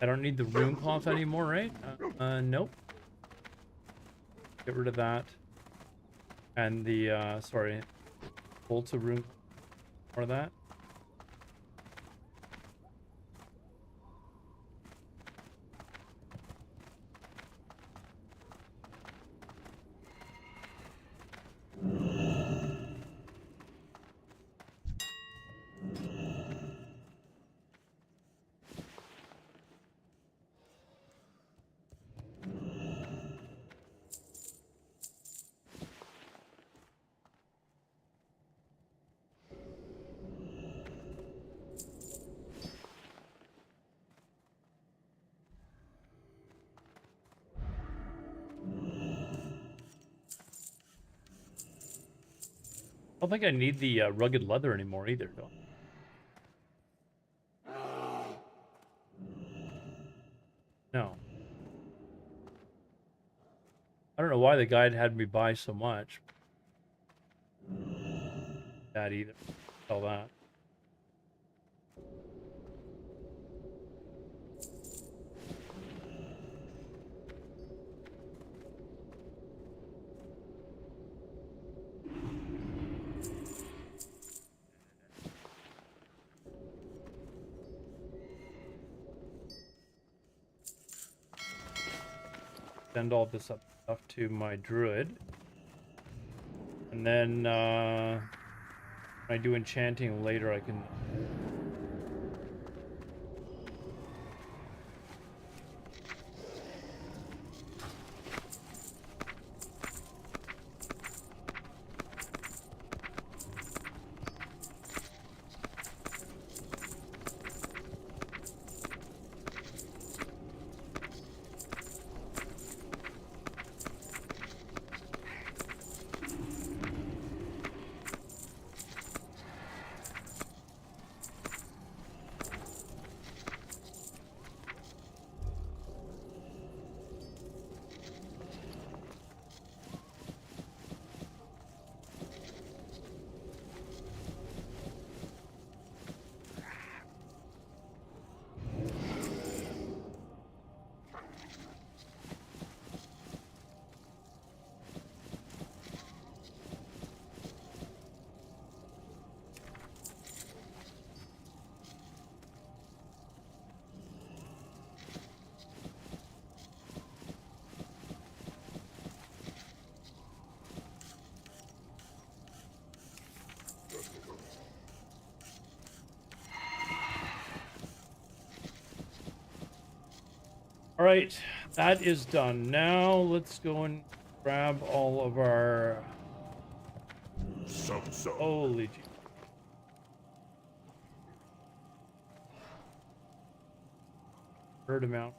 I don't need the rune cloth anymore, right? Nope. Get rid of that. And the, sorry. Bolts of rune. More of that. I don't think I need the rugged leather anymore either, though. No. I don't know why the guide had me buy so much. That either. All that. Send all this up stuff to my druid. And then when I do enchanting later, I can... All right, that is done. Now let's go and grab all of our... Holy gee. Herd amount.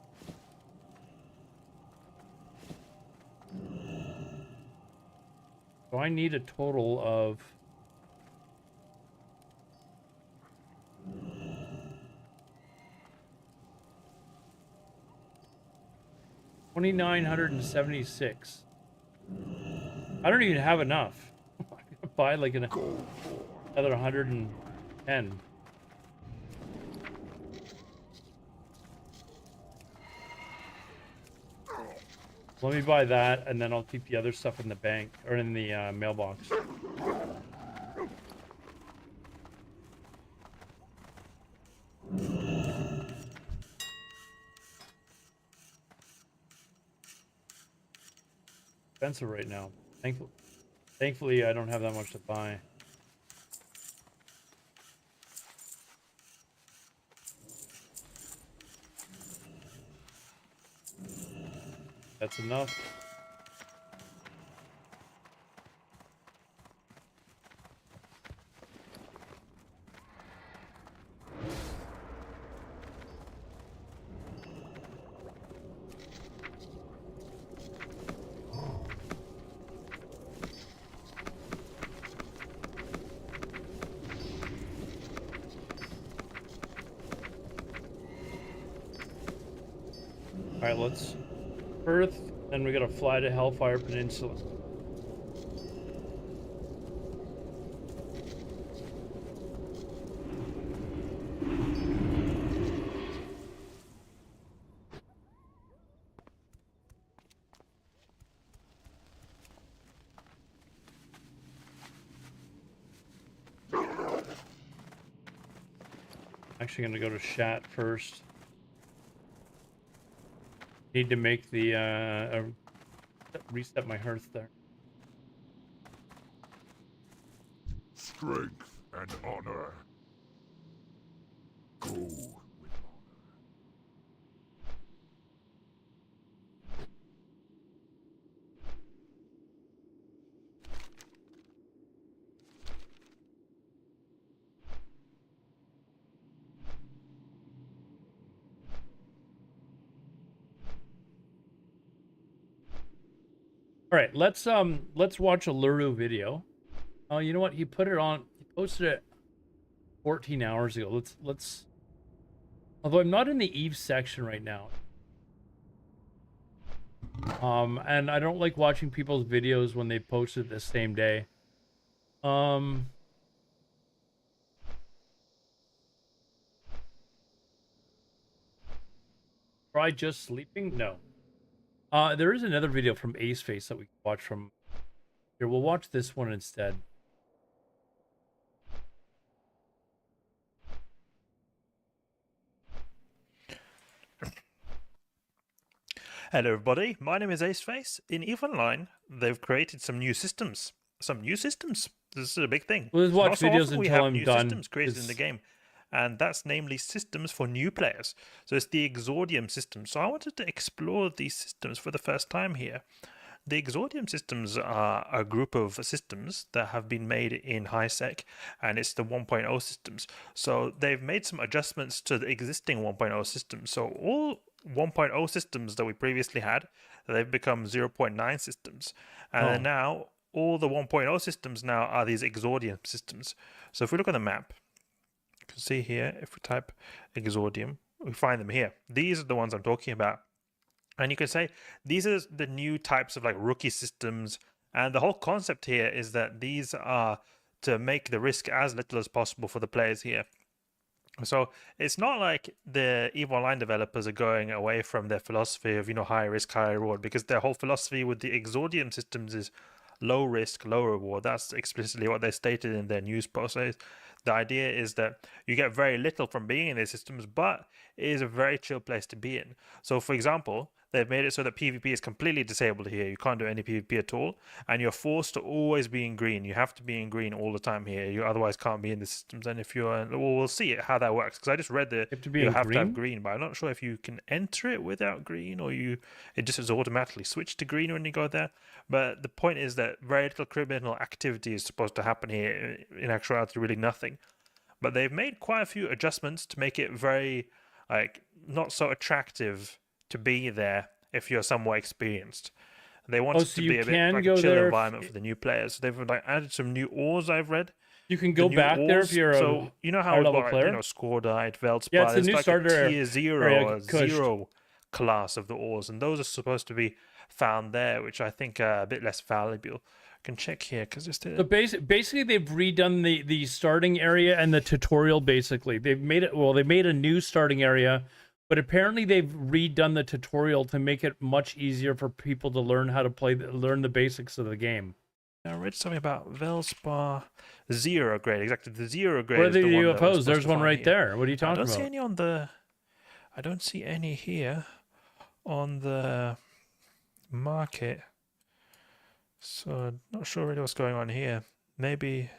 So I need a total of... 2,976. I don't even have enough. by like another 110. Let me buy that, and then I'll keep the other stuff in the bank or in the mailbox. Expensive right now. Thankfully, I don't have that much to buy. That's enough. All right, let's Earth, then we gotta fly to Hellfire Peninsula. Actually gonna go to Shat first. Need to make the reset my hearth there. Strength and honor. Go with honor. All right, let's watch a Luru video. Oh, you know what? He put it on. He posted it 14 hours ago. Let's. Although I'm not in the Eve section right now. And I don't like watching people's videos when they post it the same day. Try just sleeping? No. There is another video from Aceface that we can watch from here. We'll watch this one instead. Hello everybody, my name is Aceface. In EVE Online, they've created some new systems. This is a big thing. We'll just watch videos we until have I'm new done. systems created in the game. And that's namely systems for new players. So it's the Exordium system. So I wanted to explore these systems for the first time here. The Exordium systems are a group of systems that have been made in HiSec, and it's the 1.0 systems. So they've made some adjustments to the existing 1.0 systems. So all 1.0 systems that we previously had, they've become 0.9 systems. And now all the 1.0 systems now are these Exordium systems. So if we look at the map, you can see here, if we type Exordium, we find them here. These are the ones I'm talking about. And you can say these are the new types of like rookie systems. And the whole concept here is that these are to make the risk as little as possible for the players here. So it's not like the EVE Online developers are going away from their philosophy of, high risk, high reward, because their whole philosophy with the Exordium systems is low risk, low reward. That's explicitly what they stated in their news post. So the idea is that you get very little from being in these systems, but it is a very chill place to be in. So for example, they've made it so that PvP is completely disabled here. You can't do any PvP at all, and you're forced to always be in green. You have to be in green all the time here. You otherwise can't be in the systems. And if you're, we'll see how that works, because I just read that you have to have green, but I'm not sure if you can enter it without green, or it just is automatically switched to green when you go there. But the point is that very little criminal activity is supposed to happen here. In actuality, really nothing. But they've made quite a few adjustments to make it very, not so attractive to be there if you're somewhat experienced. They want it to be a bit like a chill environment for the new players. So they've added some new ores, I've read. You can go back there if you're so you know how we've got Scordite, Veldspar. Yeah, it's a new starter a tier 0 or 0 class of the ores, and those are supposed to be found there, which I think are a bit less valuable. I can check here because it's So basically, they've redone the starting area and the tutorial. Basically, they've made it. Well, they made a new starting area, but apparently they've redone the tutorial to make it much easier for people to learn how to learn the basics of the game. I read something about Velspar 0 grade. Exactly, the 0 grade. Where are is the one that we're UFOs? supposed There's to one find right here. there. What are you talking I don't about? see any on the. I don't see any here on the market. So not sure really what's going on here. Maybe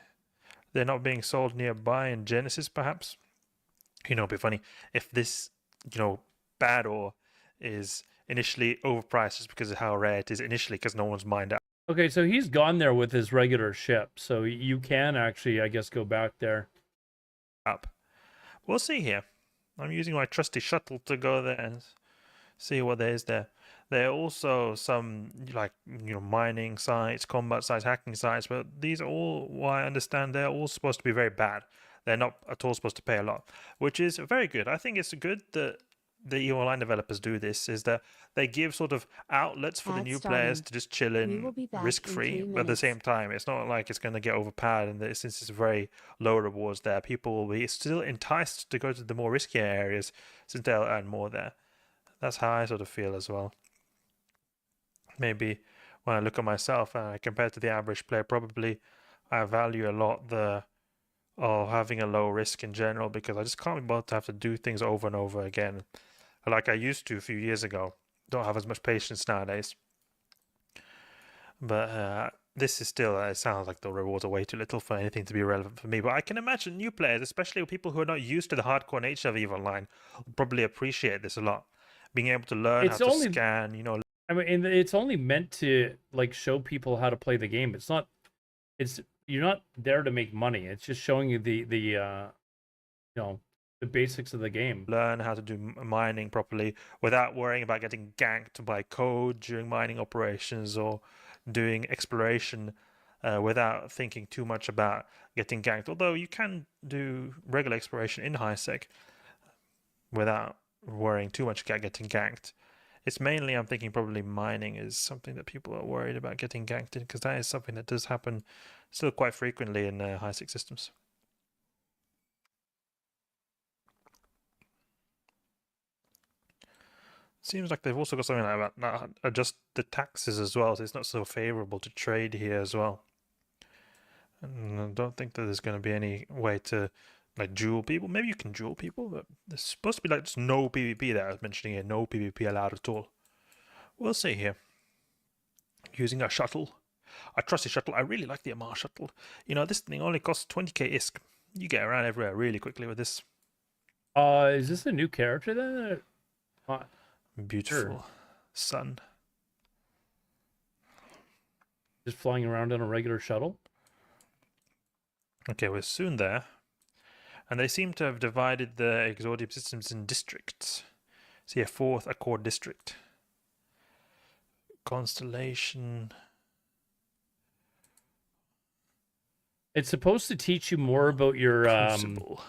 they're not being sold nearby in Genesis, perhaps. You know, it'd be funny if this, bad ore is initially overpriced just because of how rare it is initially, because no one's mined out. Okay, so he's gone there with his regular ship, so you can actually, I guess, go back there. Up. We'll see here. I'm using my trusty shuttle to go there and see what there is there. There are also some, mining sites, combat sites, hacking sites, but these are all, what I understand, they're all supposed to be very bad. They're not at all supposed to pay a lot, which is very good. I think it's good that the EVE Online developers do this, is that they give sort of outlets for the new players to just chill in risk-free, but at the same time, it's not like it's going to get overpowered, and since it's very low rewards there, people will be still enticed to go to the more riskier areas since they'll earn more there. That's how I sort of feel as well. Maybe when I look at myself compared to the average player, probably I value a lot the having a low risk in general, because I just can't be bothered to have to do things over and over again like I used to a few years ago. Don't have as much patience nowadays. But this is still, it sounds like the rewards are way too little for anything to be relevant for me. But I can imagine new players, especially people who are not used to the hardcore nature of EVE Online, will probably appreciate this a lot. Being able to learn how to scan, I mean, it's only meant to show people how to play the game. It's not. You're not there to make money. It's just showing you the basics of the game. Learn how to do mining properly without worrying about getting ganked by code during mining operations, or doing exploration without thinking too much about getting ganked. Although you can do regular exploration in HiSec without worrying too much about getting ganked. It's mainly, I'm thinking, probably mining is something that people are worried about getting ganked in, because that is something that does happen still quite frequently in HiSec systems. Seems like they've also got something like that, adjust the taxes as well, so it's not so favorable to trade here as well. And I don't think that there's going to be any way to duel people. Maybe you can duel people, but there's supposed to be just no PvP that I was mentioning here. No PvP allowed at all. We'll see here. Using a shuttle. I trust the shuttle. I really like the Amar shuttle. This thing only costs 20k ISK. You get around everywhere really quickly with this. Is this a new character then? Beautiful sun. Just flying around on a regular shuttle? Okay, we're soon there. And they seem to have divided the Exordium systems in districts. See, a fourth Accord district. Constellation. It's supposed to teach you more about your Crucible.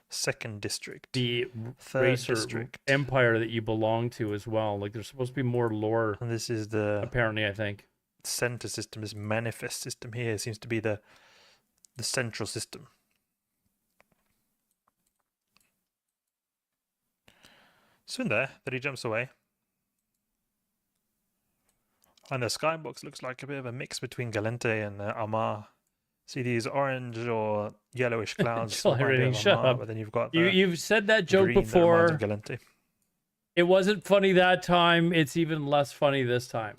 Second district. The third race or district. empire that you belong to as well. There's supposed to be more lore. And this is the apparently, I think. Center system. This manifest system here seems to be the central system. Soon there, that he jumps away. And the skybox looks like a bit of a mix between Galente and Amar. See these orange or yellowish clouds? Shut up. But then you've got you've said that joke before. That Galente. It wasn't funny that time. It's even less funny this time.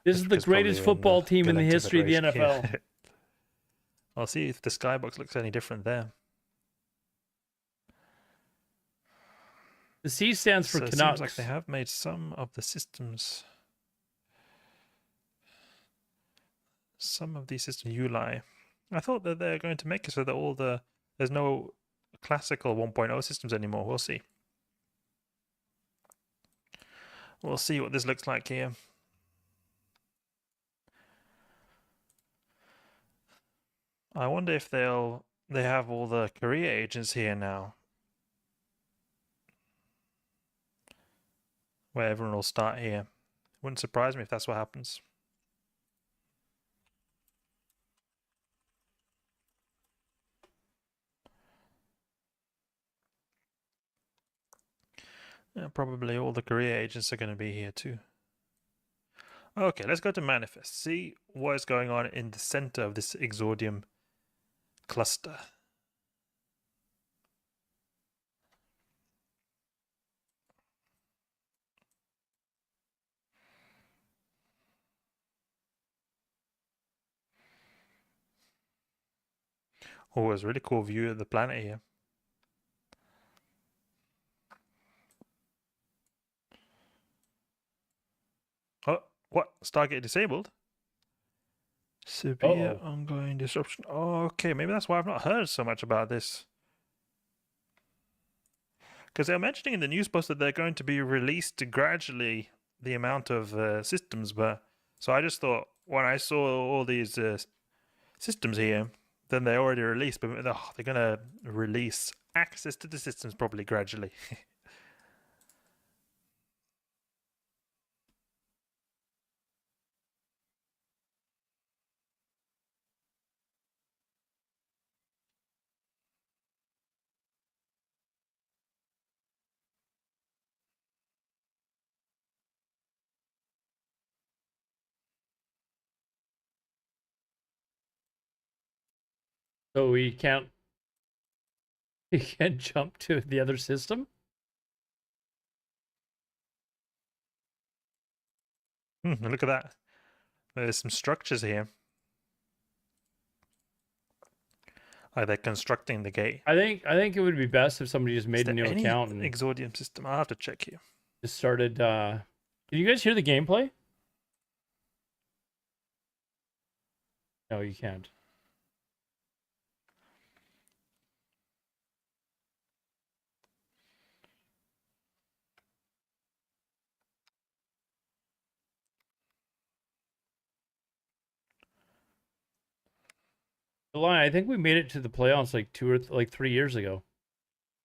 This is the greatest football team in the history of the NFL. Yeah. I'll see if the skybox looks any different there. The C stands for Canucks. It seems like they have made some of the systems. Some of these systems ULI. I thought that they're going to make it so that there's no classical 1.0 systems anymore. We'll see. We'll see what this looks like here. I wonder if they have all the career agents here now, where everyone will start here. Wouldn't surprise me if that's what happens. Yeah, probably all the career agents are going to be here too. Okay, let's go to Manifest. See what is going on in the center of this Exordium cluster. Oh, it's a really cool view of the planet here. Oh, what? Stargate disabled? Severe ongoing disruption. Oh, okay, maybe that's why I've not heard so much about this. Because they're mentioning in the news post that they're going to be released gradually, the amount of systems. But so I just thought when I saw all these systems here, then they're already released. But they're going to release access to the systems probably gradually. So we can't jump to the other system? Look at that. There's some structures here. Are they constructing the gate? I think it would be best if somebody just made a new account and Exordium system. I'll have to check here. just started. Can you guys hear the gameplay? No, you can't. I think we made it to the playoffs like 3 years ago.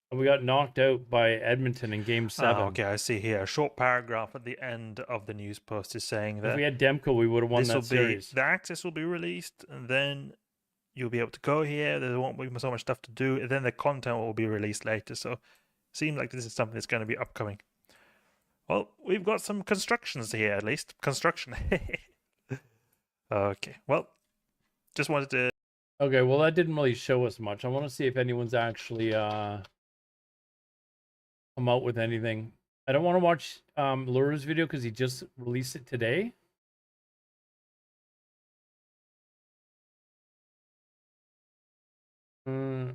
And we got knocked out by Edmonton in Game 7. Okay, I see here. A short paragraph at the end of the news post is saying that if we had Demko, we would have won that series. The access will be released, and then you'll be able to go here. There won't be so much stuff to do. And then the content will be released later. So it seems like this is something that's going to be upcoming. Well, we've got some constructions here, at least. Construction. Okay, well, just wanted to... Okay, well, that didn't really show us much. I want to see if anyone's actually come out with anything. I don't want to watch Luru's video because he just released it today. It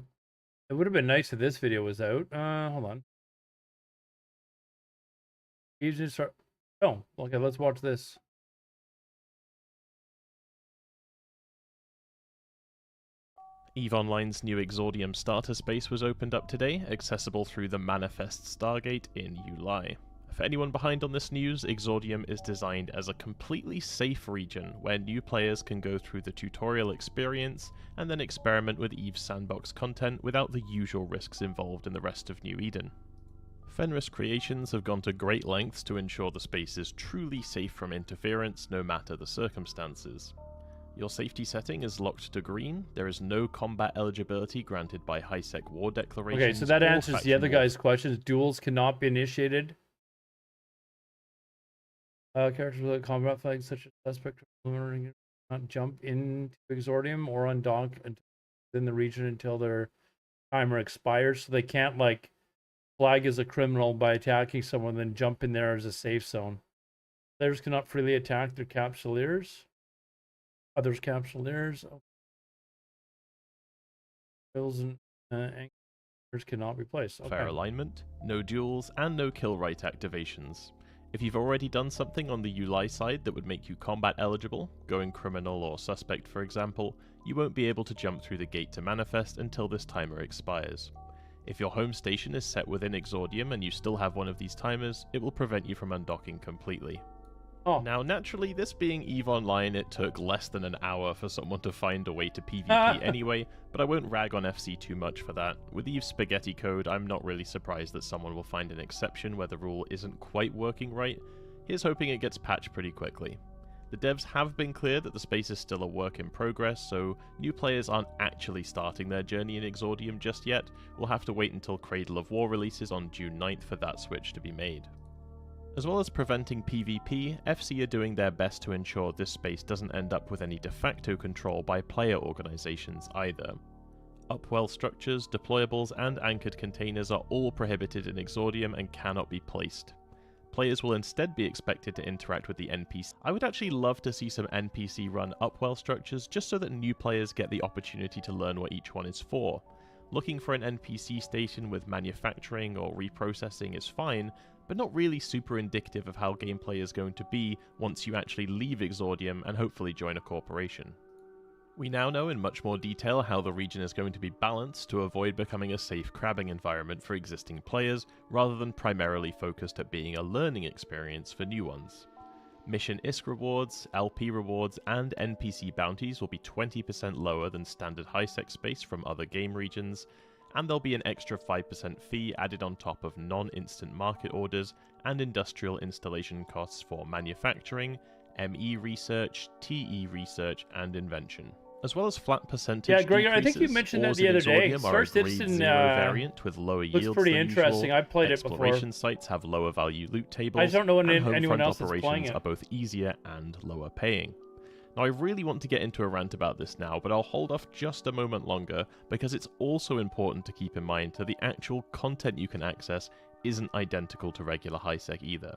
would have been nice if this video was out. Hold on. Usually start. Oh, okay. Let's watch this. EVE Online's new Exordium starter space was opened up today, accessible through the Manifest Stargate in July. For anyone behind on this news, Exordium is designed as a completely safe region where new players can go through the tutorial experience and then experiment with EVE's sandbox content without the usual risks involved in the rest of New Eden. Fenris Creations have gone to great lengths to ensure the space is truly safe from interference no matter the circumstances. Your safety setting is locked to green. There is no combat eligibility granted by high-sec war declarations. Okay, so that answers the other guy's questions. Duels cannot be initiated. Characters with combat flags such as suspect not jump into Exordium or undock in the region until their timer expires. So they can't like flag as a criminal by attacking someone, then jump in there as a safe zone. Players cannot freely attack their capsuleers. Others capsuleers. Kills and anchors cannot be placed. Okay. Fair alignment, no duels, and no kill right activations. If you've already done something on the July side that would make you combat eligible, going criminal or suspect for example, you won't be able to jump through the gate to Manifest until this timer expires. If your home station is set within Exordium and you still have one of these timers, it will prevent you from undocking completely. Oh. Now, naturally, this being EVE Online, it took less than an hour for someone to find a way to PvP anyway, but I won't rag on FC too much for that. With EVE's spaghetti code, I'm not really surprised that someone will find an exception where the rule isn't quite working right. Here's hoping it gets patched pretty quickly. The devs have been clear that the space is still a work in progress, so new players aren't actually starting their journey in Exordium just yet. We'll have to wait until Cradle of War releases on June 9th for that switch to be made. As well as preventing PvP, FC are doing their best to ensure this space doesn't end up with any de facto control by player organizations either. Upwell structures, deployables, and anchored containers are all prohibited in Exordium and cannot be placed. Players will instead be expected to interact with the NPC. I would actually love to see some NPC-run Upwell structures just so that new players get the opportunity to learn what each one is for. Looking for an NPC station with manufacturing or reprocessing is fine, but not really super indicative of how gameplay is going to be once you actually leave Exordium and hopefully join a corporation. We now know in much more detail how the region is going to be balanced to avoid becoming a safe crabbing environment for existing players, rather than primarily focused at being a learning experience for new ones. Mission ISK rewards, LP rewards, and NPC bounties will be 20% lower than standard high-sec space from other game regions, and there'll be an extra 5% fee added on top of non-instant market orders and industrial installation costs for manufacturing, ME research, TE research, and invention. As well as flat percentage Yeah, Gregor, I decreases, think you mentioned that ores the in other day. Exordium are a First grade Citizen 0 variant with lower looks yields pretty than interesting. usual. I've played it before. Exploration sites have lower value loot tables. I just don't know when and anyone homefront else is playing operations it. are both easier and lower paying. Now, I really want to get into a rant about this now, but I'll hold off just a moment longer because it's also important to keep in mind that the actual content you can access isn't identical to regular high-sec either.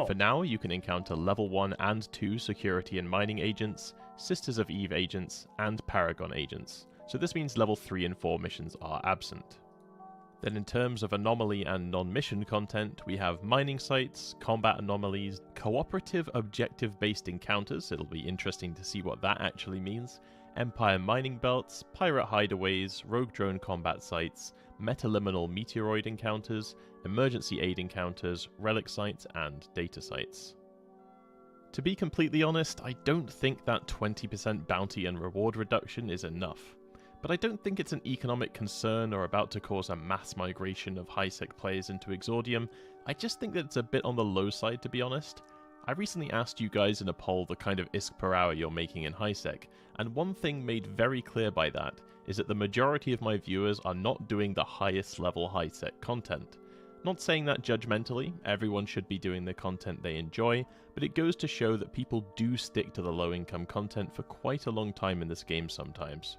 For now, you can encounter level 1 and 2 security and mining agents, Sisters of Eve agents, and Paragon agents, so this means level 3 and 4 missions are absent. Then in terms of anomaly and non-mission content, we have mining sites, combat anomalies, cooperative objective-based encounters, it'll be interesting to see what that actually means, Empire mining belts, pirate hideaways, rogue drone combat sites, metaliminal meteoroid encounters, emergency aid encounters, relic sites, and data sites. To be completely honest, I don't think that 20% bounty and reward reduction is enough. But I don't think it's an economic concern or about to cause a mass migration of high-sec players into Exordium. I just think that it's a bit on the low side, to be honest. I recently asked you guys in a poll the kind of ISK per hour you're making in high-sec, and one thing made very clear by that is that the majority of my viewers are not doing the highest level high-sec content. Not saying that judgmentally, everyone should be doing the content they enjoy, but it goes to show that people do stick to the low-income content for quite a long time in this game sometimes.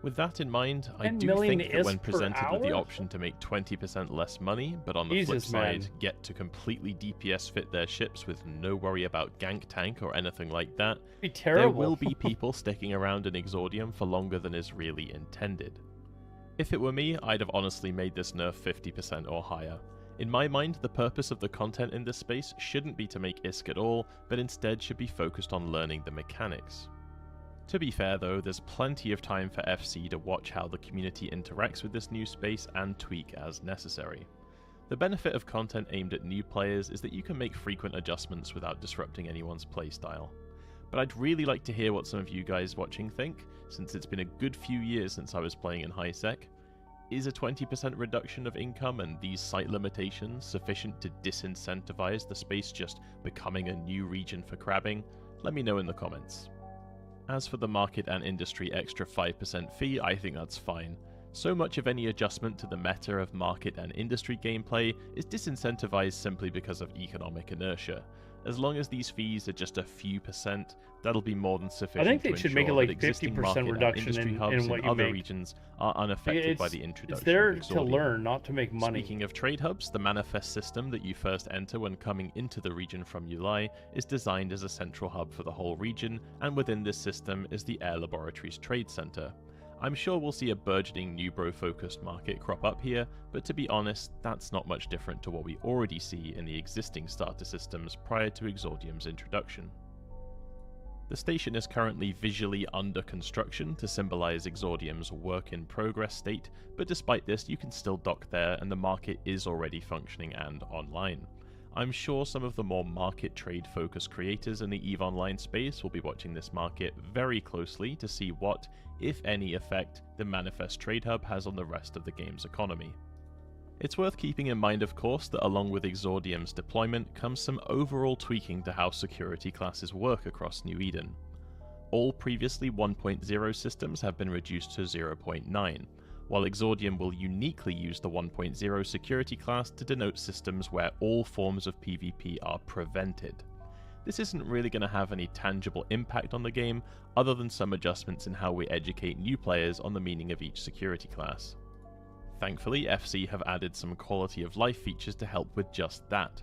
With that in mind, I do think that when presented with the option to make 20% less money, but on the flip side, get to completely DPS fit their ships with no worry about gank tank or anything like that, there will be people sticking around in Exordium for longer than is really intended. If it were me, I'd have honestly made this nerf 50% or higher. In my mind, the purpose of the content in this space shouldn't be to make ISK at all, but instead should be focused on learning the mechanics. To be fair though, there's plenty of time for FC to watch how the community interacts with this new space and tweak as necessary. The benefit of content aimed at new players is that you can make frequent adjustments without disrupting anyone's playstyle. But I'd really like to hear what some of you guys watching think, since it's been a good few years since I was playing in high-sec. Is a 20% reduction of income and these site limitations sufficient to disincentivize the space just becoming a new region for crabbing? Let me know in the comments. As for the market and industry extra 5% fee, I think that's fine. So much of any adjustment to the meta of market and industry gameplay is disincentivized simply because of economic inertia. As long as these fees are just a few percent, that'll be more than sufficient. I think they should make it like 50% reduction in what you other make. regions are unaffected by the introduction. It's there of to Exordium. learn, not to make money. Speaking of trade hubs, the manifest system that you first enter when coming into the region from Ulai is designed as a central hub for the whole region, and within this system is the Air Laboratories Trade Center. I'm sure we'll see a burgeoning Nubro-focused market crop up here, but to be honest, that's not much different to what we already see in the existing starter systems prior to Exordium's introduction. The station is currently visually under construction to symbolize Exordium's work-in-progress state, but despite this, you can still dock there and the market is already functioning and online. I'm sure some of the more market trade focused creators in the EVE Online space will be watching this market very closely to see what, if any, effect the Manifest Trade Hub has on the rest of the game's economy. It's worth keeping in mind, of course, that along with Exordium's deployment comes some overall tweaking to how security classes work across New Eden. All previously 1.0 systems have been reduced to 0.9, while Exordium will uniquely use the 1.0 security class to denote systems where all forms of PvP are prevented. This isn't really going to have any tangible impact on the game, other than some adjustments in how we educate new players on the meaning of each security class. Thankfully, FC have added some quality of life features to help with just that.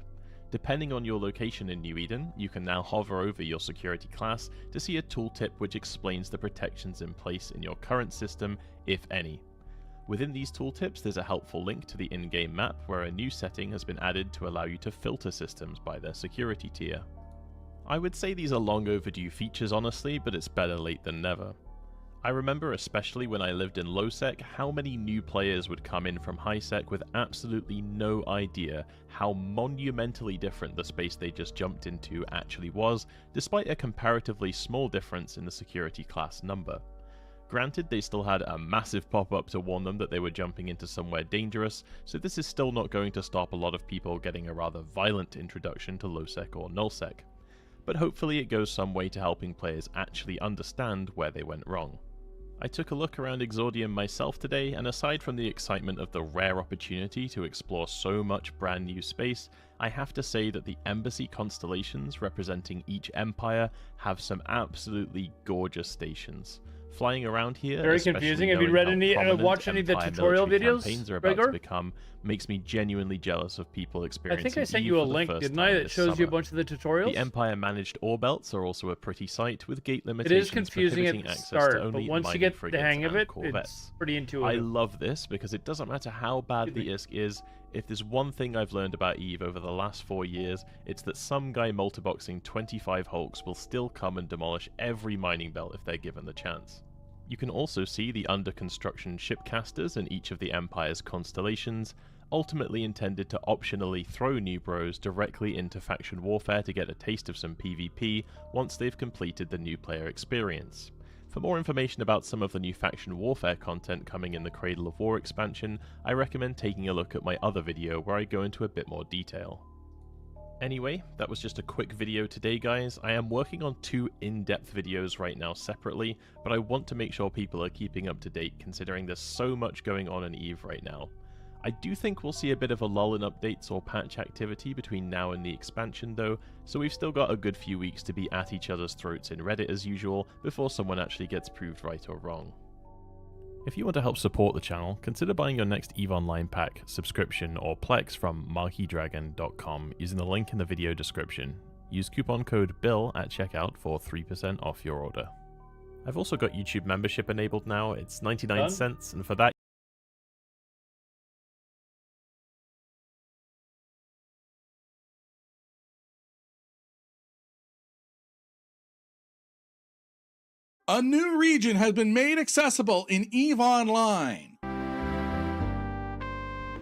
Depending on your location in New Eden, you can now hover over your security class to see a tooltip which explains the protections in place in your current system, if any. Within these tooltips, there's a helpful link to the in-game map where a new setting has been added to allow you to filter systems by their security tier. I would say these are long overdue features honestly, but it's better late than never. I remember, especially when I lived in low-sec, how many new players would come in from high-sec with absolutely no idea how monumentally different the space they just jumped into actually was, despite a comparatively small difference in the security class number. Granted, they still had a massive pop-up to warn them that they were jumping into somewhere dangerous, so this is still not going to stop a lot of people getting a rather violent introduction to low-sec or null-sec. But hopefully it goes some way to helping players actually understand where they went wrong. I took a look around Exordium myself today, and aside from the excitement of the rare opportunity to explore so much brand new space, I have to say that the embassy constellations representing each empire have some absolutely gorgeous stations. Flying around here, very confusing. Have you read any, watched any of the tutorial videos? Campaigns are about to become makes me genuinely jealous of people experiencing. I think I sent you a link, didn't I? That shows you a bunch of the tutorials. The Empire managed ore belts are also a pretty sight with gate limitations. It is confusing at the start, but once you get the hang of it, it's pretty intuitive. I love this because it doesn't matter how bad the ISK is. If there's one thing I've learned about EVE over the last 4 years, it's that some guy multiboxing 25 hulks will still come and demolish every mining belt if they're given the chance. You can also see the under construction shipcasters in each of the Empire's constellations, ultimately intended to optionally throw new bros directly into faction warfare to get a taste of some PvP once they've completed the new player experience. For more information about some of the new faction warfare content coming in the Cradle of War expansion, I recommend taking a look at my other video where I go into a bit more detail. Anyway, that was just a quick video today, guys. I am working on 2 in-depth videos right now separately, but I want to make sure people are keeping up to date considering there's so much going on in EVE right now. I do think we'll see a bit of a lull in updates or patch activity between now and the expansion though, so we've still got a good few weeks to be at each other's throats in Reddit as usual before someone actually gets proved right or wrong. If you want to help support the channel, consider buying your next EVE Online pack, subscription, or Plex from markydragon.com using the link in the video description. Use coupon code BILL at checkout for 3% off your order. I've also got YouTube membership enabled now. It's 99 cents, and for that a new region has been made accessible in EVE Online.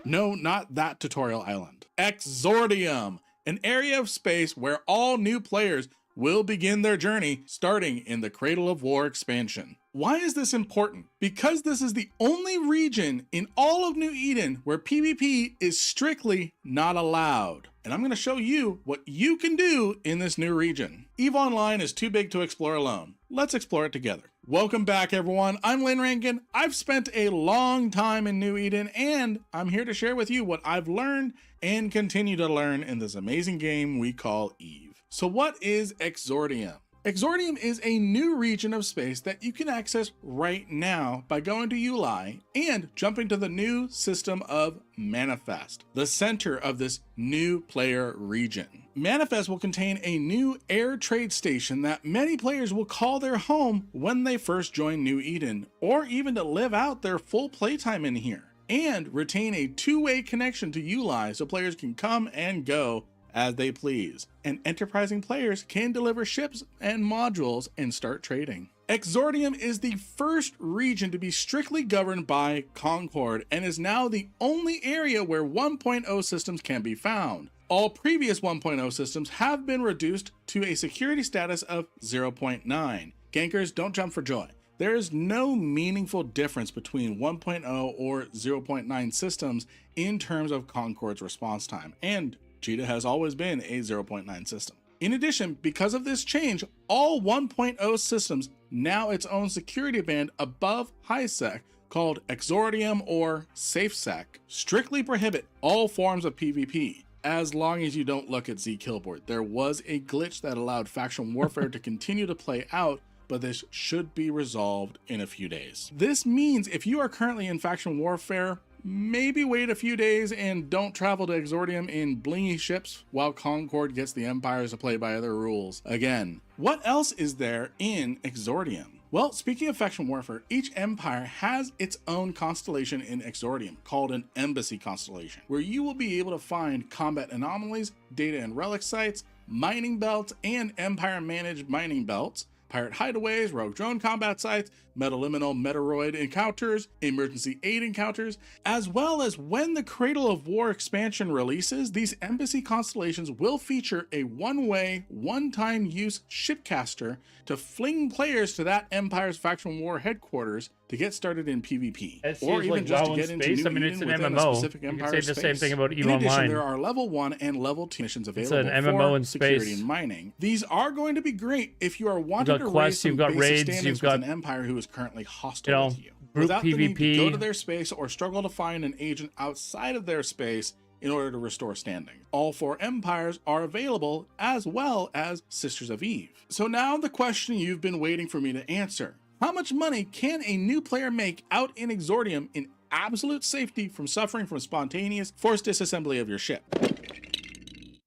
No, not that tutorial island. Exordium, an area of space where all new players will begin their journey starting in the Cradle of War expansion. Why is this important? Because this is the only region in all of New Eden where PvP is strictly not allowed. And I'm going to show you what you can do in this new region. EVE Online is too big to explore alone. Let's explore it together. Welcome back, everyone. I'm Lynn Rankin. I've spent a long time in New Eden, and I'm here to share with you what I've learned and continue to learn in this amazing game we call EVE. So what is Exordium? Exordium is a new region of space that you can access right now by going to EULAI and jumping to the new system of Manifest, the center of this new player region. Manifest will contain a new air trade station that many players will call their home when they first join New Eden, or even to live out their full playtime in here, and retain a two-way connection to EULAI so players can come and go as they please, and enterprising players can deliver ships and modules and start trading. Exordium is the first region to be strictly governed by Concord and is now the only area where 1.0 systems can be found. All previous 1.0 systems have been reduced to a security status of 0.9. Gankers, don't jump for joy. There is no meaningful difference between 1.0 or 0.9 systems in terms of Concord's response time, and Cheetah has always been a 0.9 system. In addition, because of this change, all 1.0 systems now its own security band above HiSec called Exordium or SafeSec strictly prohibit all forms of PvP, as long as you don't look at Z Killboard. There was a glitch that allowed faction warfare to continue to play out, but this should be resolved in a few days. This means if you are currently in faction warfare, maybe wait a few days and don't travel to Exordium in blingy ships while Concord gets the Empires to play by other rules. Again, what else is there in Exordium? Well, speaking of faction warfare, each empire has its own constellation in Exordium called an embassy constellation, where you will be able to find combat anomalies, data and relic sites, mining belts, and empire managed mining belts, pirate hideaways, rogue drone combat sites, metaliminal metoroid encounters, emergency aid encounters, as well as when the Cradle of War expansion releases, these embassy constellations will feature a one-way, one-time use shipcaster to fling players to that Empire's faction war headquarters to get started in PvP, or even like just WoW to get in into space. New I mean, it's Eden an within MMO. a specific You Empire can say the same space. thing about EVE In addition, Online. there are level 1 and level 2 missions available an MMO for in security space. and mining. These are going to be great if you are wanting You've to got raise quests, some you've got basic raids, standings you've with got, an empire who is currently hostile to you. group Without the need to PvP. go to their space or struggle to find an agent outside of their space in order to restore standing. All 4 empires are available, as well as Sisters of Eve. So now the question you've been waiting for me to answer. How much money can a new player make out in Exordium in absolute safety from suffering from spontaneous forced disassembly of your ship?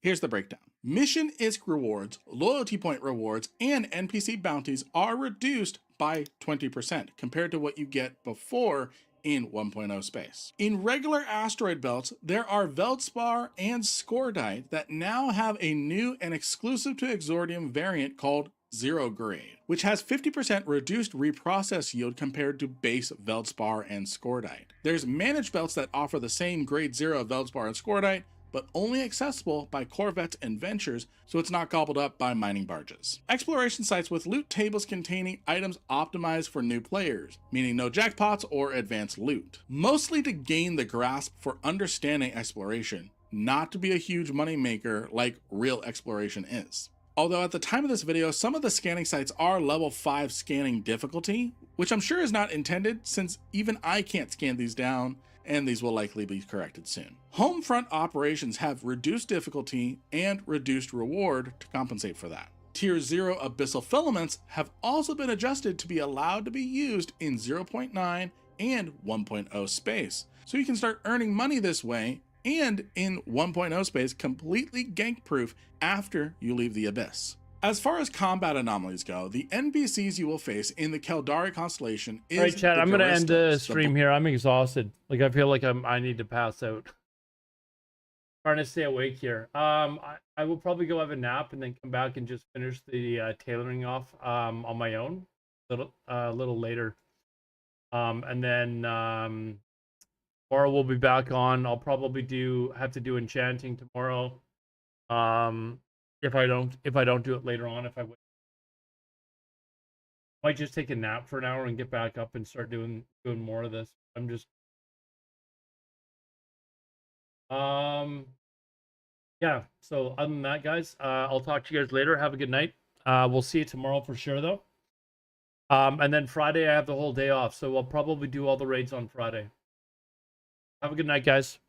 Here's the breakdown. Mission ISK rewards, loyalty point rewards, and NPC bounties are reduced by 20% compared to what you get before in 1.0 space. In regular asteroid belts, there are Veldspar and Scordite that now have a new and exclusive to Exordium variant called Zero Grade, which has 50% reduced reprocess yield compared to base Veldspar and Scordite. There's managed belts that offer the same grade 0 Veldspar and Scordite, but only accessible by corvettes and ventures, so it's not gobbled up by mining barges. Exploration sites with loot tables containing items optimized for new players, meaning no jackpots or advanced loot. Mostly to gain the grasp for understanding exploration, not to be a huge money maker like real exploration is. Although at the time of this video, some of the scanning sites are level 5 scanning difficulty, which I'm sure is not intended since even I can't scan these down, and these will likely be corrected soon. Homefront operations have reduced difficulty and reduced reward to compensate for that. Tier 0 abyssal filaments have also been adjusted to be allowed to be used in 0.9 and 1.0 space, so you can start earning money this way, and in 1.0 space completely gank proof after you leave the abyss. As far as combat anomalies go, the NPCs you will face in the Keldari constellation is. All right, Chad, I'm going to end the Garistas, stream here. I'm exhausted. Like, I feel like I need to pass out. Trying to stay awake here. I will probably go have a nap and then come back and just finish the tailoring off on my own a little later. And then tomorrow we'll be back on. I'll probably have to do enchanting tomorrow. If I don't do it later on, might just take a nap for an hour and get back up and start doing more of this. I'm just yeah, so other than that, guys, I'll talk to you guys later. Have a good night. We'll see you tomorrow for sure though. And then Friday I have the whole day off, so I'll probably do all the raids on Friday. Have a good night, guys.